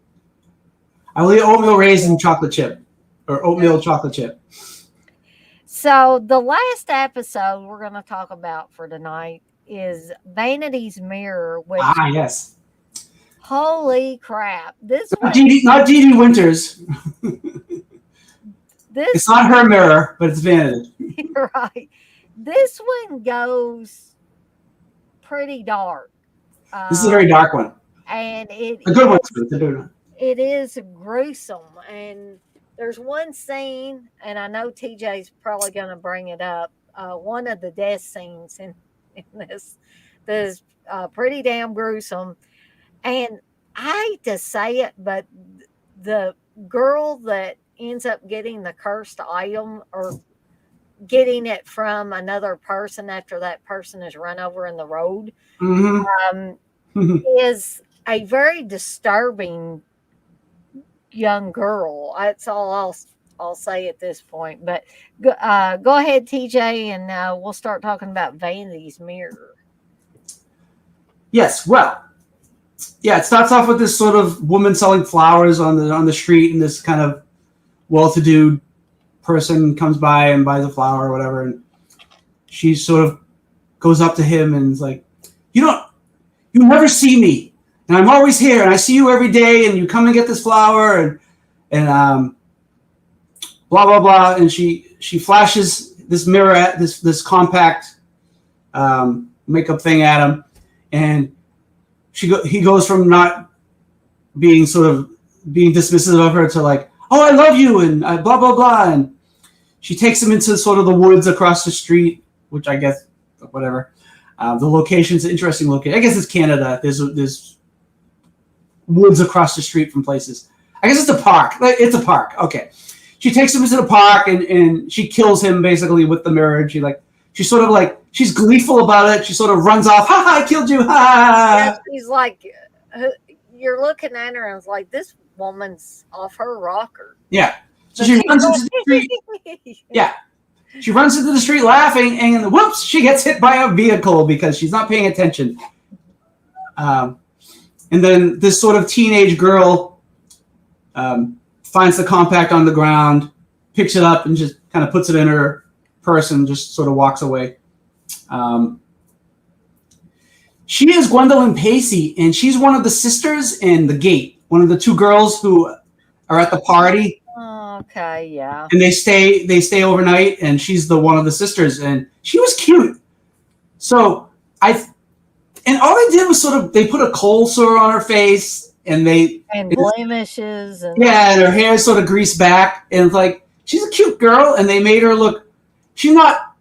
I will eat oatmeal raisin chocolate chip. or oatmeal chocolate chip. So the last episode we're going to talk about for tonight is Vanity's Mirror, which Yes. holy crap. This Not one, Dee Dee Winters. this It's not her mirror, but it's Vanity. right. This one goes pretty dark. This is a very dark one. And A good one too. It's a good one. it is gruesome. And there's one scene, and I know TJ's probably going to bring it up. One of the death scenes in this is pretty damn gruesome. And I hate to say it, but the girl that ends up getting the cursed item or getting it from another person after that person is run over in the road is a very disturbing young girl. That's all I'll say at this point. But go ahead, TJ, and we'll start talking about Vanity's Mirror. Yes, well, yeah, it starts off with this sort of woman selling flowers on the street, and this kind of well-to-do person comes by and buys a flower or whatever, and she sort of goes up to him and is like, you never see me, and I'm always here, and I see you every day, and you come and get this flower, and blah blah blah, and she flashes this mirror at this compact makeup thing at him, and he goes from not being being dismissive of her to like, oh, I love you, and blah blah blah, and she takes him into sort of the woods across the street, which I guess whatever. The location's an interesting location. I guess it's Canada. There's woods across the street from places. I guess it's a park. It's a park. Okay. She takes him into the park and she kills him basically with the mirror. And she's sort of like, she's gleeful about it. She sort of runs off. Ha ha! I killed you. Ha! Yeah, she's like, you're looking at her and it's like, this woman's off her rocker. Yeah. So she runs into the street. Yeah. She runs into the street laughing, and whoops, she gets hit by a vehicle because she's not paying attention. And then this sort of teenage girl finds the compact on the ground, picks it up, and just kind of puts it in her purse and just sort of walks away. She is Gwendolyn Pacey, and she's one of the sisters in The Gate, one of the two girls who are at the party. Okay, yeah. And they stay overnight, and she's the one of the sisters, and she was cute. So and all they did was they put a cold sore on her face, and blemishes, and and her hair is sort of greased back, and it's like, she's a cute girl, and they made her look. She's not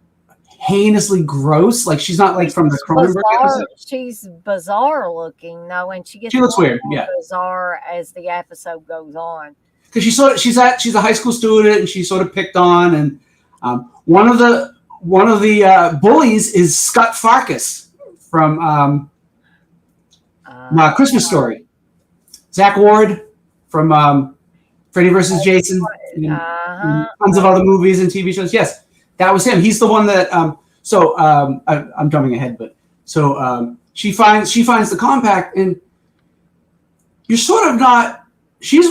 heinously gross, like she's not like from the Cronenberg episode. She's bizarre looking though, and she looks weird, bizarre as the episode goes on. Because she's a high school student, and she's sort of picked on, and one of the bullies is Scott Farkas from Christmas Story. Zach Ward from Freddy vs. Jason, and tons of other movies and TV shows. Yes, that was him. He's the one that. I'm jumping ahead, but she finds the compact, and you're sort of not. She's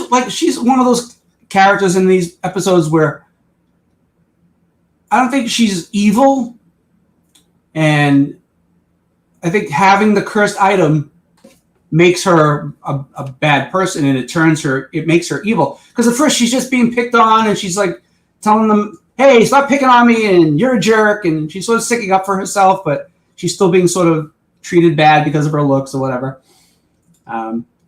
one of those characters in these episodes where I don't think she's evil, and I think having the cursed item makes her a bad person, and it makes her evil. Because at first she's just being picked on, and she's like telling them, hey, stop picking on me, and you're a jerk, and she's sort of sticking up for herself, but she's still being sort of treated bad because of her looks or whatever.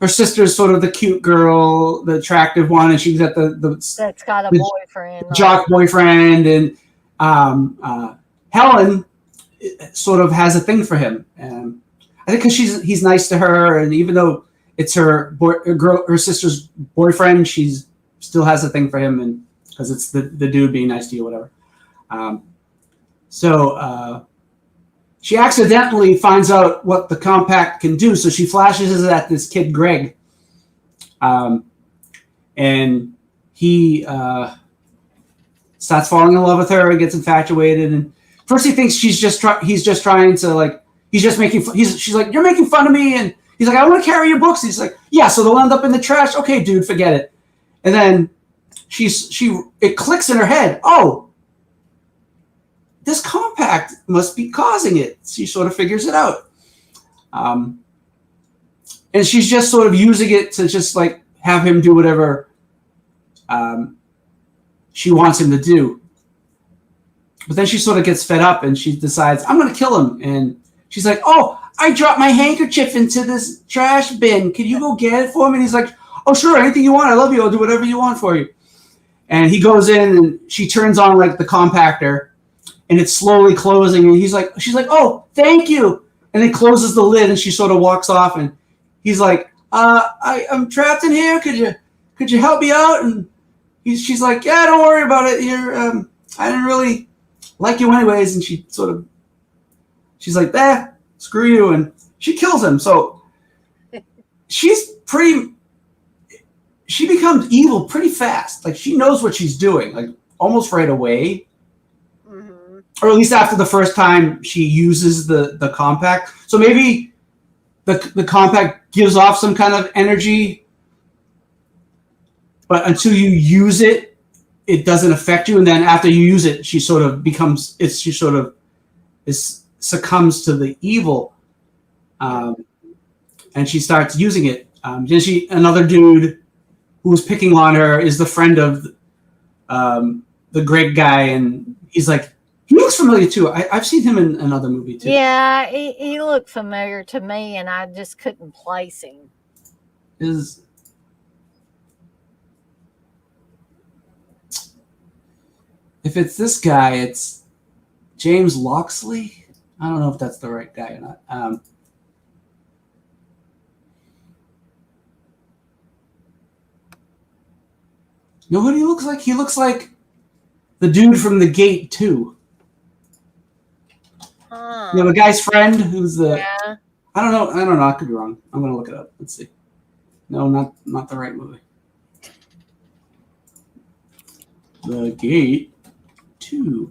Her sister's sort of the cute girl, the attractive one, and she's at that's got a boyfriend, jock boyfriend, and Helen sort of has a thing for him. And I think because he's nice to her, and even though it's her sister's boyfriend, she still has a thing for him, and because it's the dude being nice to you, whatever. She accidentally finds out what the compact can do, so she flashes it at this kid, Greg. And he starts falling in love with her and gets infatuated. And first he thinks he's just trying to, like, she's like, you're making fun of me. And he's like, I want to carry your books. He's like, yeah, so they'll end up in the trash. Okay, dude, forget it. And then it clicks in her head. Oh, this compact must be causing it. She sort of figures it out. And she's just sort of using it to just like have him do whatever she wants him to do. But then she sort of gets fed up and she decides, I'm going to kill him. And she's like, oh, I dropped my handkerchief into this trash bin. Can you go get it for me? And he's like, oh, sure, anything you want. I love you. I'll do whatever you want for you. And he goes in and she turns on like the compactor and it's slowly closing. And she's like, oh, thank you. And then closes the lid and she sort of walks off. And he's like, I'm trapped in here. Could you help me out? And she's like, yeah, don't worry about it. I didn't really like you anyways. And she's like, screw you. And she kills him. So she becomes evil pretty fast. Like she knows what she's doing, like almost right away. Mm-hmm. Or at least after the first time she uses the compact. So maybe the compact gives off some kind of energy, but until you use it, it doesn't affect you. And then after you use it, she sort of succumbs to the evil, and she starts using it. Then another dude who was picking on her is the friend of the great guy, and he's like, he looks familiar too. I've seen him in another movie too. Yeah, he looked familiar to me, and I just couldn't place him. If it's this guy, it's James Loxley. I don't know if that's the right guy or not. You know what he looks like? He looks like the dude from The Gate 2. You know, the guy's friend who's the... Yeah. I don't know. I could be wrong. I'm going to look it up. Let's see. No, not the right movie. The Gate 2.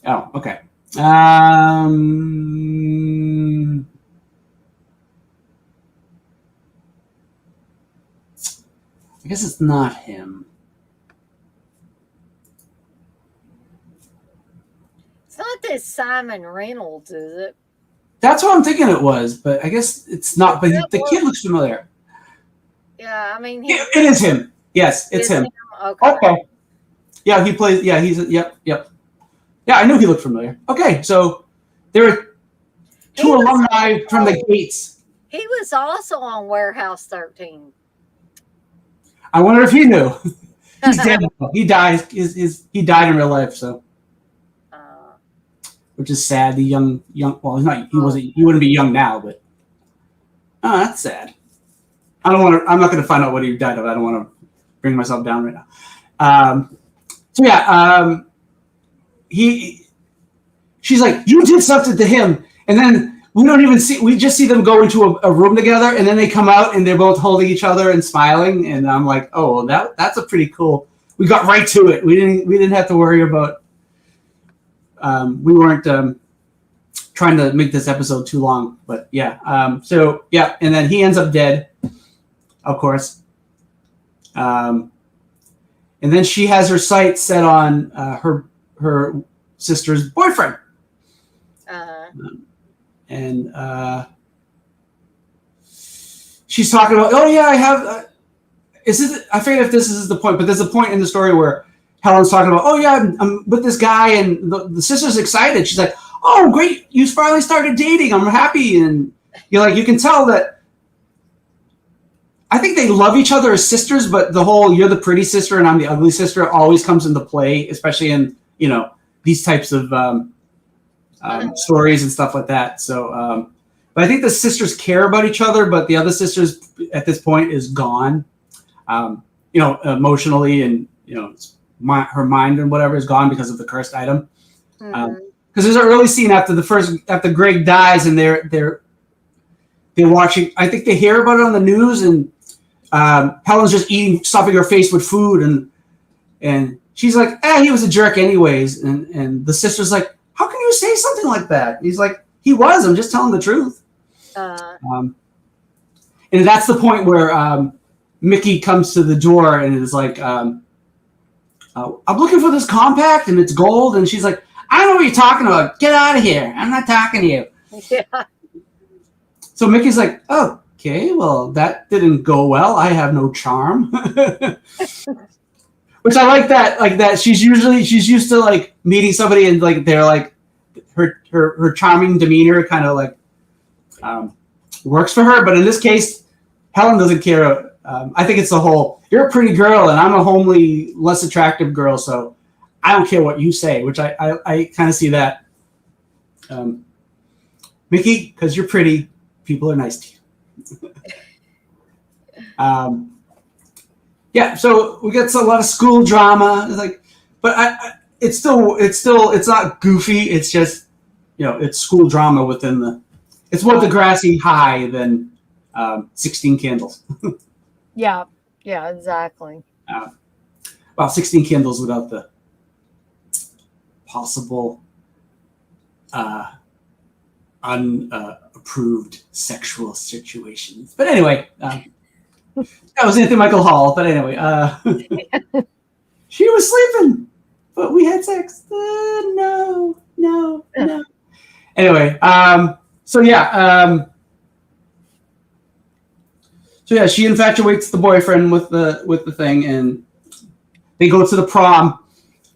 Oh, okay. I guess it's not him. It's not this Simon Reynolds, is it? That's what I'm thinking it was, but I guess it's not. But the kid looks familiar. Yeah, I mean... It is him. Yes, it's him. Okay. Yeah, he plays... Yeah, he's... Yep. Yeah, I knew he looked familiar. Okay, so there are two alumni from the Gates. He was also on Warehouse 13. I wonder if he knew. He's dead. He died. He died in real life, so... which is sad. The young. Well, he's not. He wasn't. He wouldn't be young now, but that's sad. I don't want to. I'm not going to find out what he died of. I don't want to bring myself down right now. So yeah, she's like, you did something to him, and then we don't even see. We just see them go into a room together, and then they come out, and they're both holding each other and smiling, and I'm like, oh, that's a pretty cool. We got right to it. We didn't have to worry about. We weren't trying to make this episode too long, but yeah. So yeah, and then he ends up dead, of course. And then she has her sights set on her sister's boyfriend. And she's talking about, oh yeah, I have. I forget if this is the point, but there's a point in the story where Helen's talking about, oh yeah, I'm with this guy, and the sister's excited. She's like, oh great, you finally started dating. I'm happy, and you can tell that. I think they love each other as sisters, but the whole "you're the pretty sister and I'm the ugly sister" always comes into play, especially in these types of stories and stuff like that. So, but I think the sisters care about each other, but the other sisters at this point is gone, emotionally, and her mind and whatever is gone because of the cursed item. Because there's an early scene after Greg dies, and they're watching. I think they hear about it on the news, and Helen's just stuffing her face with food, and she's like, he was a jerk anyways. And the sister's like, how can you say something like that? He's like, he was. I'm just telling the truth. and that's the point where Mickey comes to the door and is like, I'm looking for this compact and it's gold. And she's like, I don't know what you're talking about. Get out of here. I'm not talking to you. Yeah. So Mickey's like, oh, okay, well, that didn't go well. I have no charm. Which I like that she's used to like meeting somebody and like they're like her charming demeanor kind of like works for her. But in this case, Helen doesn't care. I think it's the whole, you're a pretty girl and I'm a homely, less attractive girl, so I don't care what you say, which I kind of see that. Mickey, because you're pretty, people are nice to you. Yeah, so we get a lot of school drama, like, but it's not goofy. It's just, it's school drama within it's more Degrassi high than 16 Candles. Yeah, exactly. Well, 16 Candles without the possible unapproved sexual situations. But anyway. That was Anthony Michael Hall, but anyway, she was sleeping, but we had sex. No. Anyway, so yeah, she infatuates the boyfriend with the thing, and they go to the prom.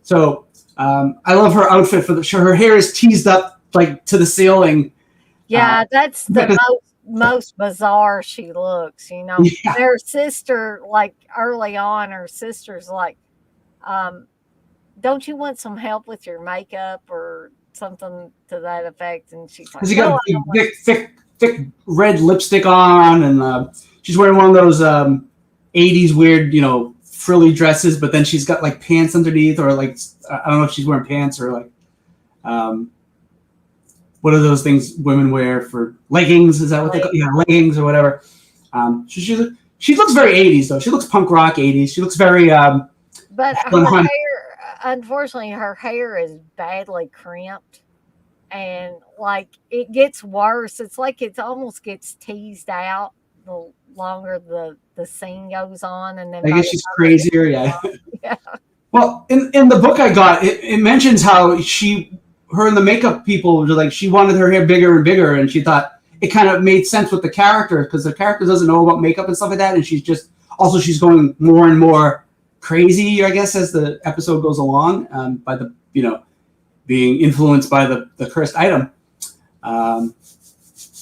So I love her outfit her hair is teased up like to the ceiling. Yeah, that's the most bizarre she looks, Yeah. Her sister, like early on, her sister's like, don't you want some help with your makeup or something to that effect? And she's like, she got thick red lipstick on, and she's wearing one of those 80s weird, frilly dresses, but then she's got like pants underneath, or like, I don't know if she's wearing pants or like, what are those things women wear for leggings? Is that what they call? Yeah, leggings or whatever. She looks very 80s though. She looks punk rock 80s. She looks very. But her hair, unfortunately, her hair is badly crimped, and like it gets worse. It's like it almost gets teased out the longer the scene goes on, and then I guess she's crazier. Yeah. Yeah. Well, in the book I got, it mentions how her and the makeup people were like, she wanted her hair bigger and bigger, and she thought it kind of made sense with the character because the character doesn't know about makeup and stuff like that, and she's going more and more crazy, I guess, as the episode goes along, by the being influenced by the cursed item.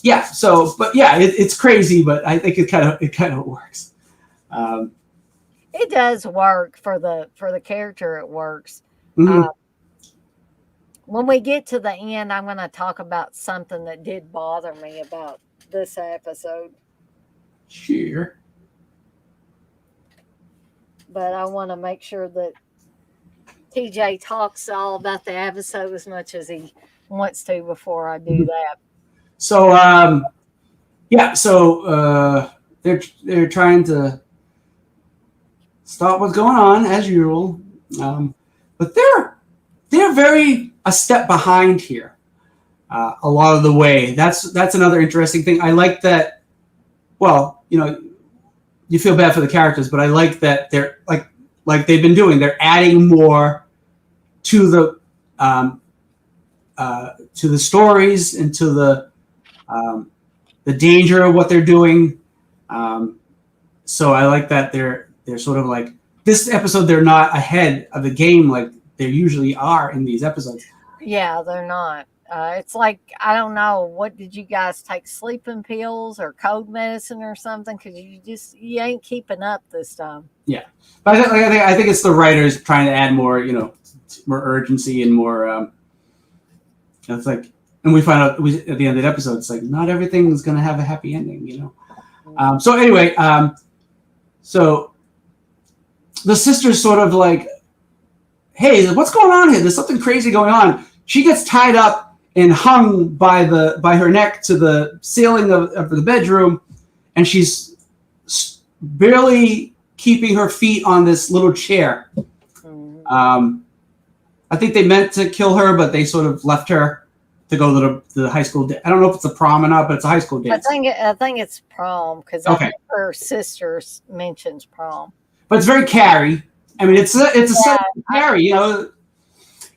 Yeah. So, but yeah, it's crazy, but I think it kind of works. It does work for the character. It works. Mm-hmm. When we get to the end, I'm going to talk about something that did bother me about this episode. Sure. But I want to make sure that TJ talks all about the episode as much as he wants to before I do that. So, they're trying to stop what's going on as usual, but they're very a step behind here. A lot of the way. That's another interesting thing. I like that. Well, you feel bad for the characters, but I like that they're like they've been doing. They're adding more to the stories and to the danger of what they're doing. So I like that they're sort of like this episode. They're not ahead of the game like they usually are in these episodes. Yeah, they're not. It's like, I don't know, what did you guys take, sleeping pills or cold medicine or something? Because you ain't keeping up this time. Yeah, but I think it's the writers trying to add more, more urgency and more. It's like, and we find out at the end of the episode, it's like not everything's going to have a happy ending, So anyway, so the sister's sort of like, hey, what's going on here? There's something crazy going on. She gets tied up and hung by her neck to the ceiling of the bedroom, and she's barely keeping her feet on this little chair. I think they meant to kill her, but they sort of left her to go to the high school. I don't know if it's a prom or not, but it's a high school dance. I think it's prom because I think her sister mentions prom. But it's very Carrie. I mean, it's a set of Carrie. You know,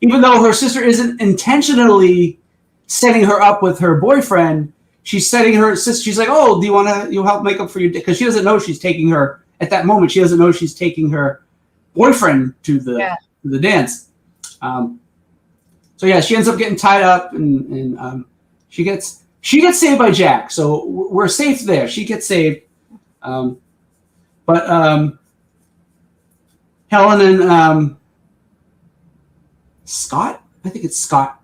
even though her sister isn't intentionally setting her up with her boyfriend, she's setting her sister. She's like, "Oh, do you want to? You help make up for your?" Because she doesn't know she's taking her at that moment. She doesn't know she's taking her boyfriend to the dance. So yeah, she ends up getting tied up, and she gets saved by Jack. So we're safe there. She gets saved, but Helen and Scott, I think it's Scott.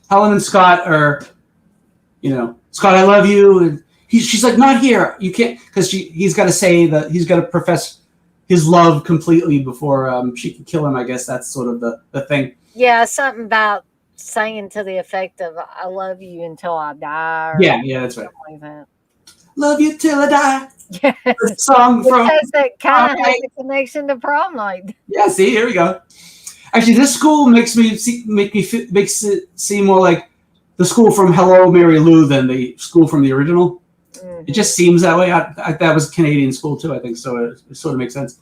Helen and Scott are, Scott, I love you, and she's like, not here. You can't, because he's got to say that he's got to profess his love completely before she can kill him. I guess that's sort of the thing. Yeah, something about saying to the effect of "I love you until I die." Yeah, that's right. Like that. Love you till I die. Yeah, the song from that kind of has a connection to prom night. Yeah, see, here we go. Actually, this school makes it seem more like the school from Hello, Mary Lou than the school from the original. Mm-hmm. It just seems that way. That was Canadian school too, I think, so it sort of makes sense.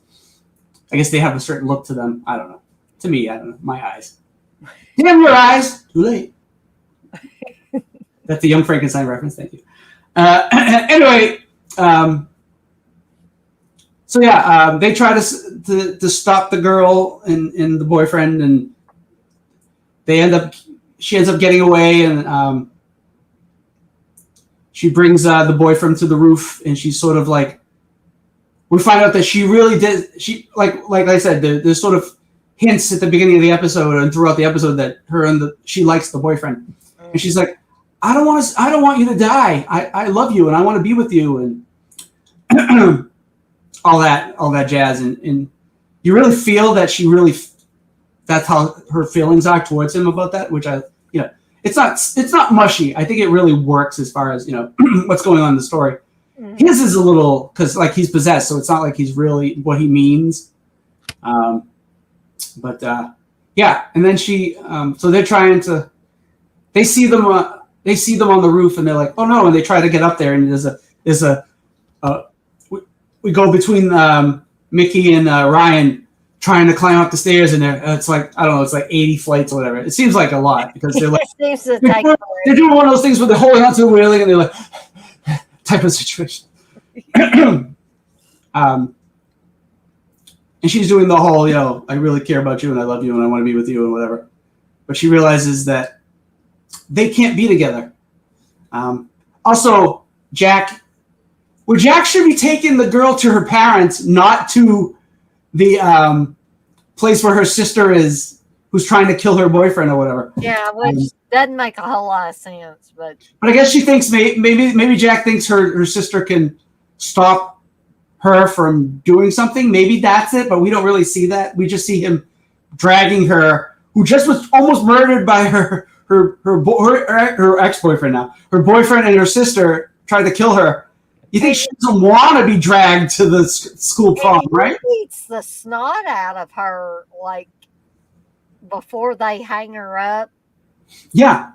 I guess they have a certain look to them. I don't know. To me, I don't know. My eyes. Damn your eyes. Too late. That's the Young Frankenstein reference. Thank you. Anyway, so yeah, they try to stop the girl and the boyfriend, and she ends up getting away, and she brings the boyfriend to the roof, and she's sort of like, we find out that she really did. She like I said, there's sort of hints at the beginning of the episode and throughout the episode that she likes the boyfriend, and she's like, I don't want you to die. I love you and I want to be with you, and all that jazz, and you really feel that that's how her feelings are towards him about that, which it's not mushy. I think it really works as far as what's going on in the story. Mm-hmm. His is a little, because like he's possessed, so it's not like he's really what he means. But and then she so they're trying to, they see them on the roof, and they're like, oh no, and they try to get up there, and we go between Mickey and Ryan trying to climb up the stairs, and it's like, I don't know, it's like 80 flights or whatever. It seems like a lot because they're like they're doing one of those things where they're holding onto the railing and they're like type of situation. And she's doing the whole, I really care about you and I love you and I want to be with you and whatever. But she realizes that they can't be together. Also, Jack should be taking the girl to her parents, not to the place where her sister is, who's trying to kill her boyfriend or whatever. Yeah, which doesn't make a whole lot of sense. But I guess she thinks maybe Jack thinks her sister can stop her from doing something. Maybe that's it, but we don't really see that. We just see him dragging her, who just was almost murdered by her ex-boyfriend now. Her boyfriend and her sister tried to kill her. You think she doesn't want to be dragged to the school prom, right? He beats the snot out of her, like, before they hang her up. Yeah.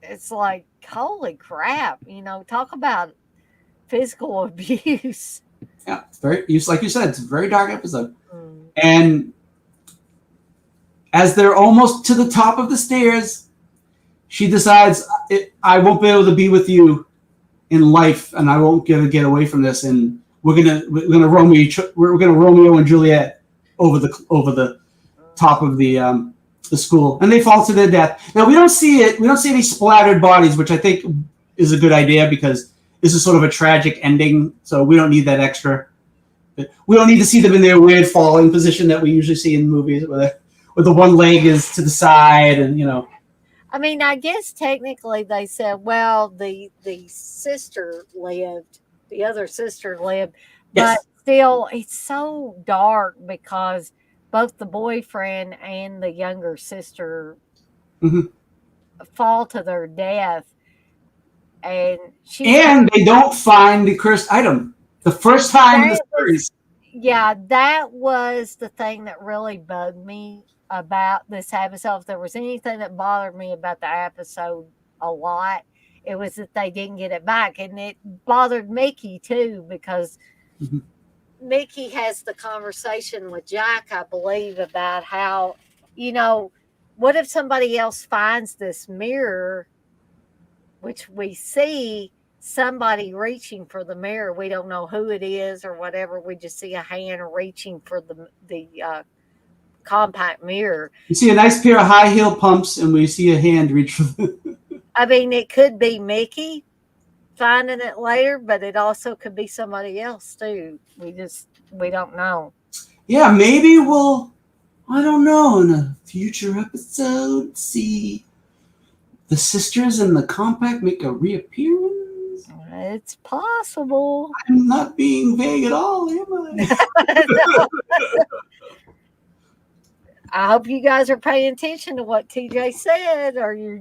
It's like, holy crap, talk about physical abuse. Yeah, it's like you said, it's a very dark episode. Mm. And as they're almost to the top of the stairs, she decides, I won't be able to be with you in life, and I won't get away from this, and we're gonna Romeo and Juliet over the top of the school, and they fall to their death. Now we don't see any splattered bodies, which I think is a good idea because this is sort of a tragic ending, so we don't need that extra. We don't need to see them in their weird falling position that we usually see in movies, where the one leg is to the side, and I mean, I guess technically they said, well, the sister lived, the other sister lived, yes. But still, it's so dark because both the boyfriend and the younger sister fall to their death, and they don't find the cursed item the first time in the series. Yeah, that was the thing that really bugged me about this episode, if there was anything that bothered me about the episode a lot, it was that they didn't get it back. And it bothered Mickey too, because Mickey has the conversation with Jack, I believe, about how, what if somebody else finds this mirror, which we see somebody reaching for the mirror. We don't know who it is or whatever. We just see a hand reaching for the compact mirror. You see a nice pair of high heel pumps, and we see a hand reach for the... I mean, it could be Mickey finding it later, but it also could be somebody else too. We don't know. Yeah, maybe I don't know, in a future episode, see the sisters in the compact make a reappearance. It's possible. I'm not being vague at all, am I? I hope you guys are paying attention to what TJ said, or you're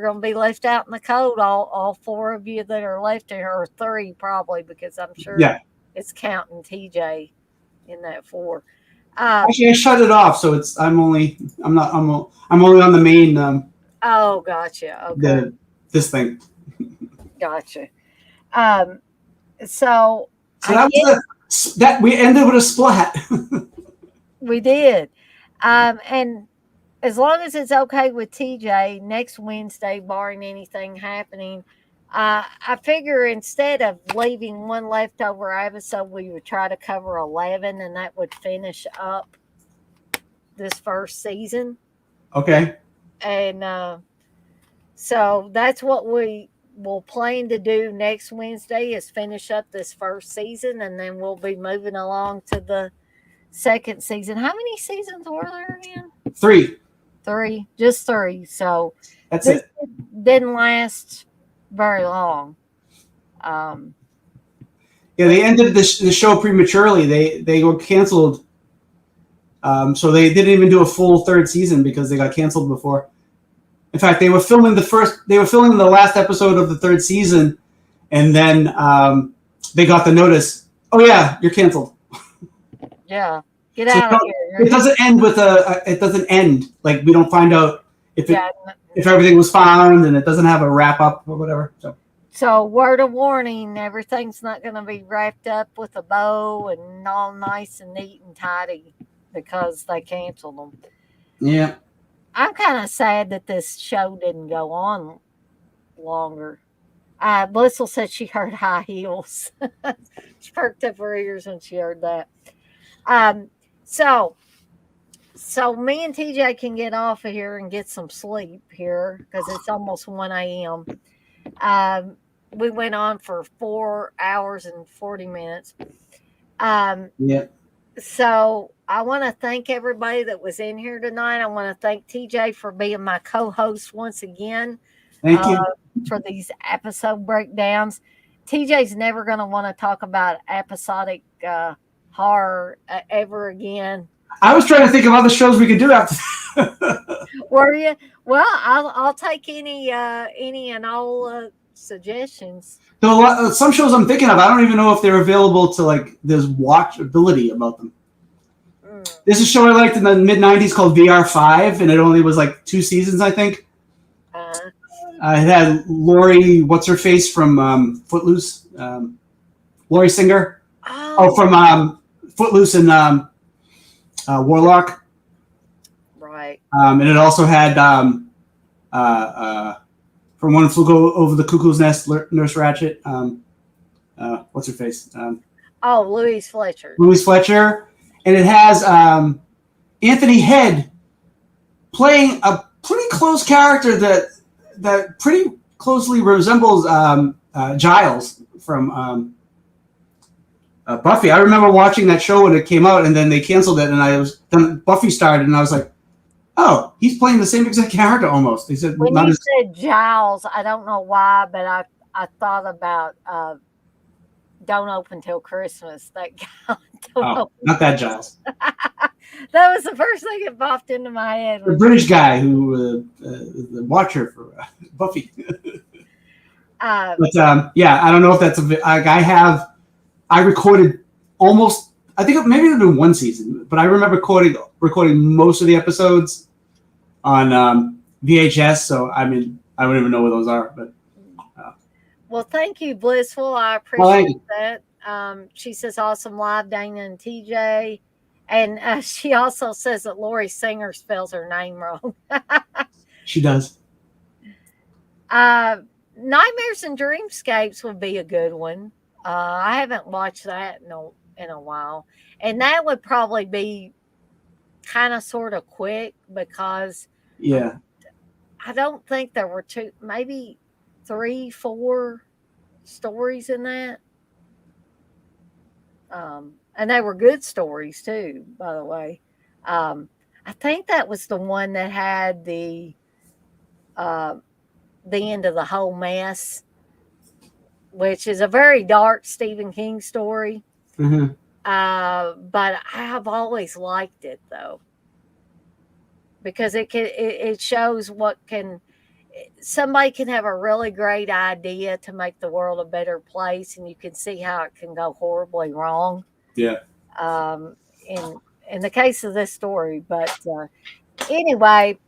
going to be left out in the cold. All four of you that are left here, or three probably, because I'm sure it's counting TJ in that four. Actually, I shut it off, so I'm only on the main. Oh, gotcha. Okay. This thing. Gotcha. So that we ended with a splat. We did. And as long as it's okay with TJ, next Wednesday, barring anything happening, I figure instead of leaving one leftover episode, we would try to cover 11, and that would finish up this first season. Okay. And so that's what we will plan to do next Wednesday, is finish up this first season, and then we'll be moving along to the second season. How many seasons were there again? 3. Just 3. So that's it. Didn't last very long. Yeah, they ended the show prematurely. They were canceled. So they didn't even do a full third season because they got canceled before. In fact, they were filming the last episode of the third season, and then they got the notice. Oh yeah, you're canceled. Yeah, get out of here. It doesn't end with it doesn't end, like we don't find out if everything was found, and it doesn't have a wrap up or whatever. So word of warning, everything's not going to be wrapped up with a bow and all nice and neat and tidy because they canceled them. Yeah. I'm kind of sad that this show didn't go on longer. Blissel said she heard high heels. She perked up her ears when she heard that. So me and TJ can get off of here and get some sleep here because it's almost 1 a.m. We went on for 4 hours and 40 minutes. Yeah. So I want to thank everybody that was in here tonight. I want to thank TJ for being my co-host once again. Thank you. For these episode breakdowns. TJ's never going to want to talk about episodic horror ever again. I was trying to think of other shows we could do after. Were you? Well, I'll take any and all suggestions. Some shows I'm thinking of, I don't even know if they're available to, like, there's watchability about them. There's a show I liked in the mid 90s called VR5, and it only was like 2 seasons, I think. It had Lori, what's her face from Footloose, Lori Singer. From Footloose and Warlock. Right. And it also had from One Flew Over the Cuckoo's Nest, Nurse Ratched. What's her face? Louise Fletcher. Louise Fletcher. And it has Anthony Head playing a pretty close character that pretty closely resembles Giles from Buffy. I remember watching that show when it came out, and then they canceled it, and then Buffy started, and I was like, oh, he's playing the same exact character almost. He said, when you said Giles, I don't know why, but I thought about Don't Open Till Christmas. That guy. Not that Giles. That was the first thing that popped into my head. The British guy who the watcher for Buffy. But yeah, I don't know if that's I recorded almost I think maybe it had been one season, but I remember recording most of the episodes on VHS. So I mean, I don't even know where those are. But well, thank you, Blissful. I appreciate that. She says, awesome live, Dana and TJ. And she also says that Lori Singer spells her name wrong. She does. Nightmares and Dreamscapes would be a good one. I haven't watched that in a while. And that would probably be kind of sort of quick because Yeah. I don't think there were maybe 3, 4 stories in that. And they were good stories too, by the way. I think that was the one that had the end of the whole mess, which is a very dark Stephen King story. Mm-hmm. But I have always liked it though, because it shows what somebody can have a really great idea to make the world a better place, and you can see how it can go horribly wrong. Yeah. In the case of this story, but anyway,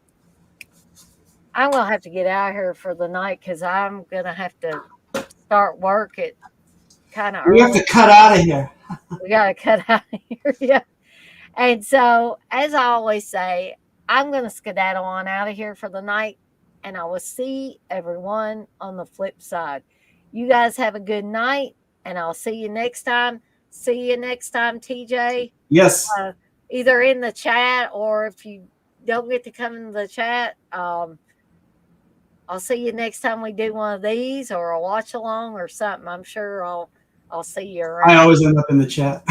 I'm gonna have to get out of here for the night because I'm gonna have to start work at kind of early. We have to cut out of here. We gotta cut out of here, yeah. And so, as I always say, I'm gonna skedaddle on out of here for the night, and I will see everyone on the flip side. You guys have a good night, and I'll see you next time. See you next time, TJ. Yes. Either in the chat, or if you don't get to come in the chat, I'll see you next time we do one of these, or a watch along or something. I'm sure I'll see you around. I always end up in the chat.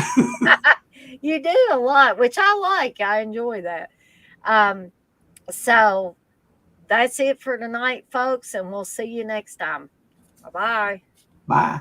You do a lot, which I like. I enjoy that. So that's it for tonight, folks, and we'll see you next time. Bye-bye. Bye.